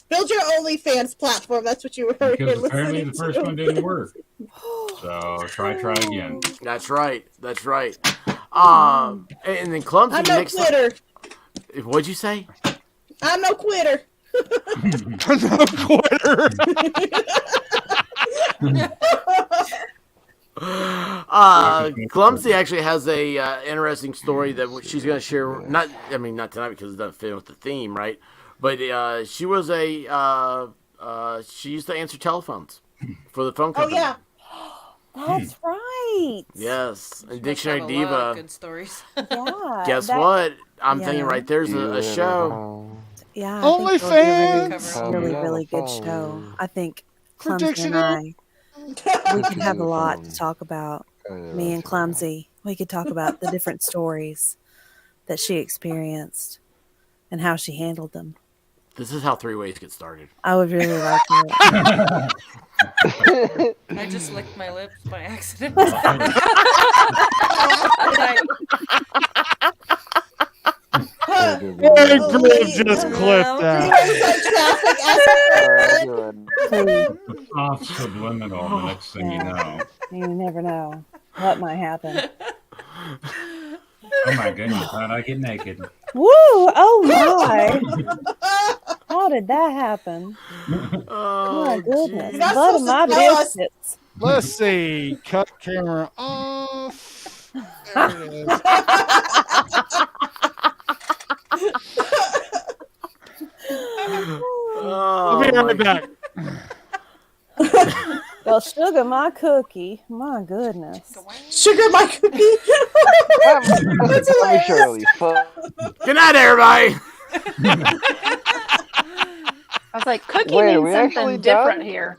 Build your OnlyFans platform. That's what you were Because apparently listening the first to. one didn't work. So try again. That's right. And then Clumsy I'm no quitter. What'd you say? I'm no quitter. No quitter. Clumsy actually has a interesting story that she's going to share. Not tonight because it doesn't fit with the theme, right? But she was she used to answer telephones for the phone company. Oh yeah, that's right. Yes, and Must Dictionary have a lot of Diva. good stories. Yeah. Guess what? I'm thinking right there's a show. Yeah. OnlyFans. Really good show. I think Clumsy and I, we could have a lot to talk about. Me and Clumsy, we could talk about the different stories that she experienced and how she handled them. This is how three ways get started. I would really like it. I just licked my lips by accident. Just clipped that. Off subliminal. The next thing you know. You never know what might happen. Oh my goodness! How'd I get naked? Woo! Oh my! How did that happen? My goodness! Blood of my biscuits. Let's see. Cut camera off. There it is. I'll be right back. Well, sugar my cookie. My goodness. Sugar my cookie. Good night, everybody. I was like, cookie Wait, are we means actually something different done? here.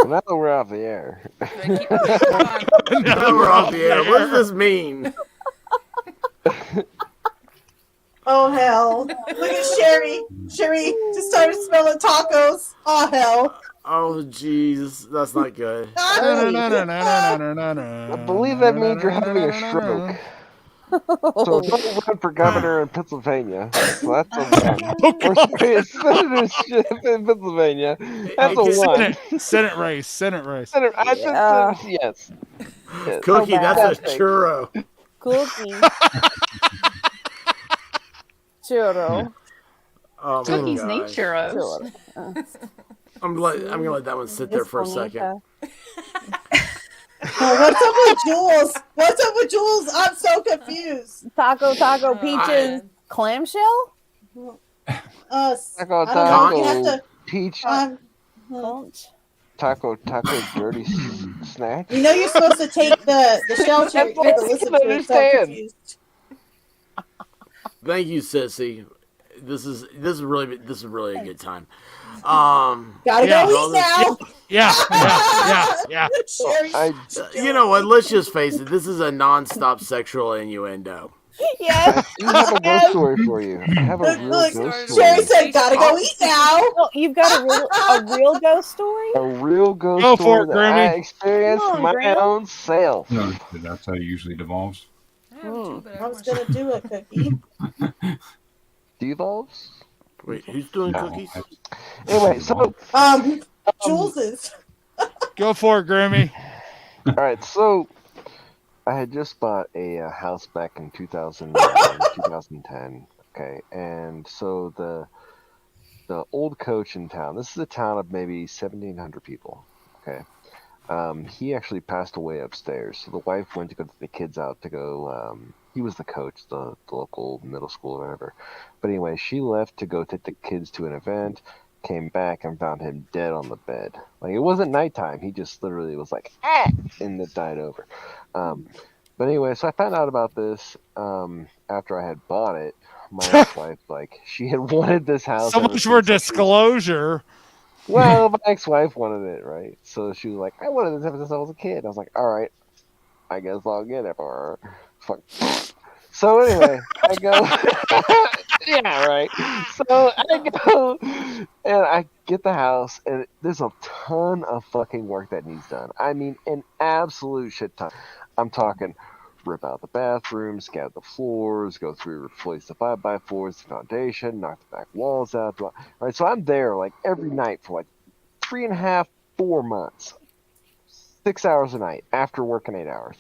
Now we're off the air. Now we're off the air. What does this mean? Oh hell! Look at Sherry. Sherry just started smelling tacos. Oh hell! Oh jeez, that's not good. I believe that means you're having a stroke. So don't run for governor in Pennsylvania. So that's a one. Or senatorship in Pennsylvania. That's a one. Senate race. Yes. Cookie, that's a churro. Cookie. Churro. Oh my Cookies need gosh. churros. I'm gonna let that one sit there for a second. What's up with Jules? What's up with Jules? I'm so confused. Taco, peaches, clamshell? Taco, peach. Taco, dirty snack. You know you're supposed to take the shell cherry to listen to it. So I'm confused. Thank you, Sissy. This is really a good time. Gotta go eat now. Yeah. You know what? Let's just face it. This is a non-stop sexual innuendo. Yes. I have a ghost story for you. I have a real ghost story. Sherry said, "Gotta go eat now." Oh, you've got a real ghost story? A real ghost Go story for it, that Grammy. I experienced my own self. No, that's how it usually devolves. I was gonna do a cookie. Devolves? Wait, who's doing cookies? Anyway, so Jules is. Go for it, Grammy. All right, so I had just bought a house back in 2009, 2010. Okay, and so the old coach in town. This is a town of maybe 1,700 people. Okay. He actually passed away upstairs. So the wife went to go take the kids out to go. He was the coach, the local middle school or whatever. But anyway, she left to go take the kids to an event, came back and found him dead on the bed. Like, it wasn't nighttime. He just literally was like, ah! And it died over. But anyway, so I found out about this after I had bought it. My ex-wife, like, she had wanted this house. So much for disclosure. Well, my ex-wife wanted it, right? So she was like, I wanted this ever since I was a kid. I was like, all right, I guess I'll get it for her. Fuck. So anyway, I go, yeah, right. So I go, and I get the house, and there's a ton of fucking work that needs done. I mean, an absolute shit ton. I'm talking rip out the bathroom, scab the floors, go through, replace the 5x4s, the foundation, knock the back walls out. Right, so I'm there like every night for like 3.5, 4 months, 6 hours a night after working 8 hours.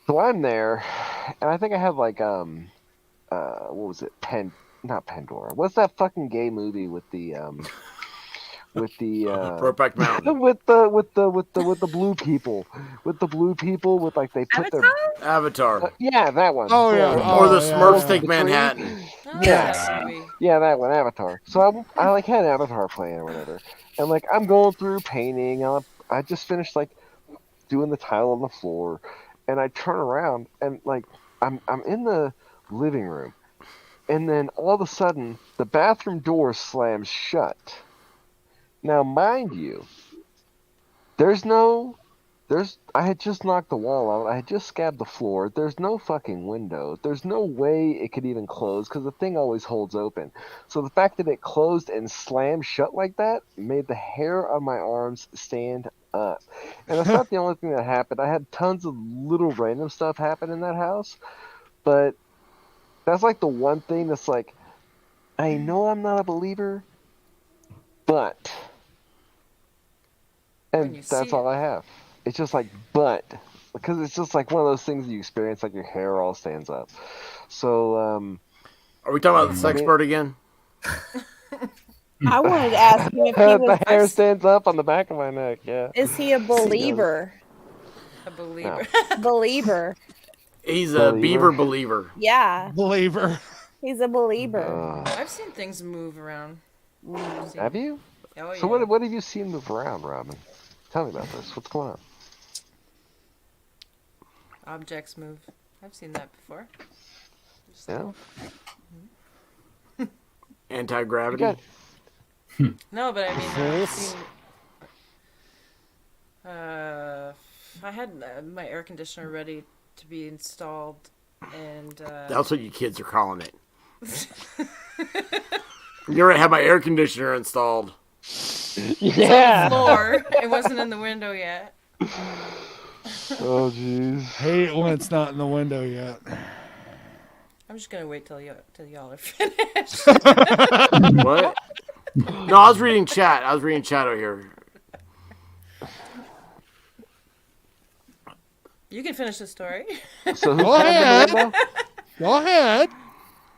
So I'm there, and I think I have like what was it? Not Pandora. What's that fucking gay movie with the Brokeback Mountain. with the blue people, with like they put Avatar. yeah, that one. Oh, yeah. Or the yeah, Smurfs yeah. Take Manhattan. Yeah, that one, Avatar. So I like had Avatar playing or whatever, and like I'm going through painting. I just finished like doing the tile on the floor, and I turn around and like I'm in the living room, and then all of a sudden the bathroom door slams shut. Now, mind you, I had just knocked the wall out. I had just scabbed the floor. There's no fucking window. There's no way it could even close because the thing always holds open. So the fact that it closed and slammed shut like that made the hair on my arms stand up. And that's not the only thing that happened. I had tons of little random stuff happen in that house. But that's like the one thing that's like, I know I'm not a believer, but... And that's all I have. It's just like, but, because it's just like one of those things you experience, like your hair all stands up. So, are we talking about the sexpert again? I wanted to ask him if he was. The hair stands up on the back of my neck. Yeah. Is he a believer? A believer. No. Believer. He's a beaver believer. Yeah. Believer. He's a believer. I've seen things move around. Have you? Oh, So yeah. what have you seen move around, Robin? Tell me about this. What's going on? Objects move. I've seen that before. Yeah. Anti-gravity. No, but I mean, I've seen, I had my air conditioner ready to be installed, and That's what you kids are calling it. You're gonna have my air conditioner installed. Yeah. It's on the floor. It wasn't in the window yet. Oh jeez. Hate it when it's not in the window yet. I'm just gonna wait till y'all are finished. What? No, I was reading chat. I was reading chat over here. You can finish the story. So who Go climbed in ahead. the window? Go ahead.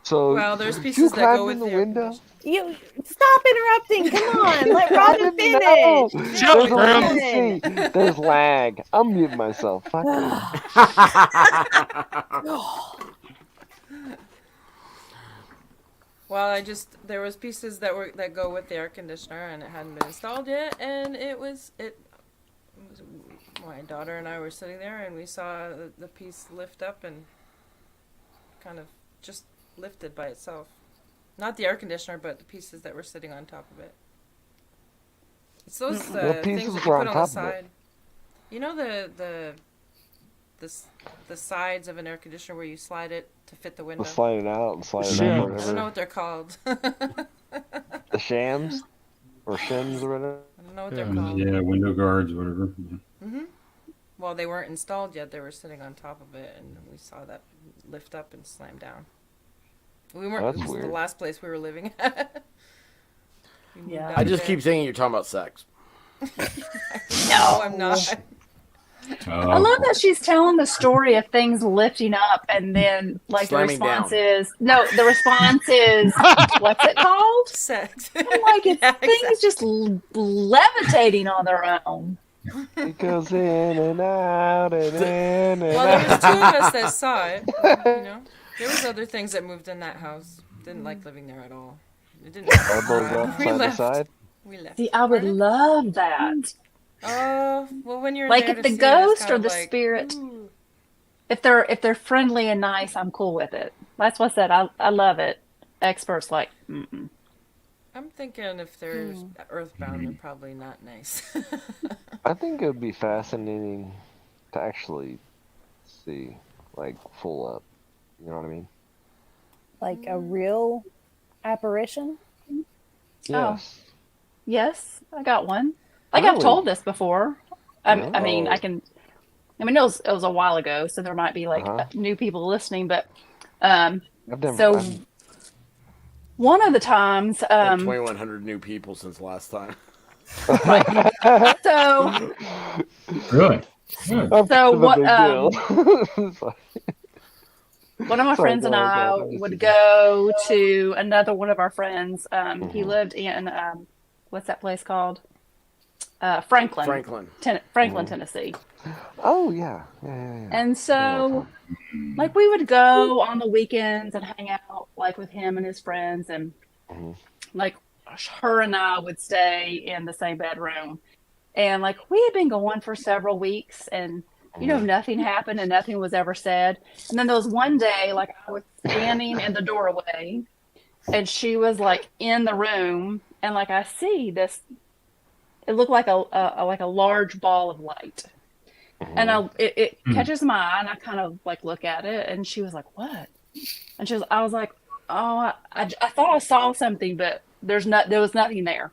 So Well, there's you pieces that climbed go in with the window. You stop interrupting. Come on, let Robin finish. No. Shut There's up, Graham. latency. There's lag. I'm muting myself. Fuck Well, there was pieces that go with the air conditioner, and it hadn't been installed yet, and it was my daughter and I were sitting there, and we saw the piece lift up and kind of just lifted by itself. Not the air conditioner, but the pieces that were sitting on top of it. It's those What things pieces that you were put on on the top of it? side. You know the sides of an air conditioner where you slide it to fit the window. We'll slide it out and slide it Yeah. up or I don't know whatever. what they're called. The shams or shims or whatever. I don't know what they're called. Yeah, window guards, whatever. Well, they weren't installed yet. They were sitting on top of it, and we saw that lift up and slam down. We weren't. That's This was weird. the last place we were living at. We moved Yeah. out I just there. keep thinking you're talking about sex. No, I'm not. I love that she's telling the story of things lifting up, and then like Slamming the response down. is no. The response is what's it called? Sex. I'm like it's things just levitating on their own. It goes in and out and in and Well, there was 2 of us that saw it. You know, there was other things that moved in that house. Didn't like living there at all. It didn't. elbows up We side to left. side. We left. See, I would love that. Oh, well, when you're Like there if to the see it, it's ghost kind or of the like, spirit, ooh. if they're friendly and nice, I'm cool with it. That's what I said. I love it. Experts like, mm-mm. I'm thinking if they're earthbound, they're probably not nice. I think it would be fascinating to actually see, like, full up. You know what I mean? Like a real apparition? Yes. Yes, I got one. Like I've Really? told this before. I mean, Oh. it was a while ago, so there might be like new people listening, but I've never. so one of the times, Like 2,100 new people since last time. so Really? So what? One of my Sorry, friends and go ahead, I go ahead. would go to another one of our friends. He Mm-hmm. lived in what's that place called? Franklin. Franklin, Mm-hmm. Tennessee. Oh yeah. And so, like, we would go on the weekends and hang out, like, with him and his friends, and like her and I would stay in the same bedroom. And like we had been going for several weeks, and nothing happened and nothing was ever said. And then there was one day, like I was standing in the doorway, and she was like in the room, and like I see this. It looked like a large ball of light, and it catches my eye, and I kind of like look at it, and she was like, "What?" And I was like, "Oh, I thought I saw something, but there was nothing there."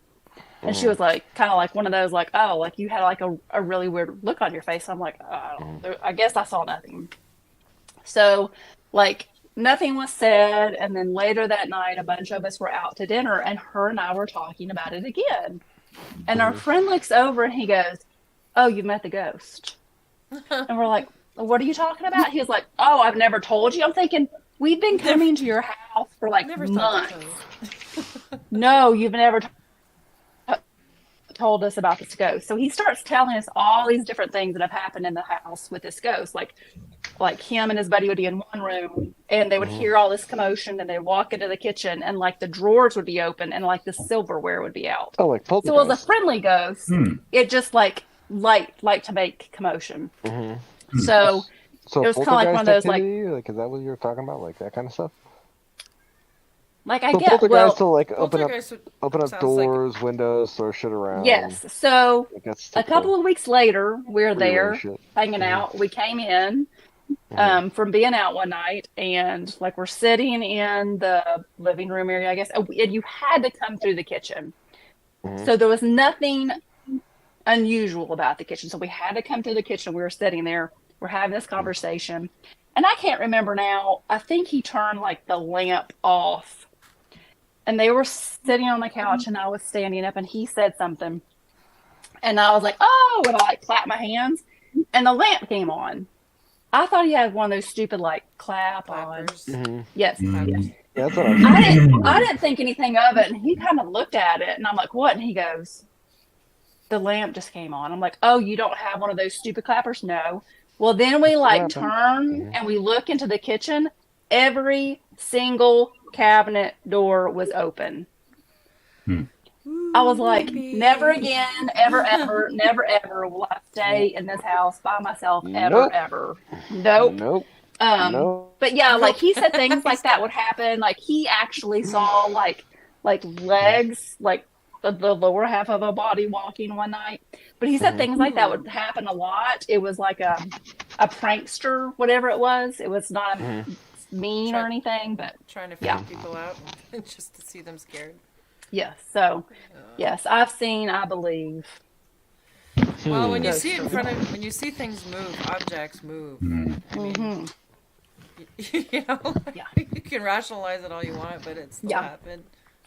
And she was like, kind of like one of those, like, "Oh, like you had like a really weird look on your face." I'm like, I guess I saw nothing. So, like, nothing was said, and then later that night, a bunch of us were out to dinner, and her and I were talking about it again. And our friend looks over and he goes, "Oh, you met the ghost." And we're like, "What are you talking about?" He's like, "Oh, I've never told you." I'm thinking, we've been coming to your house for like months. No, you've never told us about this ghost. So he starts telling us all these different things that have happened in the house with this ghost. Like him and his buddy would be in one room, and they would hear all this commotion, and they'd walk into the kitchen, and like the drawers would be open, and like the silverware would be out. Oh, like So it was a friendly ghost. It just like to make commotion. So So it was kind of like one of those like is that what you were talking about, like that kind of stuff? like I So get poltergeist well. will like open Poltergeist up sounds doors, windows, throw shit around. Yes. So Like, that's a couple of weeks later, we're Freeway there shit. hanging out. We came in from being out one night, and like we're sitting in the living room area, I guess. And you had to come through the kitchen. So there was nothing unusual about the kitchen. So we had to come through the kitchen. We were sitting there. We're having this conversation. And I can't remember now. I think he turned like the lamp off. And they were sitting on the couch, and I was standing up, and he said something. And I was like, "Oh," and I like clapped my hands, and the lamp came on. I thought he had one of those stupid like clap on. Yes. Yes. That's what I'm I didn't think anything of it, and he kind of looked at it, and I'm like, "What?" And he goes, "The lamp just came on." I'm like, "Oh, you don't have one of those stupid clappers?" No. Well, then we like turn and we look into the kitchen. Every single cabinet door was open. I was like, never again, ever, never, ever will I stay in this house by myself ever. Nope. But yeah, like he said things like that would happen. Like he actually saw like legs, like the lower half of a body walking one night. But he said things like that would happen a lot. It was like a prankster, whatever it was. It was not mean or anything, but trying to freak people out just to see them scared. Yes. So, yes, I've seen, I believe. Well, when you see it in front of, when you see things move, objects move. I mean, you know, you can rationalize it all you want, but it still happened.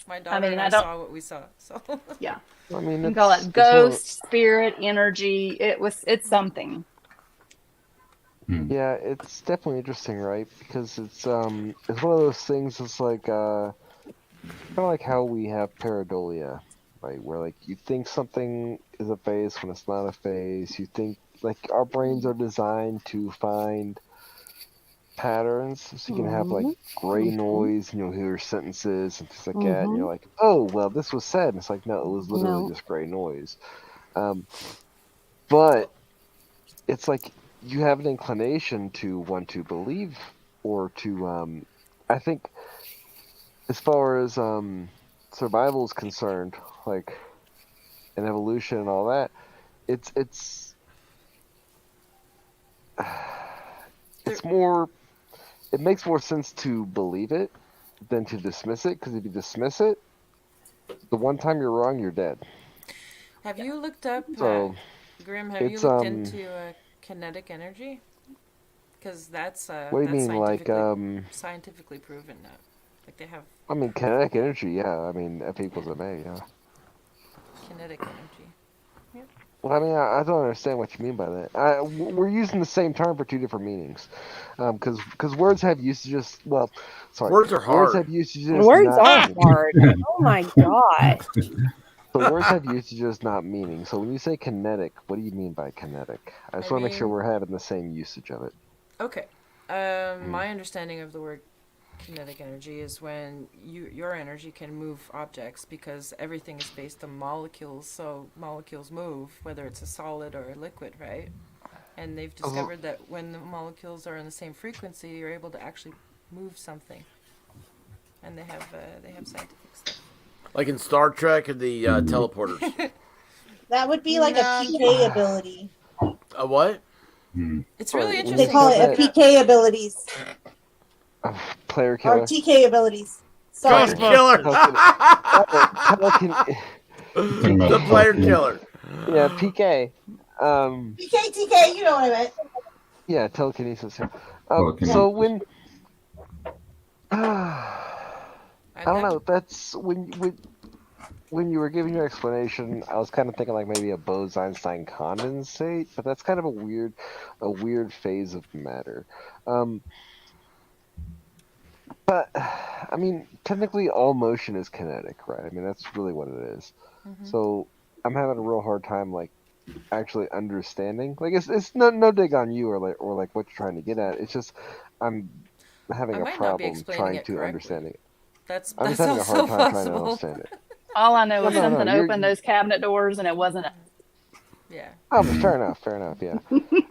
My daughter and I saw what we saw. So yeah. I mean, you call it ghost, spirit, energy. It's something. Yeah, it's definitely interesting, right? Because it's one of those things. It's like kind of like how we have pareidolia, right? Where like you think something is a phase when it's not a phase. You think like our brains are designed to find patterns, so you can have like gray noise and you'll hear sentences and things like that, and you're like, oh well, this was said, and it's like, no, it was literally just gray noise. But it's like you have an inclination to want to believe or to I think as far as survival is concerned, like and evolution and all that, it's more, it makes more sense to believe it than to dismiss it, because if you dismiss it, the one time you're wrong, you're dead. Have you looked up, So Grim? Have you looked into kinetic energy? Because that's what do you mean, scientifically proven now. Like they have. I mean, kinetic energy, yeah. I mean, F equals ma, yeah. Kinetic energy. Yeah. Well, I mean, I don't understand what you mean by that. We're using the same term for two different meanings, because words have usages. Well, sorry, words are hard. Words have usages. Words are hard. Oh my gosh. So words have usages, not meaning. So when you say kinetic, what do you mean by kinetic? I just want to make sure we're having the same usage of it. Okay. My understanding of the word kinetic energy is when your energy can move objects, because everything is based on molecules, so molecules move whether it's a solid or a liquid, right? And they've discovered that when the molecules are in the same frequency, you're able to actually move something. And they have scientific stuff. Like in Star Trek, the teleporters. That would be like a PK ability. A what? It's really interesting. They call it a PK abilities. Player killer. Or TK abilities. Sorry. Killer. The player killer. Yeah, PK. PK, TK, you know what I meant. Yeah, telekinesis. So when I don't know, that's when you were giving your explanation, I was kind of thinking like maybe a Bose-Einstein condensate, but that's kind of a weird phase of matter. But I mean, technically, all motion is kinetic, right? I mean, that's really what it is. So I'm having a real hard time, like, actually understanding. Like, it's no dig on you or like what you're trying to get at. It's just I'm having a problem trying to understand it. That's I'm just having a hard time trying to understand it. All I know is something opened those cabinet doors and it wasn't. Yeah. Oh, fair enough. Yeah.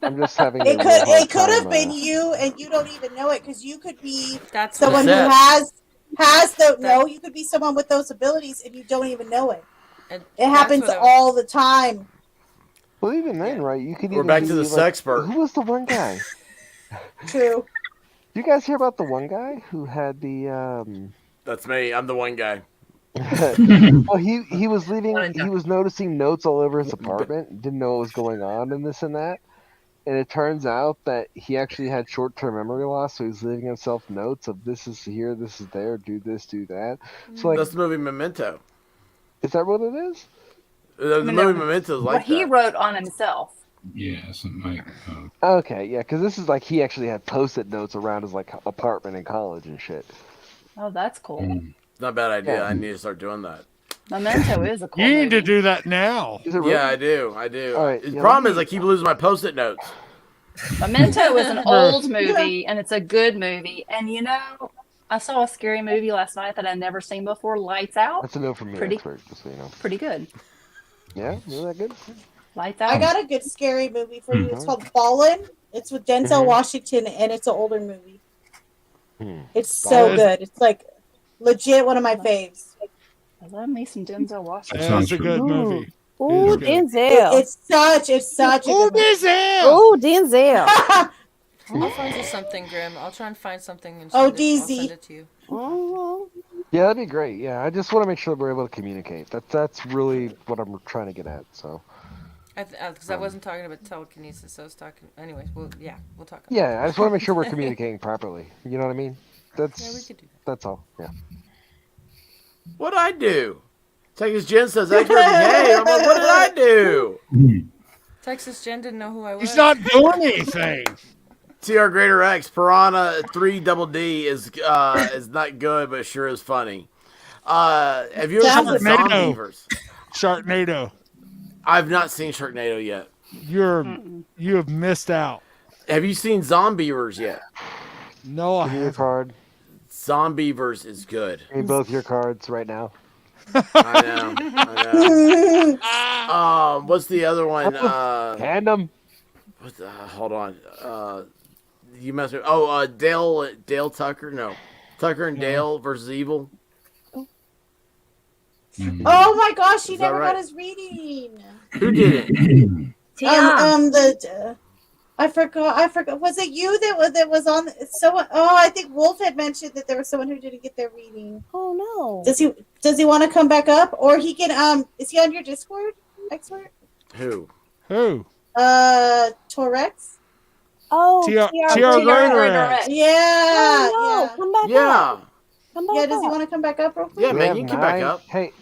I'm just having. It could have been you, and you don't even know it, because you could be someone who has the. No, you could be someone with those abilities, and you don't even know it. And it happens all the time. Well, even then, right? You could. We're back to the sexpert. Who was the one guy? True. You guys hear about the one guy who had the? That's me. I'm the one guy. Oh, he was leaving. He was noticing notes all over his apartment. Didn't know what was going on and this and that. And it turns out that he actually had short-term memory loss, so he's leaving himself notes of this is here, this is there, do this, do that. So like, that's the movie Memento. Is that what it is? The movie Memento is like what he wrote on himself. Yeah, something like. Okay, yeah, because this is like he actually had post-it notes around his like apartment in college and shit. Oh, that's cool. It's not a bad idea. Yeah. I need to start doing that. Memento is a cool You need movie. to do that now. Yeah, I do. All right, The problem is I keep losing my post-it notes. Memento is an old movie, and it's a good movie. And you know, I saw a scary movie last night that I'd never seen before, Lights Out. That's a no from me, expert, just so you know. Pretty good. Yeah, isn't that good? Lights Out. I got a good scary movie for you. It's called Fallen. It's with Denzel Washington, and it's an older movie. It's so good. It's like legit one of my faves. I love me some Denzel Washington. That's a good movie. Ooh, Denzel. It's such a Ooh, good movie. Denzel. Ooh, Denzel. I'll find you something, Grim. I'll try and find something and Oh, I'll DZ. send it to you. Yeah, that'd be great. Yeah, I just want to make sure we're able to communicate. That's really what I'm trying to get at. So. Because I wasn't talking about telekinesis. I was talking. Anyways, we'll talk. About Yeah, I just want to make sure we're communicating properly. You know what I mean? Yeah, we could do that. That's all. Yeah. What'd I do? Texas Jen says expert behave. I'm like, what did I do? Texas Jen didn't know who I was. He's not doing anything. TR Greater X Piranha 3 Double D is not good, but sure is funny. Have you ever seen the Zombievers? Sharknado. I've not seen Sharknado yet. You have missed out. Have you seen Zombievers yet? No, I Give me your card. Zombievers is good. Give me both your cards right now. I know. What's the other one? Hand them. Hold on. You must. Dale Tucker. No, Tucker and Dale versus Evil. Oh my gosh, he Is that never right? got his reading. Who did it? I forgot. Was it you that was on someone? Oh, I think Wolf had mentioned that there was someone who didn't get their reading. Oh no. Does he want to come back up, or he can? Is he on your Discord, expert? Who? Torex. Oh, TR Greater. Yeah. Oh, no. Come back up. Come back Does he up. want to come back up real quick? Yeah, man, you can come back up. Hey,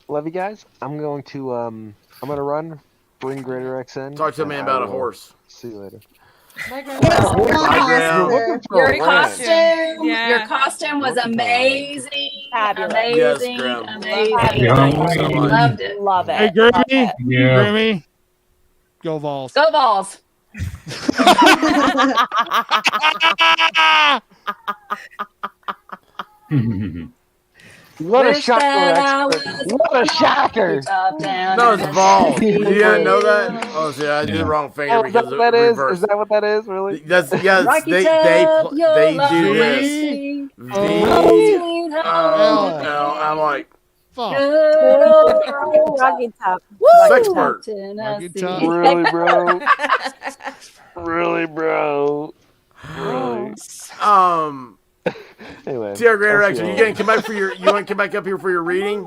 love you guys. I'm going to I'm gonna run. Bring Greater X in. Talk to a man about a horse. See you later. Your costume was amazing. Fabulous. Amazing. Yes, amazing. Loved it. Love it. Hey, Grimmy. Yeah. Grimmy. Go Vols. Go Vols. What a Wish that I shocker! What a shocker! No, it's Vols. You didn't know that? Oh, see, I did the wrong finger Oh, is that because what it that is? reversed. Is that what that is? Really? That's yes. Rocky They Top, your do love this. is No, I'm like Rocky Top. Sexpert. Rocky Top. Really, bro? Really, bro? Really? Anyway. TR Greater I'll X, see are you y'all. gonna come back for your? You want to come back up here for your reading?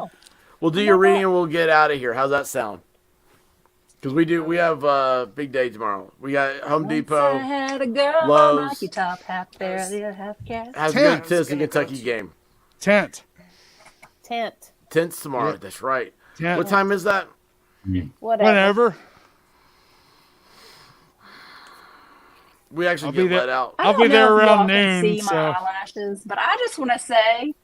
We'll do your reading and we'll get out of here. How's that sound? Because we have a big day tomorrow. We got Home Depot. I had a girl on Lowe's. Rocky Top, half bear, the other half cat. Has a good Tennessee Kentucky game. Tent. Tents tomorrow. Yeah. That's right. Tent. What time is that? Whenever. We actually I'll get be there. let out. I'll I be don't there know if around y'all can noon. see my So eyelashes, but I just want to say,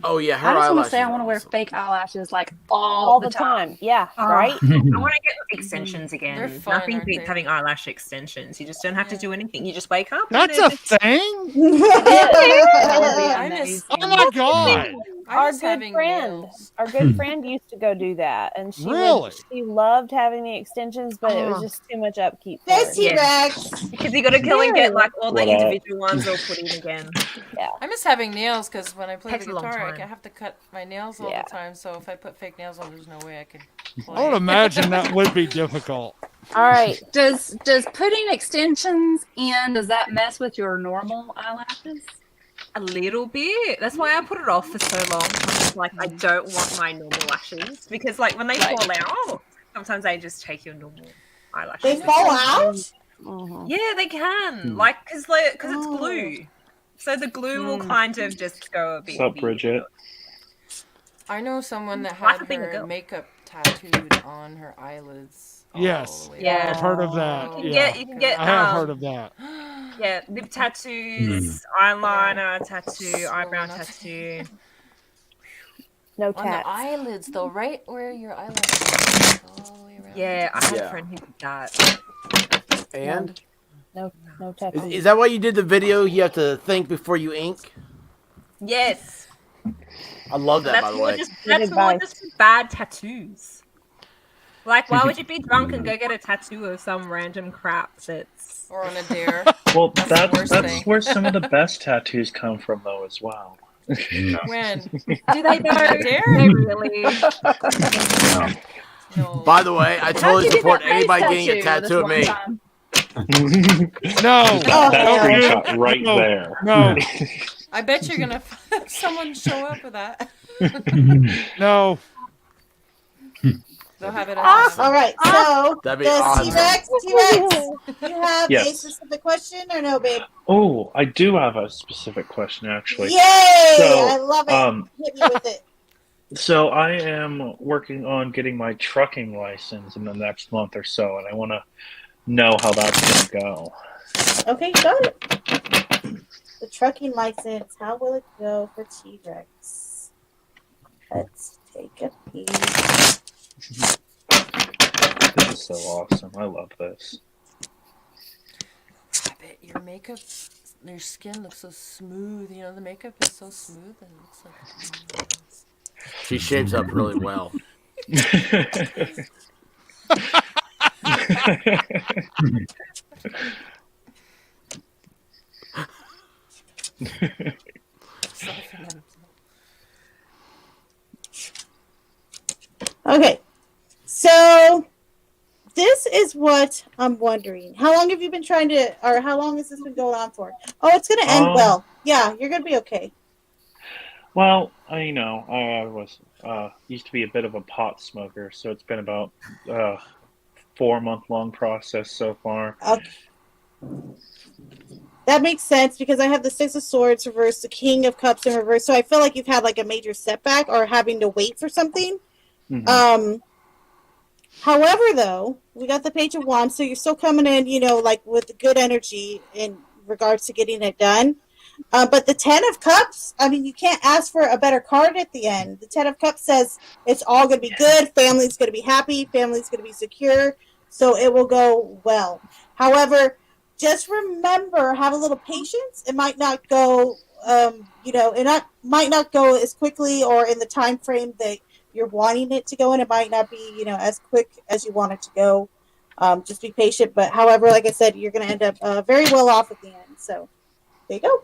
Oh yeah, her I just want eyelashes. to say, I want to are wear awesome. fake eyelashes like all the time. Yeah, right? I want to get extensions again. They're fun, Nothing aren't beats they? having eyelash extensions. You just don't have to do anything. You just wake up. that's and a it's- thing. That would be I amazing. Oh my god. Our good friend used to go do that, and Really? she loved having the extensions, but it was just too much upkeep. For There's her. T-Rex. Because you got to go and get like all the What up? individual ones all put in again. I miss having nails because when I play Takes the a long guitar, I time. have to cut my nails all Yeah. the time. So if I put fake nails on, there's no way I could play. I would imagine that would be difficult. All right. Does putting extensions in, does that mess with your normal eyelashes? A little bit. That's why I put it off for so long. I'm just like, I don't want my normal lashes because, like, when they Right. fall out, sometimes they just take your normal eyelashes. They fall out? Yeah, they can. Like, because it's glue, so the glue will kind of just go a bit. What's up, Bridget? I know someone that Like had a being a her girl. makeup tattooed on her eyelids. all Yes. the way Yeah. down. I've heard of that. You can Yeah. get, you can get. I have heard of that. Yeah, lip tattoos, eyeliner tattoo, eyebrow tattoo. No On the tats. eyelids, though, right where your eyelashes go all the way around. Yeah, I had Yeah. a friend who did that. And No tats. is that why you did the video? You have to think before you ink. Yes, I love that, that's by the more way. just that's more just for bad tattoos. Like, why would you be drunk and go get a tattoo of some random crap that's Or on a dare. Well, That's the worst that's thing. where some of the best tattoos come from, though, as well. When? Do they go? Dare? They really? No. By the way, I totally support anybody getting a tattoo of me. No. That No. screenshot right No. there. No. I bet you're gonna have someone show up with that. No. They'll have it. All right. So That'd be does awesome. T-Rex, you have a Yes. specific question or no, babe? Oh, I do have a specific question, actually. Yay! So, I love it. Hit me with it. So I am working on getting my trucking license in the next month or so, and I want to know how that's going to go. Okay, got it. The trucking license. How will it go for T-Rex? Let's take a peek. This is so awesome. I love this. I bet your makeup, your skin looks so smooth. You know, the makeup is so smooth and it looks like. She shapes up really well. Okay, so this is what I'm wondering. How long have you been trying to, or how long has this been going on for? Oh, it's going to end well. Yeah, you're going to be okay. Well, I was used to be a bit of a pot smoker, so it's been about 4-month-long process so far. Okay. That makes sense because I have the Six of Swords reversed, the King of Cups in reverse, so I feel like you've had like a major setback or having to wait for something. Mm-hmm. However, though, we got the Page of Wands, so you're still coming in, like with good energy in regards to getting it done. But the Ten of Cups, I mean, you can't ask for a better card at the end. The Ten of Cups says it's all going to be good. Family's going to be happy. Family's going to be secure. So it will go well. However, just remember, have a little patience. It might not go, might not go as quickly or in the time frame that you're wanting it to go in. It might not be, as quick as you want it to go. Just be patient. But however, like I said, you're going to end up very well off at the end. So there you go.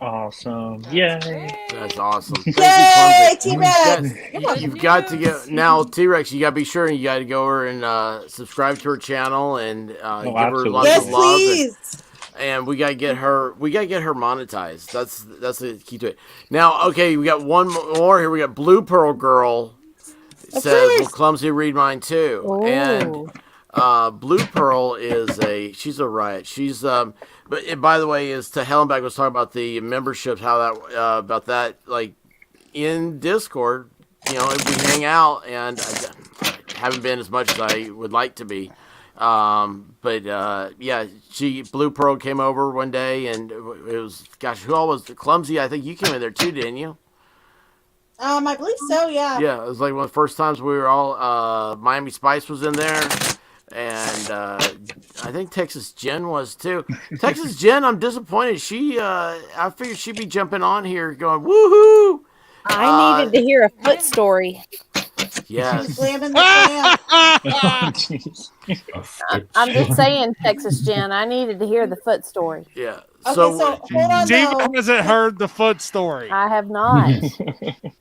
Awesome. Yay. That's awesome. Thank Yay, you, T-Rex. You've got to get now, T-Rex. You got to be sure you got to go over and subscribe to her channel and give her lots of love. Please. And we gotta get her. We gotta get her monetized. That's the key to it. Now, okay, we got one more here. We got Blue Pearl Girl. Says, "Will Clumsy read mine too?" Ooh. And Blue Pearl she's a riot. She's but by the way, as to Hellenbeck was talking about the memberships, how that about that, like in Discord, we hang out, and I haven't been as much as I would like to be. But Blue Pearl came over one day, and it was, gosh, who all was Clumsy? I think you came in there too, didn't you? I believe so, yeah. Yeah, it was like one of the first times we were all, Miami Spice was in there, and I think Texas Jen was too. Texas Jen, I'm disappointed. I figured she'd be jumping on here going, woohoo! I needed to hear a foot story. Yes. Slamming the I'm just saying, Texas Jen, I needed to hear the foot story. Yeah. Okay, so hold on. Diva hasn't heard the foot story. I have not.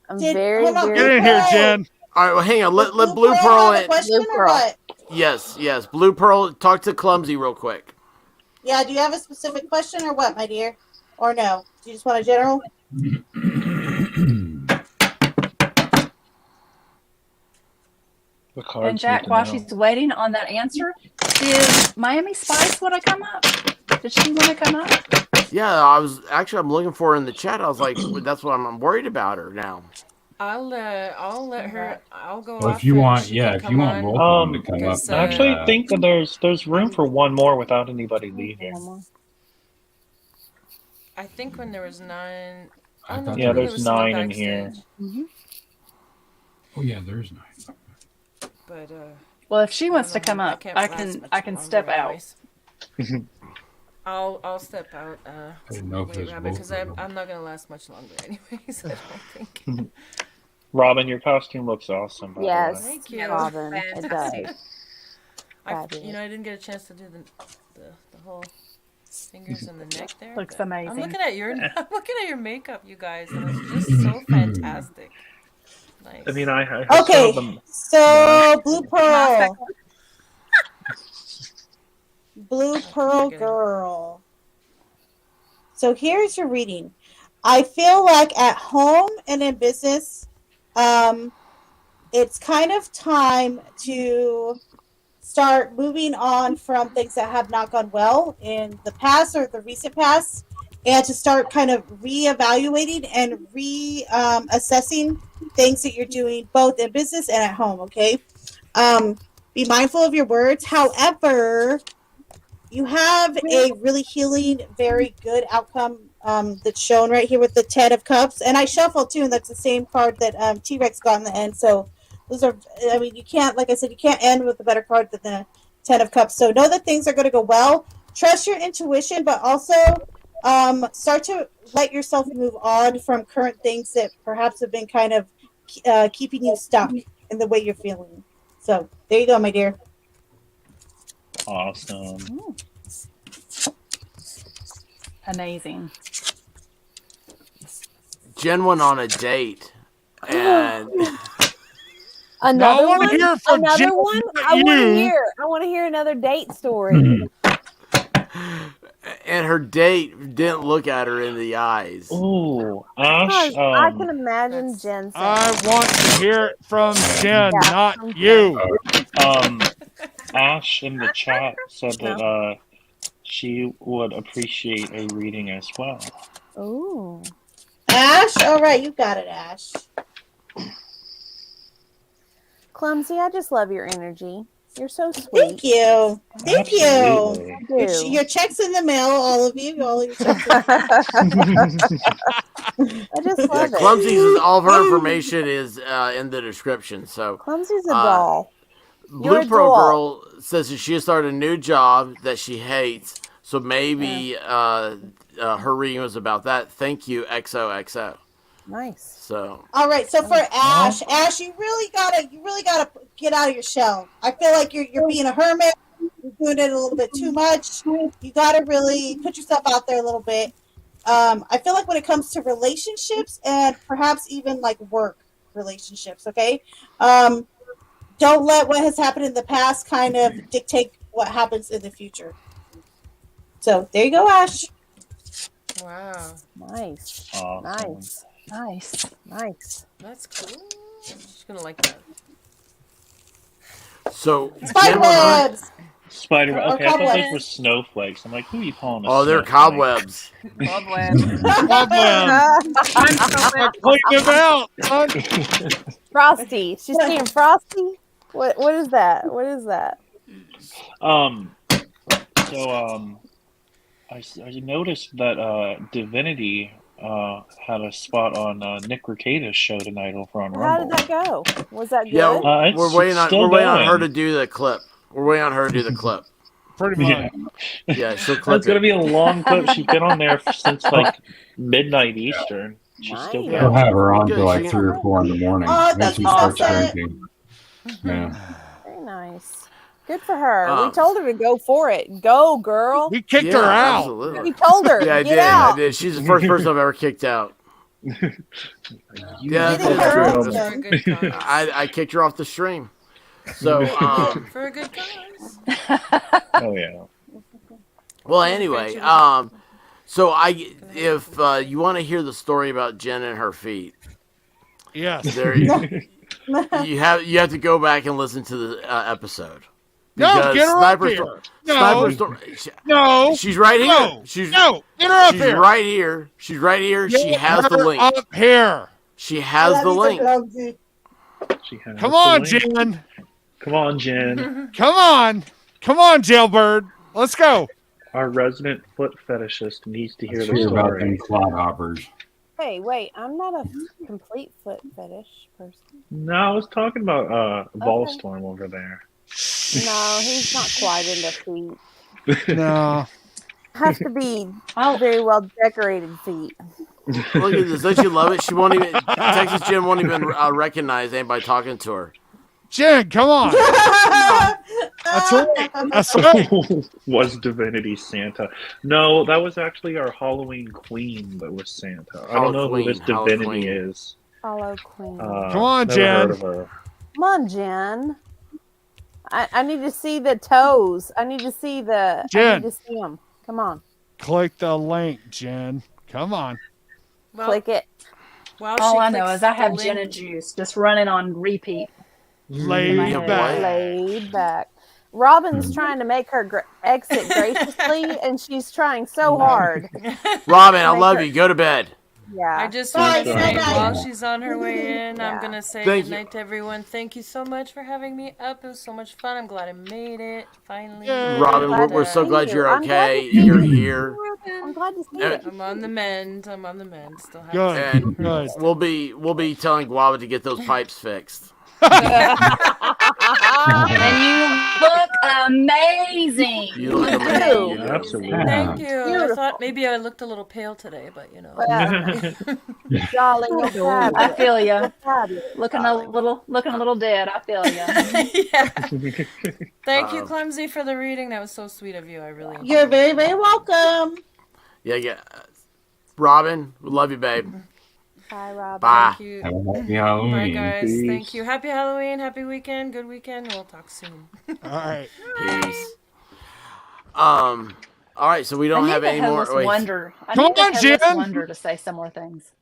I'm very Get in here, Jen. All right, well, hang on. Let Blue Pearl in. Blue Pearl. Yes. Blue Pearl, talk to Clumsy real quick. Yeah, do you have a specific question or what, my dear? Or no? Do you just want a general? And Jack, while she's waiting on that answer, did Miami Spice want to come up? Did she want to come up? Yeah, I'm looking for her in the chat. I was like, that's what I'm worried about her now. I'll let her. I'll go. Well, off if you and want, she yeah, can if come you want on. both of them to come up. I actually think that there's room for one more without anybody leaving. I think when there was 9. Yeah, there's 9 in here. Mm-hmm. Oh yeah, there's 9. But well, if she wants to come up, can't I last much can longer step out. anyways. I'll step out. I didn't know if there's both because I'm not gonna last much longer anyways. I don't think. Robin, your costume looks awesome. By Yes, the way. Thank you. Robin, it does. I didn't get a chance to do the whole fingers and the neck there. Looks but amazing. I'm looking at your makeup, you guys, and it's just so fantastic. Nice. I mean, I okay, so Blue Pearl. Blue Pearl Girl. So here's your reading. I feel like at home and in business, it's kind of time to start moving on from things that have not gone well in the past or the recent past, and to start kind of reevaluating and assessing things that you're doing both in business and at home, okay? Be mindful of your words. However, you have a really healing, very good outcome that's shown right here with the 10 of Cups. And I shuffled too, and that's the same card that T-Rex got in the end. So those are, I mean, you can't, like I said, you can't end with a better card than the 10 of Cups. So know that things are going to go well. Trust your intuition, but also start to let yourself move on from current things that perhaps have been kind of keeping you stuck in the way you're feeling. So there you go, my dear. Awesome. Amazing. Jen went on a date, and Another wanna one? hear from Another Jen, one? not I want to you. hear. I want to hear another date story. and her date didn't look at her in the eyes. Ooh, Ash. Gosh, I can imagine Jen saying. I want to hear it from Jen, Yeah, not from you. Ash in the chat said that she would appreciate a reading as well. Ooh. Ash? All right, you got it, Ash. Clumsy, I just love your energy. You're so sweet. Thank you. Thank Absolutely. you. Your check's in the mail, all of you. All your checks. I just love it. Clumsy says all of her information is in the description. So Clumsy's a doll. Blue You're a Pro doll. Girl says that she started a new job that she hates. So maybe her reading was about that. Thank you, XOXO. Nice. So All right, so for Ash, you really gotta get out of your shell. I feel like you're being a hermit. You're doing it a little bit too much. You gotta really put yourself out there a little bit. I feel like when it comes to relationships and perhaps even like work relationships, okay, don't let what has happened in the past kind of dictate what happens in the future. So there you go, Ash. Wow. Nice. Awesome. Nice. Nice. Nice. That's cool. She's gonna like that. So Spiderwebs. Spider. Or Okay, I thought those cobwebs. were snowflakes. I'm like, who are you calling a Oh, they're snowflake? cobwebs. Clean them out. son. Frosty. She's saying Frosty. What is that? What is that? I noticed that Divinity had a spot on Nick Ricada's show tonight over on How Rumble. did that go? Was that good? Yeah, It's we're waiting on still her going. to do the clip. We're waiting on her to do the clip. Pretty much. Yeah, she'll clip It's gonna it. be a long clip. She's been on there since like midnight Eastern. She's still Nice. We'll going. have her on Good, till like she- 3 or 4 in the morning. Oh, Then thank she you, starts Sunset. drinking. Yeah. Very nice. Good for her. We Um, told her to go for it. Go, girl. We kicked Yeah, her out. absolutely. We told her. Yeah, I Get did. out. I did. She's the first person I've ever kicked out. Yeah, Get it, that's girl. true. For a good cause. I kicked her off the stream. So, For a good cause. Oh yeah. well, anyway, so if you want to hear the story about Jen and her feet, Yes. there you have to go back and listen to the episode. No, Because get her up Sniper here. Sto- No. Sniper Sto- No. she's right here. No. She's No. Get her up she's here. right here. She's right here. Get She has the her link. up here. She has the link. She has Come the on, link. Jen. Come on, Jen. Come on. Come on, Jailbird. Let's go. Our resident foot fetishist needs to hear Let's the hear about story. them clodhoppers. Hey, wait. I'm not a complete foot fetish person. No, I was talking about Okay. Ballstorm over there. No, he's not quite into feet. No. Has to be very well decorated feet. Look at this. Don't you love it? She won't even. Texas Jen won't even recognize anybody talking to her. Jen, come on. That's right. That's right. Was Divinity Santa? No, that was actually our Halloween Queen that was Santa. I don't know who this Halloween Divinity Queen. is. Hollow Queen. Come on, never Jen. heard of her. Come on, Jen. I need to see the toes. I need to see the. I Jen. need to see them. Come on. Click the link, Jen. Come on. Well, Click it. while All she I know clicks is I the have link- gin and juice just running on repeat. Laid my head. back. Laid back. Robin's trying to make her exit graciously, and she's trying so hard. Robin, I Make love her- you. Go to bed. Yeah. I just Bye, want to good say night. while she's on her way in, I'm Yeah. going to say Thank good night to everyone. Thank you so much for having me up. It was so much fun. I'm glad I made it finally. Robin, Glad we're to so see glad you. you're I'm glad to okay. see You're you. here. I'm glad to see And, you. I'm on the mend. I'm on the mend. Still have Good. and Good. we'll be telling Guava to get those pipes fixed. And you look amazing. You look You amazing. do. You do. Absolutely. Thank you. I Beautiful. thought maybe I looked a little pale today, but you know. Darling, you're I fabulous. feel you. You're fabulous. Looking a little dead. I feel you. Yeah. Thank you, Clumsy, for the reading. That was so sweet of you. I really enjoyed You're it. very, very welcome. Yeah. Robin, we love you, babe. Bye, Rob. Bye. Thank you. Have a happy Bye, Halloween. guys. Peace. Thank you. Happy Halloween. Happy weekend. Good weekend. We'll talk soon. All right. Peace. All right. So we don't I have need the any more. Headless Wait. Wonder. I Come need the on, Headless Jen. Wonder to say some more things.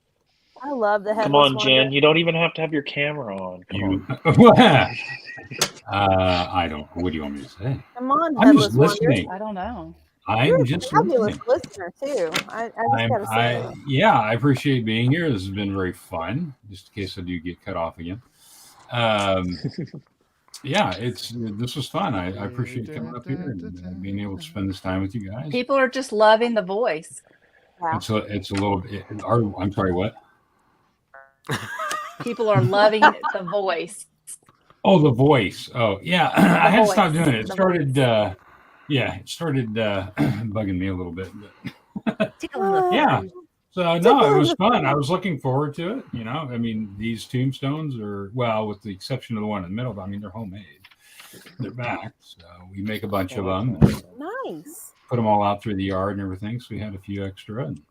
I love the Come headless on, wonder. Jen. You don't even have to have your camera on. Come on. I don't. What do you want me to say? Come on, I'm headless just wonder. listening. I don't know. You're I'm a just fabulous listening. listener too. I just gotta say. Yeah, I appreciate being here. This has been very fun. Just in case I do get cut off again. Yeah, this was fun. I appreciate coming up here and being able to spend this time with you guys. People are just loving the voice. It's a little bit. I'm sorry. What? People are loving the voice. Oh, the voice. Oh, yeah. I had to stop voice. doing it. It The started. It started bugging me a little bit. But yeah. So no, it was fun. I was looking forward to it. You know, I mean, these tombstones are, well, with the exception of the one in the middle. I mean, they're homemade. They're back. So we make a bunch of them. And Nice. put them all out through the yard and everything. So we had a few extra. And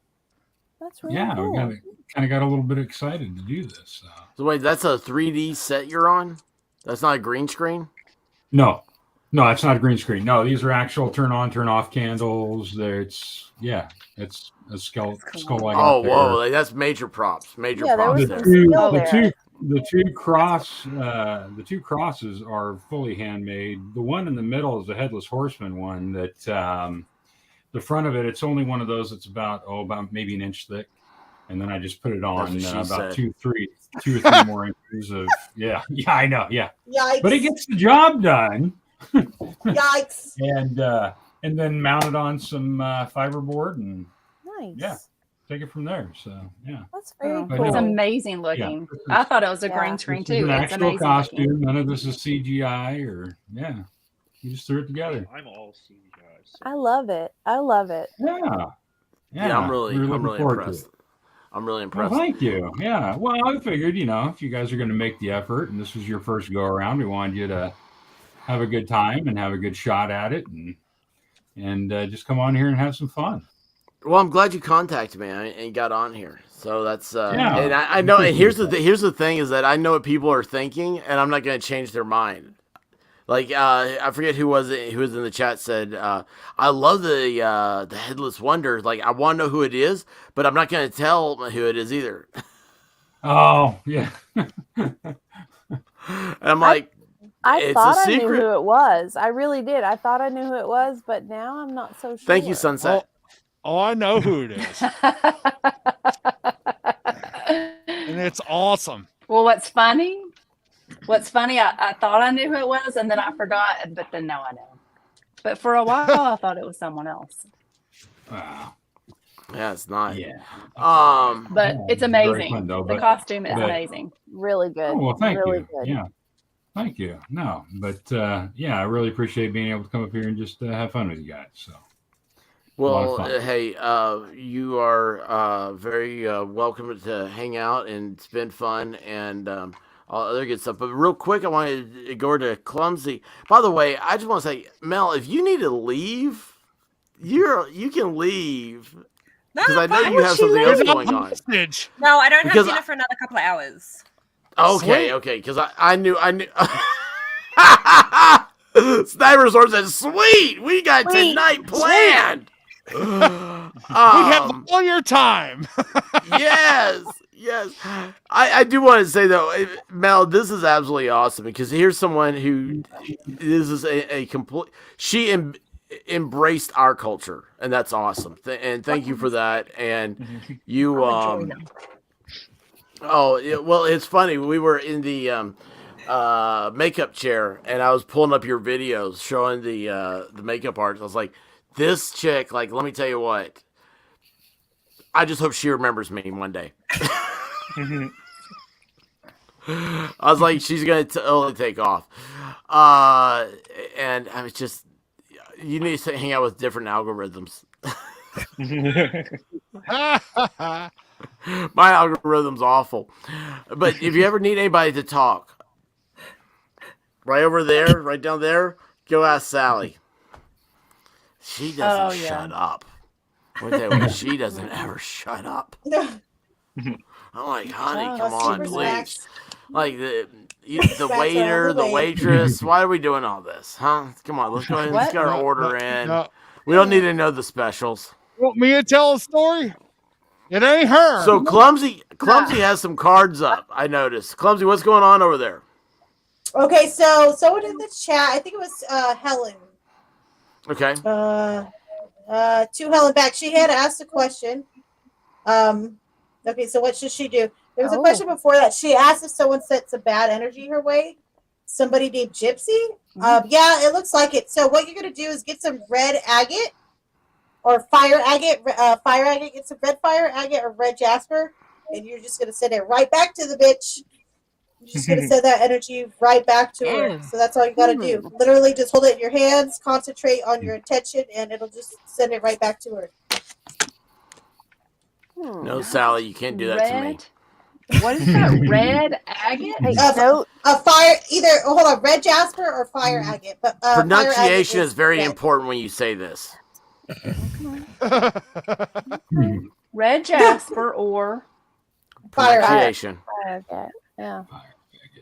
That's really yeah, cool. we kind of got a little bit excited to do this. So wait, that's a 3D set you're on? That's not a green screen? No, it's not a green screen. No, these are actual turn on, turn off candles. It's a skull like. Oh, whoa, like, that's major props. Major props. The two crosses are fully handmade. The one in the middle is a headless horseman one that the front of it's only one of those that's about maybe an inch thick. And then I just put it on about 2 or 3 more inches of I know, yeah. Yikes. But it gets the job done. Yikes. And then mount it on some fiberboard and Nice. take it from there. So yeah. That's very But cool. It's no, amazing looking. Yeah. I thought it was a green screen this is too. an It's actual amazing costume. looking. None of this is CGI or you just threw it together. I'm all CGI. I love it. I love it. Yeah, I'm really looking forward to impressed. it. I'm really Well, impressed. thank you. Yeah. Well, I figured, if you guys are going to make the effort and this was your first go around, we wanted you to have a good time and have a good shot at it and just come on here and have some fun. Well, I'm glad you contacted me and got on here. So that's Yeah. and I know. And here's the thing is that I know what people are thinking, and I'm not going to change their mind. Like I forget who was in the chat said, I love the Headless Wonder. Like I want to know who it is, but I'm not going to tell who it is either. Oh yeah. And I'm like, I it's thought a I knew secret. who it was. I really did. I thought I knew who it was, but now I'm not so sure. Thank you, Sunset. Oh, I know who it is. And it's awesome. Well, what's funny, I thought I knew who it was, and then I forgot, but then now I know. But for a while, I thought it was someone else. Wow. Yeah, it's not. Yeah. But it's Very amazing. fun, though, The but- costume is but- amazing. Really good. Oh, well, thank really you. Good. Yeah. Thank you. No, but I really appreciate being able to come up here and just have fun with you guys. So. Well, hey, you are very welcome to hang out and spend fun and all other good stuff. But real quick, I wanted to go over to Clumsy. By the way, I just want to say, Mel, if you need to leave, you can leave. Because I know you have something else going on. No, I don't have Because dinner for another couple of hours. Okay, because I knew. Sniper Sword said, "Sweet, we got tonight planned." We have all your time. yes. I do want to say though, Mel, this is absolutely awesome because here's someone who this is a complete. embraced our culture, and that's awesome. And thank you for that. And you, well, it's funny. We were in the makeup chair, and I was pulling up your videos showing the makeup artist. I was like, this chick, like, let me tell you what. I just hope she remembers me one day. I was like, she's gonna totally take off. And I was just, you need to hang out with different algorithms. My algorithm's awful. But if you ever need anybody to talk, right over there, right down there, go ask Sally. She doesn't shut up. She doesn't ever shut up. I'm like, honey, come on, please. Like the waiter, the waitress. Why are we doing all this, huh? Come on, let's go ahead and let's get our order in. No. We don't need to know the specials. You want me to tell a story? It ain't her. So Clumsy has some cards up. I noticed. Clumsy, what's going on over there? Okay, so someone in the chat, I think it was Helen. Okay. To Helen back. She had asked a question. Okay, so what should she do? There was a question before that. She asked if someone sent some bad energy her way. Somebody named Gypsy. Yeah, it looks like it. So what you're gonna do is get some red agate or fire agate. Fire agate. Get some red fire agate or red jasper, and you're just gonna send it right back to the bitch. You're just gonna send that energy right back to her. So that's all you gotta do. Literally, just hold it in your hands, concentrate on your intention, and it'll just send it right back to her. No, Sally, you can't do that to me. What is that? Red agate? A fire, hold on, red jasper or fire agate. But pronunciation is very important when you say this. Red jasper or pronunciation. Fire agate. Yeah.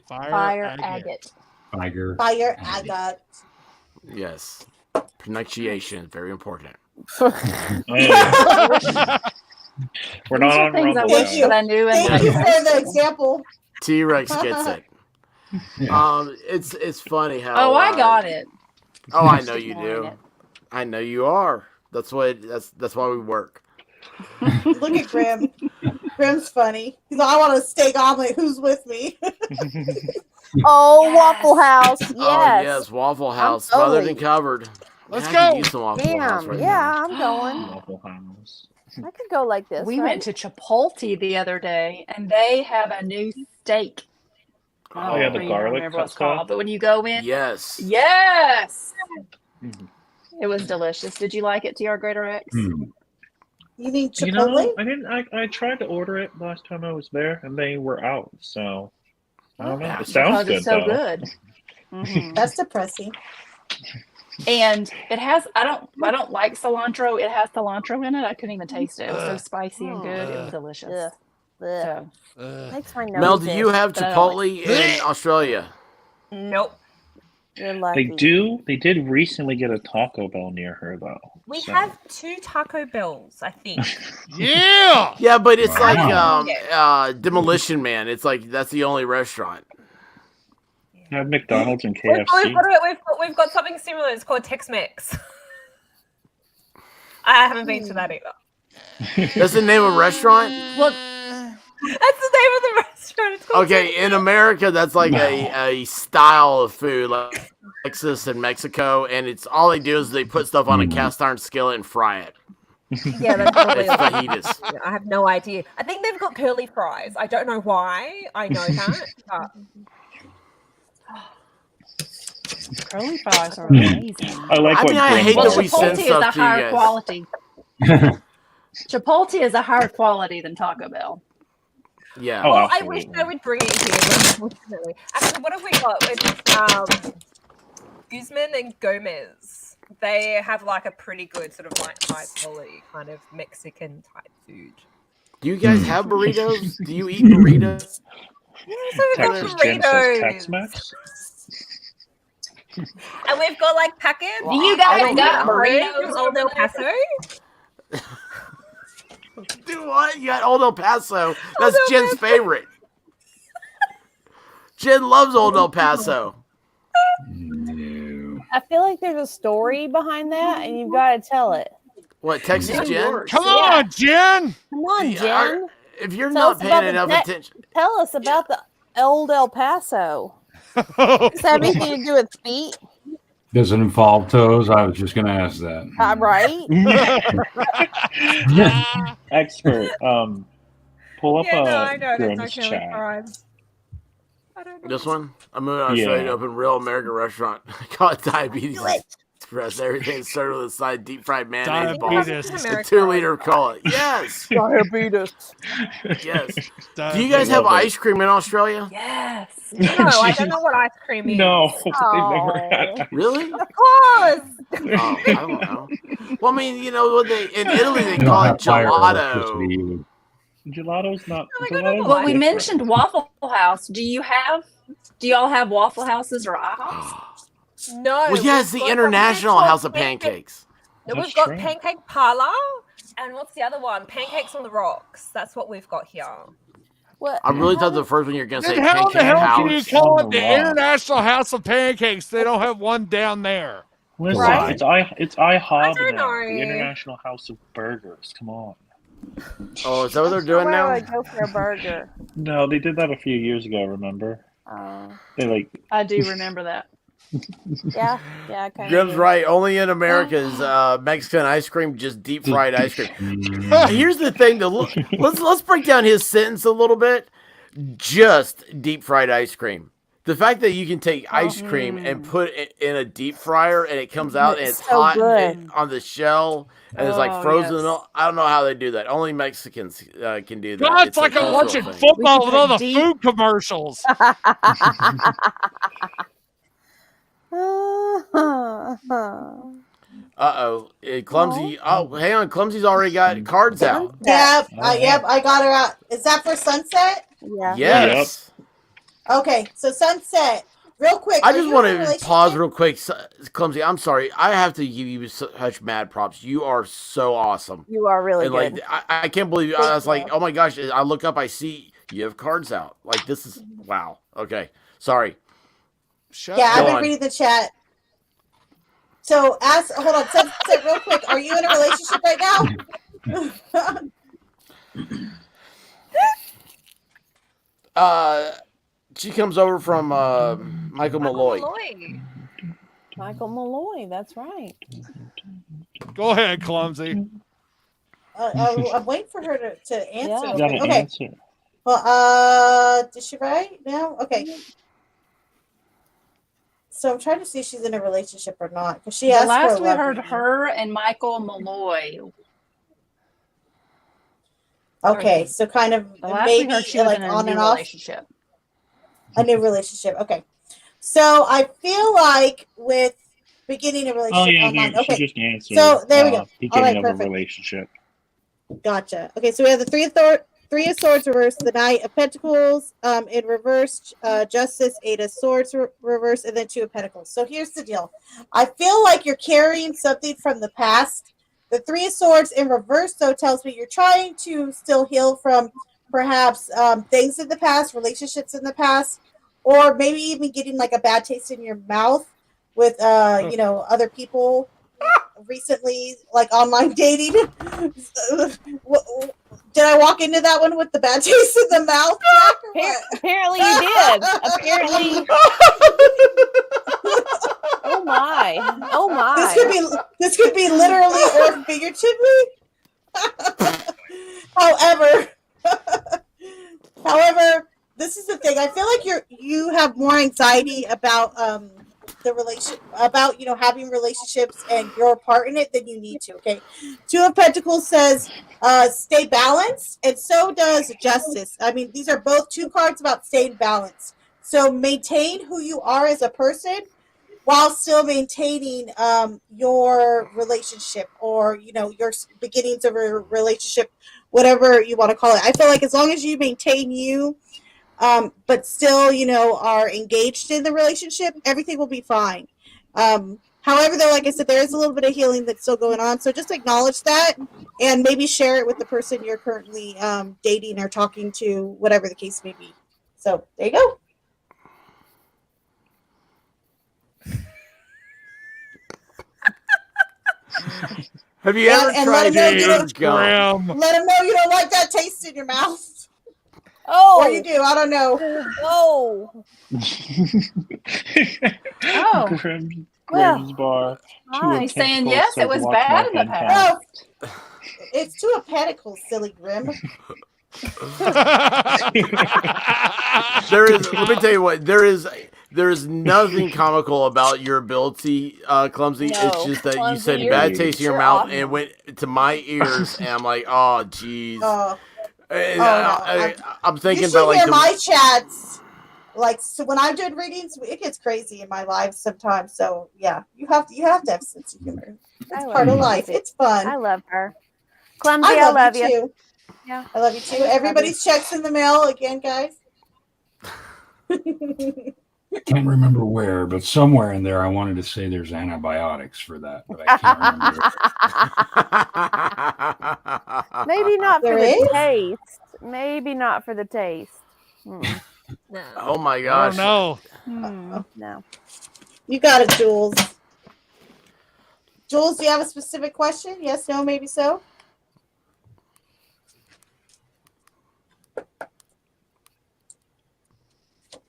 Fire agate. Fire agate. Yes. Pronunciation is very important. We're not on Rumble. Thank you. I knew Thank you for the example. T-Rex gets it. It's funny how. Oh, I got it. Oh, I know you do. I know you are. That's why we work. Look at Grim. Grim's funny. He's like, I want a steak omelet. Who's with me? Oh, Waffle House. Yes. Oh, yes, Waffle House. Smothered and covered. Let's I go. could use some Waffle House right yeah, now. I'm going. Waffle House. I could go like this. We right? went to Chipotle the other day, and they have a new steak. Oh, yeah, the I don't garlic remember what it's stuff? called, but when you go in, Yes. it was delicious. Did you like it, TR Greater X? You mean Chipotle? You know, I didn't. I tried to order it last time I was there, and they were out. So I don't know. It sounds good It's so though. good. Mhm. That's depressing. And it has. I don't like cilantro. It has cilantro in it. I couldn't even taste it. It was so spicy and good. It was delicious. So, Makes my nose Mel, do you itch. have But I don't Chipotle in Australia? Nope. You're They lucky. do. They did recently get a Taco Bell near her though. We So- have 2 Taco Bells, I think. Yeah. Yeah, but it's Wow. like Demolition Man. It's like that's the only restaurant. They have McDonald's and We've KFC. got something similar. It's called Tex-Mex. I haven't been to that either. That's the name of a restaurant? well, That's the name of the restaurant. It's called Okay, in America, that's like a style of food, like Texas and Mexico, and it's all they do is they put stuff on a cast iron skillet and fry it. Yeah, that's probably It's fajitas. I have no idea. I think they've got curly fries. I don't know why. I know that. But curly fries are amazing. I like I what mean, I Grim hate Well, that we send Chipotle is stuff a to you higher guys. quality. Chipotle is a higher quality than Taco Bell. Yeah. Oh, I absolutely. wish they would bring it here, but unfortunately. Actually, what have we got? It's Guzman and Gomez. They have like a pretty good sort of like high quality kind of Mexican type food. Do you guys have burritos? Do you eat burritos? Yeah, so we've got Texas Jim says burritos. Tex-Mex. And we've got like packets. Do you guys got burritos from Old El Paso? Do what? You got Old El Paso. That's Jen's favorite. Jen loves Old El Paso. I feel like there's a story behind that, and you've got to tell it. What, Texas Jen? Come on, Jen. Come on, Jen. If you're Tell not us paying about enough attention. Tell us about the old El Paso. Does that have anything to do with feet? Does it involve toes? I was just going to ask that. Right? Expert, pull up I know. Grim's That's okay with chat. crimes. I don't know. This one? I'm moving to Australia to open real American restaurant. Call it Diabetes Express. Everything started with a side deep fried mayonnaise balls. Diabetes. A 2-liter cola. Yes. Diabetes. Yes. Do you guys have ice cream in Australia? Yes. No, I don't know what ice cream is. No, they've never had. Really? Of course. Oh, I don't know. Well, I mean, you know, what in Italy they don't call it have fire gelato. electricity either. Gelato's not. Gelato's Well, we different. mentioned Waffle House. Do y'all have Waffle Houses or IHOPs? No. Well, yeah, it's the International House of Pancakes. No, That's we've got true. Pancake Parlor, and what's the other one? Pancakes on the Rocks. That's what we've got here. What? I really thought the first one you were going to say Then how the Pancake hell can you House. call On it the the rock. International House of Pancakes? They don't have one down there. Listen, Right? it's IHOB I don't now. know. The International House of Burgers. Come on. Oh, is that what they're doing Where now? would I go for a burger? No, they did that a few years ago. Remember? They like. I do remember that. Yeah, I kind of. Grim's right. Only in America is Mexican ice cream, just deep fried ice cream. Here's the thing. Let's break down his sentence a little bit. Just deep fried ice cream. The fact that you can take ice cream and put it in a deep fryer and it comes out and it's so hot good. on the shell and it's like Oh, frozen in the yes. middle. I don't know how they do that. Only Mexicans can do that. God, it's like I'm cultural watching thing. football with put all the deep- food commercials. Uh-oh. Clumsy. Oh, hang on. Clumsy's already got cards out. Yep, I got her out. Is that for Sunset? Yeah. Yes. Okay, so Sunset, real quick. I are just you want in a to relationship? pause real quick. Clumsy, I'm sorry. I have to give you such mad props. You are so awesome. You are really And good. like, I can't believe I was like, oh my gosh. I look up, I see you have cards out. Like, this is, wow. Okay. Sorry. Yeah, I've Go been on. reading the chat. So, hold on, Sunset, real quick. Are you in a relationship right now? She comes over from Michael Malloy. Michael Malloy, that's right. Go ahead, Clumsy. I'm waiting for her to answer. Yeah. You gotta Okay. answer. Well, did she write now? Okay. So I'm trying to see if she's in a relationship or not because she The asked last for a we love heard, reading. her and Michael Malloy. Okay, so kind of The last we maybe heard, she was like in a on new and off. relationship. A new relationship. Okay. So I feel like with beginning a relationship Oh yeah, online. she Okay. just answered. So there we go. All Beginning right, of a perfect. relationship. Gotcha. Okay, so we have the Three of Swords reversed, the Knight of Pentacles in reverse, Justice, Eight of Swords reversed, and then Two of Pentacles. So here's the deal. I feel like you're carrying something from the past. The Three of Swords in reverse, though, tells me you're trying to still heal from perhaps things in the past, relationships in the past, or maybe even getting like a bad taste in your mouth with, other people recently, like online dating. Did I walk into that one with the bad taste in the mouth? Jack, or what? Apparently you did. Apparently. Oh my. Oh my. This could be literally or figuratively. However, this is the thing. I feel like you have more anxiety about the relation, about having relationships and your part in it than you need to. Okay, Two of Pentacles says stay balanced, and so does Justice. I mean, these are both two cards about staying balanced. So maintain who you are as a person while still maintaining your relationship, or your beginnings of a relationship, whatever you want to call it. I feel like as long as you maintain you, but still are engaged in the relationship, everything will be fine. However, though, like I said, there is a little bit of healing that's still going on, so just acknowledge that and maybe share it with the person you're currently dating or talking to, whatever the case may be. So there you go. Have you ever and tried let 'em know you don't- gum? Let them know you don't like that taste in your mouth. Oh, Or you do. I don't know. Oh, Oh. Grimm's bar. Hi. He's saying yes, it was bad in the past. Well, it's to a pedicle, silly Grim. There is. Let me tell you what. There is nothing comical about your ability, Clumsy. No, It's just that you Clumsy, said you're- bad taste in your you're mouth, awesome. and it went to my ears, and I'm like, oh, jeez. I'm thinking you should about like hear the. my chats. Like, so when I'm doing readings, it gets crazy in my life sometimes. So yeah, you have to have sense of humor. It's part of life. It's fun. I love her. Clumsy, I love you. Too. Yeah, I love you too. Everybody's checks in the mail again, guys. Can't remember where, but somewhere in there, I wanted to say there's antibiotics for that, but I can't remember. Maybe not for There the is? taste. Maybe not for the taste. No. Oh my gosh. no. No. You got it, Jules. Jules, do you have a specific question? Yes, no, maybe so.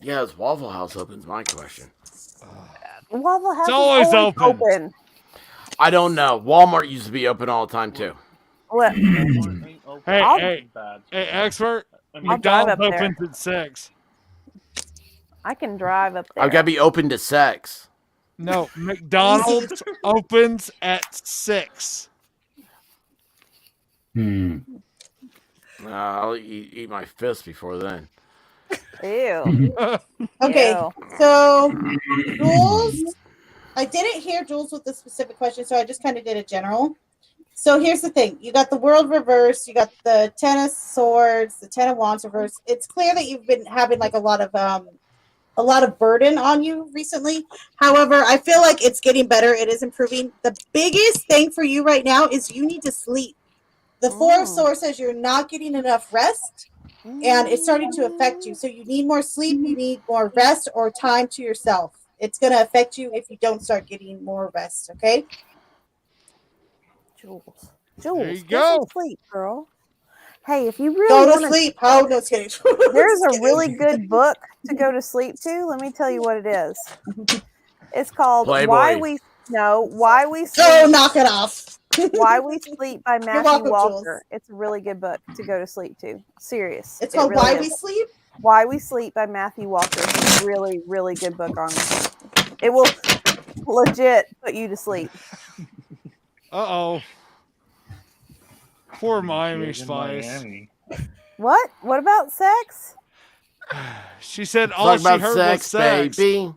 Yeah, is Waffle House open? Is my question. Waffle House It's is always always open. open. I don't know. Walmart used to be open all the time too. What? Hey, expert. I'll drive up McDonald's there. opens at 6. I can drive up there. I've got to be open to sex. No, McDonald's opens at 6. I'll eat my fist before then. Ew. Okay, Ew. so Jules, I didn't hear Jules with the specific question, so I just kind of did a general. So here's the thing: you got the world reversed, you got the Ten of Swords, the Ten of Wands reversed. It's clear that you've been having like a lot of burden on you recently. However, I feel like it's getting better. It is improving. The biggest thing for you right now is you need to sleep. The Four of Swords says you're not getting enough rest, and it's starting to affect you. So you need more sleep, you need more rest or time to yourself. It's going to affect you if you don't start getting more rest, okay? Jules, There you get go. some sleep, girl. Hey, if you really Go to want sleep. Oh, no, it's kidding. there's a really good book to go to sleep to. Let me tell you what it is. It's called Playboy. Why We Sleep. Oh, knock it off. Why We Sleep by Matthew welcome, Walker. It's a really good book to go to sleep to. Serious. It's It called really Why is. We Sleep? Why We Sleep by Matthew Walker. It's a really, really good book on it will legit put you to sleep. Uh-oh. Poor Miami She's in Spice. Miami. What? What about sex? She said all Talk she about heard sex, was sex. baby.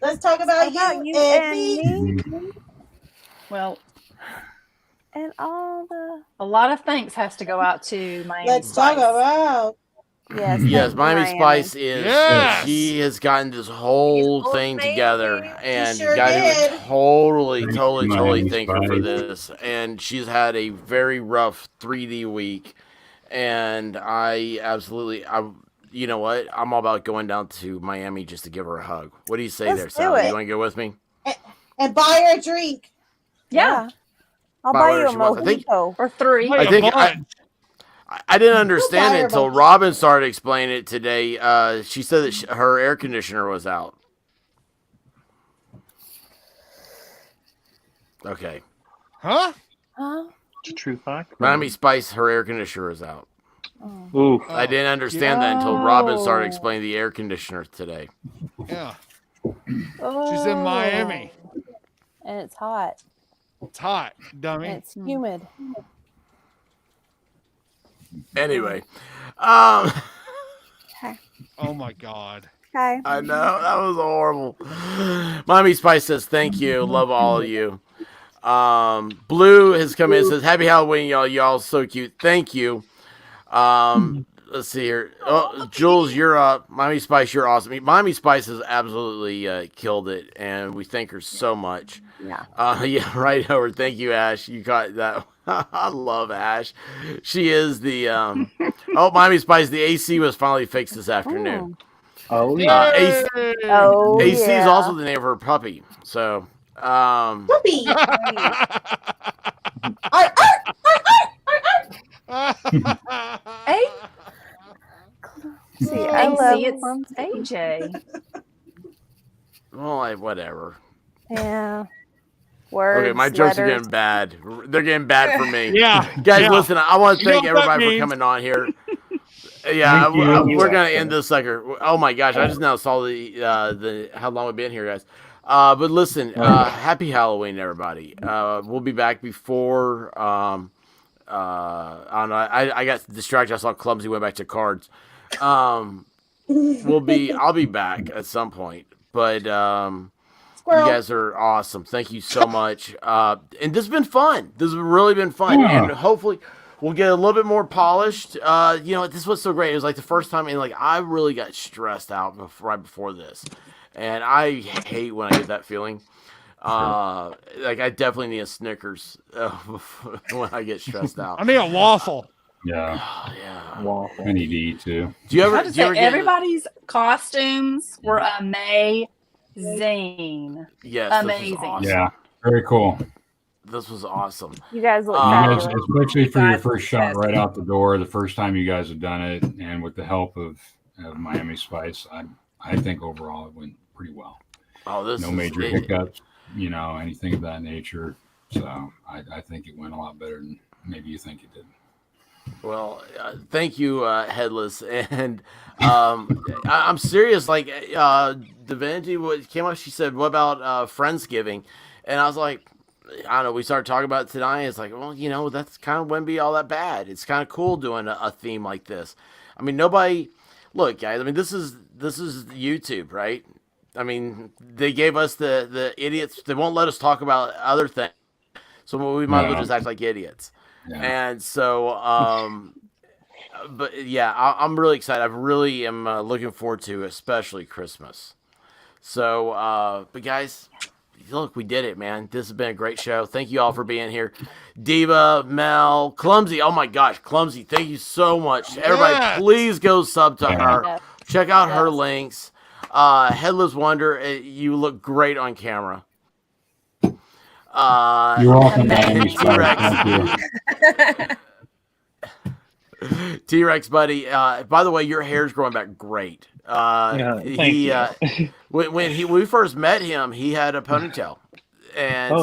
Let's talk about you and me. Well, and all a lot of thanks has to go out to Miami Let's Spice. talk about. Yes, Miami Spice is. Yes. She has gotten this whole thing together, and sure got did. to totally Miami thank her for Spice. this. And she's had a very rough 3D week, and I you know what? I'm all about going down to Miami just to give her a hug. What do you say Let's there, do Sally? it. You want to go with me? And buy her a drink. Yeah. I'll Buy buy whatever you a she wants. I think- mojito. Or 3. I think I didn't understand buy it her until both. Robin started explaining it today. She said that her air conditioner was out. Okay. Huh? Huh? It's a true fact. Miami Spice, her air conditioner is out. Ooh. I didn't understand that until Robin started explaining the air conditioner today. Yeah. Oh. She's in Miami. And it's hot. It's hot, dummy. And it's humid. Anyway, Oh my God. Okay. I know that was horrible. Miami Spice says thank you, love all of you. Blue has come in and says happy Halloween, y'all. Y'all so cute. Thank you. Let's see here. Oh, Jules, you're up. Miami Spice, you're awesome. Miami Spice has absolutely killed it, and we thank her so much. Yeah. Yeah, right over. Thank you, Ash. You got that. I love Ash. She is the. Oh, Miami Spice. The AC was finally fixed this afternoon. Oh yeah. AC, Oh, AC is yeah. also the name of her puppy. So Whoopee. Hey, See, I love it's AJ. Well, like, whatever. Yeah. Words. Okay, my jokes are letters. getting bad. They're getting bad for me. Yeah, guys, yeah. listen. I want to You know thank what that everybody for means. coming on here. Yeah, Thank you. we're gonna end this sucker. Oh my gosh, I just now saw the how long we've been here, guys. But listen, happy Halloween, everybody. We'll be back before. I don't know. I got distracted. I saw Clumsy went back to cards. I'll be back at some point. But you guys are awesome. Thank you so much. And this has been fun. This has really been fun. Yeah. And hopefully we'll get a little bit more polished. This was so great. It was like the first time, and like I really got stressed out right before this. And I hate when I get that feeling. Like I definitely need a Snickers when I get stressed out. I need a waffle. Yeah. Yeah. Waffle. I need to eat too. Do you I ever? have to Do you say, ever get? everybody's costumes were amazing. Yes. Amazing. This was awesome. Yeah. Very cool. This was awesome. You guys look You guys, fabulous. especially for your first shot right out the door, the first time you guys have done it, and with the help of Miami Spice, I think overall it went pretty well. Oh, No major hiccups, anything of that nature. So I think it went a lot better than maybe you think it did. Well, thank you, Headless. And I'm serious. Like, Divinity came up, she said, what about Friendsgiving? And I was like, I don't know. We started talking about it tonight. It's like, well, that's kind of wouldn't be all that bad. It's kind of cool doing a theme like this. I mean, look, guys, I mean, this is YouTube, right? I mean, they gave us the idiots. They won't let us talk about other things. So we might as well just act like idiots. Yeah. And so, but yeah, I'm really excited. I really am looking forward to, especially Christmas. So, but guys, look, we did it, man. This has been a great show. Thank you all for being here. Diva, Mel, Clumsy. Oh my gosh, Clumsy, thank you so much. Everybody, please go sub to her. Yes. Check out her links. Headless Wonder, you look great on camera. You're welcome, T-Rex. T-Rex, buddy. By the way, your hair's growing back great. Thank you. When we first met him, he had a ponytail, and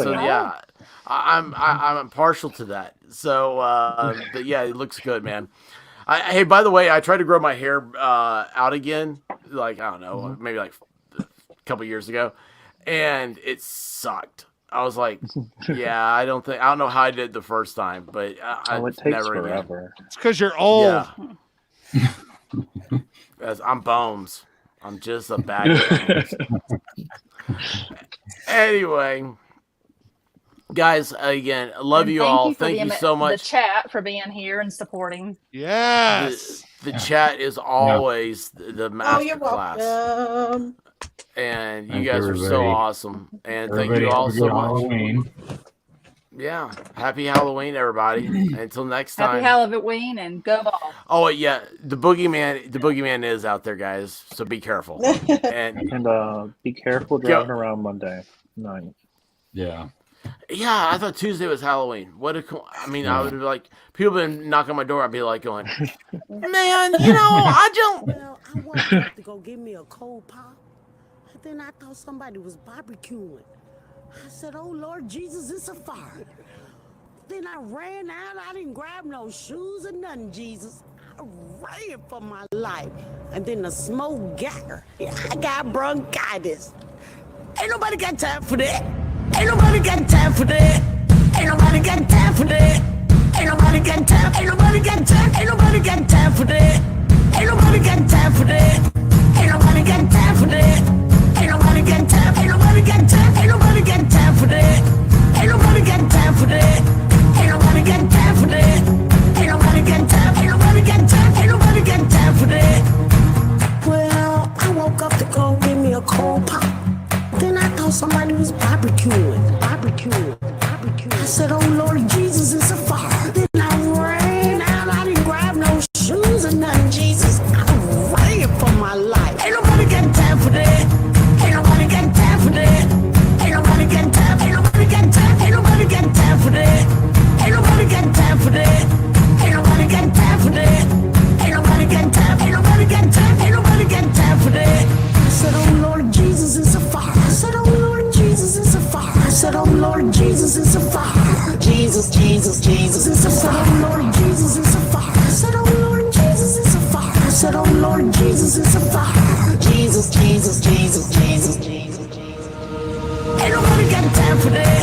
I'm partial to that. So, but yeah, it looks good, man. Hey, by the way, I tried to grow my hair out again, like I don't know, maybe like a couple years ago, and it sucked. I was like, yeah, I don't know how I did the first time, but it takes never forever. It's because you're old. Yeah. I'm Bones. I'm just a bag of bones. Anyway, guys, again, I love you all. Thank you so much. The chat for being here and supporting. Yes. The chat is always the master you're class. welcome. And you Thank guys are so everybody. awesome. And thank Everybody you all have a so good much. Halloween. Yeah. Happy Halloween, everybody. Until next time. Happy Halloween and go ball. Oh yeah, the boogeyman is out there, guys. So be careful. And be careful driving around Monday night. Yeah. Yeah, I thought Tuesday was Halloween. I would be like, people been knocking on my door. I'd be like going, man, I don't. Well, I wanted to go get me a cold pop. And then I thought somebody was barbecuing. I said, oh, Lord Jesus, it's a fire. Then I ran out. I didn't grab no shoes or nothing, Jesus. I ran for my life. And then the smoke got her. I got bronchitis. Ain't nobody got time for that. Ain't nobody got time for that. Ain't nobody got time for that. Ain't nobody got time. Ain't nobody got time. Ain't nobody got time for that. Ain't nobody got time for that. Ain't nobody got time for that. Ain't nobody got time. Ain't nobody got time. Ain't nobody got time for that. Ain't nobody got time for that. Ain't nobody got time for that. Ain't nobody got time. Ain't nobody got time. Ain't nobody got time for that. Well, I woke up to go get me a cold pop. Then I thought somebody was barbecuing. I said, oh Lord Jesus, it's a fire. Then I ran Jesus, Jesus, Jesus, Jesus. Ain't nobody got time for that.